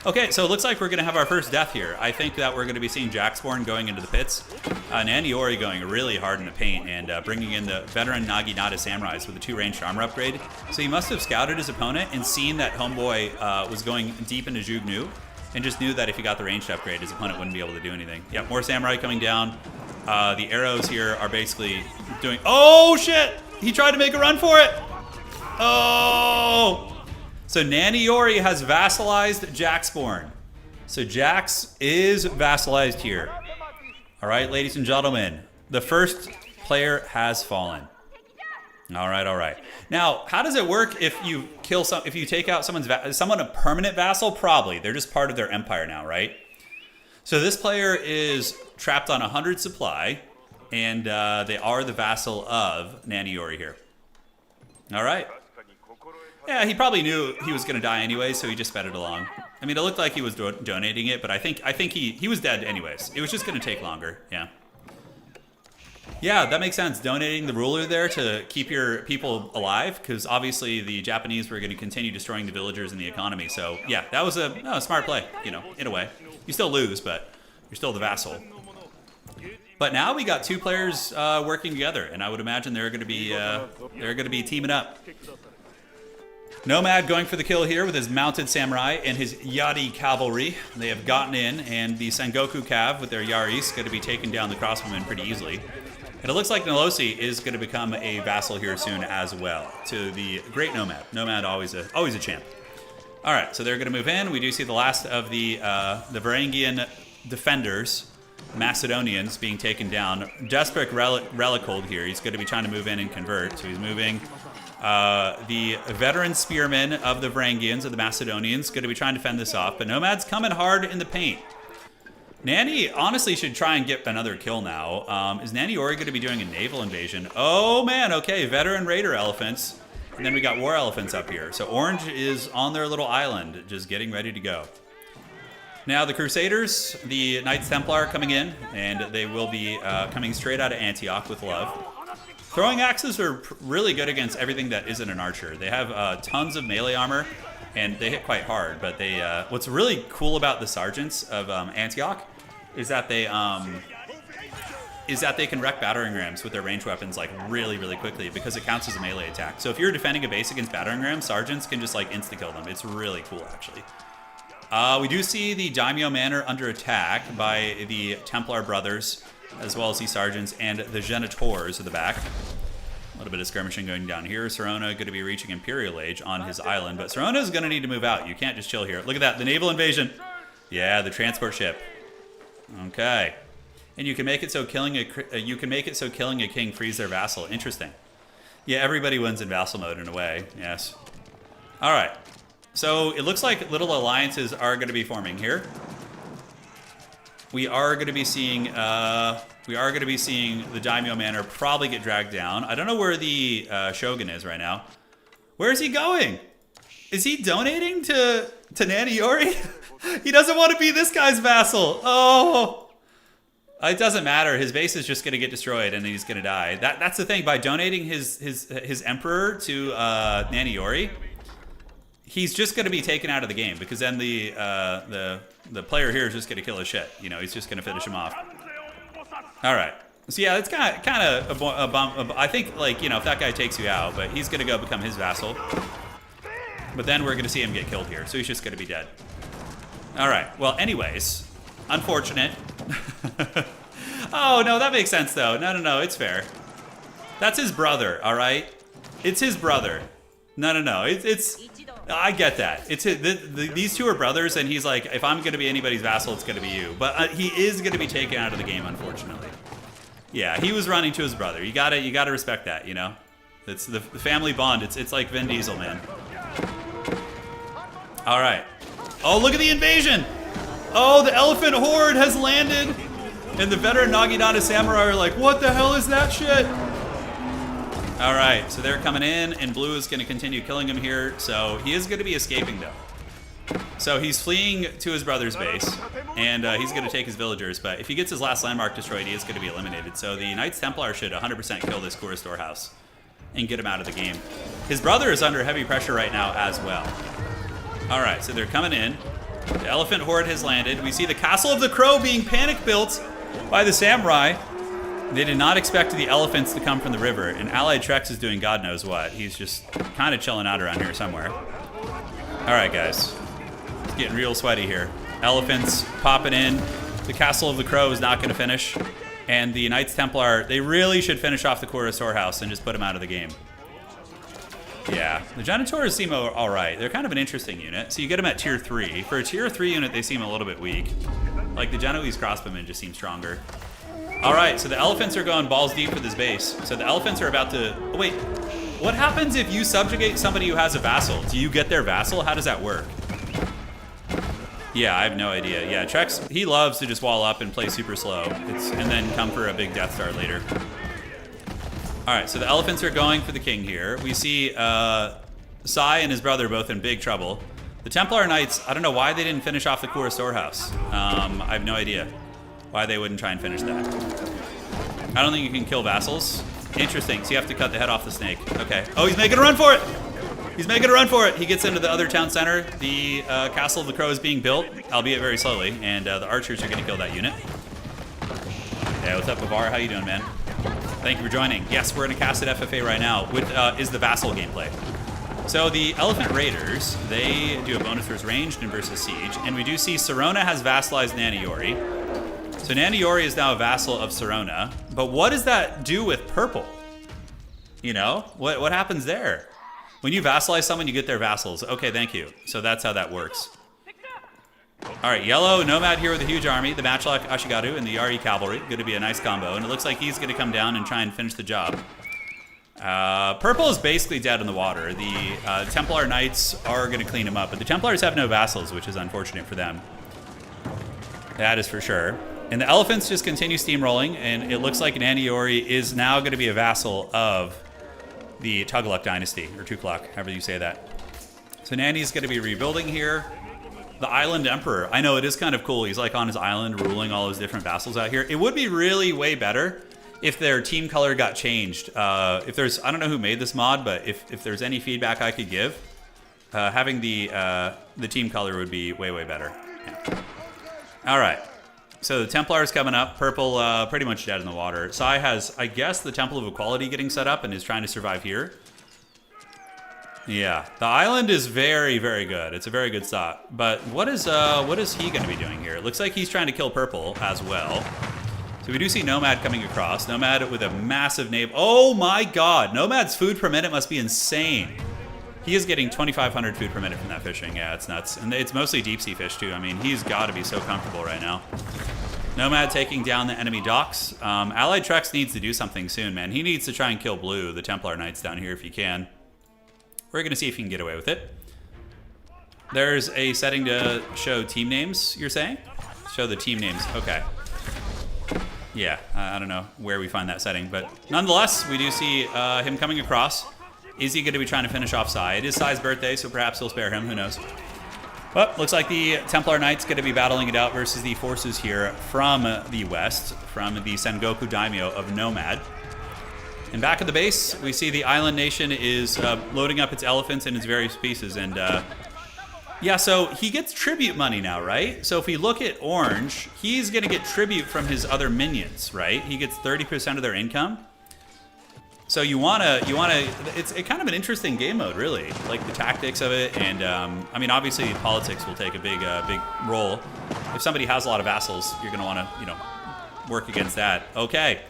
Okay, so it looks like we're going to have our first death here. I think that we're going to be seeing Jaxborn going into the pits. Naniori going really hard in the paint and bringing in the veteran Naginata Samurais with the 2 ranged armor upgrade. So he must have scouted his opponent and seen that Homeboy was going deep into Zhu Gnu and just knew that if he got the ranged upgrade, his opponent wouldn't be able to do anything. Yep, more Samurai coming down. The arrows here are basically doing... Oh, shit! He tried to make a run for it! Oh! So Naniori has vassalized Jaxborn. So Jax is vassalized here. All right, ladies and gentlemen, the first player has fallen. All right, all right. Now, how does it work if you kill if you take out someone a permanent vassal? Probably. They're just part of their empire now, right? So this player is trapped on 100 supply, and they are the vassal of Naniori here. All right. Yeah, he probably knew he was going to die anyway, so he just sped it along. I mean, it looked like he was donating it, but I think he was dead anyways. It was just going to take longer, yeah. Yeah, that makes sense. Donating the ruler there to keep your people alive, because obviously the Japanese were going to continue destroying the villagers and the economy. So, yeah, that was a smart play, you know, in a way. You still lose, but you're still the vassal. But now we got 2 players working together, and I would imagine they're going to be teaming up. Nomad going for the kill here with his mounted samurai and his Yari cavalry. They have gotten in, and the Sengoku Cav with their Yaris going to be taking down the crossbowmen pretty easily. And it looks like Nolosi is going to become a vassal here soon as well to the great Nomad. Nomad always a champ. All right, so they're going to move in. We do see the last of the Varangian defenders, Macedonians, being taken down. Desperate Relicold here. He's going to be trying to move in and convert, so he's moving. The veteran spearmen of the Varangians, of the Macedonians, going to be trying to fend this off, but Nomad's coming hard in the paint. Nani honestly should try and get another kill now. Is Naniori going to be doing a naval invasion? Oh man, okay, veteran raider elephants. And then we got war elephants up here. So Orange is on their little island, just getting ready to go. Now the Crusaders, the Knights Templar coming in, and they will be coming straight out of Antioch with love. Throwing axes are really good against everything that isn't an archer. They have tons of melee armor, and they hit quite hard. But they, what's really cool about the sergeants of Antioch is that they is that they can wreck battering rams with their ranged weapons like really, really quickly because it counts as a melee attack. So if you're defending a base against battering rams, sergeants can just like insta-kill them. It's really cool, actually. We do see the Daimyo Manor under attack by the Templar brothers, as well as the sergeants and the Genitors at the back. A little bit of skirmishing going down here. Sirona going to be reaching Imperial Age on his island, but Sirona is going to need to move out. You can't just chill here. Look at that, the naval invasion. Yeah, the transport ship. Okay. And you can make it so killing a king frees their vassal. Interesting. Yeah, everybody wins in vassal mode in a way. Yes. All right. So it looks like little alliances are going to be forming here. We are going to be seeing the Daimyo Manor probably get dragged down. I don't know where the Shogun is right now. Where is he going? Is he donating to Naniori? He doesn't want to be this guy's vassal. Oh. It doesn't matter. His base is just going to get destroyed, and he's going to die. That's the thing. By donating his emperor to Naniori, he's just going to be taken out of the game because then the player here is just going to kill his shit. You know, he's just going to finish him off. All right. So yeah, it's kind of a bump. I think like if that guy takes you out, but he's going to go become his vassal. But then we're going to see him get killed here, so he's just going to be dead. All right. Well, anyways, unfortunate. Oh, no, that makes sense, though. No, it's fair. That's his brother, all right? It's his brother. No. It's I get that. It's these two are brothers, and he's like, if I'm going to be anybody's vassal, it's going to be you. But he is going to be taken out of the game, unfortunately. Yeah, he was running to his brother. You gotta respect that, you know? It's the family bond. It's like Vin Diesel, man. All right. Oh, look at the invasion! Oh, the elephant horde has landed! And the veteran Nagidana samurai are like, what the hell is that shit? All right, so they're coming in, and Blue is going to continue killing him here. So he is going to be escaping, though. So he's fleeing to his brother's base, and he's going to take his villagers. But if he gets his last landmark destroyed, he is going to be eliminated. So the Knights Templar should 100% kill this Kura storehouse and get him out of the game. His brother is under heavy pressure right now as well. All right, so they're coming in. The elephant horde has landed. We see the Castle of the Crow being panic built by the samurai. They did not expect the elephants to come from the river, and Allied Trex is doing God knows what. He's just kind of chilling out around here somewhere. All right, guys. It's getting real sweaty here. Elephants popping in. The Castle of the Crow is not going to finish. And the Knights Templar, they really should finish off the Kura storehouse and just put him out of the game. Yeah, the Genitors seem all right. They're kind of an interesting unit. So you get them at tier 3. For a tier 3 unit, they seem a little bit weak. Like the Genoese crossbowmen just seem stronger. All right, so the elephants are going balls deep with this base. So the elephants are about to... Oh, wait, what happens if you subjugate somebody who has a vassal? Do you get their vassal? How does that work? Yeah, I have no idea. Yeah, Trex, he loves to just wall up and play super slow. And then come for a big Death Star later. All right, so the elephants are going for the king here. We see Sai and his brother both in big trouble. The Templar Knights, I don't know why they didn't finish off the Kura storehouse. I have no idea why they wouldn't try and finish that. I don't think you can kill vassals. Interesting, so you have to cut the head off the snake. Okay. Oh, he's making a run for it! He's making a run for it! He gets into the other town center. The Castle of the Crow is being built, albeit very slowly, and the archers are going to kill that unit. Yeah, what's up, Bavar? How you doing, man? Thank you for joining. Yes, we're in a cast at FFA right now, which is the vassal gameplay. So the Elephant Raiders, they do a bonus versus ranged and versus siege, and we do see Sirona has vassalized Naniori. So Naniori is now a vassal of Sirona, but what does that do with purple? You know, what happens there? When you vassalize someone, you get their vassals. Okay, thank you. So that's how that works. All right, yellow Nomad here with a huge army, the Matchlock Ashigaru and the Yari Cavalry. Going to be a nice combo, and it looks like he's going to come down and try and finish the job. Purple is basically dead in the water. The Templar Knights are going to clean him up, but the Templars have no vassals, which is unfortunate for them. That is for sure. And the elephants just continue steamrolling, and it looks like Naniori is now going to be a vassal of the Tugaluk dynasty, or Tukluk, however you say that. So Nani's going to be rebuilding here. The Island Emperor. I know, it is kind of cool. He's like on his island ruling all his different vassals out here. It would be really way better if their team color got changed. If there's, I don't know who made this mod, but if there's any feedback I could give, having the team color would be way, way better. Yeah. All right. So the Templar's coming up. Purple pretty much dead in the water. Sai has, I guess, the Temple of Equality getting set up and is trying to survive here. Yeah, the island is very, very good. It's a very good stop. But what is he going to be doing here? It looks like he's trying to kill Purple as well. So we do see Nomad coming across. Nomad with a massive naval. Oh my god. Nomad's food per minute must be insane. He is getting 2,500 food per minute from that fishing. Yeah, it's nuts. And it's mostly deep sea fish too. I mean, he's got to be so comfortable right now. Nomad taking down the enemy docks. Allied Trex needs to do something soon, man. He needs to try and kill Blue, the Templar Knights down here if he can. We're going to see if he can get away with it. There's a setting to show team names, you're saying? Show the team names. Okay. Yeah, I don't know where we find that setting, but nonetheless, we do see him coming across. Is he going to be trying to finish off Sai? It is Sai's birthday, so perhaps he'll spare him. Who knows? Well, looks like the Templar Knights going to be battling it out versus the forces here from the west, from the Sengoku Daimyo of Nomad. And back at the base, we see the island nation is loading up its elephants in its various pieces. And yeah, so he gets tribute money now, right? So if we look at Orange, he's going to get tribute from his other minions, right? He gets 30% of their income. So it's kind of an interesting game mode, really. Like the tactics of it, and I mean, obviously politics will take a big role. If somebody has a lot of vassals, you're going to want to, work against that. Okay.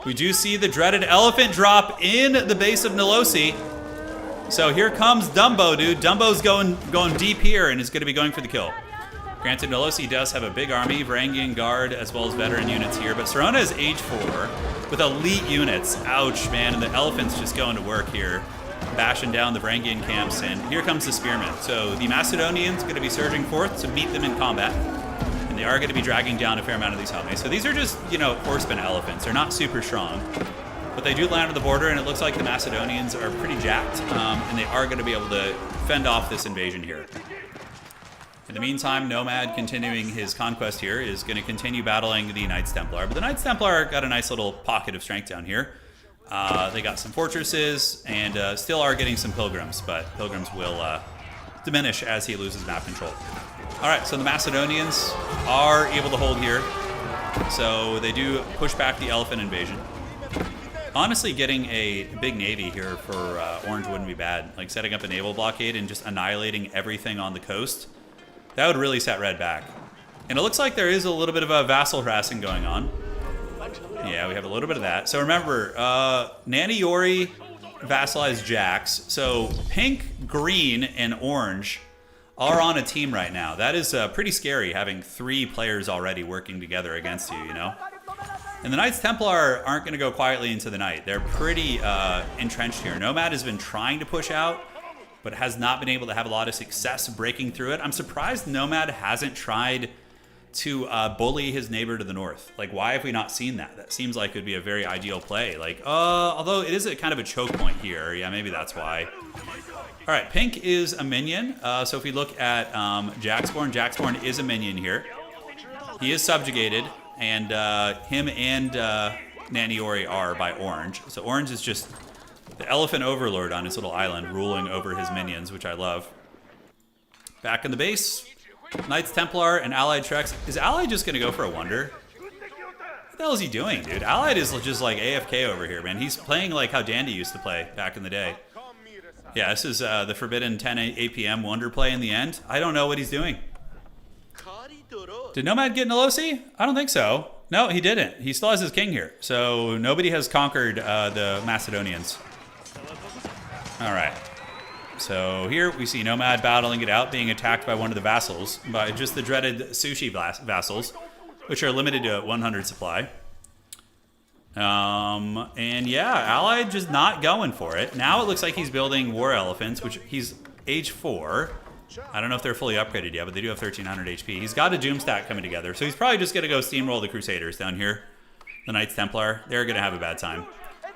We do see the dreaded elephant drop in the base of Nilosi. So here comes Dumbo, dude. Dumbo's going deep here and is going to be going for the kill. Granted, Nilosi does have a big army, Varangian Guard, as well as veteran units here. But Serona is age 4 with elite units. Ouch, man. And the elephant's just going to work here, bashing down the Varangian camps. And here comes the spearmen. So the Macedonians going to be surging forth to meet them in combat. And they are going to be dragging down a fair amount of these helmets. So these are just, horsemen elephants. They're not super strong. But they do land on the border, and it looks like the Macedonians are pretty jacked. And they are going to be able to fend off this invasion here. In the meantime, Nomad, continuing his conquest here, is going to continue battling the Knights Templar. But the Knights Templar got a nice little pocket of strength down here. They got some fortresses, and still are getting some pilgrims. But pilgrims will diminish as he loses map control. All right, so the Macedonians are able to hold here. So they do push back the elephant invasion. Honestly, getting a big navy here for Orange wouldn't be bad. Like setting up a naval blockade and just annihilating everything on the coast. That would really set Red back. And it looks like there is a little bit of a vassal harassing going on. Yeah, we have a little bit of that. So remember, Nani Yori vassalized Jax. So pink, green, and orange are on a team right now. That is pretty scary, having 3 players already working together against you, And the Knights Templar aren't going to go quietly into the night. They're pretty entrenched here. Nomad has been trying to push out, but has not been able to have a lot of success breaking through it. I'm surprised Nomad hasn't tried to bully his neighbor to the north. Like, why have we not seen that? That seems like it would be a very ideal play. Like, although it is a kind of a choke point here. Yeah, maybe that's why. All right, Pink is a minion. So if we look at Jaxborn is a minion here. He is subjugated, and him and Naniori are by Orange. So Orange is just the elephant overlord on his little island, ruling over his minions, which I love. Back in the base, Knights Templar and Allied Trex. Is Allied just going to go for a wonder? What the hell is he doing, dude? Allied is just like AFK over here, man. He's playing like how Dandy used to play back in the day. Yeah, this is the forbidden 10 8 p.m. wonder play in the end. I don't know what he's doing. Did Nomad get Nilosi? I don't think so. No, he didn't. He still has his king here. So nobody has conquered the Macedonians. All right. So here we see Nomad battling it out, being attacked by one of the vassals, by just the dreaded sushi vassals, which are limited to 100 supply. And yeah, Allied just not going for it. Now it looks like he's building war elephants, which he's age 4. I don't know if they're fully upgraded yet, but they do have 1300 HP. He's got a Doom stack coming together, so he's probably just going to go steamroll the Crusaders down here. The Knights Templar, they're going to have a bad time.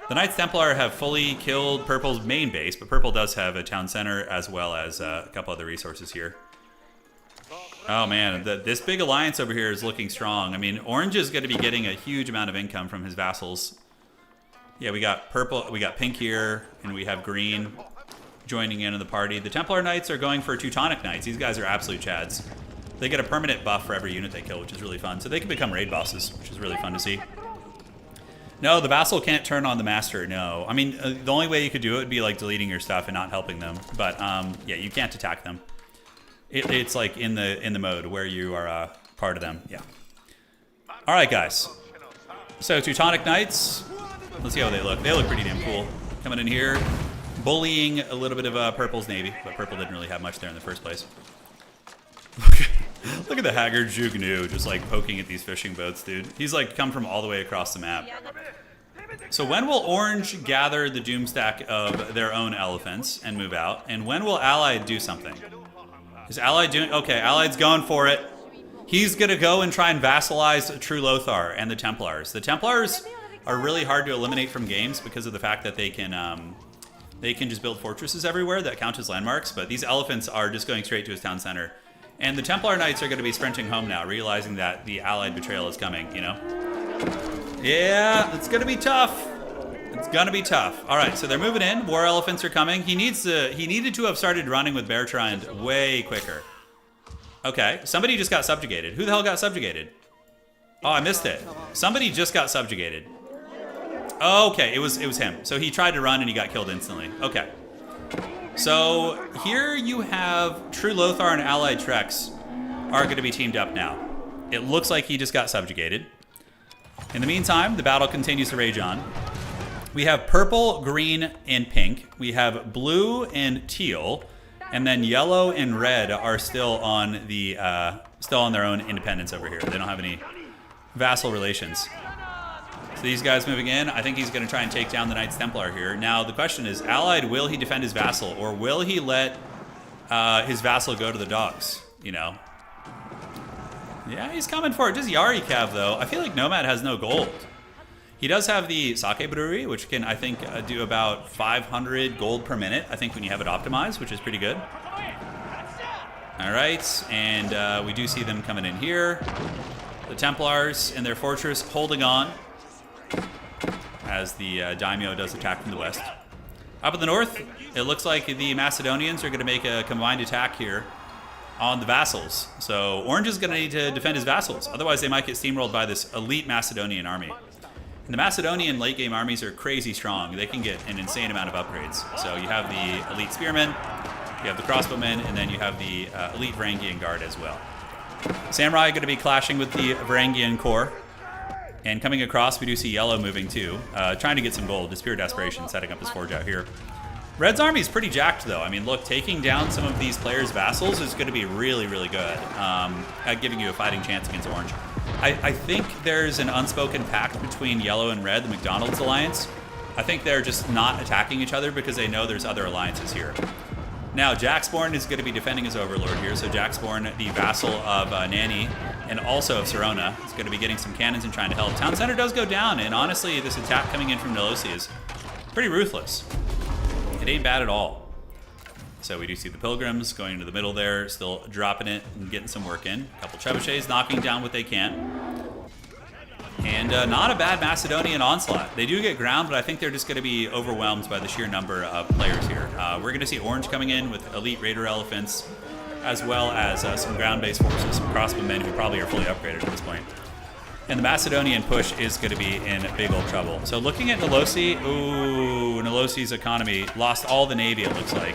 The Knights Templar have fully killed Purple's main base, but Purple does have a town center as well as a couple other resources here. Oh man, this big alliance over here is looking strong. I mean, Orange is going to be getting a huge amount of income from his vassals. Yeah, we got Purple, we got Pink here, and we have Green joining in the party. The Templar Knights are going for Teutonic Knights. These guys are absolute chads. They get a permanent buff for every unit they kill, which is really fun. So they can become raid bosses, which is really fun to see. No, the vassal can't turn on the master, no. I mean, the only way you could do it would be like deleting your stuff and not helping them. But yeah, you can't attack them. It's like in the mode where you are part of them, yeah. All right, guys. So Teutonic Knights, let's see how they look. They look pretty damn cool. Coming in here, bullying a little bit of Purple's navy, but Purple didn't really have much there in the first place. Look at the Haggard Jugnu just like poking at these fishing boats, dude. He's like come from all the way across the map. So when will Orange gather the Doomstack of their own elephants and move out? And when will Allied do something? Is Allied doing... Okay, Allied's going for it. He's going to go and try and vassalize True Lothar and the Templars. The Templars are really hard to eliminate from games because of the fact that they can just build fortresses everywhere that count as landmarks, but these elephants are just going straight to his town center. And the Templar Knights are going to be sprinting home now, realizing that the Allied betrayal is coming, you know? Yeah, it's going to be tough. It's going to be tough. All right, so they're moving in. War elephants are coming. He needed to have started running with Bertrand way quicker. Okay, somebody just got subjugated. Who the hell got subjugated? Oh, I missed it. Somebody just got subjugated. Oh, okay, it was him. So he tried to run and he got killed instantly. Okay. So here you have True Lothar and Allied Trex are going to be teamed up now. It looks like he just got subjugated. In the meantime, the battle continues to rage on. We have purple, green, and pink. We have blue and teal, and then yellow and red are still on their own independence over here. They don't have any vassal relations. So these guys moving in, I think he's going to try and take down the Knights Templar here. Now the question is, Allied, will he defend his vassal, or will he let his vassal go to the dogs? You know? Yeah, he's coming for it. Does Yari Cav though? I feel like Nomad has no gold. He does have the sake brewery, which can, I think, do about 500 gold per minute, I think, when you have it optimized, which is pretty good. All right, and we do see them coming in here. The Templars in their fortress holding on as the Daimyo does attack from the west. Up in the north, it looks like the Macedonians are going to make a combined attack here on the vassals. So Orange is going to need to defend his vassals. Otherwise, they might get steamrolled by this elite Macedonian army. And the Macedonian late-game armies are crazy strong. They can get an insane amount of upgrades. So you have the elite spearmen, you have the crossbowmen, and then you have the elite Varangian guard as well. Samurai are going to be clashing with the Varangian corps. And coming across, we do see Yellow moving too, trying to get some gold. Spear Desperation setting up his forge out here. Red's army is pretty jacked though. I mean, look, taking down some of these players' vassals is going to be really, really good at giving you a fighting chance against Orange. I think there's an unspoken pact between Yellow and Red, the McDonald's Alliance. I think they're just not attacking each other because they know there's other alliances here. Now, Jaxborn is going to be defending his overlord here. So Jaxborn, the vassal of Nani and also of Sirona, is going to be getting some cannons and trying to help. Town center does go down, and honestly, this attack coming in from Nolosi is pretty ruthless. It ain't bad at all. So we do see the Pilgrims going into the middle there, still dropping it and getting some work in. A couple trebuchets knocking down what they can. And not a bad Macedonian onslaught. They do get ground, but I think they're just going to be overwhelmed by the sheer number of players here. We're going to see Orange coming in with elite Raider elephants, as well as some ground-based forces, some crossbowmen who probably are fully upgraded at this point. And the Macedonian push is going to be in big old trouble. So looking at Nolosi, ooh, Nolosi's economy lost all the navy, it looks like.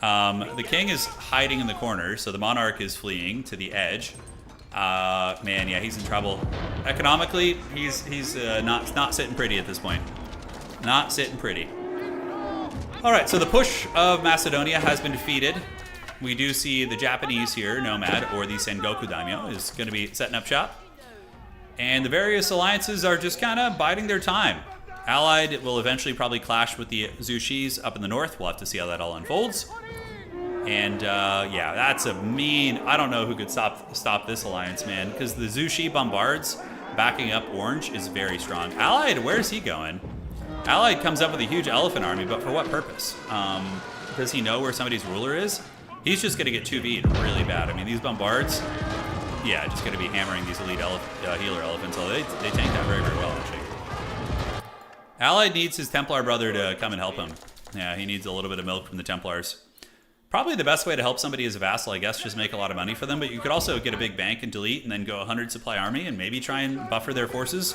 The king is hiding in the corner, so the monarch is fleeing to the edge. Man, yeah, he's in trouble. Economically, he's not sitting pretty at this point. Not sitting pretty. All right, so the push of Macedonia has been defeated. We do see the Japanese here, Nomad, or the Sengoku Daimyo, is going to be setting up shop. And the various alliances are just kind of biding their time. Allied will eventually probably clash with the Zushis up in the north. We'll have to see how that all unfolds. And yeah, that's a mean... I don't know who could stop this alliance, man. Because the Zushi Bombards backing up Orange is very strong. Allied, where's he going? Allied comes up with a huge elephant army, but for what purpose? Does he know where somebody's ruler is? He's just going to get 2V'd really bad. I mean, these Bombards... Yeah, just going to be hammering these elite healer elephants. Although they tank that very, very well, actually. Allied needs his Templar brother to come and help him. Yeah, he needs a little bit of milk from the Templars. Probably the best way to help somebody as a vassal, I guess, just make a lot of money for them. But you could also get a big bank and delete and then go 100 supply army and maybe try and buffer their forces.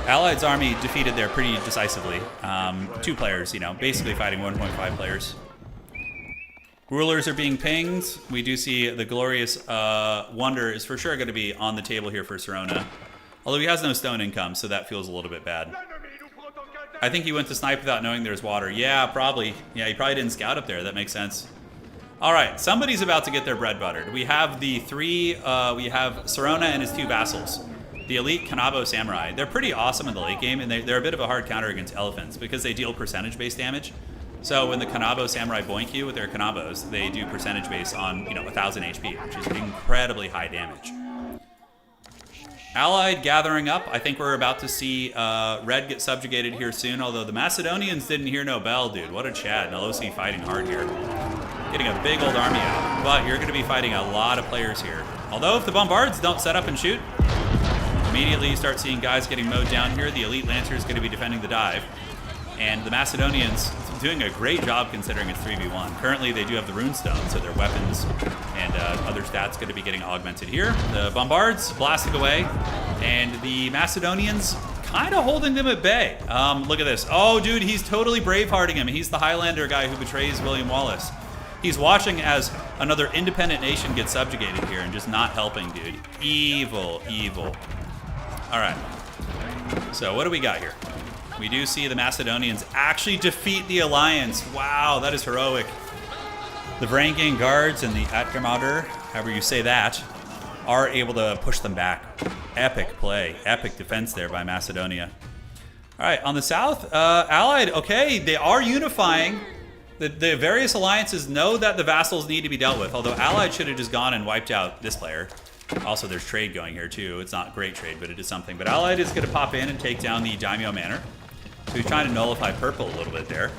Allied's army defeated there pretty decisively. 2 players, you know, basically fighting 1.5 players. Rulers are being pinged. We do see the Glorious Wonder is for sure going to be on the table here for Sirona. Although he has no stone income, so that feels a little bit bad. I think he went to snipe without knowing there's water. Yeah, probably. Yeah, he probably didn't scout up there. That makes sense. All right, somebody's about to get their bread buttered. We have the 3, we have Sirona and his 2 vassals. The elite Kanabo Samurai. They're pretty awesome in the late game, and they're a bit of a hard counter against elephants because they deal percentage-based damage. So when the Kanabo Samurai boink you with their Kanabos, they do percentage base on, you know, 1,000 HP, which is incredibly high damage. Allied gathering up. I think we're about to see Red get subjugated here soon, although the Macedonians didn't hear no bell, dude. What a Chad. Nolosi fighting hard here. Getting a big old army out. But you're going to be fighting a lot of players here. Although if the Bombards don't set up and shoot, immediately you start seeing guys getting mowed down here. The Elite Lancer is going to be defending the dive. And the Macedonians doing a great job considering it's 3v1. Currently, they do have the Runestone, so their weapons and other stats going to be getting augmented here. The Bombards blasting away, and the Macedonians kind of holding them at bay. Look at this. Oh, dude, he's totally bravehearting him. He's the Highlander guy who betrays William Wallace. He's watching as another independent nation gets subjugated here and just not helping, dude. Evil, evil. All right. So what do we got here? We do see the Macedonians actually defeat the Alliance. Wow, that is heroic. The Varangian Guards and the Atgarmadur, however you say that, are able to push them back. Epic play, epic defense there by Macedonia. All right, on the south, Allied, okay, they are unifying. The various alliances know that the vassals need to be dealt with, although Allied should have just gone and wiped out this player. Also, there's trade going here, too. It's not great trade, but it is something. But Allied is going to pop in and take down the Daimyo Manor. So he's trying to nullify purple a little bit there.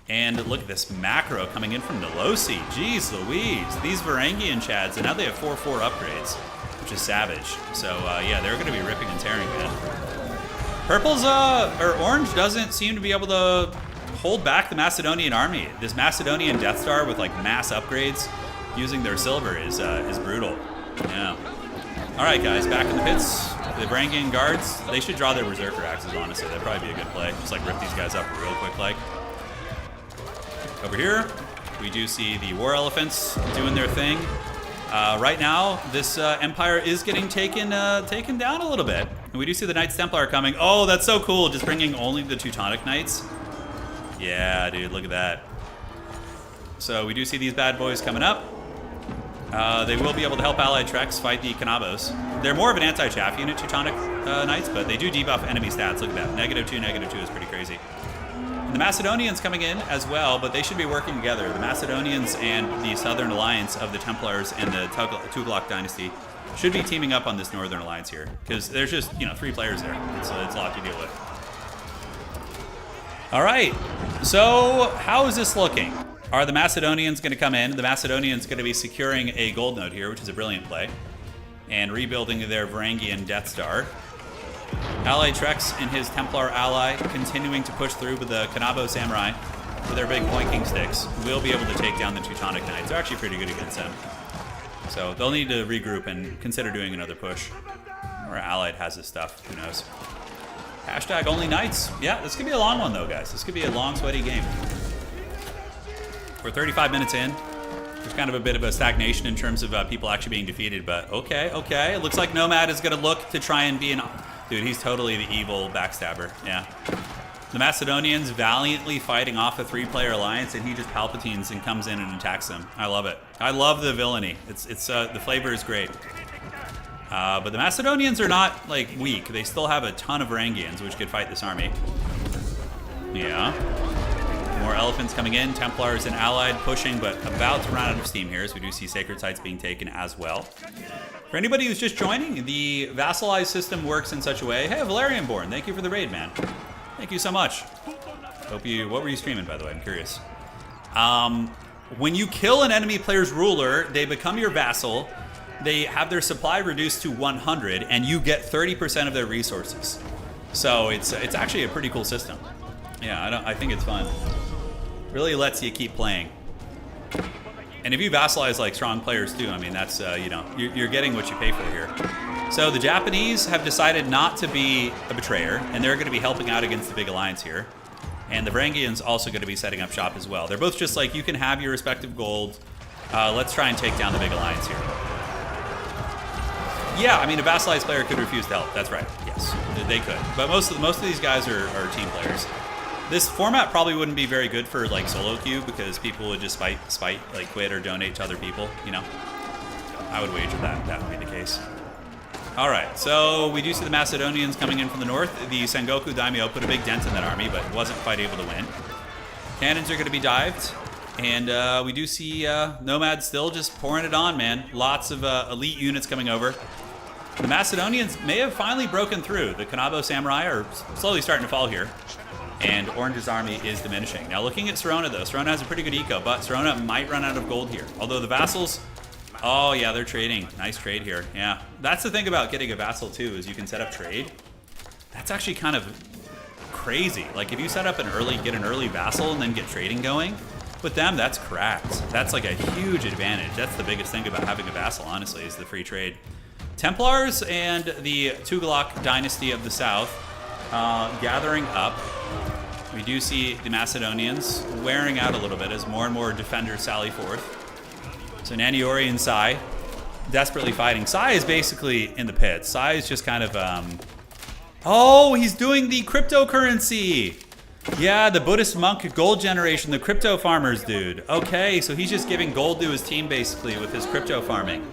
And look at this macro coming in from Nolosi. Jeez Louise. These Varangian Chads, and now they have 4/4 upgrades, which is savage. So, yeah, they're going to be ripping and tearing, man. Purple's, or orange doesn't seem to be able to hold back the Macedonian army. This Macedonian Death Star with, like, mass upgrades using their silver is brutal. Yeah. All right, guys, back in the pits. The Varangian Guards, they should draw their Berserker Axes, honestly. That'd probably be a good play. Just, like, rip these guys up real quick, like. Over here, we do see the War Elephants doing their thing. Right now, this Empire is getting taken down a little bit. And we do see the Knights Templar coming. Oh, that's so cool. Just bringing only the Teutonic Knights. Yeah, dude, look at that. So we do see these bad boys coming up. They will be able to help Allied Treks fight the Kanabos. They're more of an anti-chaff unit, Teutonic Knights, but they do debuff enemy stats. Look at that. -2 is pretty crazy. And the Macedonians coming in as well, but they should be working together. The Macedonians and the Southern Alliance of the Templars and the Tughlaq Dynasty should be teaming up on this Northern Alliance here, because there's just, 3 players there. It's a lot to deal with. All right, so how is this looking? Are the Macedonians going to come in? The Macedonians going to be securing a gold node here, which is a brilliant play, and rebuilding their Varangian Death Star. Allied Trex and his Templar ally continuing to push through with the Kanabo Samurai with their big boinking sticks. Will be able to take down the Teutonic Knights. They're actually pretty good against them. So they'll need to regroup and consider doing another push. Or Allied has this stuff. Who knows? Hashtag only Knights. Yeah, this could be a long one, though, guys. This could be a long, sweaty game. We're 35 minutes in. There's kind of a bit of a stagnation in terms of people actually being defeated, but okay. It looks like Nomad is going to look to try and be an... Dude, he's totally the evil backstabber, yeah. The Macedonians valiantly fighting off a 3-player alliance, and he just Palpatines and comes in and attacks them. I love it. I love the villainy. It's the flavor is great. But the Macedonians are not, like, weak. They still have a ton of Varangians, which could fight this army. Yeah. More elephants coming in. Templars and Allied pushing, but about to run out of steam here, as we do see sacred sites being taken as well. For anybody who's just joining, the vassalized system works in such a way. Hey, Valerian Born, thank you for the raid, man. Thank you so much. Hope you. What were you streaming, by the way? I'm curious. When you kill an enemy player's ruler, they become your vassal. They have their supply reduced to 100, and you get 30% of their resources. So it's actually a pretty cool system. Yeah, I think it's fun. Really lets you keep playing. And if you vassalize like strong players too, I mean, that's, you know, you're getting what you pay for here. So the Japanese have decided not to be a betrayer, and they're going to be helping out against the big alliance here. And the Varangians also going to be setting up shop as well. They're both just like, you can have your respective gold. Let's try and take down the big alliance here. Yeah, I mean, a vassalized player could refuse to help. That's right. Yes, they could. But most of these guys are team players. This format probably wouldn't be very good for like solo queue because people would just spite, like quit or donate to other people. You know, I would wager that would be the case. All right, so we do see the Macedonians coming in from the north. The Sengoku Daimyo put a big dent in that army, but wasn't quite able to win. Cannons are going to be dived. And we do see Nomad still just pouring it on, man. Lots of elite units coming over. The Macedonians may have finally broken through. The Kanabo Samurai are slowly starting to fall here. And Orange's army is diminishing. Now looking at Sirona though, Sirona has a pretty good eco, but Sirona might run out of gold here. Although the vassals, oh yeah, they're trading. Nice trade here, yeah. That's the thing about getting a vassal too, is you can set up trade. That's actually kind of crazy. Like if you set up get an early vassal and then get trading going, with them, that's cracked. That's like a huge advantage. That's the biggest thing about having a vassal, honestly, is the free trade. Templars and the Tughlaq dynasty of the south gathering up. We do see the Macedonians wearing out a little bit as more and more defenders sally forth. So Naniori and Sai desperately fighting. Sai is basically in the pits. Sai is just kind of, oh, he's doing the cryptocurrency. Yeah, the Buddhist monk gold generation, the crypto farmers, dude. Okay, so he's just giving gold to his team basically with his crypto farming.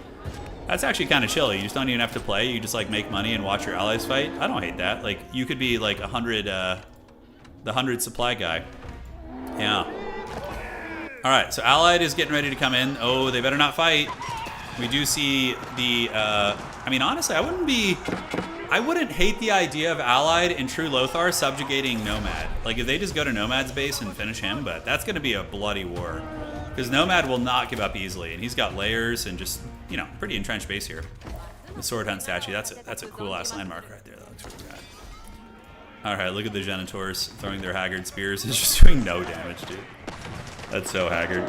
That's actually kind of chill. You just don't even have to play. You just like make money and watch your allies fight. I don't hate that. Like you could be like the 100 supply guy. Yeah. All right, so Allied is getting ready to come in. Oh, they better not fight. We do see the, I mean, honestly, I wouldn't hate the idea of Allied and True Lothar subjugating Nomad. Like if they just go to Nomad's base and finish him, but that's going to be a bloody war. Because Nomad will not give up easily, and he's got layers and just, you know, pretty entrenched base here. The Sword Hunt statue, that's a cool-ass landmark right there. That looks really rad. All right, look at the Genitors throwing their Haggard spears. It's just doing no damage, dude. That's so Haggard.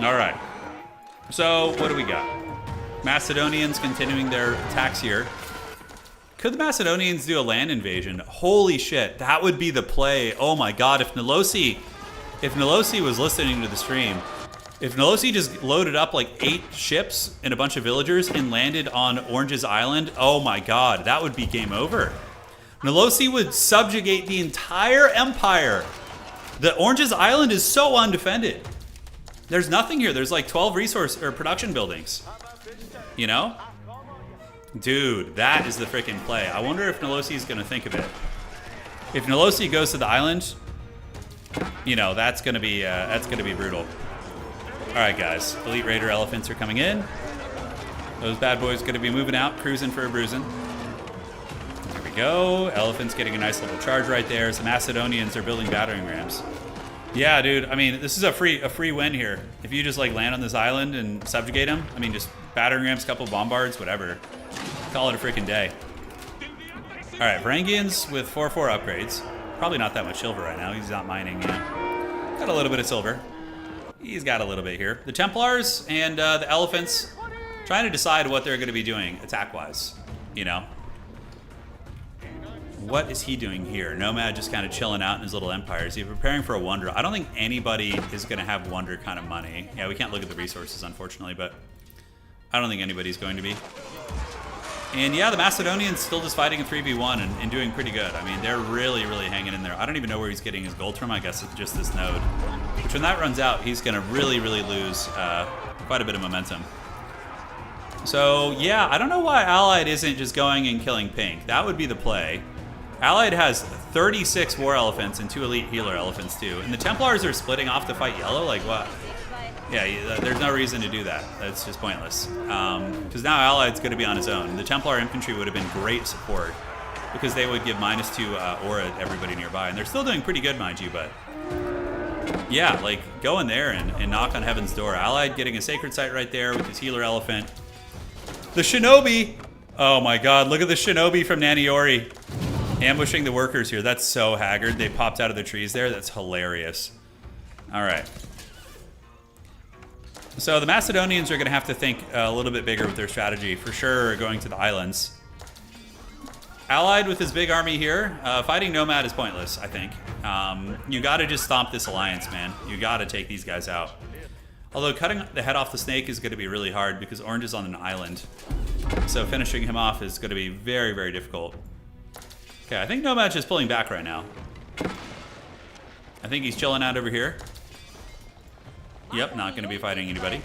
All right. So, what do we got? Macedonians continuing their attacks here. Could the Macedonians do a land invasion? Holy shit, that would be the play. Oh my god, if Nolosi was listening to the stream, if Nolosi just loaded up like 8 ships and a bunch of villagers and landed on Orange's Island, oh my god, that would be game over. Nolosi would subjugate the entire empire. The Orange's Island is so undefended. There's nothing here. There's like 12 resource or production buildings. You know? Dude, that is the freaking play. I wonder if Nolosi is going to think of it. If Nolosi goes to the island, you know, that's going to be brutal. All right, guys. Elite Raider elephants are coming in. Those bad boys going to be moving out, cruising for a bruising. There we go. Elephants getting a nice little charge right there. Some Macedonians are building battering rams. Yeah, dude. I mean, this is a free win here. If you just like land on this island and subjugate them, I mean, just battering rams, couple bombards, whatever. Call it a freaking day. All right, Varangians with 4/4 upgrades. Probably not that much silver right now. He's not mining yet. Got a little bit of silver. He's got a little bit here. The Templars and the Elephants trying to decide what they're going to be doing attack-wise. You know. What is he doing here? Nomad just kind of chilling out in his little empire. Is he preparing for a wonder? I don't think anybody is going to have wonder kind of money. Yeah, we can't look at the resources, unfortunately, but I don't think anybody's going to be. And yeah, the Macedonians still just fighting a 3v1 and doing pretty good. I mean, they're really, really hanging in there. I don't even know where he's getting his gold from. I guess it's just this node. Which when that runs out, he's going to really, really lose quite a bit of momentum. So yeah, I don't know why Allied isn't just going and killing Pink. That would be the play. Allied has 36 war elephants and 2 elite healer elephants too. And the Templars are splitting off to fight yellow? Like what? Yeah, there's no reason to do that. That's just pointless. Because now Allied's going to be on his own. The Templar infantry would have been great support because they would give -2 aura to everybody nearby. And they're still doing pretty good, mind you, but yeah, like go in there and knock on heaven's door. Allied getting a sacred site right there with his healer elephant. The Shinobi! Oh my god, look at the Shinobi from Naniori. Ambushing the workers here. That's so Haggard. They popped out of the trees there. That's hilarious. All right. So the Macedonians are going to have to think a little bit bigger with their strategy. For sure, going to the islands. Allied with his big army here, fighting Nomad is pointless, I think. You got to just stomp this alliance, man. You got to take these guys out. Although cutting the head off the snake is going to be really hard because Orange is on an island. So finishing him off is going to be very, very difficult. Okay, I think Nomad's just pulling back right now. I think he's chilling out over here. Yep, not going to be fighting anybody.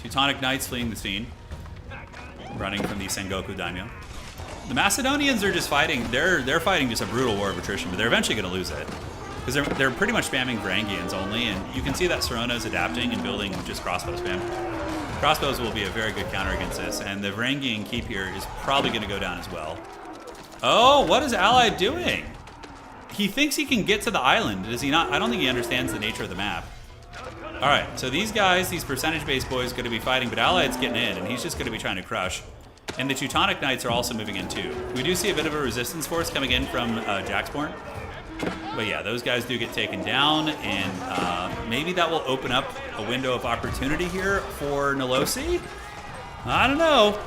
Teutonic Knights fleeing the scene. Running from the Sengoku Daimyo. The Macedonians are just fighting. They're fighting just a brutal war of attrition, but they're eventually going to lose it. Because they're pretty much spamming Varangians only, and you can see that Sirona is adapting and building just crossbow spam. Crossbows will be a very good counter against this, and the Varangian keep here is probably going to go down as well. Oh, what is Allied doing? He thinks he can get to the island. Does he not? I don't think he understands the nature of the map. All right, so these guys, these percentage-based boys, are going to be fighting, but Allied's getting in, and he's just going to be trying to crush. And the Teutonic Knights are also moving in too. We do see a bit of a resistance force coming in from Jaxborn. But yeah, those guys do get taken down, and maybe that will open up a window of opportunity here for Nolosi? I don't know.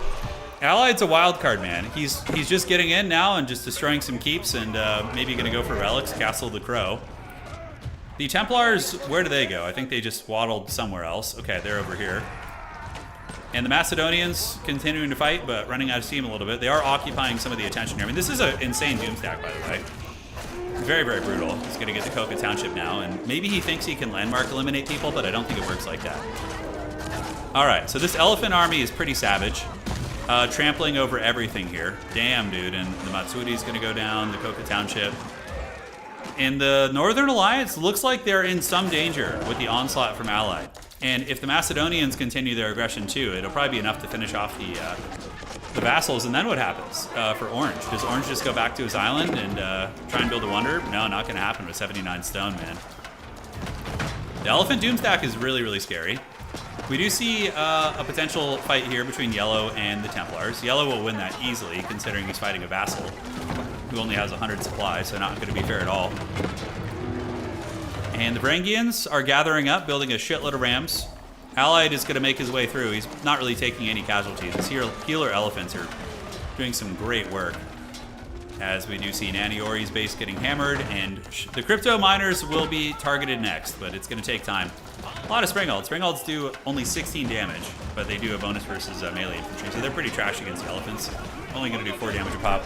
Allied's a wild card, man. He's just getting in now and just destroying some keeps, and maybe going to go for relics, Castle the Crow. The Templars, where do they go? I think they just waddled somewhere else. Okay, they're over here. And the Macedonians continuing to fight, but running out of steam a little bit. They are occupying some of the attention here. I mean, this is an insane doom stack, by the way. Very, very brutal. He's going to get the Coca Township now, and maybe he thinks he can landmark eliminate people, but I don't think it works like that. All right, so this elephant army is pretty savage. Trampling over everything here. Damn, dude. And the Matsuri is going to go down, the Coca Township. And the Northern Alliance looks like they're in some danger with the onslaught from Allied. And if the Macedonians continue their aggression too, it'll probably be enough to finish off the vassals. And then what happens for Orange? Does Orange just go back to his island and try and build a wonder? No, not going to happen with 79 stone, man. The Elephant Doomstack is really, really scary. We do see a potential fight here between Yellow and the Templars. Yellow will win that easily, considering he's fighting a vassal who only has 100 supply, so not going to be fair at all. And the Varangians are gathering up, building a shitload of rams. Allied is going to make his way through. He's not really taking any casualties. His healer elephants are doing some great work. As we do see Naniori's base getting hammered, and the crypto miners will be targeted next, but it's going to take time. A lot of Springhalds. Springhalds do only 16 damage, but they do a bonus versus melee infantry, so they're pretty trash against the elephants. Only going to do 4 damage a pop.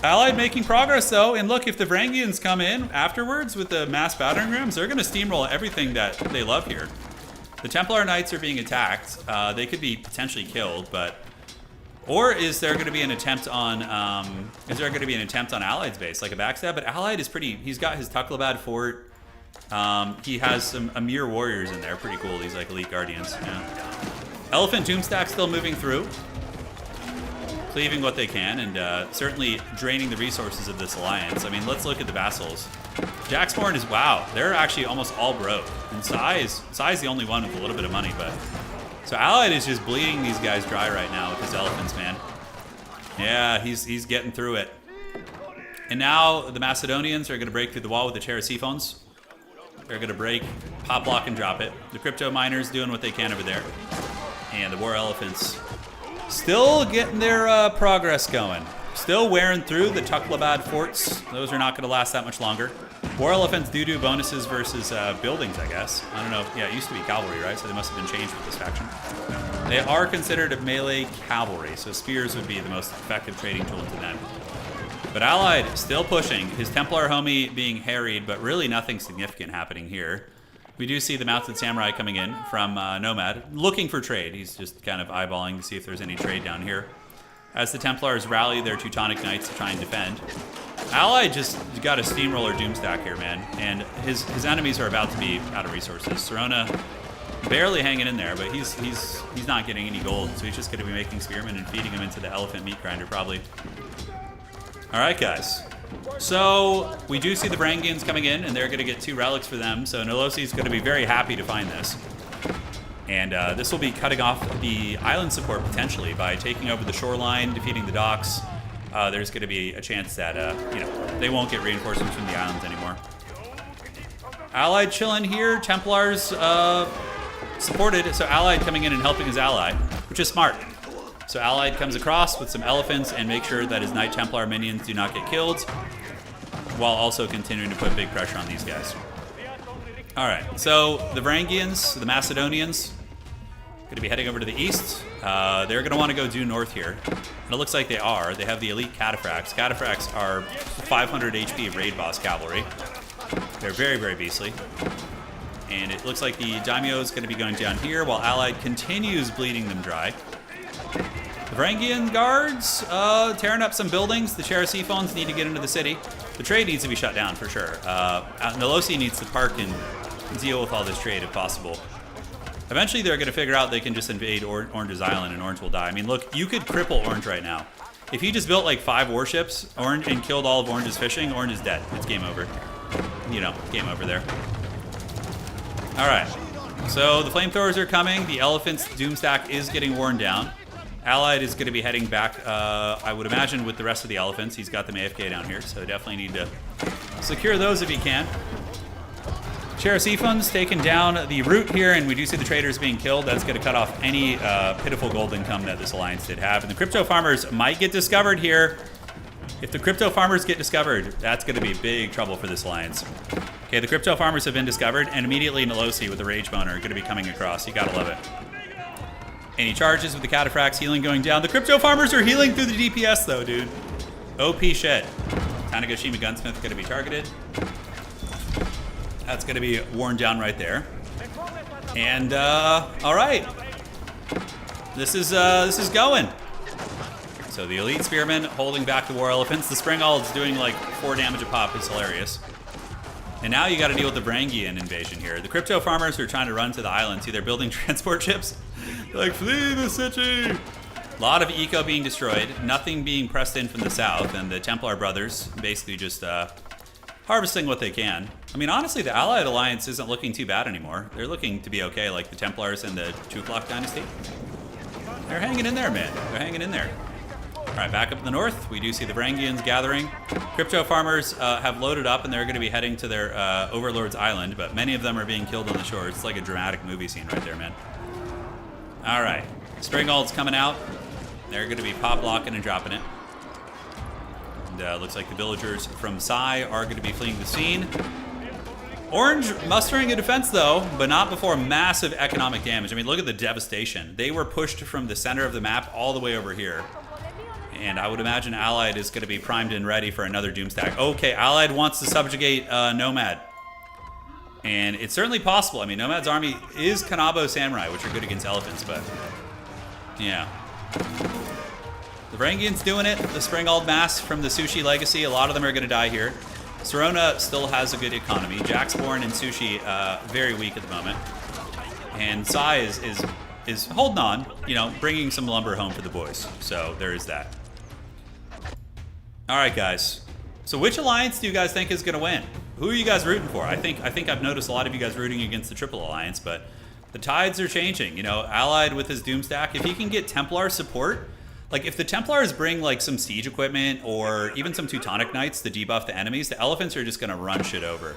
Allied making progress though, and look, if the Varangians come in afterwards with the mass battering rams, they're going to steamroll everything that they love here. The Templar Knights are being attacked. They could be potentially killed, but or is there going to be an attempt on Allied's base, like a backstab? But Allied is pretty. He's got his Tuklabad fort. He has some Amir warriors in there, pretty cool. These like elite guardians. Yeah. Elephant Doomstack still moving through, cleaving what they can, and certainly draining the resources of this alliance. I mean, let's look at the vassals. Jaxborn is, wow, they're actually almost all broke. And Sai's the only one with a little bit of money, but... So Allied is just bleeding these guys dry right now with his elephants, man. Yeah, he's getting through it. And now the Macedonians are going to break through the wall with the Cheresiphones. They're going to break, pop, lock, and drop it. The crypto miners doing what they can over there. And the war elephants still getting their progress going. Still wearing through the Tuklabad forts. Those are not going to last that much longer. War elephants do bonuses versus buildings, I guess. I don't know. Yeah, it used to be cavalry, right? So they must have been changed with this faction. They are considered a melee cavalry, so spears would be the most effective trading tool to them. But Allied still pushing. His Templar homie being harried, but really nothing significant happening here. We do see the Mounted Samurai coming in from Nomad, looking for trade. He's just kind of eyeballing to see if there's any trade down here. As the Templars rally their Teutonic Knights to try and defend. Allied just got a steamroller Doomstack here, man. And his enemies are about to be out of resources. Sirona barely hanging in there, but he's not getting any gold, so he's just going to be making spearmen and feeding them into the elephant meat grinder, probably. All right, guys. So we do see the Varangians coming in, and they're going to get 2 relics for them. So Nolosi is going to be very happy to find this. And this will be cutting off the island support potentially by taking over the shoreline, defeating the docks. There's going to be a chance that they won't get reinforcements from the islands anymore. Allied chilling here. Templars supported. So Allied coming in and helping his ally, which is smart. So Allied comes across with some elephants and makes sure that his Knight Templar minions do not get killed, while also continuing to put big pressure on these guys. All right, so the Varangians, the Macedonians, going to be heading over to the east. They're going to want to go due north here. And it looks like they are. They have the elite Cataphracts. Cataphracts are 500 HP raid boss cavalry. They're very, very beastly. And it looks like the Daimyo is going to be going down here while Allied continues bleeding them dry. The Varangian guards tearing up some buildings. The Chersiphones need to get into the city. The trade needs to be shut down for sure. Nolosi needs to park and deal with all this trade if possible. Eventually they're going to figure out they can just invade Orange's island and Orange will die. I mean, look, you could cripple Orange right now. If he just built like 5 warships Orange and killed all of Orange's fishing, Orange is dead. It's game over. You know, game over there. All right. So the flamethrowers are coming. The Elephant's Doomstack is getting worn down. Allied is going to be heading back, I would imagine, with the rest of the Elephants. He's got them AFK down here, so definitely need to secure those if he can. Chersiphone's taken down the route here, and we do see the traders being killed. That's going to cut off any pitiful gold income that this alliance did have. And the crypto farmers might get discovered here. If the crypto farmers get discovered, that's going to be big trouble for this alliance. Okay, the crypto farmers have been discovered, and immediately Nolosi with the Rage Boner are going to be coming across. You got to love it. And he charges with the Cataphracts, healing going down. The crypto farmers are healing through the DPS, though, dude. OP shit. Tanegashima Gunsmith going to be targeted. That's going to be worn down right there. And, all right. This is going. So the Elite Spearmen holding back the War Elephants. The Springald's doing like 4 damage a pop. It's hilarious. And now you got to deal with the Varangian invasion here. The crypto farmers are trying to run to the island. See, they're building transport ships. Like, flee the city! A lot of eco being destroyed. Nothing being pressed in from the south. And the Templar brothers basically just harvesting what they can. I mean, honestly, the Allied Alliance isn't looking too bad anymore. They're looking to be okay, like the Templars and the Tuflok dynasty. They're hanging in there, man. They're hanging in there. All right, back up in the north, we do see the Varangians gathering. Crypto farmers have loaded up, and they're going to be heading to their Overlord's Island, but many of them are being killed on the shore. It's like a dramatic movie scene right there, man. All right, Springald's coming out. They're going to be pop-locking and dropping it. And looks like the villagers from Sai are going to be fleeing the scene. Orange mustering a defense, though, but not before massive economic damage. I mean, look at the devastation. They were pushed from the center of the map all the way over here. And I would imagine Allied is going to be primed and ready for another Doomstack. Okay, Allied wants to subjugate Nomad. And it's certainly possible. I mean, Nomad's army is Kanabo Samurai, which are good against elephants, but yeah. The Varangian's doing it. The Springald Mass from the Sushi Legacy, a lot of them are going to die here. Serona still has a good economy. Jaxborn and Sushi very weak at the moment. And Sai is holding on, you know, bringing some lumber home for the boys. So there is that. All right, guys. So which alliance do you guys think is going to win? Who are you guys rooting for? I think I've noticed a lot of you guys rooting against the Triple Alliance, but the tides are changing. You know, Allied with his Doomstack, if he can get Templar support, like if the Templars bring like some siege equipment or even some Teutonic Knights to debuff the enemies, the elephants are just going to run shit over.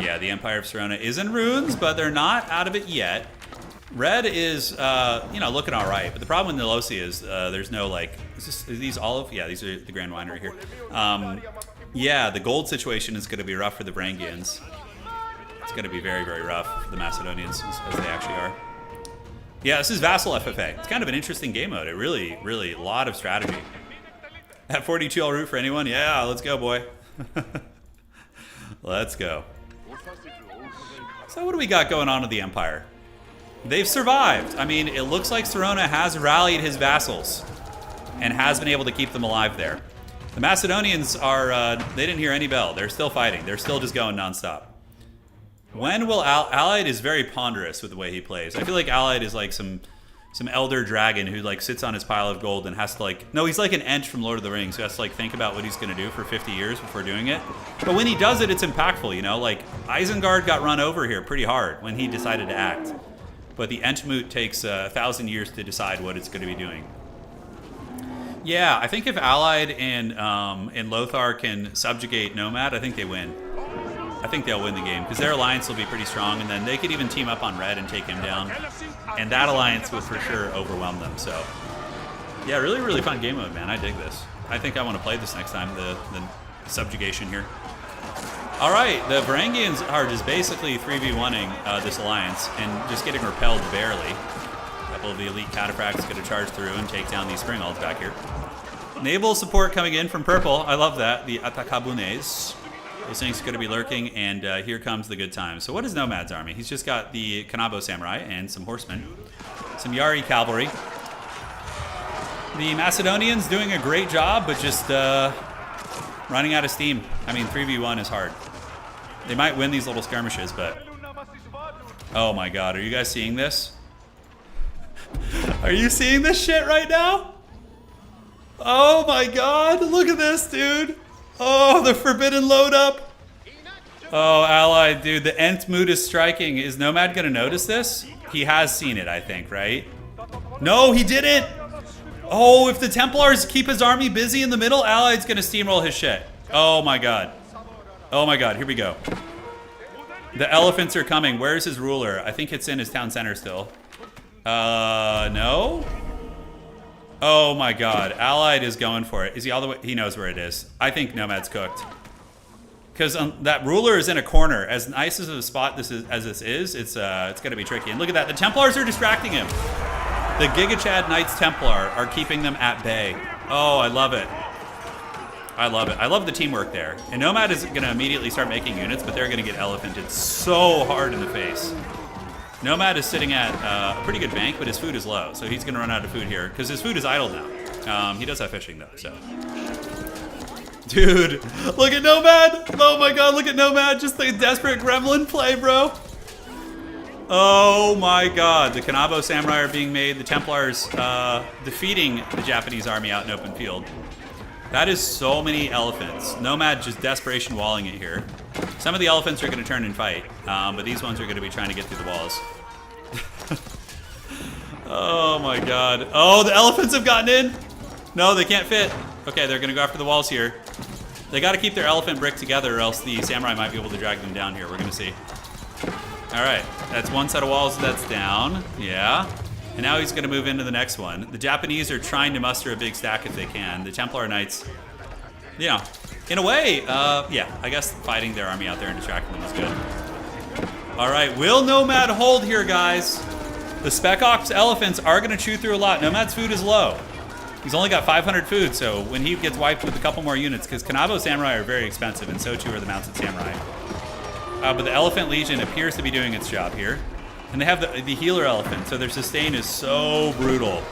Yeah, the Empire of Serona is in ruins, but they're not out of it yet. Red is, you know, looking all right, but the problem with Nilosi is there's no, like, are these olive? Yeah, these are the Grand Winery here. Yeah, the gold situation is going to be rough for the Varangians. It's going to be very, very rough for the Macedonians, as they actually are. Yeah, this is Vassal FFA. It's kind of an interesting game mode. It really, a lot of strategy. At 42, I'll root for anyone? Yeah, let's go, boy. Let's go. So what do we got going on with the Empire? They've survived. I mean, it looks like Serona has rallied his vassals and has been able to keep them alive there. The Macedonians are, they didn't hear any bell. They're still fighting. They're still just going nonstop. When will Allied is very ponderous with the way he plays. I feel like Allied is like some elder dragon who like sits on his pile of gold and has to like, no, he's like an Ent from Lord of the Rings who has to like think about what he's going to do for 50 years before doing it. But when he does it, it's impactful, you know? Like Isengard got run over here pretty hard when he decided to act. But the Entmoot takes 1,000 years to decide what it's going to be doing. Yeah, I think if Allied and Lothar can subjugate Nomad, I think they win. I think they'll win the game because their alliance will be pretty strong, and then they could even team up on red and take him down. And that alliance would for sure overwhelm them. So, yeah, really, really fun game mode, man. I dig this. I think I want to play this next time, the subjugation here. All right, the Varangians are just basically 3v1ing this alliance and just getting repelled barely. A couple of the elite cataphracts going to charge through and take down these spring alts back here. Naval support coming in from purple. I love that. The Atakabunes. Those things are going to be lurking, and here comes the good time. So what is Nomad's army? He's just got the Kanabo Samurai and some horsemen. Some Yari cavalry. The Macedonians doing a great job, but just running out of steam. I mean, 3v1 is hard. They might win these little skirmishes, but... Oh my god, are you guys seeing this? Are you seeing this shit right now? Oh my god, look at this, dude. Oh, the forbidden load up. Oh, Allied, dude, the Nth mood is striking. Is Nomad gonna notice this? He has seen it, I think, right? No, he didn't. Oh, if the Templars keep his army busy in the middle, Allied's gonna steamroll his shit. Oh my god. Oh my god, here we go. The elephants are coming. Where's his ruler? I think it's in his town center still. No? Oh my god, Allied is going for it. Is he all the way? He knows where it is. I think Nomad's cooked. Because that ruler is in a corner. As nice as a spot this is, it's gonna be tricky. And look at that, the Templars are distracting him. The Giga Chad Knights Templar are keeping them at bay. Oh, I love it. I love it. I love the teamwork there. And Nomad is gonna immediately start making units, but they're gonna get elephanted so hard in the face. Nomad is sitting at a pretty good bank, but his food is low, so he's gonna run out of food here, because his food is idle now. He does have fishing though, so. Dude, look at Nomad! Oh my god, look at Nomad, just the desperate gremlin play, bro. Oh my god, the Kanabo Samurai are being made, the Templars defeating the Japanese army out in open field. That is so many elephants. Nomad just desperation walling it here. Some of the elephants are going to turn and fight, but these ones are going to be trying to get through the walls. Oh my god. Oh, the elephants have gotten in? No, they can't fit. Okay, they're going to go after the walls here. They got to keep their elephant brick together or else the samurai might be able to drag them down here. We're going to see. All right, that's one set of walls that's down. Yeah. And now he's going to move into the next one. The Japanese are trying to muster a big stack if they can. The Templar Knights, you know, in a way, yeah, I guess fighting their army out there and distracting them is good. All right, will Nomad hold here, guys? The Spec Ops elephants are going to chew through a lot. Nomad's food is low. He's only got 500 food, so when he gets wiped with a couple more units, because Kanabo Samurai are very expensive, and so too are the Mounted Samurai. But the Elephant Legion appears to be doing its job here. And they have the healer elephant, so their sustain is so brutal.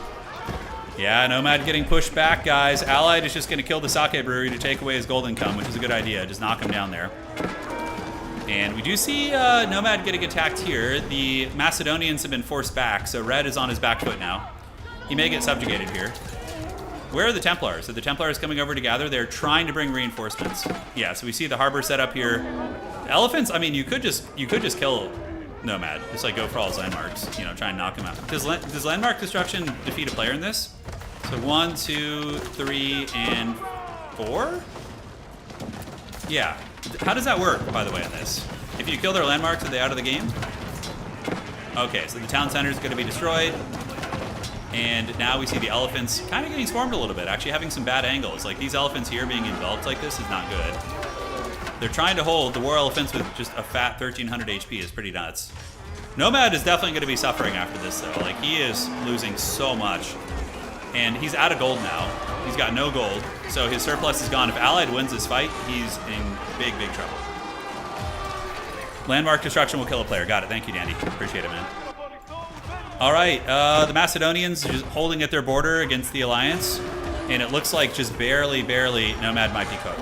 Yeah, Nomad getting pushed back, guys. Allied is just going to kill the sake brewery to take away his gold income, which is a good idea. Just knock him down there. And we do see Nomad getting attacked here. The Macedonians have been forced back, so Red is on his back foot now. He may get subjugated here. Where are the Templars? Are the Templars coming over to gather? They're trying to bring reinforcements. Yeah, so we see the harbor set up here. The elephants, I mean, you could just kill Nomad. Just like go for all his landmarks, you know, try and knock him out. Does landmark destruction defeat a player in this? So 1, 2, 3, and 4? Yeah. How does that work, by the way, in this? If you kill their landmarks, are they out of the game? Okay, so the town center is going to be destroyed. And now we see the elephants kind of getting swarmed a little bit, actually having some bad angles. Like these elephants here being enveloped like this is not good. They're trying to hold the war elephants with just a fat 1300 HP is pretty nuts. Nomad is definitely going to be suffering after this though. Like he is losing so much. And he's out of gold now. He's got no gold. So his surplus is gone. If Allied wins this fight, he's in big, big trouble. Landmark destruction will kill a player. Got it. Thank you, Dandy. Appreciate it, man. All right. The Macedonians are just holding at their border against the Alliance. And it looks like just barely, Nomad might be cooked.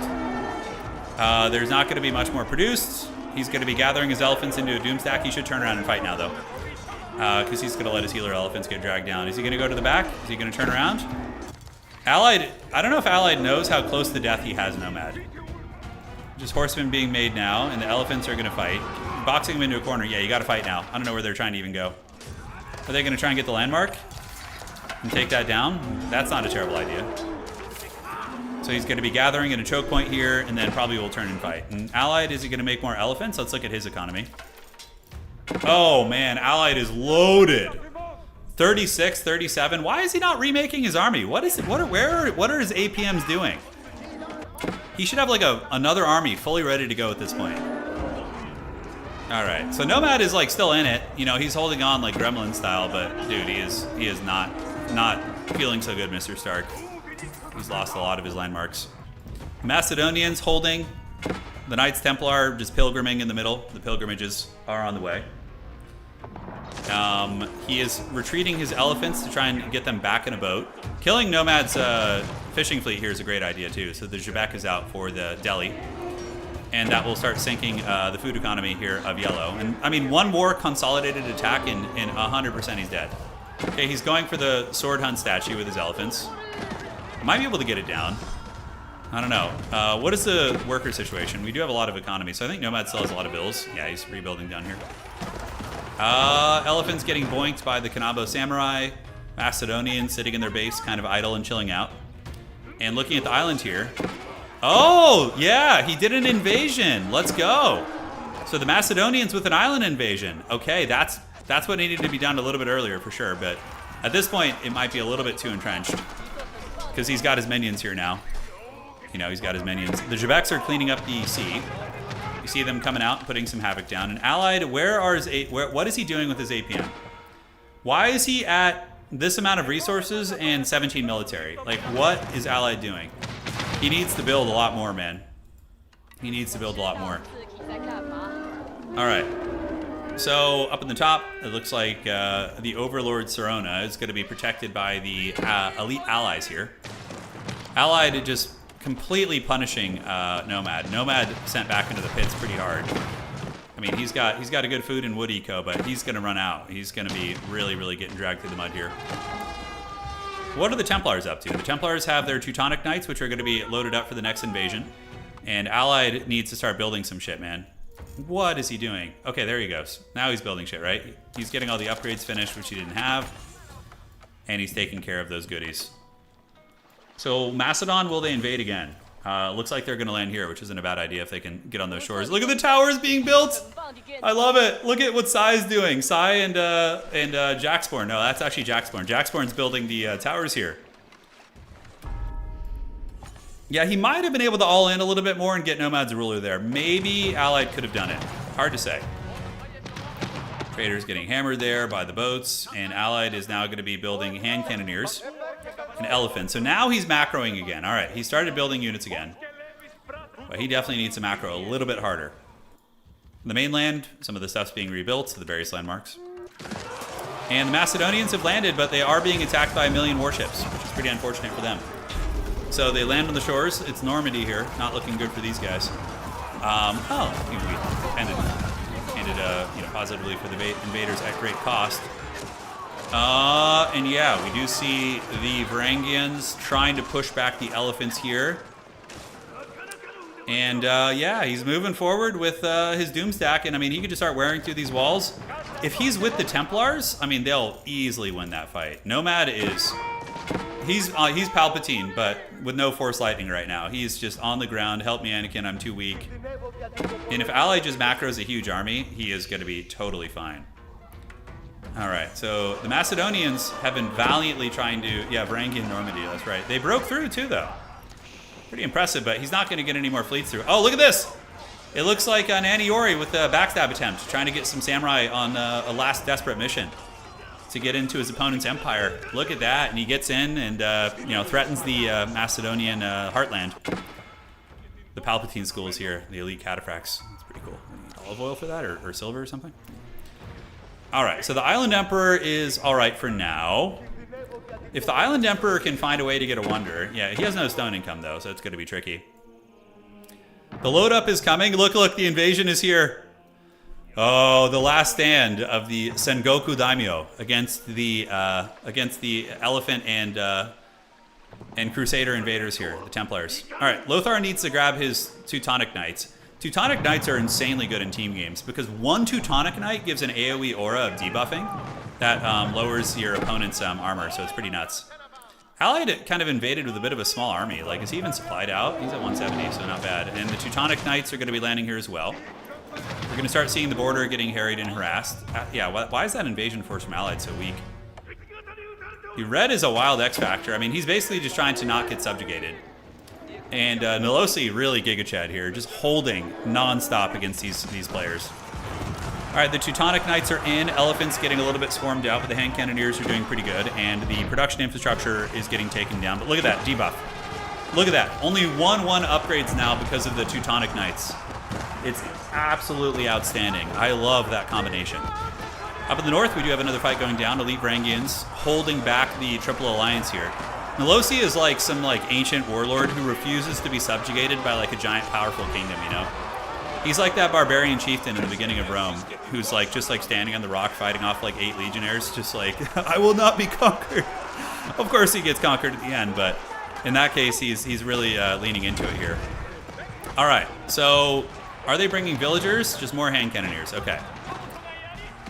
There's not going to be much more produced. He's going to be gathering his elephants into a doomstack. He should turn around and fight now, though. Because he's going to let his healer elephants get dragged down. Is he going to go to the back? Is he going to turn around? Allied, I don't know if Allied knows how close to death he has Nomad. Just horsemen being made now, and the elephants are going to fight. Boxing him into a corner. Yeah, you got to fight now. I don't know where they're trying to even go. Are they going to try and get the landmark? And take that down? That's not a terrible idea. So he's going to be gathering at a choke point here, and then probably will turn and fight. And Allied, is he going to make more elephants? Let's look at his economy. Oh, man. Allied is loaded. 36, 37. Why is he not remaking his army? What is it? What are his APMs doing? He should have like another army fully ready to go at this point. All right. So Nomad is like still in it. You know, he's holding on like Gremlin style, but dude, he is not feeling so good, Mr. Stark. He's lost a lot of his landmarks. Macedonians holding. The Knights Templar just pilgriming in the middle. The pilgrimages are on the way. He is retreating his elephants to try and get them back in a boat. Killing Nomad's fishing fleet here is a great idea too. So the Jebek is out for the Delhi. And that will start sinking the food economy here of yellow. And I mean, one more consolidated attack and 100% he's dead. Okay, he's going for the sword hunt statue with his elephants. Might be able to get it down. I don't know. What is the worker situation? We do have a lot of economy, so I think Nomad still has a lot of bills. Yeah, he's rebuilding down here. Elephants getting boinked by the Kanabo Samurai. Macedonians sitting in their base, kind of idle and chilling out. And looking at the island here. Oh, yeah, he did an invasion. Let's go. So the Macedonians with an island invasion. Okay, that's what needed to be done a little bit earlier for sure, but at this point, it might be a little bit too entrenched. Because he's got his minions here now. You know, he's got his minions. The Jebeks are cleaning up the sea. You see them coming out and putting some havoc down. And Allied, what is he doing with his APM? Why is he at this amount of resources and 17 military? Like, what is Allied doing? He needs to build a lot more, man. He needs to build a lot more. All right. So up in the top, it looks like the Overlord Serona is going to be protected by the elite allies here. Allied just completely punishing Nomad. Nomad sent back into the pits pretty hard. I mean, he's got a good food and wood eco, but he's going to run out. He's going to be really, really getting dragged through the mud here. What are the Templars up to? The Templars have their Teutonic Knights, which are going to be loaded up for the next invasion. And Allied needs to start building some shit, man. What is he doing? Okay, there he goes. Now he's building shit, right? He's getting all the upgrades finished, which he didn't have. And he's taking care of those goodies. So Macedon, will they invade again? Looks like they're going to land here, which isn't a bad idea if they can get on those shores. Look at the towers being built. I love it. Look at what Sai's doing. Sai and Jaxborn. No, that's actually Jaxborn. Jaxborn's building the towers here. Yeah, he might have been able to all in a little bit more and get Nomad's ruler there. Maybe Allied could have done it. Hard to say. Trader's getting hammered there by the boats, and Allied is now going to be building hand cannoneers and elephants. So now he's macroing again. All right, he started building units again. But he definitely needs to macro a little bit harder. The mainland, some of the stuff's being rebuilt, the various landmarks. And the Macedonians have landed, but they are being attacked by 1 million warships, which is pretty unfortunate for them. So they land on the shores. It's Normandy here. Not looking good for these guys. We ended positively for the invaders at great cost. And yeah, we do see the Varangians trying to push back the elephants here. And yeah, he's moving forward with his Doomstack. And I mean, he could just start wearing through these walls. If he's with the Templars, I mean, they'll easily win that fight. Nomad is... He's Palpatine, but with no Force Lightning right now. He's just on the ground. Help me, Anakin. I'm too weak. And if Ally just macros a huge army, he is going to be totally fine. All right, so the Macedonians have been valiantly trying to... Yeah, Varangian Normandy, that's right. They broke through, too, though. Pretty impressive, but he's not going to get any more fleets through. Oh, look at this! It looks like an Aniori with a backstab attempt, trying to get some samurai on a last desperate mission to get into his opponent's empire. Look at that, and he gets in and threatens the Macedonian heartland. The Palpatine schools here, the elite cataphracts. That's pretty cool. Olive oil for that, or silver or something? All right, so the Island Emperor is all right for now. If the Island Emperor can find a way to get a wonder, yeah, he has no stone income though, so it's going to be tricky. The load up is coming. Look, the invasion is here. Oh, the last stand of the Sengoku Daimyo against the elephant and Crusader invaders here, the Templars. All right, Lothar needs to grab his Teutonic Knights. Teutonic Knights are insanely good in team games because one Teutonic Knight gives an AoE aura of debuffing that lowers your opponent's armor, so it's pretty nuts. Allied kind of invaded with a bit of a small army. Like, is he even supplied out? He's at 170, so not bad. And the Teutonic Knights are going to be landing here as well. We're going to start seeing the border getting harried and harassed. Yeah, why is that invasion force from Allied so weak? The Red is a wild X Factor. I mean, he's basically just trying to not get subjugated. And Nolosi really Giga Chad here, just holding non-stop against these players. All right, the Teutonic Knights are in. Elephants getting a little bit swarmed out, but the hand cannoneers are doing pretty good, and the production infrastructure is getting taken down. But look at that, debuff. Look at that. Only 1-1 upgrades now because of the Teutonic Knights. It's absolutely outstanding. I love that combination. Up in the north, we do have another fight going down. Elite Varangians holding back the Triple Alliance here. Nolosi is like some ancient warlord who refuses to be subjugated by like a giant powerful kingdom, you know? He's like that barbarian chieftain in the beginning of Rome, who's just standing on the rock fighting off 8 legionnaires, just I will not be conquered. Of course he gets conquered at the end, but in that case he's really leaning into it here. All right, so are they bringing villagers? Just more hand cannoneers, okay.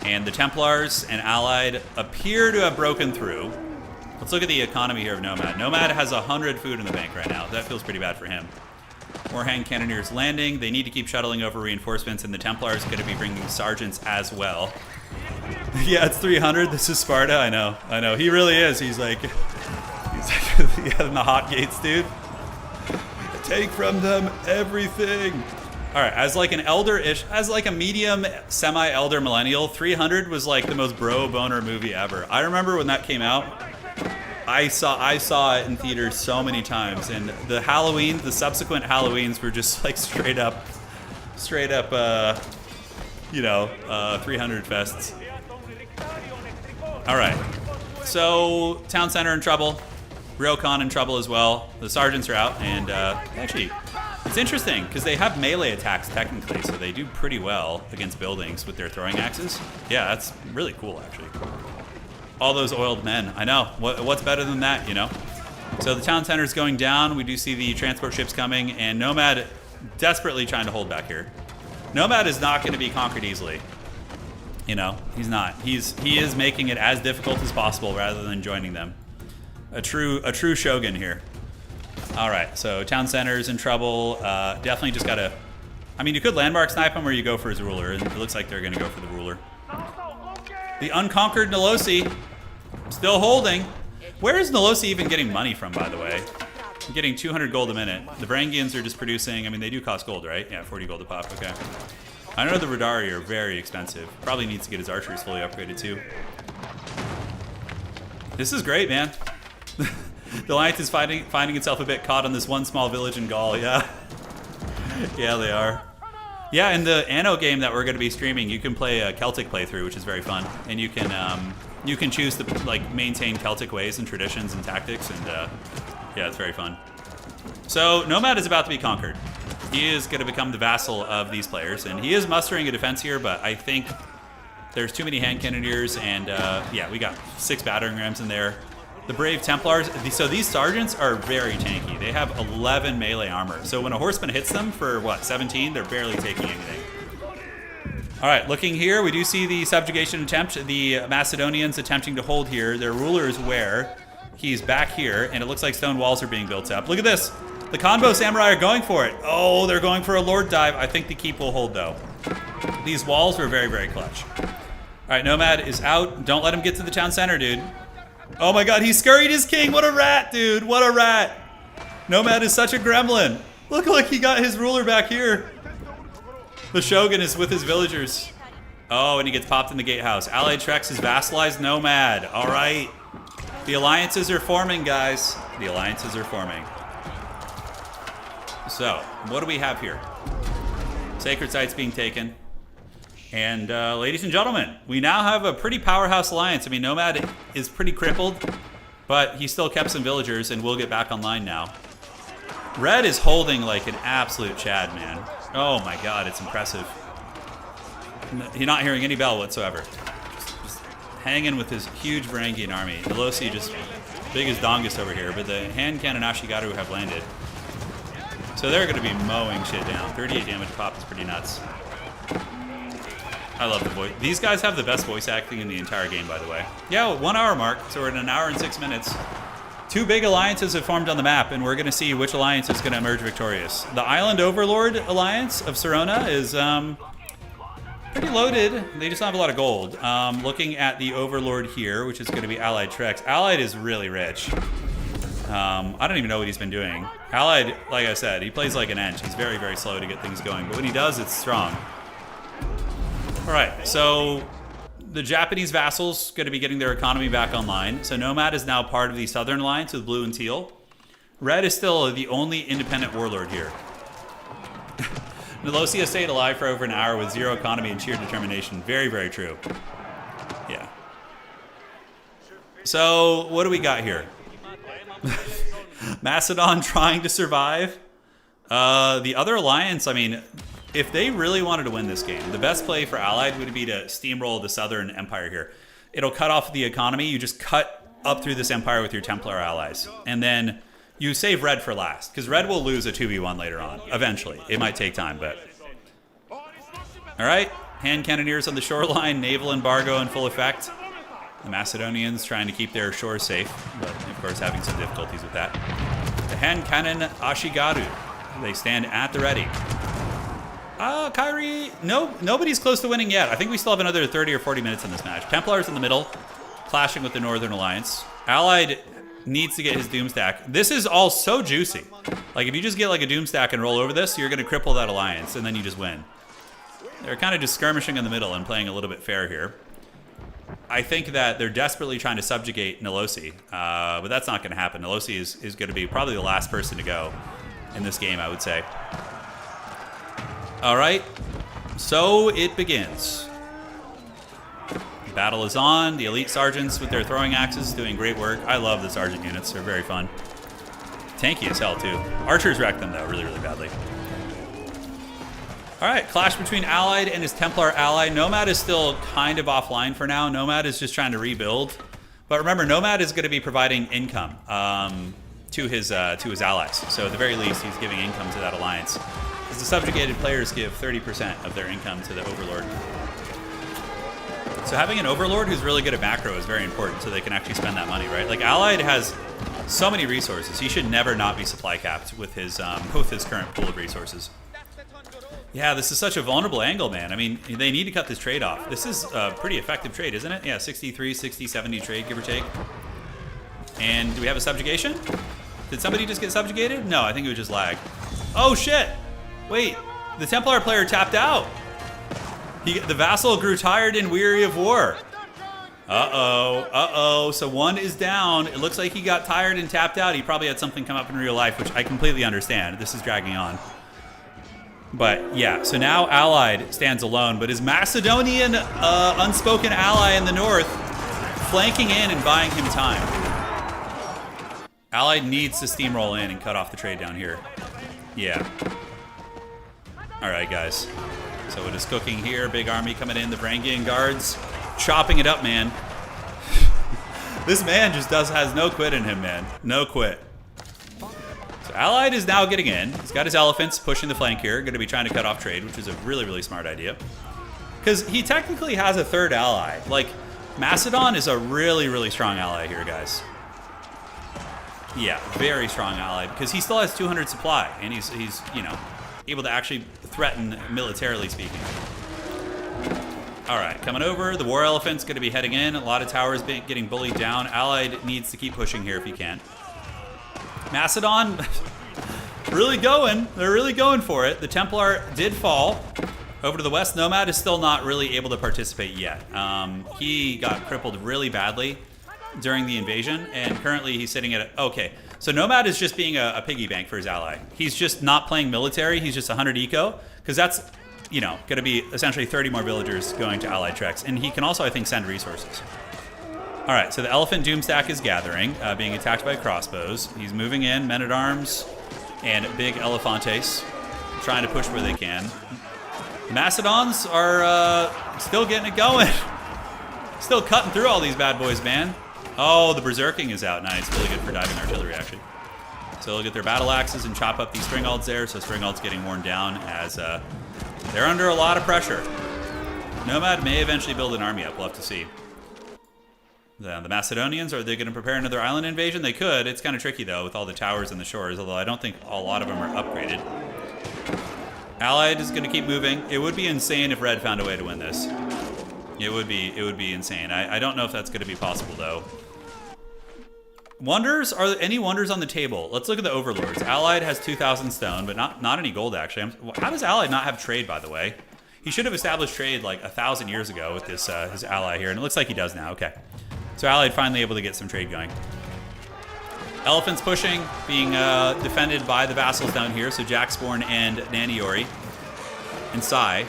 And the Templars and Allied appear to have broken through. Let's look at the economy here of Nomad. Nomad has 100 food in the bank right now. That feels pretty bad for him. More hand cannoneers landing. They need to keep shuttling over reinforcements, and the Templars are going to be bringing sergeants as well. Yeah, it's 300. This is Sparta. I know. He really is. He's like yeah, in the hot gates, dude. Take from them everything. All right, as an elder-ish, as a medium semi-elder millennial, 300 was the most bro boner movie ever. I remember when that came out. I saw it in theaters so many times, and the subsequent Halloweens were just straight up, 300 fests. All right, so town center in trouble, Ryokan in trouble as well. The sergeants are out, and actually, it's interesting because they have melee attacks technically, so they do pretty well against buildings with their throwing axes. Yeah, that's really cool actually. All those oiled men. I know. What's better than that, you know? So the town center is going down. We do see the transport ships coming, and Nomad desperately trying to hold back here. Nomad is not going to be conquered easily. You know, he's not. He is making it as difficult as possible rather than joining them. A true shogun here. All right, so town center is in trouble. Definitely just got to... I mean, you could landmark snipe him or you go for his ruler. And it looks like they're going to go for the ruler. The unconquered Nolosi still holding. Where is Nolosi even getting money from, by the way? I'm getting 200 gold a minute. The Varangians are just producing, I mean, they do cost gold, right? Yeah, 40 gold a pop, okay. I know the Radari are very expensive. Probably needs to get his archeries fully upgraded too. This is great, man. The Alliance is finding itself a bit caught on this one small village in Gaul, yeah. Yeah, they are. Yeah, in the Anno game that we're going to be streaming, you can play a Celtic playthrough, which is very fun, and you can choose to maintain Celtic ways and traditions and tactics, and yeah, it's very fun. So Nomad is about to be conquered. He is going to become the vassal of these players, and he is mustering a defense here, but I think there's too many hand cannoneers, and yeah, we got 6 battering rams in there. The brave Templars, so these sergeants are very tanky. They have 11 melee armor. So when a horseman hits them for, what, 17, they're barely taking anything. All right, looking here, we do see the subjugation attempt. The Macedonians attempting to hold here. Their ruler is where? He's back here, and it looks like stone walls are being built up. Look at this. The Konbo Samurai are going for it. Oh, they're going for a Lord Dive. I think the keep will hold, though. These walls were very, very clutch. All right, Nomad is out. Don't let him get to the town center, dude. Oh my god, he scurried his king. What a rat, dude. What a rat. Nomad is such a gremlin. Look, he got his ruler back here. The Shogun is with his villagers. Oh, and he gets popped in the gatehouse. Allied Trex is vassalized Nomad. All right. The alliances are forming, guys. The alliances are forming. So, what do we have here? Sacred sites being taken. And ladies and gentlemen, we now have a pretty powerhouse alliance. I mean, Nomad is pretty crippled, but he still kept some villagers and will get back online now. Red is holding like an absolute Chad, man. Oh my god, it's impressive. You're not hearing any bell whatsoever. Just hanging with his huge Varangian army. Nolosi just big as Dongus over here, but the hand cannon Ashigaru have landed. So they're going to be mowing shit down. 38 damage pop is pretty nuts. I love the voice. These guys have the best voice acting in the entire game, by the way. Yeah, 1 hour mark, so we're at 1 hour and 6 minutes. Two big alliances have formed on the map, and we're going to see which alliance is going to emerge victorious. The Island Overlord Alliance of Sirona is pretty loaded. They just don't have a lot of gold. Looking at the Overlord here, which is going to be Allied Trex. Allied is really rich. I don't even know what he's been doing. Allied, like I said, he plays like an inch. He's very, very slow to get things going. But when he does, it's strong. All right, so the Japanese vassals going to be getting their economy back online. So Nomad is now part of the Southern Alliance with blue and teal. Red is still the only independent warlord here. Nilosia stayed alive for over an hour with zero economy and sheer determination. Very, very true. Yeah. So what do we got here? Macedon trying to survive. The other alliance, I mean, if they really wanted to win this game, the best play for Allied would be to steamroll the Southern Empire here. It'll cut off the economy. You just cut up through this empire with your Templar allies. And then you save Red for last, because Red will lose a 2v1 later on. Eventually. It might take time, but... Alright, hand cannoneers on the shoreline, naval embargo in full effect. The Macedonians trying to keep their shores safe, but of course having some difficulties with that. The hand cannon Ashigaru. They stand at the ready. Kyrie, nobody's close to winning yet. I think we still have another 30 or 40 minutes in this match. Templars in the middle, clashing with the Northern Alliance. Allied needs to get his Doom Stack. This is all so juicy. Like, if you just get like a Doom Stack and roll over this, you're going to cripple that alliance, and then you just win. They're kind of just skirmishing in the middle and playing a little bit fair here. I think that they're desperately trying to subjugate Nilosi, but that's not going to happen. Nilosi is going to be probably the last person to go in this game, I would say. All right, so it begins. The battle is on. The elite sergeants with their throwing axes doing great work. I love the sergeant units. They're very fun. Tanky as hell, too. Archers wreck them, though, really, really badly. All right, clash between Allied and his Templar ally. Nomad is still kind of offline for now. Nomad is just trying to rebuild. But remember, Nomad is going to be providing income to his allies. So at the very least, he's giving income to that alliance. Because the subjugated players give 30% of their income to the Overlord. So having an Overlord who's really good at macro is very important so they can actually spend that money, right? Like, Allied has so many resources. He should never not be supply capped with his current pool of resources. Yeah, this is such a vulnerable angle, man. I mean, they need to cut this trade off. This is a pretty effective trade, isn't it? Yeah, 63, 60, 70 trade, give or take. And do we have a subjugation? Did somebody just get subjugated? No, I think it was just lag. Oh, shit! Wait, the Templar player tapped out. The vassal grew tired and weary of war. Uh-oh. So one is down. It looks like he got tired and tapped out. He probably had something come up in real life, which I completely understand. This is dragging on. But yeah, so now Allied stands alone, but his Macedonian unspoken ally in the north flanking in and buying him time. Allied needs to steamroll in and cut off the trade down here. Yeah. All right, guys. So it is cooking here. Big army coming in. The Varangian guards chopping it up, man. This man just has no quit in him, man. No quit. So Allied is now getting in. He's got his elephants pushing the flank here. Going to be trying to cut off trade, which is a really, really smart idea. Because he technically has a third ally. Like, Macedon is a really, really strong ally here, guys. Yeah, very strong ally. Because he still has 200 supply. And he's you know, able to actually threaten militarily speaking. All right, coming over. The war elephant's going to be heading in. A lot of towers getting bullied down. Allied needs to keep pushing here if he can. Macedon, really going. They're really going for it. The Templar did fall. Over to the west, Nomad is still not really able to participate yet. He got crippled really badly during the invasion, and currently he's sitting at okay. So Nomad is just being a piggy bank for his ally. He's just not playing military. He's just 100 eco, because that's, you know, going to be essentially 30 more villagers going to Allied Treks. And he can also, I think, send resources. All right, so the Elephant Doomstack is gathering, being attacked by crossbows. He's moving in, men-at-arms, and big Elephantes, trying to push where they can. The Macedons are still getting it going. Still cutting through all these bad boys, man. Oh, the Berserking is out. Nice, really good for diving artillery, actually. So they'll get their battle axes and chop up these Stringalds there, so Stringalds getting worn down as they're under a lot of pressure. Nomad may eventually build an army up, we'll have to see. The Macedonians, are they going to prepare another island invasion? They could. It's kind of tricky, though, with all the towers and the shores, although I don't think a lot of them are upgraded. Allied is going to keep moving. It would be insane if Red found a way to win this. It would be insane. I don't know if that's going to be possible, though. Wonders? Are there any wonders on the table? Let's look at the overlords. Allied has 2,000 stone, but not any gold, actually. How does Allied not have trade, by the way? He should have established trade like 1,000 years ago with this his ally here, and it looks like he does now. Okay. So Allied finally able to get some trade going. Elephants pushing, being defended by the vassals down here. So Jacksborn and Naniori and Sai.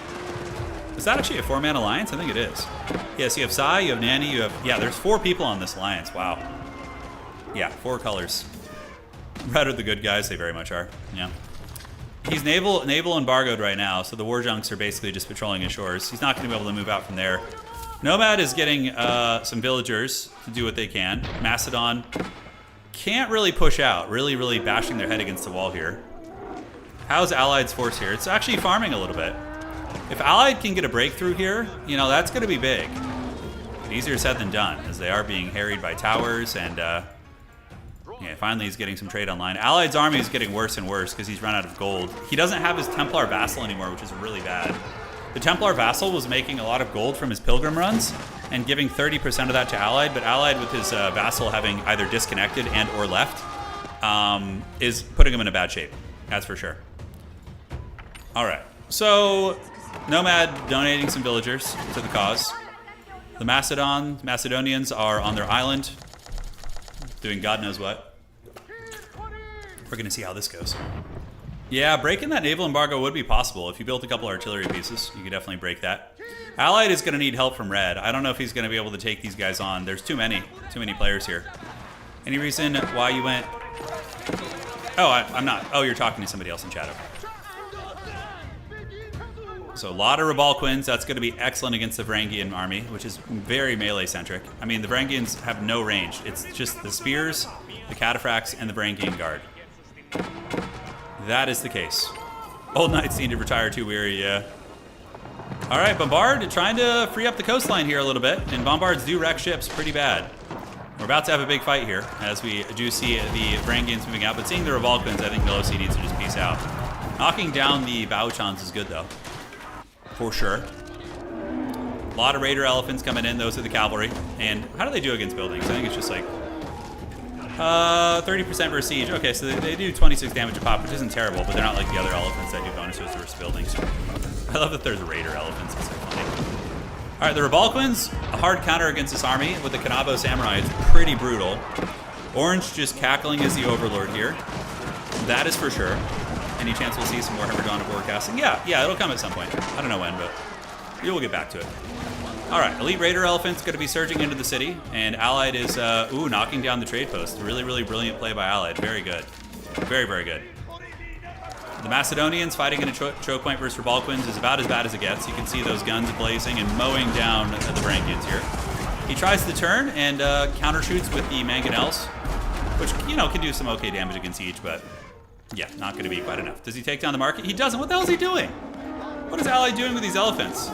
Is that actually a 4-man alliance? I think it is. Yes, you have Sai, you have Nani, you have... Yeah, there's 4 people on this alliance. Wow. Yeah, 4 colors. Red are the good guys. They very much are. Yeah. He's naval embargoed right now, so the war junks are basically just patrolling his shores. He's not going to be able to move out from there. Nomad is getting some villagers to do what they can. Macedon can't really push out. Really bashing their head against the wall here. How's Allied's force here? It's actually farming a little bit. If Allied can get a breakthrough here, you know, that's going to be big. But easier said than done, as they are being harried by towers, and yeah, finally he's getting some trade online. Allied's army is getting worse and worse because he's run out of gold. He doesn't have his Templar vassal anymore, which is really bad. The Templar vassal was making a lot of gold from his pilgrim runs and giving 30% of that to Allied, but Allied with his vassal having either disconnected and or left is putting him in a bad shape. That's for sure. All right, so Nomad donating some villagers to the cause. The Macedonians are on their island doing God knows what. We're going to see how this goes. Yeah, breaking that naval embargo would be possible. If you built a couple artillery pieces, you could definitely break that. Allied is going to need help from Red. I don't know if he's going to be able to take these guys on. There's too many players here. Any reason why you went... Oh, I'm not. Oh, you're talking to somebody else in chat. Okay. So a lot of Rebalquins. That's going to be excellent against the Varangian army, which is very melee-centric. I mean, the Varangians have no range. It's just the spears, the cataphracts, and the Varangian guard. That is the case. Old knights seem to retire too weary, yeah. All right, Bombard trying to free up the coastline here a little bit, and Bombards do wreck ships pretty bad. We're about to have a big fight here, as we do see the Varangians moving out, but seeing the Rebalquins, I think Melosi needs to just peace out. Knocking down the Bauchans is good, though. For sure. A lot of Raider Elephants coming in. Those are the cavalry. And how do they do against buildings? I think it's just like 30% versus siege. Okay, so they do 26 damage a pop, which isn't terrible, but they're not like the other elephants that do bonuses versus buildings. I love that there's Raider Elephants. It's so funny. All right, the Rebalquins, a hard counter against this army with the Kanabo Samurai. It's pretty brutal. Orange just cackling as the Overlord here. That is for sure. Any chance we'll see some more Hammer Dawn of forecasting? Yeah, it'll come at some point. I don't know when, but we'll get back to it. All right, Elite Raider Elephant's going to be surging into the city, and Allied is, knocking down the trade post. Really brilliant play by Allied. Very good. Very good. The Macedonians fighting in a choke point versus Rebalquins is about as bad as it gets. You can see those guns blazing and mowing down the Varangians here. He tries to turn and countershoots with the Mangonels, which, you know, can do some okay damage against siege, but yeah, not going to be quite enough. Does he take down the market? He doesn't. What the hell is he doing? What is Allied doing with these elephants?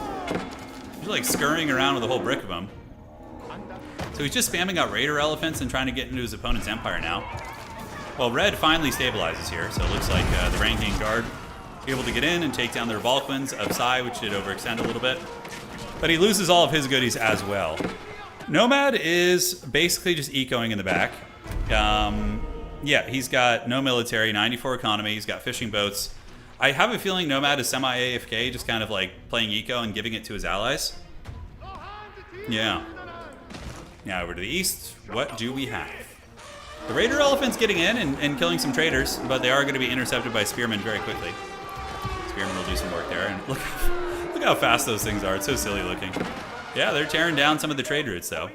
He's like scurrying around with a whole brick of them. So he's just spamming out Raider Elephants and trying to get into his opponent's empire now. Well, Red finally stabilizes here, so it looks like the Varangian Guard able to get in and take down the Rebalquins of Sai, which did overextend a little bit. But he loses all of his goodies as well. Nomad is basically just ecoing in the back. Yeah, he's got no military, 94 economy, he's got fishing boats. I have a feeling Nomad is semi-AFK, just kind of like playing eco and giving it to his allies. Yeah. Now over to the east, what do we have? The Raider Elephant's getting in and killing some traders, but they are going to be intercepted by Spearmen very quickly. Spearmen will do some work there, and look how fast those things are. It's so silly looking. Yeah, they're tearing down some of the trade routes, though.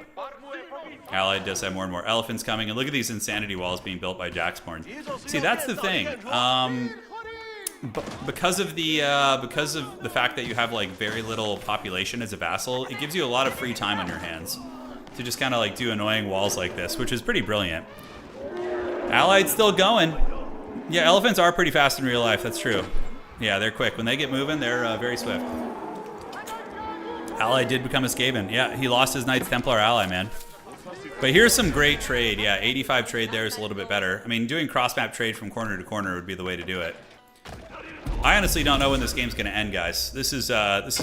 Allied does have more and more elephants coming, and look at these insanity walls being built by Jacksborn. See, that's the thing. Because of the fact that you have like very little population as a vassal, it gives you a lot of free time on your hands to just kind of like do annoying walls like this, which is pretty brilliant. Allied still going. Yeah, elephants are pretty fast in real life. That's true. Yeah, they're quick. When they get moving, they're very swift. Allied did become a Skaven. Yeah, he lost his Knights Templar ally, man. But here's some great trade. Yeah, 85 trade there is a little bit better. I mean, doing cross-map trade from corner to corner would be the way to do it. I honestly don't know when this game's going to end, guys. This is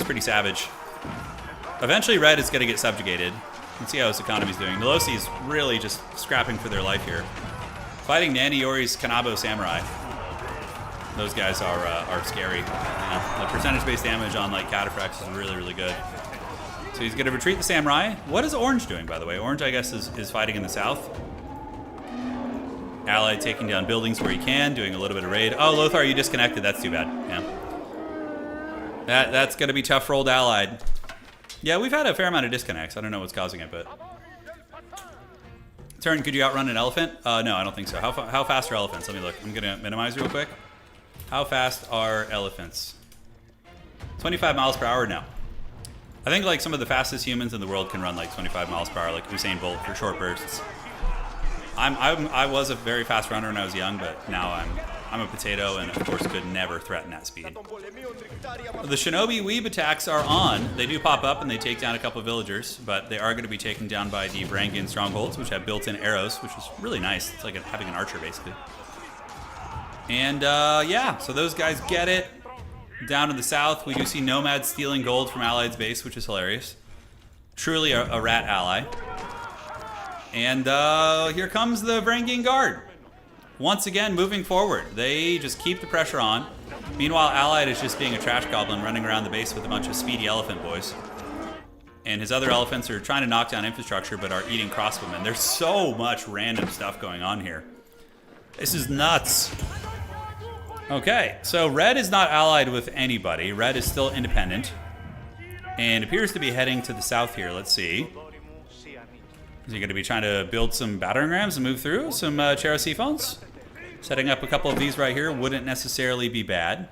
pretty savage. Eventually, red is going to get subjugated. Let's see how his economy's doing. Nilosi's really just scrapping for their life here. Fighting Naniori's Kanabo Samurai. Those guys are scary. Yeah, the percentage-based damage on like Cataphracts is really, really good. So he's going to retreat the Samurai. What is Orange doing, by the way? Orange, I guess, is fighting in the south. Allied taking down buildings where he can, doing a little bit of raid. Oh, Lothar, you disconnected. That's too bad. Yeah. That's going to be tough for old Allied. Yeah, we've had a fair amount of disconnects. I don't know what's causing it, but... Turn, could you outrun an elephant? No, I don't think so. How fast are elephants? Let me look. I'm going to minimize real quick. How fast are elephants? 25 miles per hour? No. I think like some of the fastest humans in the world can run like 25 miles per hour, like Usain Bolt for short bursts. I was a very fast runner when I was young, but now I'm a potato and of course could never threaten that speed. The Shinobi Weeb attacks are on. They do pop up and they take down a couple of villagers, but they are going to be taken down by the Varangian strongholds, which have built-in arrows, which is really nice. It's like having an archer basically. And yeah, so those guys get it. Down to the south, we do see Nomads stealing gold from Allied's base, which is hilarious. Truly a rat ally. And here comes the Varangian Guard. Once again, moving forward. They just keep the pressure on. Meanwhile, Allied is just being a trash goblin running around the base with a bunch of speedy elephant boys. And his other elephants are trying to knock down infrastructure, but are eating crossbowmen. There's so much random stuff going on here. This is nuts. Okay, so red is not allied with anybody. Red is still independent. And appears to be heading to the south here. Let's see. Is he going to be trying to build some battering rams and move through? Some Cherusephons? Setting up a couple of these right here wouldn't necessarily be bad.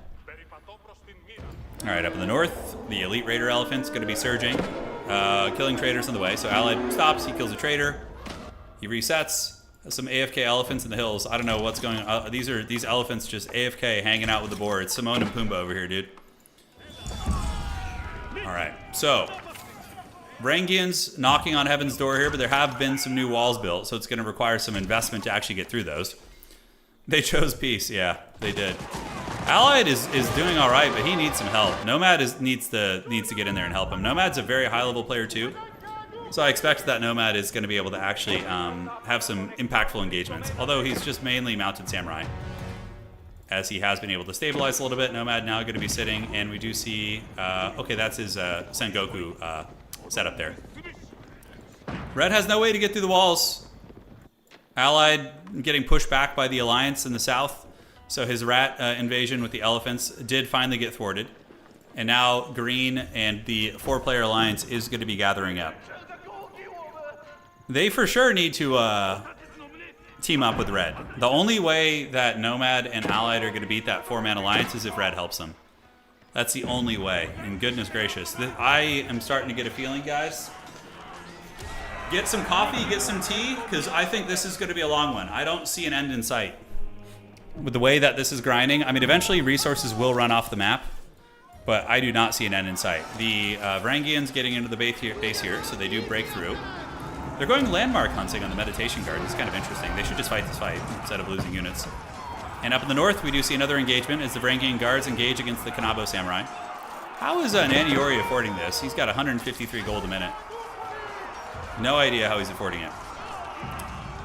Alright, up in the north, the Elite Raider Elephant's going to be surging. Killing traders on the way. So Allied stops, he kills a trader. He resets. Some AFK elephants in the hills. I don't know what's going on. These elephants just AFK hanging out with the board. It's Simone and Pumbaa over here, dude. Alright, so Varangians knocking on heaven's door here, but there have been some new walls built, so it's going to require some investment to actually get through those. They chose peace, yeah, they did. Allied is doing all right, but he needs some help. Nomad needs to get in there and help him. Nomad's a very high-level player too, so I expect that Nomad is going to be able to actually have some impactful engagements. Although he's just mainly mounted samurai, as he has been able to stabilize a little bit. Nomad now going to be sitting, and we do see. Okay, that's his Sengoku setup there. Red has no way to get through the walls. Allied getting pushed back by the Alliance in the south. So his rat invasion with the elephants did finally get thwarted. And now Green and the 4-player Alliance is going to be gathering up. They for sure need to team up with Red. The only way that Nomad and Allied are going to beat that 4-man Alliance is if Red helps them. That's the only way. And goodness gracious. I am starting to get a feeling, guys. Get some coffee, get some tea, because I think this is going to be a long one. I don't see an end in sight. With the way that this is grinding, I mean, eventually resources will run off the map, but I do not see an end in sight. The Varangians getting into the base here, so they do break through. They're going landmark hunting on the Meditation Garden. It's kind of interesting. They should just fight this fight instead of losing units. And up in the north, we do see another engagement as the Varangian Guards engage against the Kanabo Samurai. How is Naniori affording this? He's got 153 gold a minute. No idea how he's affording it.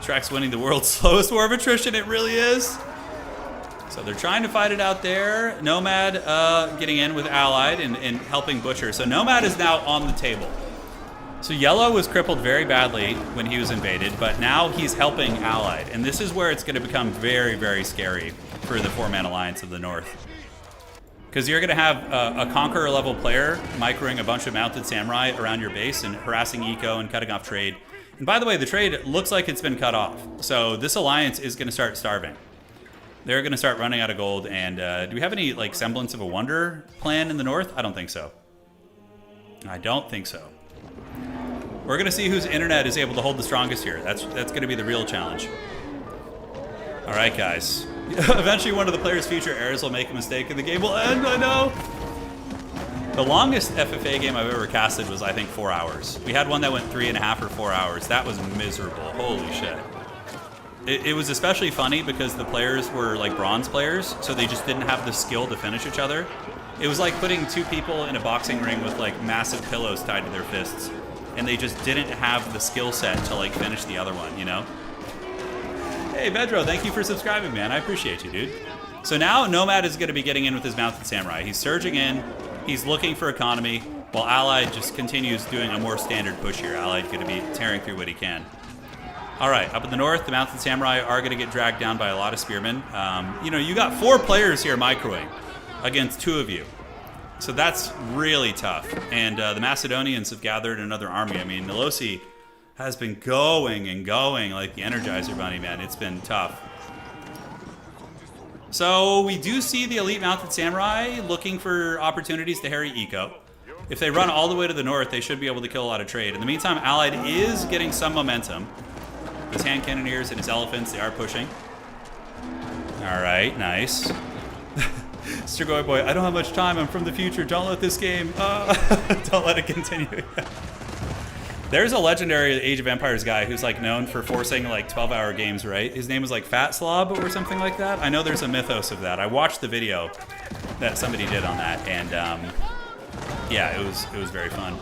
Trek's winning the world's slowest war of attrition. It really is. So they're trying to fight it out there. Nomad getting in with Allied and helping Butcher. So Nomad is now on the table. So Yellow was crippled very badly when he was invaded, but now he's helping Allied. And this is where it's going to become very, very scary for the 4-man Alliance of the North. Because you're going to have a Conqueror-level player microing a bunch of mounted samurai around your base and harassing eco and cutting off trade. And by the way, the trade looks like it's been cut off. So this alliance is going to start starving. They're going to start running out of gold. And do we have any like semblance of a wonder plan in the north? I don't think so. I don't think so. We're going to see whose internet is able to hold the strongest here. That's going to be the real challenge. All right, guys. Eventually, one of the player's future heirs will make a mistake and the game will end. I know. The longest FFA game I've ever casted was, I think, 4 hours. We had one that went 3.5 or 4 hours. That was miserable. Holy shit. It was especially funny because the players were like bronze players, so they just didn't have the skill to finish each other. It was like putting two people in a boxing ring with like massive pillows tied to their fists, and they just didn't have the skill set to like finish the other one, you know? Hey, Bedro, thank you for subscribing, man. I appreciate you, dude. So now Nomad is going to be getting in with his Mounted Samurai. He's surging in. He's looking for economy, while Allied just continues doing a more standard push here. Allied going to be tearing through what he can. All right, up in the north, the Mounted Samurai are going to get dragged down by a lot of spearmen. You know, you got 4 players here microwing against 2 of you. So that's really tough. And the Macedonians have gathered another army. I mean, Nolosi has been going and going like the Energizer Bunny, man. It's been tough. So we do see the elite Mounted Samurai looking for opportunities to harry eco. If they run all the way to the north, they should be able to kill a lot of trade. In the meantime, Allied is getting some momentum. His hand cannoneers and his elephants, they are pushing. All right, nice. Strigoi boy, I don't have much time. I'm from the future. Don't let this game. Don't let it continue. There's a legendary Age of Empires guy who's like known for forcing like 12-hour games, right? His name was like Fat Slob or something like that. I know there's a mythos of that. I watched the video that somebody did on that, and yeah, it was very fun.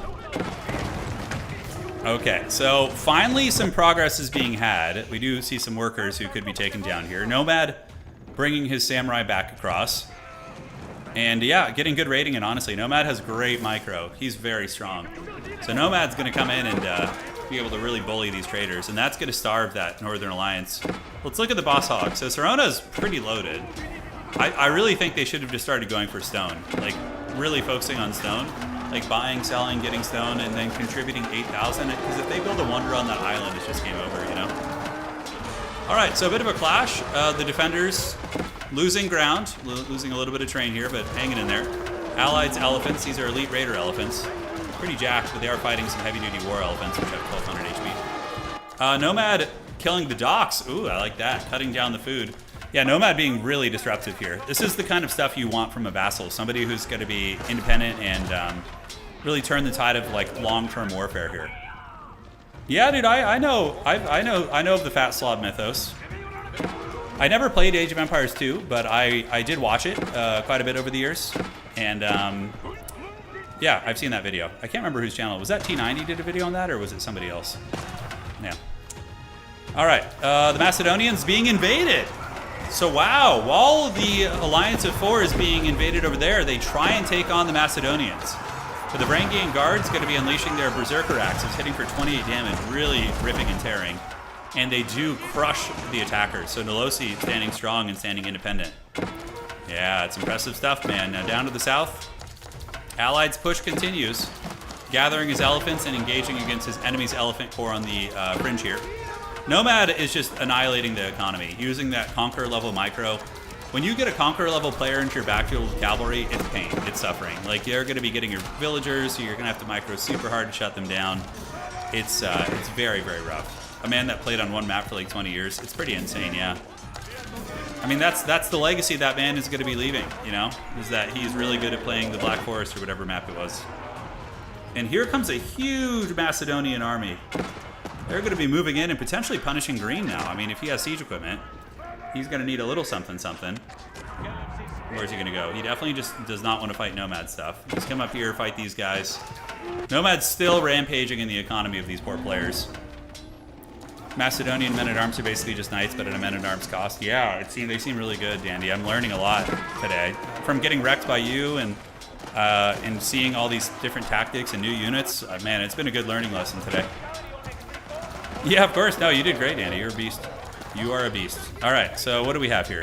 Okay, so finally some progress is being had. We do see some workers who could be taken down here. Nomad bringing his samurai back across. And yeah, getting good rating, and honestly, Nomad has great micro. He's very strong. So Nomad's going to come in and be able to really bully these traders, and that's going to starve that Northern Alliance. Let's look at the boss hog. So Sarona's pretty loaded. I really think they should have just started going for stone. Like, really focusing on stone. Like buying, selling, getting stone, and then contributing 8,000. Because if they build a wonder on that island, it's just game over, you know? All right, so a bit of a clash. The defenders losing ground, losing a little bit of train here, but hanging in there. Allied's elephants, these are elite raider elephants. Pretty jacked, but they are fighting some heavy-duty war elephants, which have 1,200 HP. Nomad killing the docks. Ooh, I like that. Cutting down the food. Yeah, Nomad being really disruptive here. This is the kind of stuff you want from a vassal, somebody who's going to be independent and really turn the tide of like long-term warfare here. Yeah, dude, I know of the Fat Slob mythos. I never played Age of Empires 2, but I did watch it quite a bit over the years, and yeah, I've seen that video. I can't remember whose channel. Was that T90 did a video on that, or was it somebody else? Yeah. All right, the Macedonians being invaded. So wow, while the Alliance of 4 is being invaded over there, they try and take on the Macedonians. But the Varangian Guard's going to be unleashing their Berserker Axes, hitting for 28 damage, really ripping and tearing. And they do crush the attackers. So Nolosi standing strong and standing independent. Yeah, it's impressive stuff, man. Now down to the south, Allied's push continues, gathering his elephants and engaging against his enemy's elephant corps on the fringe here. Nomad is just annihilating the economy, using that Conqueror level micro. When you get a Conqueror level player into your backfield with cavalry, it's pain, it's suffering. Like, you're going to be getting your villagers, so you're going to have to micro super hard to shut them down. It's very, very rough. A man that played on one map for like 20 years, it's pretty insane, yeah. I mean, that's the legacy that man is going to be leaving, you know, is that he's really good at playing the Black Forest or whatever map it was. And here comes a huge Macedonian army. They're going to be moving in and potentially punishing Green now. I mean, if he has siege equipment, he's going to need a little something, something. Where's he going to go? He definitely just does not want to fight Nomad stuff. Just come up here, fight these guys. Nomad's still rampaging in the economy of these poor players. Macedonian men-at-arms are basically just knights, but at a men-at-arms cost. Yeah, they seem really good, Dandy. I'm learning a lot today. From getting wrecked by you and seeing all these different tactics and new units. Man, it's been a good learning lesson today. Yeah, of course. No, you did great, Danny. You're a beast. You are a beast. All right, so what do we have here?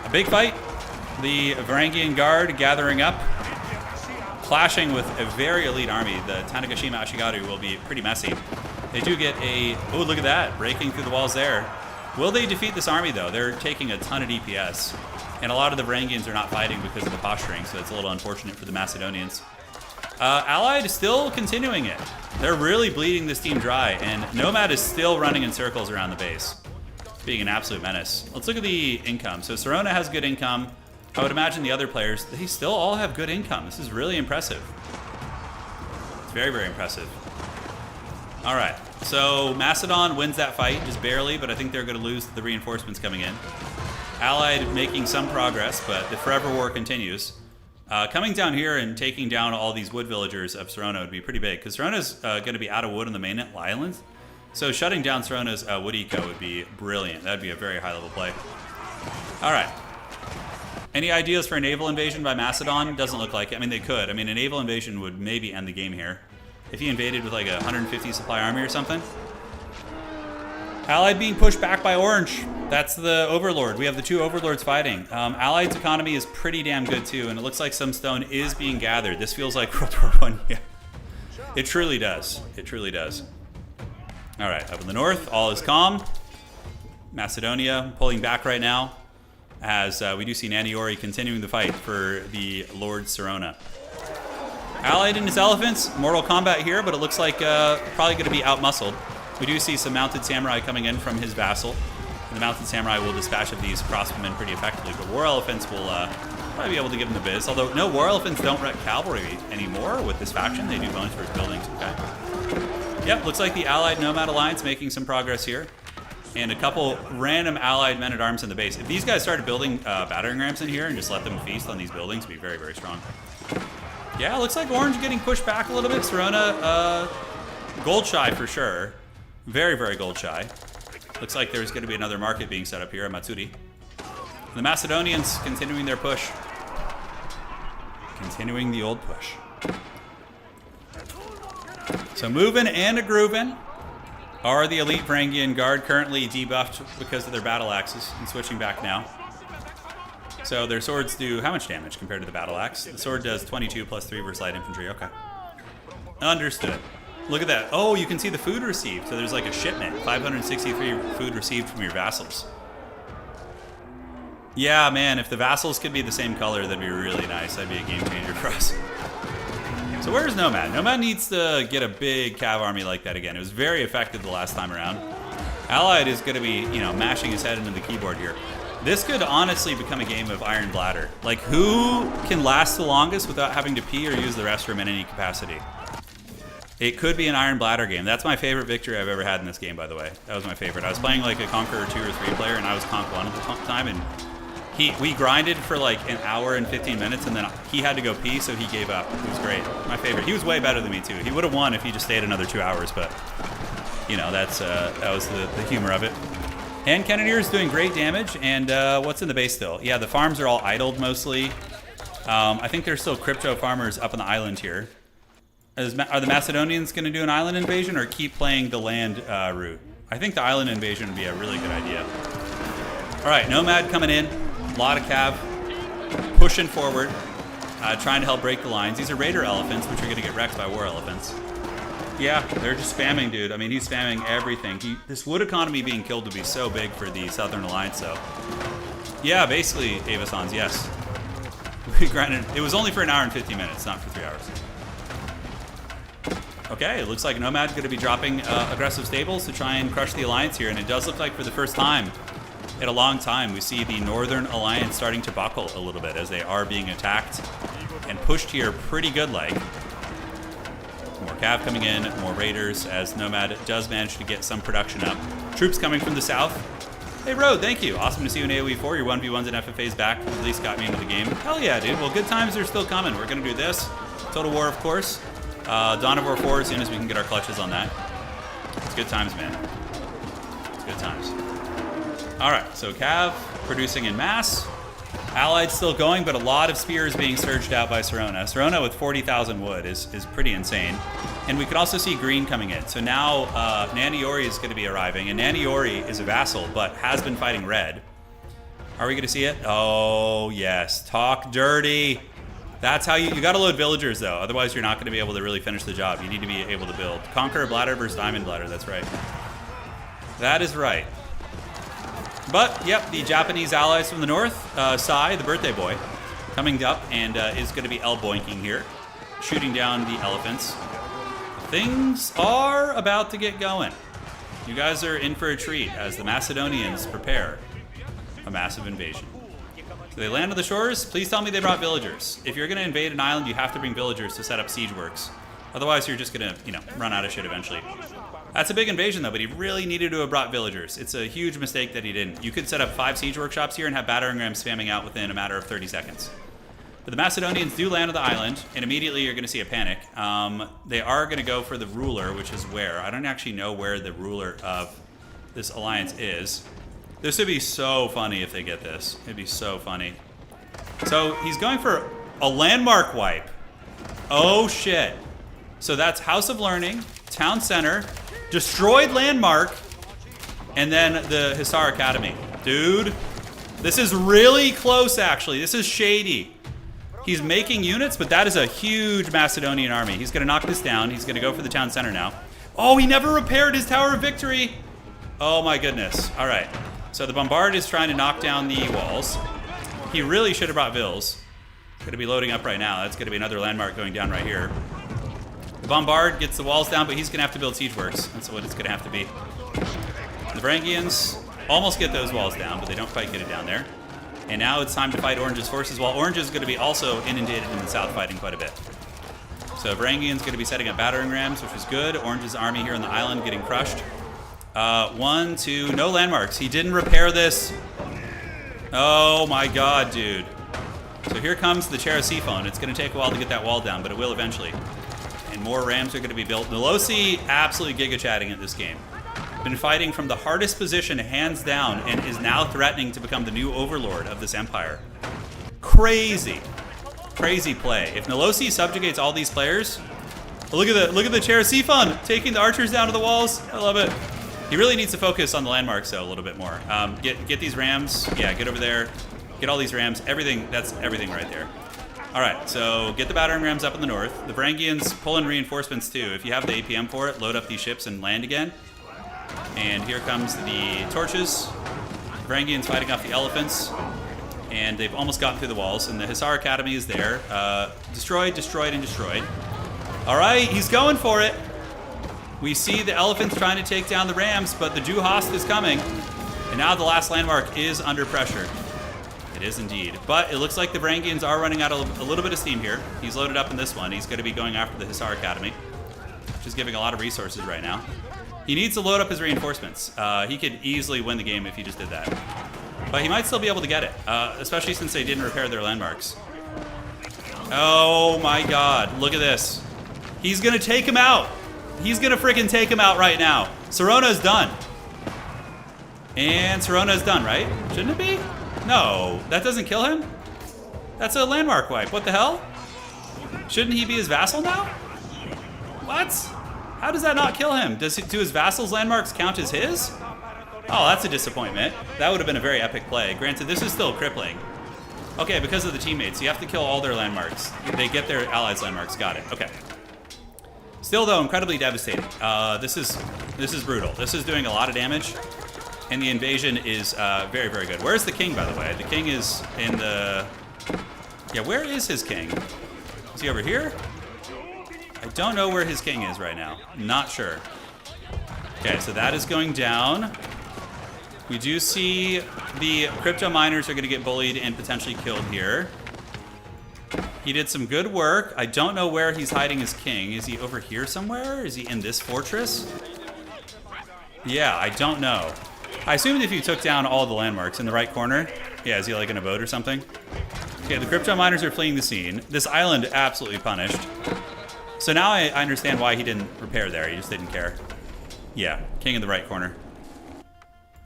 A big fight. The Varangian Guard gathering up, clashing with a very elite army. The Tanegashima Ashigaru will be pretty messy. They do get a... Oh, look at that. Breaking through the walls there. Will they defeat this army, though? They're taking a ton of DPS. And a lot of the Varangians are not fighting because of the posturing, so it's a little unfortunate for the Macedonians. Allied is still continuing it. They're really bleeding this team dry, and Nomad is still running in circles around the base, being an absolute menace. Let's look at the income. So Sarona has good income. I would imagine the other players, they still all have good income. This is really impressive. It's very, very impressive. All right, so Macedon wins that fight, just barely, but I think they're going to lose the reinforcements coming in. Allied making some progress, but the Forever War continues. Coming down here and taking down all these wood villagers of Serona would be pretty big, because Serona's going to be out of wood on the main islands. So shutting down Serona's wood eco would be brilliant. That would be a very high-level play. All right. Any ideas for a naval invasion by Macedon? Doesn't look like it. I mean, they could. I mean, a naval invasion would maybe end the game here. If he invaded with like a 150 supply army or something. Allied being pushed back by Orange. That's the Overlord. We have the two Overlords fighting. Allied's economy is pretty damn good too, and it looks like some stone is being gathered. This feels like World War I. Yeah. It truly does. It truly does. All right, up in the north, all is calm. Macedonia pulling back right now, as we do see Naniori continuing the fight for the Lord Serona. Allied and his elephants, Mortal Kombat here, but it looks like probably going to be outmuscled. We do see some mounted samurai coming in from his vassal. The mounted samurai will dispatch of these crossbowmen pretty effectively, but war elephants will probably be able to give him the biz. Although, no, war elephants don't wreck cavalry anymore with this faction. They do bonus first buildings, okay. Yep, looks like the Allied Nomad Alliance making some progress here. And a couple random Allied men-at-arms in the base. If these guys started building battering rams in here and just let them feast on these buildings, it'd be very, very strong. Yeah, looks like Orange getting pushed back a little bit. Serona, gold shy for sure. Very, very gold shy. Looks like there's going to be another market being set up here at Matsuri. The Macedonians continuing their push. Continuing the old push. So moving and a grooving are the elite Varangian Guard, currently debuffed because of their battle axes and switching back now. So their swords do how much damage compared to the battle axe? The sword does 22 plus 3 versus light infantry. Okay. Understood. Look at that. Oh, you can see the food received. So there's like a shipment. 563 food received from your vassals. Yeah, man, if the vassals could be the same color, that'd be really nice. That'd be a game changer for us. So where's Nomad? Nomad needs to get a big cav army like that again. It was very effective the last time around. Allied is going to be, you know, mashing his head into the keyboard here. This could honestly become a game of Iron Bladder. Like, who can last the longest without having to pee or use the restroom in any capacity? It could be an Iron Bladder game. That's my favorite victory I've ever had in this game, by the way. That was my favorite. I was playing like a Conqueror 2 or 3 player, and I was Conk 1 at the time, and we grinded for like an hour and 15 minutes, and then he had to go pee, so he gave up. It was great. My favorite. He was way better than me, too. He would have won if he just stayed another 2 hours, but, you know, that was the humor of it. And Cannoneer's doing great damage, and what's in the base still? Yeah, the farms are all idled mostly. I think there's still crypto farmers up on the island here. Are the Macedonians going to do an island invasion or keep playing the land route? I think the island invasion would be a really good idea. All right, Nomad coming in. A lot of cav. Pushing forward. Trying to help break the lines. These are Raider elephants, which are going to get wrecked by war elephants. Yeah, they're just spamming, dude. I mean, he's spamming everything. This wood economy being killed would be so big for the Southern Alliance, so. Yeah, basically, Avasons, yes. We grinded. It was only for an hour and 50 minutes, not for 3 hours. Okay, it looks like Nomad's going to be dropping aggressive stables to try and crush the Alliance here, and it does look like for the first time in a long time, we see the Northern Alliance starting to buckle a little bit as they are being attacked and pushed here pretty good like. More cav coming in, more raiders as Nomad does manage to get some production up. Troops coming from the south. Hey, Road, thank you. Awesome to see you in AoE 4. Your 1v1s and FFAs back at least got me into the game. Hell yeah, dude. Well, good times are still coming. We're going to do this. Total War, of course. Dawn of War 4 as soon as we can get our clutches on that. It's good times, man. It's good times. All right, so Cav producing in mass. Allied still going, but a lot of spears being surged out by Serona. Serona with 40,000 wood is pretty insane. And we can also see green coming in. So now Naniori is going to be arriving, and Naniori is a vassal, but has been fighting red. Are we going to see it? Oh, yes. Talk dirty. That's how you got to load villagers, though. Otherwise, you're not going to be able to really finish the job. You need to be able to build. Conqueror Bladder versus Diamond Bladder. That's right. That is right. But, yep, the Japanese allies from the north, Sai, the birthday boy, coming up and is going to be elboinking here, shooting down the elephants. Things are about to get going. You guys are in for a treat as the Macedonians prepare a massive invasion. Do they land on the shores? Please tell me they brought villagers. If you're going to invade an island, you have to bring villagers to set up siege works. Otherwise, you're just going to, you know, run out of shit eventually. That's a big invasion, though, but he really needed to have brought villagers. It's a huge mistake that he didn't. You could set up 5 siege workshops here and have battering rams spamming out within a matter of 30 seconds. But the Macedonians do land on the island, and immediately you're going to see a panic. They are going to go for the ruler, which is where? I don't actually know where the ruler of this alliance is. This would be so funny if they get this. It'd be so funny. So he's going for a landmark wipe. Oh, shit. So that's House of Learning, Town Center, destroyed landmark, and then the Hussar Academy. Dude, this is really close, actually. This is shady. He's making units, but that is a huge Macedonian army. He's going to knock this down. He's going to go for the Town Center now. Oh, he never repaired his Tower of Victory. Oh, my goodness. All right. So the Bombard is trying to knock down the walls. He really should have brought Vills. Going to be loading up right now. That's going to be another landmark going down right here. The Bombard gets the walls down, but he's going to have to build siege works. That's what it's going to have to be. The Varangians almost get those walls down, but they don't quite get it down there. And now it's time to fight Orange's forces, while Orange is going to be also inundated in the south, fighting quite a bit. So Varangian's going to be setting up battering rams, which is good. Orange's army here on the island getting crushed. 1, 2, no landmarks. He didn't repair this. Oh my god, dude. So here comes the Cherasiphon. It's going to take a while to get that wall down, but it will eventually. And more rams are going to be built. Nolosi absolutely giga-chatting at this game. Been fighting from the hardest position, hands down, and is now threatening to become the new overlord of this empire. Crazy. Crazy play. If Nolosi subjugates all these players... Look at the Cherasiphon taking the archers down to the walls. I love it. He really needs to focus on the landmarks, though, a little bit more. Get these rams. Yeah, get over there. Get all these rams. Everything. That's everything right there. All right, so get the battering rams up in the north. The Varangians pull in reinforcements, too. If you have the APM for it, load up these ships and land again. And here comes the torches. The Varangians fighting off the elephants. And they've almost gotten through the walls. And the Hussar Academy is there. Destroyed, destroyed, and destroyed. All right, he's going for it. We see the elephants trying to take down the rams, but the Juhast is coming. And now the last landmark is under pressure. It is indeed. But it looks like the Varangians are running out of a little bit of steam here. He's loaded up in this one. He's going to be going after the Hussar Academy, which is giving a lot of resources right now. He needs to load up his reinforcements. He could easily win the game if he just did that. But he might still be able to get it, especially since they didn't repair their landmarks. Oh my god, look at this. He's going to take him out. He's going to freaking take him out right now. Sarona's done. And Sarona's done, right? Shouldn't it be? No, that doesn't kill him? That's a landmark wipe. What the hell? Shouldn't he be his vassal now? What? How does that not kill him? Do his vassals' landmarks count as his? Oh, that's a disappointment. That would have been a very epic play. Granted, this is still crippling. Okay, because of the teammates, you have to kill all their landmarks. They get their allies' landmarks. Got it. Okay. Still, though, incredibly devastating. This is brutal. This is doing a lot of damage, and the invasion is very, very good. Where's the king, by the way? The king is in the... Yeah, where is his king? Is he over here? I don't know where his king is right now. Not sure. Okay, so that is going down. We do see the crypto miners are going to get bullied and potentially killed here. He did some good work. I don't know where he's hiding his king. Is he over here somewhere? Is he in this fortress? Yeah, I don't know. I assumed if you took down all the landmarks in the right corner. Yeah, is he like in a boat or something? Okay, the crypto miners are fleeing the scene. This island absolutely punished. So now I understand why he didn't repair there. He just didn't care. Yeah, king in the right corner.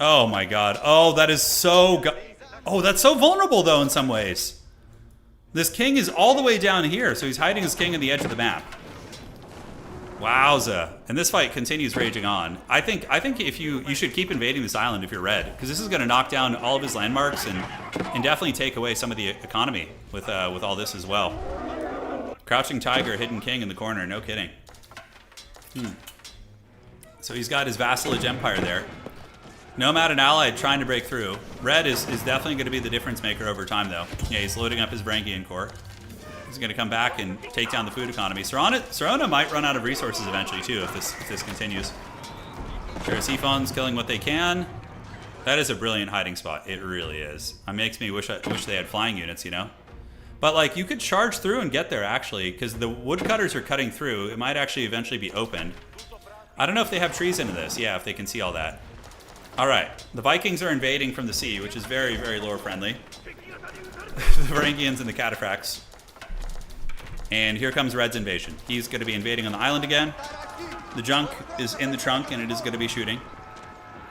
Oh my god. Oh, that is so... Oh, that's so vulnerable, though, in some ways. This king is all the way down here, so he's hiding his king on the edge of the map. Wowza. And this fight continues raging on. I think if you should keep invading this island if you're red, because this is going to knock down all of his landmarks and definitely take away some of the economy with all this as well. Crouching Tiger, Hidden King in the corner, no kidding. So he's got his vassalage empire there. Nomad and Allied trying to break through. Red is definitely going to be the difference maker over time, though. Yeah, he's loading up his Varangian core. He's going to come back and take down the food economy. Sarona might run out of resources eventually, too, if this continues. Cherasiphon's killing what they can. That is a brilliant hiding spot. It really is. It makes me wish they had flying units, you know? But, like, you could charge through and get there, actually, because the woodcutters are cutting through. It might actually eventually be opened. I don't know if they have trees into this. Yeah, if they can see all that. All right. The Vikings are invading from the sea, which is very, very lore-friendly. The Varangians and the Cataphracts. And here comes Red's invasion. He's going to be invading on the island again. The junk is in the trunk, and it is going to be shooting.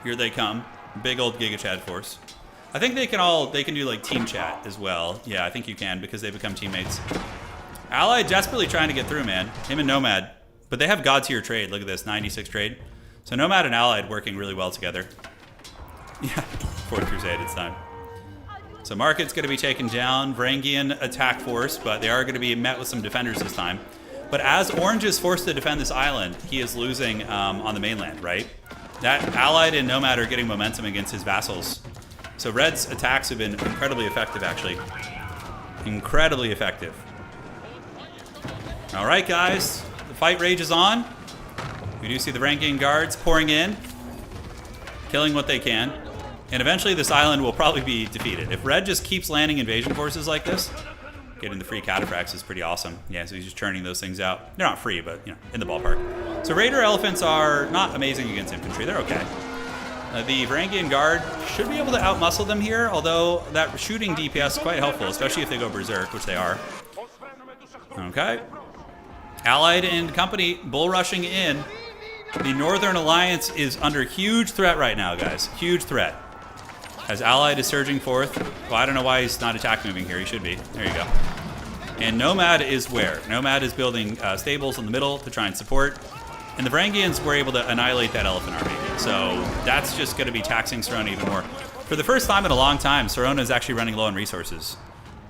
Here they come. Big old Giga Chad force. I think they can do like team chat as well. Yeah, I think you can because they become teammates. Allied desperately trying to get through, man. Him and Nomad. But they have God tier trade. Look at this, 96 trade. So Nomad and Allied working really well together. Yeah, Fourth Crusade, it's time. So Market's going to be taken down. Varangian attack force, but they are going to be met with some defenders this time. But as Orange is forced to defend this island, he is losing on the mainland, right? That Allied and Nomad are getting momentum against his vassals. So Red's attacks have been incredibly effective, actually. Incredibly effective. All right, guys. The fight rages on. We do see the Varangian guards pouring in, killing what they can. And eventually this island will probably be defeated. If Red just keeps landing invasion forces like this, getting the free Cataphracts is pretty awesome. Yeah, so he's just churning those things out. They're not free, but, you know, in the ballpark. So Raider Elephants are not amazing against infantry. They're okay. The Varangian Guard should be able to outmuscle them here, although that shooting DPS is quite helpful, especially if they go Berserk, which they are. Okay. Allied and company bull rushing in. The Northern Alliance is under huge threat right now, guys. Huge threat. As Allied is surging forth. Well, I don't know why he's not attack moving here. He should be. There you go. And Nomad is where? Nomad is building stables in the middle to try and support. And the Varangians were able to annihilate that elephant army. So that's just going to be taxing Serona even more. For the first time in a long time, Serona is actually running low on resources.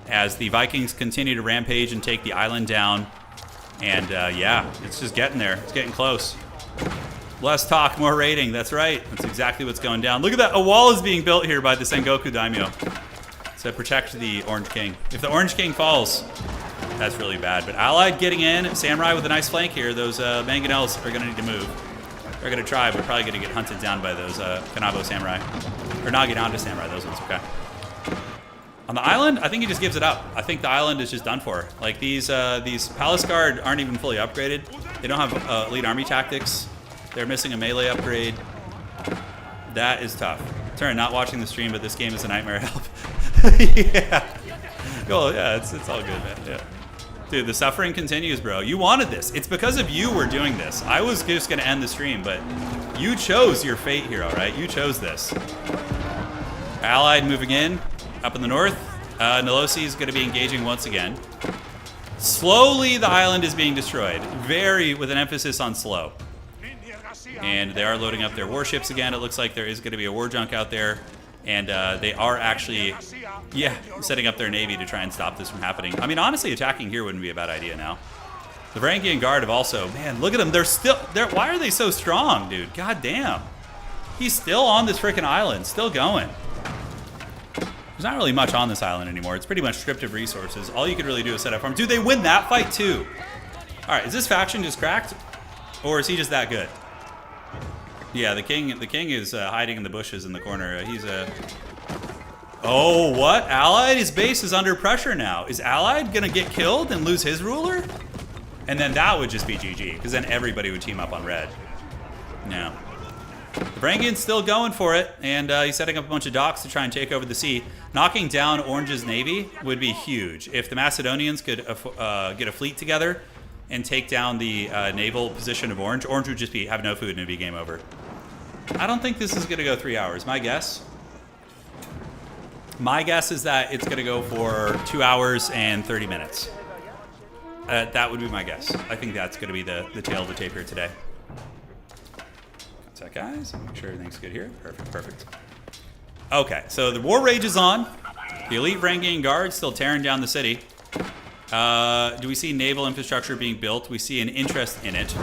As the Vikings continue to rampage and take the island down. And yeah, it's just getting there. It's getting close. Less talk, more raiding. That's right. That's exactly what's going down. Look at that. A wall is being built here by the Sengoku Daimyo to protect the Orange King. If the Orange King falls, that's really bad. But Allied getting in. Samurai with a nice flank here. Those Mangonels are going to need to move. They're going to try, but probably going to get hunted down by those Kanabo Samurai. Or Naginanda Samurai, those ones. Okay. On the island, I think he just gives it up. I think the island is just done for. Like these Palace Guard aren't even fully upgraded. They don't have elite army tactics. They're missing a melee upgrade. That is tough. Sorry, not watching the stream, but this game is a nightmare. Help. Yeah. Well, yeah, it's all good, man. Yeah. Dude, the suffering continues, bro. You wanted this. It's because of you we're doing this. I was just going to end the stream, but you chose your fate here, all right? You chose this. Allied moving in, up in the north. Nolosi is going to be engaging once again. Slowly, the island is being destroyed. With an emphasis on slow. And they are loading up their warships again. It looks like there is going to be a war junk out there. And they are actually, yeah, setting up their navy to try and stop this from happening. I mean, honestly, attacking here wouldn't be a bad idea now. The Varangian Guard have also, man, look at them. Why are they so strong, dude? God damn. He's still on this freaking island, still going. There's not really much on this island anymore. It's pretty much stripped of resources. All you could really do is set up farms. Dude, they win that fight too. All right, is this faction just cracked? Or is he just that good? Yeah, the king is hiding in the bushes in the corner. He's a... Oh, what? Allied? His base is under pressure now. Is Allied going to get killed and lose his ruler? And then that would just be GG, because then everybody would team up on Red. No. The Varangian's still going for it, and he's setting up a bunch of docks to try and take over the sea. Knocking down Orange's navy would be huge. If the Macedonians could get a fleet together and take down the naval position of Orange, Orange would just have no food and it'd be game over. I don't think this is going to go 3 hours. My guess is that it's going to go for 2 hours and 30 minutes. That would be my guess. I think that's going to be the tail of the tape here today. What's that, guys? Make sure everything's good here. Perfect. Okay, so the war rage is on. The elite Varangian Guard still tearing down the city. Do we see naval infrastructure being built? We see an interest in it.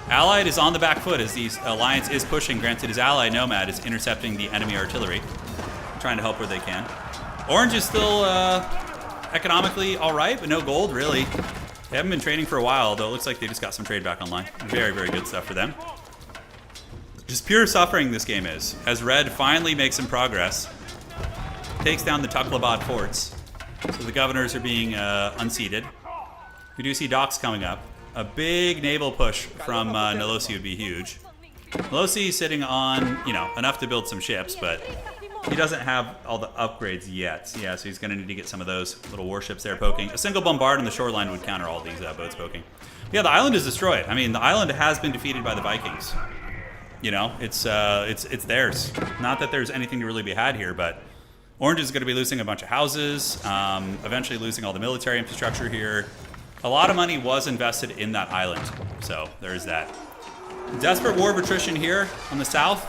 Allied is on the back foot as the alliance is pushing. Granted, his ally Nomad is intercepting the enemy artillery, trying to help where they can. Orange is still economically all right, but no gold, really. They haven't been trading for a while, though it looks like they just got some trade back online. Very, very good stuff for them. Just pure suffering this game is. As Red finally makes some progress. Takes down the Tuklabad forts. So the governors are being unseated. We do see docks coming up. A big naval push from Nolosi would be huge. Nolosi sitting on, you know, enough to build some ships, but he doesn't have all the upgrades yet. Yeah, so he's going to need to get some of those little warships there poking. A single bombard on the shoreline would counter all these boats poking. Yeah, the island is destroyed. I mean, the island has been defeated by the Vikings. You know, it's theirs. Not that there's anything to really be had here, but Orange is going to be losing a bunch of houses, eventually losing all the military infrastructure here. A lot of money was invested in that island, so there's that. Desperate war of attrition here on the south.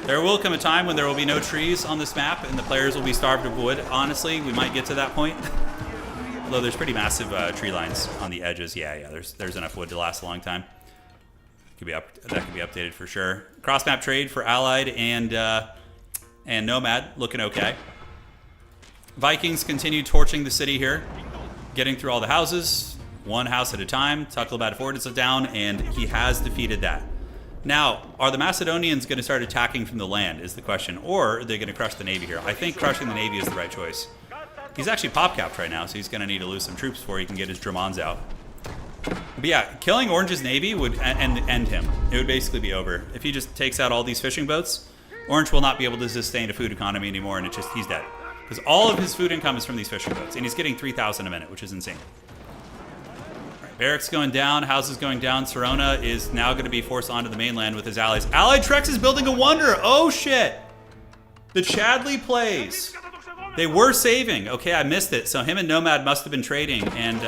There will come a time when there will be no trees on this map and the players will be starved of wood. Honestly, we might get to that point. Although there's pretty massive tree lines on the edges. Yeah, there's enough wood to last a long time. That could be updated for sure. Cross map trade for Allied and Nomad looking okay. Vikings continue torching the city here, getting through all the houses, one house at a time. Tuklabad Fort is down, and he has defeated that. Now, are the Macedonians going to start attacking from the land is the question, or are they going to crush the Navy here? I think crushing the Navy is the right choice. He's actually pop-capped right now, so he's going to need to lose some troops before he can get his Dramons out. But yeah, killing Orange's Navy would end him. It would basically be over. If he just takes out all these fishing boats, Orange will not be able to sustain a food economy anymore, and he's dead. Because all of his food income is from these fishing boats, and he's getting 3,000 a minute, which is insane. Right, barracks going down, houses going down. Serona is now going to be forced onto the mainland with his allies. Allied Trex is building a wonder. Oh shit! The Chadley plays. They were saving. Okay, I missed it. So him and Nomad must have been trading and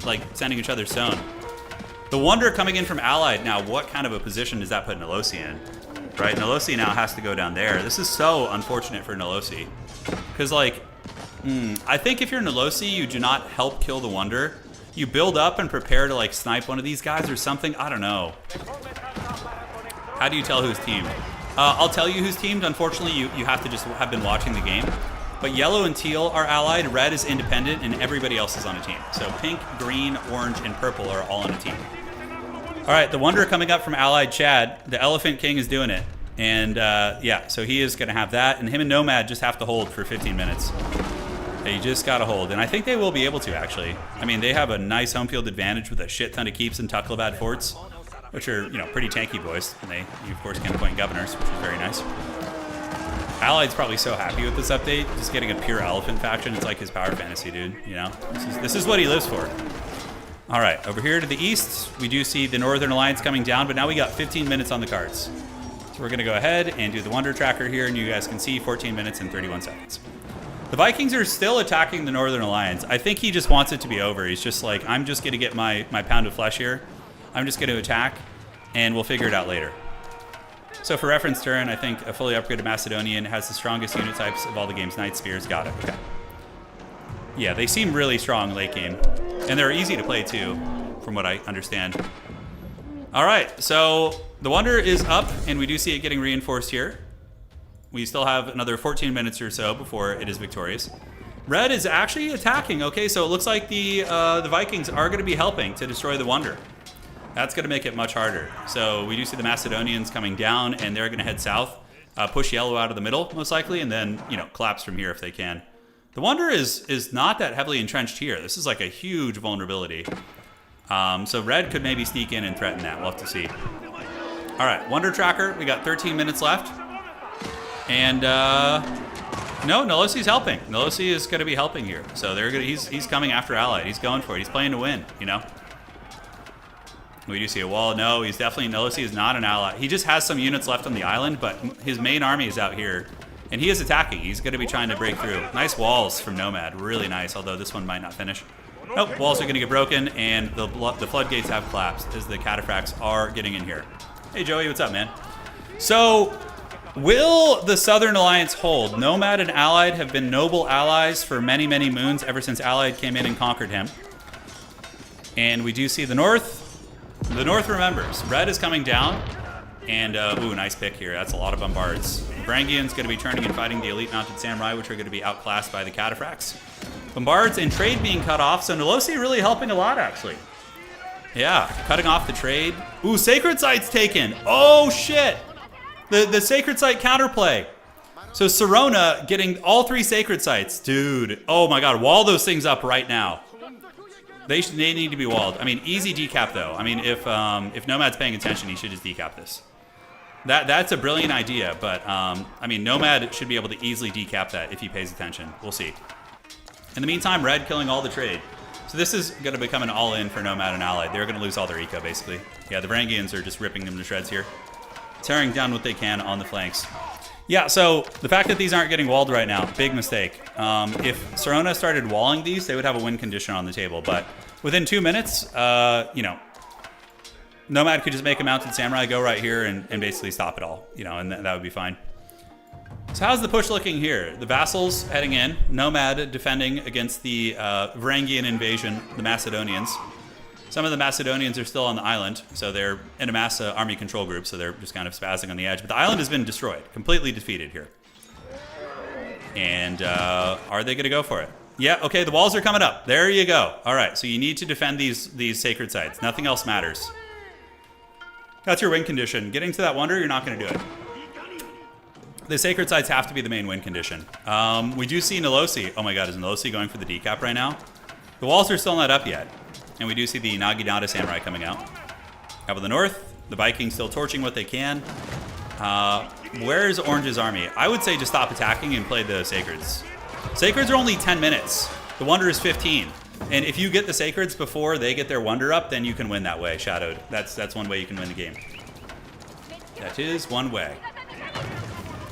like sending each other stone. The wonder coming in from Allied. Now, what kind of a position does that put Nolosi in? Right, Nolosi now has to go down there. This is so unfortunate for Nolosi. Because, like, I think if you're Nolosi, you do not help kill the Wonder. You build up and prepare to, like, snipe one of these guys or something. I don't know. How do you tell who's teamed? I'll tell you who's teamed. Unfortunately, you have to just have been watching the game. But yellow and teal are allied, red is independent, and everybody else is on a team. So pink, green, orange, and purple are all on a team. All right, the Wonder coming up from Allied Chad. The Elephant King is doing it. And yeah, so he is going to have that. And him and Nomad just have to hold for 15 minutes. They just got to hold. And I think they will be able to, actually. I mean, they have a nice home field advantage with a shit ton of keeps and Tuklabad forts, which are, you know, pretty tanky boys. And you of course, can appoint governors, which is very nice. Allied's probably so happy with this update. Just getting a pure elephant faction. It's like his power fantasy, dude. You know, this is what he lives for. All right, over here to the east, we do see the Northern Alliance coming down, but now we got 15 minutes on the cards. So we're going to go ahead and do the Wonder Tracker here, and you guys can see 14 minutes and 31 seconds. The Vikings are still attacking the Northern Alliance. I think he just wants it to be over. He's just like, I'm just going to get my pound of flesh here. I'm just going to attack, and we'll figure it out later. So for reference turn, I think a fully upgraded Macedonian has the strongest unit types of all the game's Knight Spears. Got it. Okay. Yeah, they seem really strong late game. And they're easy to play too, from what I understand. All right, so the Wonder is up, and we do see it getting reinforced here. We still have another 14 minutes or so before it is victorious. Red is actually attacking. Okay, so it looks like the Vikings are going to be helping to destroy the Wonder. That's going to make it much harder. So we do see the Macedonians coming down, and they're going to head south, push yellow out of the middle, most likely, and then, you know, collapse from here if they can. The Wonder is not that heavily entrenched here. This is like a huge vulnerability. So red could maybe sneak in and threaten that. We'll have to see. All right, Wonder Tracker. We got 13 minutes left. And no, Nolosi's helping. Nolosi is going to be helping here. So he's coming after Allied. He's going for it. He's playing to win, you know. We do see a wall. No, he's definitely, Nolosi is not an ally. He just has some units left on the island, but his main army is out here. And he is attacking. He's going to be trying to break through. Nice walls from Nomad. Really nice, although this one might not finish. Nope, walls are going to get broken, and the floodgates have collapsed as the cataphracts are getting in here. Hey, Joey, what's up, man? So, will the Southern Alliance hold? Nomad and Allied have been noble allies for many, many moons, ever since Allied came in and conquered him. And we do see the North. The North remembers. Red is coming down. And, ooh, nice pick here. That's a lot of bombards. Varangian's going to be turning and fighting the elite mounted samurai, which are going to be outclassed by the cataphracts. Bombards and trade being cut off, so Nolosi really helping a lot, actually. Yeah, cutting off the trade. Ooh, Sacred Site's taken. Oh, shit. The Sacred Site counterplay. So Sirona getting all 3 Sacred Sites. Dude, oh my god, wall those things up right now. They need to be walled. I mean, easy decap though. I mean, if Nomad's paying attention, he should just decap this. That's a brilliant idea, but I mean, Nomad should be able to easily decap that if he pays attention. We'll see. In the meantime, Red killing all the trade. So this is going to become an all-in for Nomad and Allied. They're going to lose all their eco, basically. Yeah, the Varangians are just ripping them to shreds here. Tearing down what they can on the flanks. Yeah, so the fact that these aren't getting walled right now, big mistake. If Sirona started walling these, they would have a win condition on the table. But within 2 minutes, you know, Nomad could just make a mounted samurai go right here and basically stop it all, you know, and that would be fine. So how's the push looking here? The vassals heading in, Nomad defending against the Varangian invasion, the Macedonians. Some of the Macedonians are still on the island, so they're in a mass army control group, so they're just kind of spazzing on the edge. But the island has been destroyed, completely defeated here. And are they going to go for it? Yeah, okay, the walls are coming up. There you go. All right, so you need to defend these sacred sites. Nothing else matters. That's your win condition. Getting to that wonder, you're not going to do it. The sacred sites have to be the main win condition. We do see Nolosi. Oh my god, is Nolosi going for the decap right now? The walls are still not up yet. And we do see the Naginata Samurai coming out. Up in the north, the Vikings still torching what they can. Where's Orange's army? I would say just stop attacking and play the Sacreds. Sacreds are only 10 minutes. The Wonder is 15. And if you get the Sacreds before they get their Wonder up, then you can win that way, Shadowed. That's one way you can win the game. That is one way.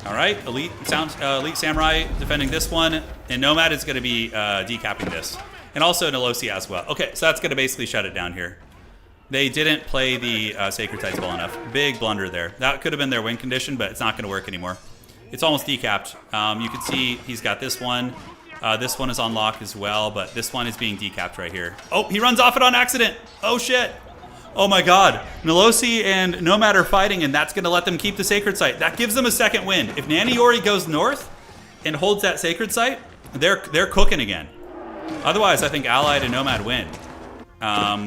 All right, Elite Samurai defending this one. And Nomad is going to be decapping this. And also Nolosi as well. Okay, so that's going to basically shut it down here. They didn't play the Sacred Sites well enough. Big blunder there. That could have been their win condition, but it's not going to work anymore. It's almost decapped. You can see he's got this one. This one is on lock as well, but this one is being decapped right here. Oh, he runs off it on accident. Oh, shit. Oh, my God. Nolosi and Nomad are fighting, and that's going to let them keep the Sacred Site. That gives them a second win. If Naniori goes north and holds that Sacred Site, they're cooking again. Otherwise, I think Allied and Nomad win.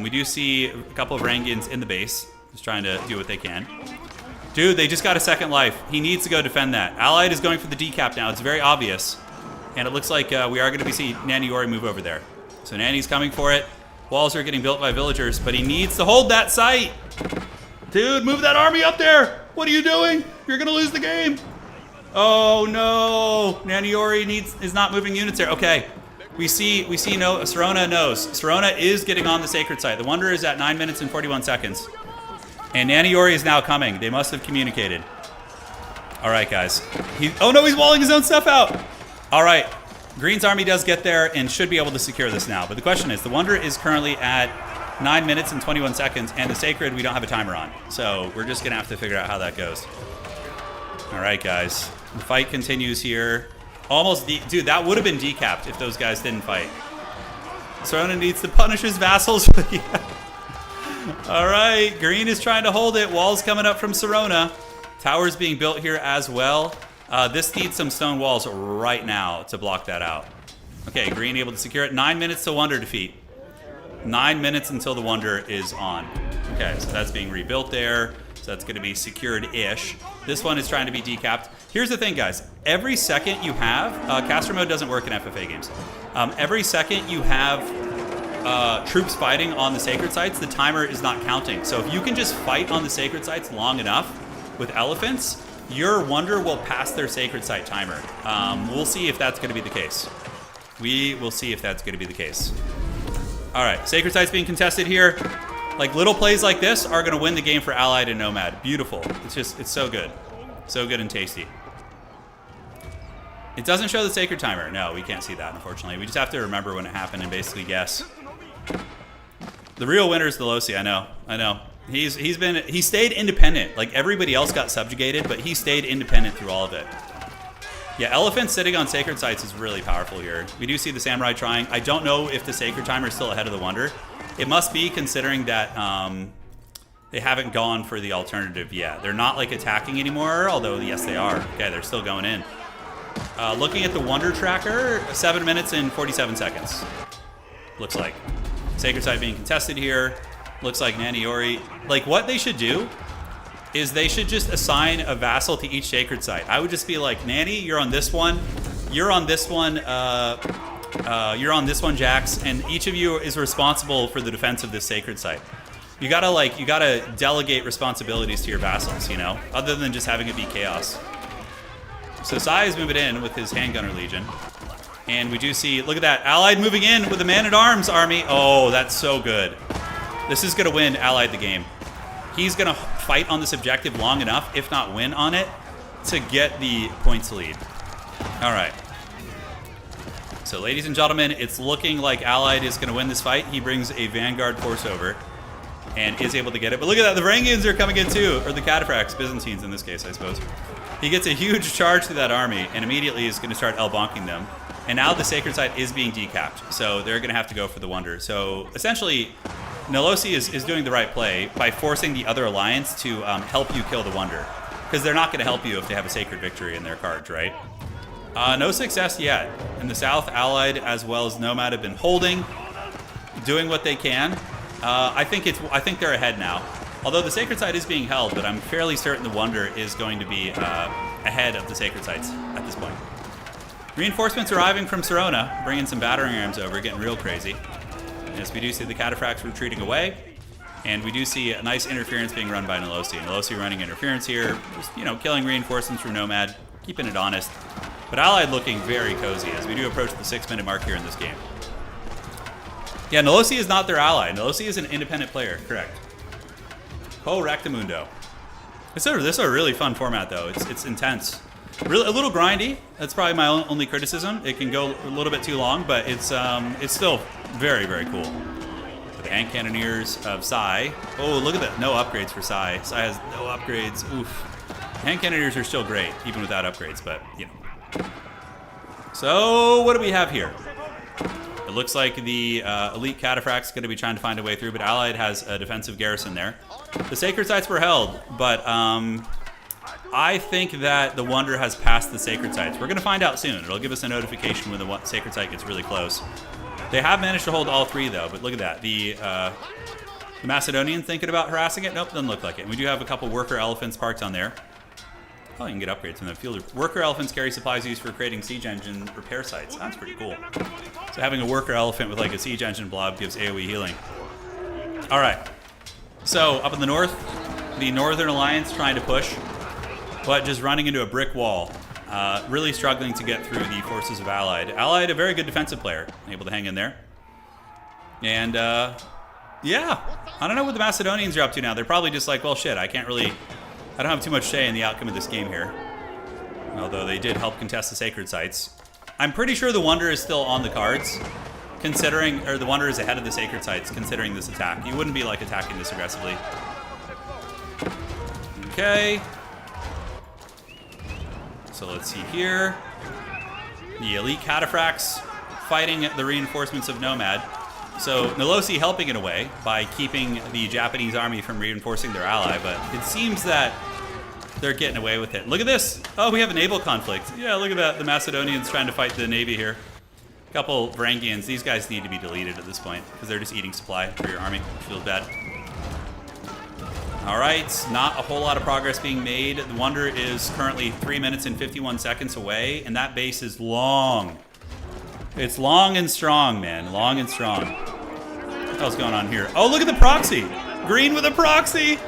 We do see a couple of Varangians in the base, just trying to do what they can. Dude, they just got a second life. He needs to go defend that. Allied is going for the decap now. It's very obvious. And it looks like we are going to be seeing Naniori move over there. So Nani's coming for it. Walls are getting built by villagers, but he needs to hold that site. Dude, move that army up there. What are you doing? You're going to lose the game. Oh, no. Naniori is not moving units there. Okay. We see Sirona knows. Sirona is getting on the Sacred Site. The Wonder is at 9 minutes and 41 seconds. And Naniori is now coming. They must have communicated. All right, guys. Oh, no, he's walling his own stuff out. All right. Green's army does get there and should be able to secure this now. But the question is, the Wonder is currently at 9 minutes and 21 seconds, and the Sacred we don't have a timer on. So we're just going to have to figure out how that goes. All right, guys. The fight continues here. Almost, dude, that would have been decapped if those guys didn't fight. Sirona needs to punish his vassals. Yeah. All right, Green is trying to hold it. Walls coming up from Sirona. Towers being built here as well. This needs some stone walls right now to block that out. Okay, Green able to secure it. 9 minutes to Wonder defeat. 9 minutes until the Wonder is on. Okay, so that's being rebuilt there. So that's going to be secured-ish. This one is trying to be decapped. Here's the thing, guys. Every second you have... caster mode doesn't work in FFA games. Every second you have troops fighting on the Sacred Sites, the timer is not counting. So if you can just fight on the Sacred Sites long enough with elephants, your Wonder will pass their Sacred Site timer. We'll see if that's going to be the case. We will see if that's going to be the case. All right, Sacred Site's being contested here. Like, little plays like this are going to win the game for Allied and Nomad. Beautiful. It's so good. So good and tasty. It doesn't show the Sacred timer. No, we can't see that, unfortunately. We just have to remember when it happened and basically guess. The real winner is Nolosi. I know. He stayed independent. Like, everybody else got subjugated, but he stayed independent through all of it. Yeah, elephants sitting on Sacred Sites is really powerful here. We do see the Samurai trying. I don't know if the Sacred timer is still ahead of the Wonder. It must be, considering that they haven't gone for the alternative yet. They're not, like, attacking anymore, although, yes, they are. Okay, they're still going in. Looking at the Wonder tracker, 7 minutes and 47 seconds. Looks like. Sacred Site being contested here. Looks like Naniori. Like, what they should do is they should just assign a vassal to each sacred site. I would just be like, Nanny, you're on this one. You're on this one. You're on this one, Jax. And each of you is responsible for the defense of this sacred site. You gotta delegate responsibilities to your vassals, you know, other than just having it be chaos. So Sai is moving in with his handgunner legion. And we do see, look at that, Allied moving in with a man-at-arms army. Oh, that's so good. This is gonna win Allied the game. He's gonna fight on this objective long enough, if not win on it, to get the points lead. All right. So ladies and gentlemen, it's looking like Allied is gonna win this fight. He brings a Vanguard force over and is able to get it. But look at that, the Varangians are coming in too, or the Cataphracts, Byzantines in this case, I suppose. He gets a huge charge to that army and immediately is gonna start L-bonking them. And now the sacred site is being decapped, so they're gonna have to go for the Wonder. So essentially, Nolosi is doing the right play by forcing the other alliance to help you kill the Wonder. Because they're not going to help you if they have a Sacred Victory in their cards, right? No success yet. In the south, Allied as well as Nomad have been holding, doing what they can. I think they're ahead now. Although the Sacred Site is being held, but I'm fairly certain the Wonder is going to be ahead of the Sacred Sites at this point. Reinforcements arriving from Sirona, bringing some battering rams over, getting real crazy. Yes, we do see the Cataphracts retreating away, and we do see a nice interference being run by Nolosi. Nolosi running interference here, just, you know, killing reinforcements from Nomad, keeping it honest. But Allied looking very cozy as we do approach the 6-minute mark here in this game. Yeah, Nolosi is not their ally. Nolosi is an independent player, correct. Po Rectamundo. This is a really fun format, though. It's intense. Really, a little grindy. That's probably my only criticism. It can go a little bit too long, but it's still very, very cool. The Ant Cannoneers of Sai. Oh, look at that. No upgrades for Sai. Sai has no upgrades. Oof. Ant Cannoneers are still great, even without upgrades, but, you know. So, what do we have here? It looks like the elite Cataphract's going to be trying to find a way through, but Allied has a defensive garrison there. The Sacred Sites were held, but I think that the Wonder has passed the Sacred Sites. We're going to find out soon. It'll give us a notification when the Sacred Site gets really close. They have managed to hold all three, though, but look at that. The Macedonian thinking about harassing it? Nope, doesn't look like it. And we do have a couple worker elephants parked on there. Oh, you can get upgrades from the field. Worker elephants carry supplies used for creating siege engine repair sites. That's pretty cool. So having a worker elephant with like a siege engine blob gives AoE healing. All right. So up in the north, the Northern Alliance trying to push, but just running into a brick wall. Really struggling to get through the forces of Allied. Allied, a very good defensive player, able to hang in there. And yeah, I don't know what the Macedonians are up to now. They're probably just like, well, shit, I don't have too much say in the outcome of this game here. Although they did help contest the Sacred Sites. I'm pretty sure the Wonder is still on the cards, considering, or the Wonder is ahead of the Sacred Sites, considering this attack. You wouldn't be like attacking this aggressively. Okay. So let's see here. The elite Cataphracts fighting the reinforcements of Nomad. So Nolosi helping in a way by keeping the Japanese army from reinforcing their ally, but it seems that they're getting away with it. Look at this. Oh, we have a naval conflict. Yeah, look at that. The Macedonians trying to fight the navy here. A couple Varangians. These guys need to be deleted at this point because they're just eating supply for your army, which feels bad. All right, not a whole lot of progress being made. The Wonder is currently 3 minutes and 51 seconds away, and that base is long. It's long and strong, man. Long and strong. What the hell's going on here? Oh, look at the proxy. Green with a proxy.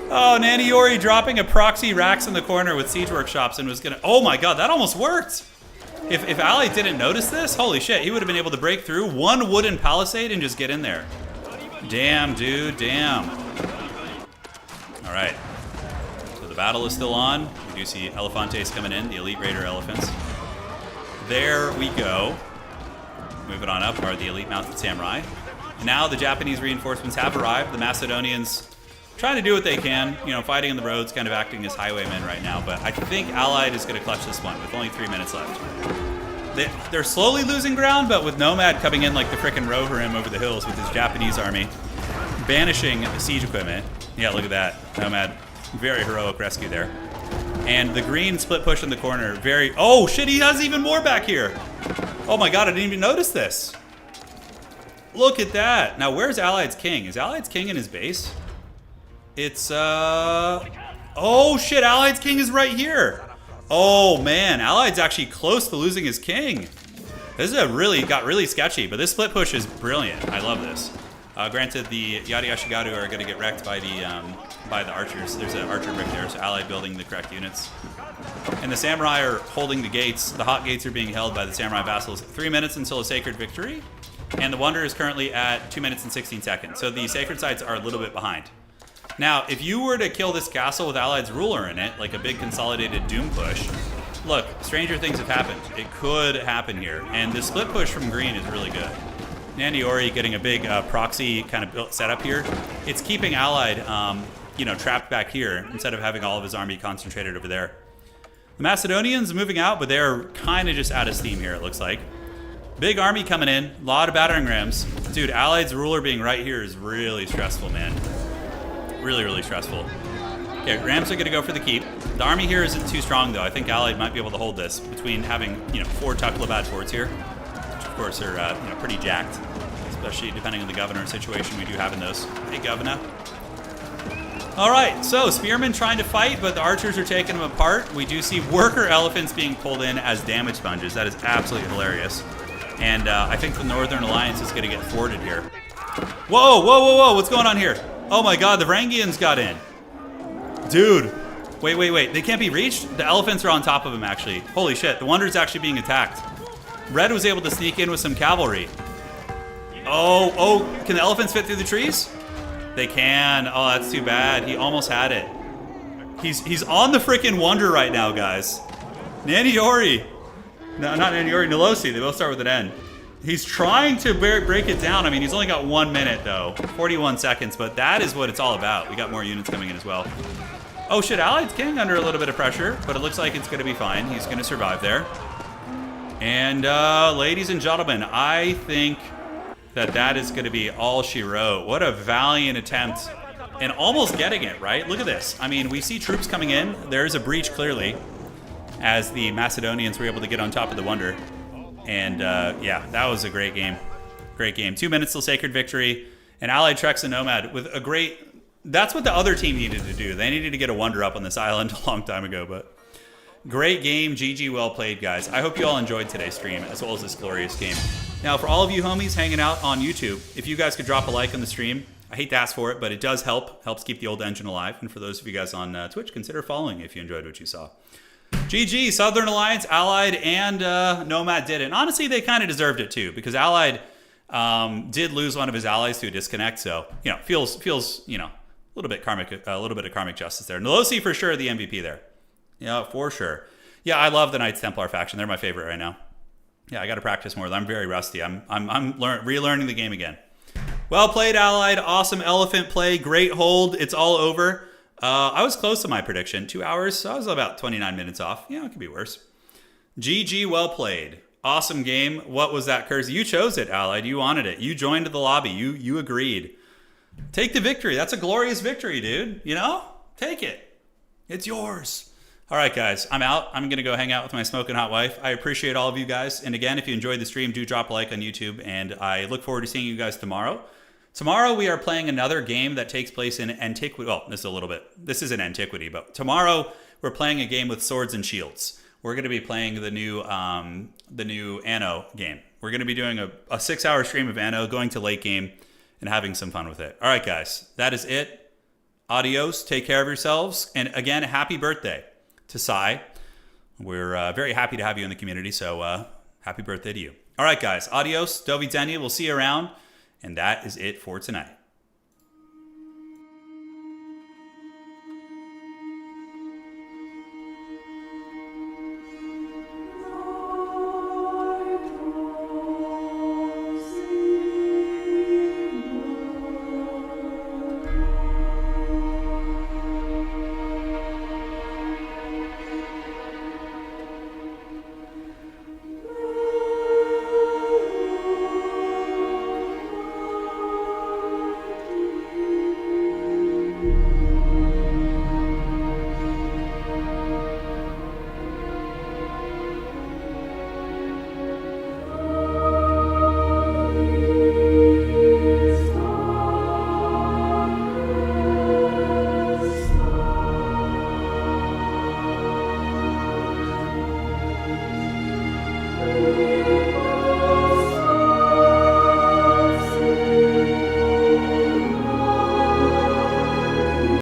Oh, Naniori dropping a proxy racks in the corner with siege workshops and was gonna... Oh my god, that almost worked. If Ali didn't notice this, holy shit, he would have been able to break through one wooden palisade and just get in there. Damn, dude, damn. All right. So the battle is still on. We do see Elefantes coming in, the elite raider elephants. There we go. Moving on up are the elite mounted samurai. Now the Japanese reinforcements have arrived. The Macedonians trying to do what they can, you know, fighting in the roads, kind of acting as highwaymen right now. But I think Allied is going to clutch this one with only 3 minutes left. They're slowly losing ground, but with Nomad coming in like the frickin' rover him over the hills with his Japanese army, banishing the siege equipment. Yeah, look at that. Nomad, very heroic rescue there. And the green split push in the corner, very... Oh, shit, he has even more back here. Oh my god, I didn't even notice this. Look at that. Now, where's Allied's king? Is Allied's king in his base? It's, Oh shit, Allied's king is right here. Oh man, Allied's actually close to losing his king. This is got really sketchy, but this split push is brilliant. I love this. Granted, the Yada Yashigaru are going to get wrecked by the archers. There's an archer brick there, so Allied building the correct units. And the samurai are holding the gates. The hot gates are being held by the samurai vassals. 3 minutes until a sacred victory. And the wonder is currently at 2 minutes and 16 seconds. So the sacred sites are a little bit behind. Now, if you were to kill this castle with Allied's ruler in it, like a big consolidated doom push, look, stranger things have happened. It could happen here. And the split push from green is really good. Nandiori getting a big proxy kind of built setup here. It's keeping Allied, trapped back here instead of having all of his army concentrated over there. The Macedonians moving out, but they're kind of just out of steam here, it looks like. Big army coming in, a lot of battering rams. Dude, Allied's ruler being right here is really stressful, man. Really, really stressful. Okay, rams are going to go for the keep. The army here isn't too strong, though. I think Allied might be able to hold this between having, 4 Tucklabad forts here, which, of course, are, pretty jacked, especially depending on the governor situation we do have in those. Hey, governor. All right, so spearmen trying to fight, but the archers are taking them apart. We do see worker elephants being pulled in as damage sponges. That is absolutely hilarious. And I think the Northern Alliance is going to get thwarted here. Whoa, whoa, whoa, whoa, what's going on here? Oh my god, the Varangians got in. Dude, wait. They can't be reached? The elephants are on top of them, actually. Holy shit, the Wonder's actually being attacked. Red was able to sneak in with some cavalry. Oh, can the elephants fit through the trees? They can. Oh, that's too bad. He almost had it. He's on the freaking Wonder right now, guys. Nandiori. No, not Nandiori, Nilosi. They both start with an N. He's trying to break it down. I mean, he's only got 1 minute, though. 41 seconds, but that is what it's all about. We got more units coming in as well. Oh, shit, Allied's king under a little bit of pressure, but it looks like it's going to be fine. He's going to survive there. And, ladies and gentlemen, I think that is going to be all she wrote. What a valiant attempt. And almost getting it, right? Look at this. I mean, we see troops coming in. There's a breach, clearly, as the Macedonians were able to get on top of the Wonder. And, yeah, that was a great game. Great game. 2 minutes till sacred victory. And Allied Treks and Nomad with a great... That's what the other team needed to do. They needed to get a Wonder up on this island a long time ago, but... Great game. GG, well played, guys. I hope you all enjoyed today's stream, as well as this glorious game. Now, for all of you homies hanging out on YouTube, if you guys could drop a like on the stream, I hate to ask for it, but it does help. Helps keep the old engine alive. And for those of you guys on Twitch, consider following if you enjoyed what you saw. GG, Southern Alliance, Allied, and Nomad did it. And honestly, they kind of deserved it too, because Allied did lose one of his allies to a disconnect. So, feels a little bit of karmic justice there. Nilosi for sure the MVP there. Yeah, for sure. Yeah, I love the Knights Templar faction. They're my favorite right now. Yeah, I got to practice more. I'm very rusty. I'm relearning the game again. Well played, Allied. Awesome elephant play. Great hold. It's all over. I was close to my prediction. 2 hours, so I was about 29 minutes off. Yeah, it could be worse. GG, well played. Awesome game. What was that, Kersey? You chose it, Allied. You wanted it. You joined the lobby. You agreed. Take the victory. That's a glorious victory, dude. Take it. It's yours. All right, guys, I'm out. I'm going to go hang out with my smoking hot wife. I appreciate all of you guys. And again, if you enjoyed the stream, do drop a like on YouTube. And I look forward to seeing you guys tomorrow. Tomorrow, we are playing another game that takes place in antiquity. Well, this isn't antiquity, but tomorrow we're playing a game with swords and shields. We're going to be playing the new Anno game. We're going to be doing a 6-hour stream of Anno, going to late game, and having some fun with it. All right, guys, that is it. Adios. Take care of yourselves. And again, happy birthday to Sai. We're very happy to have you in the community, so happy birthday to you. All right, guys, adios. Dovi Denya, we'll see you around. And that is it for tonight.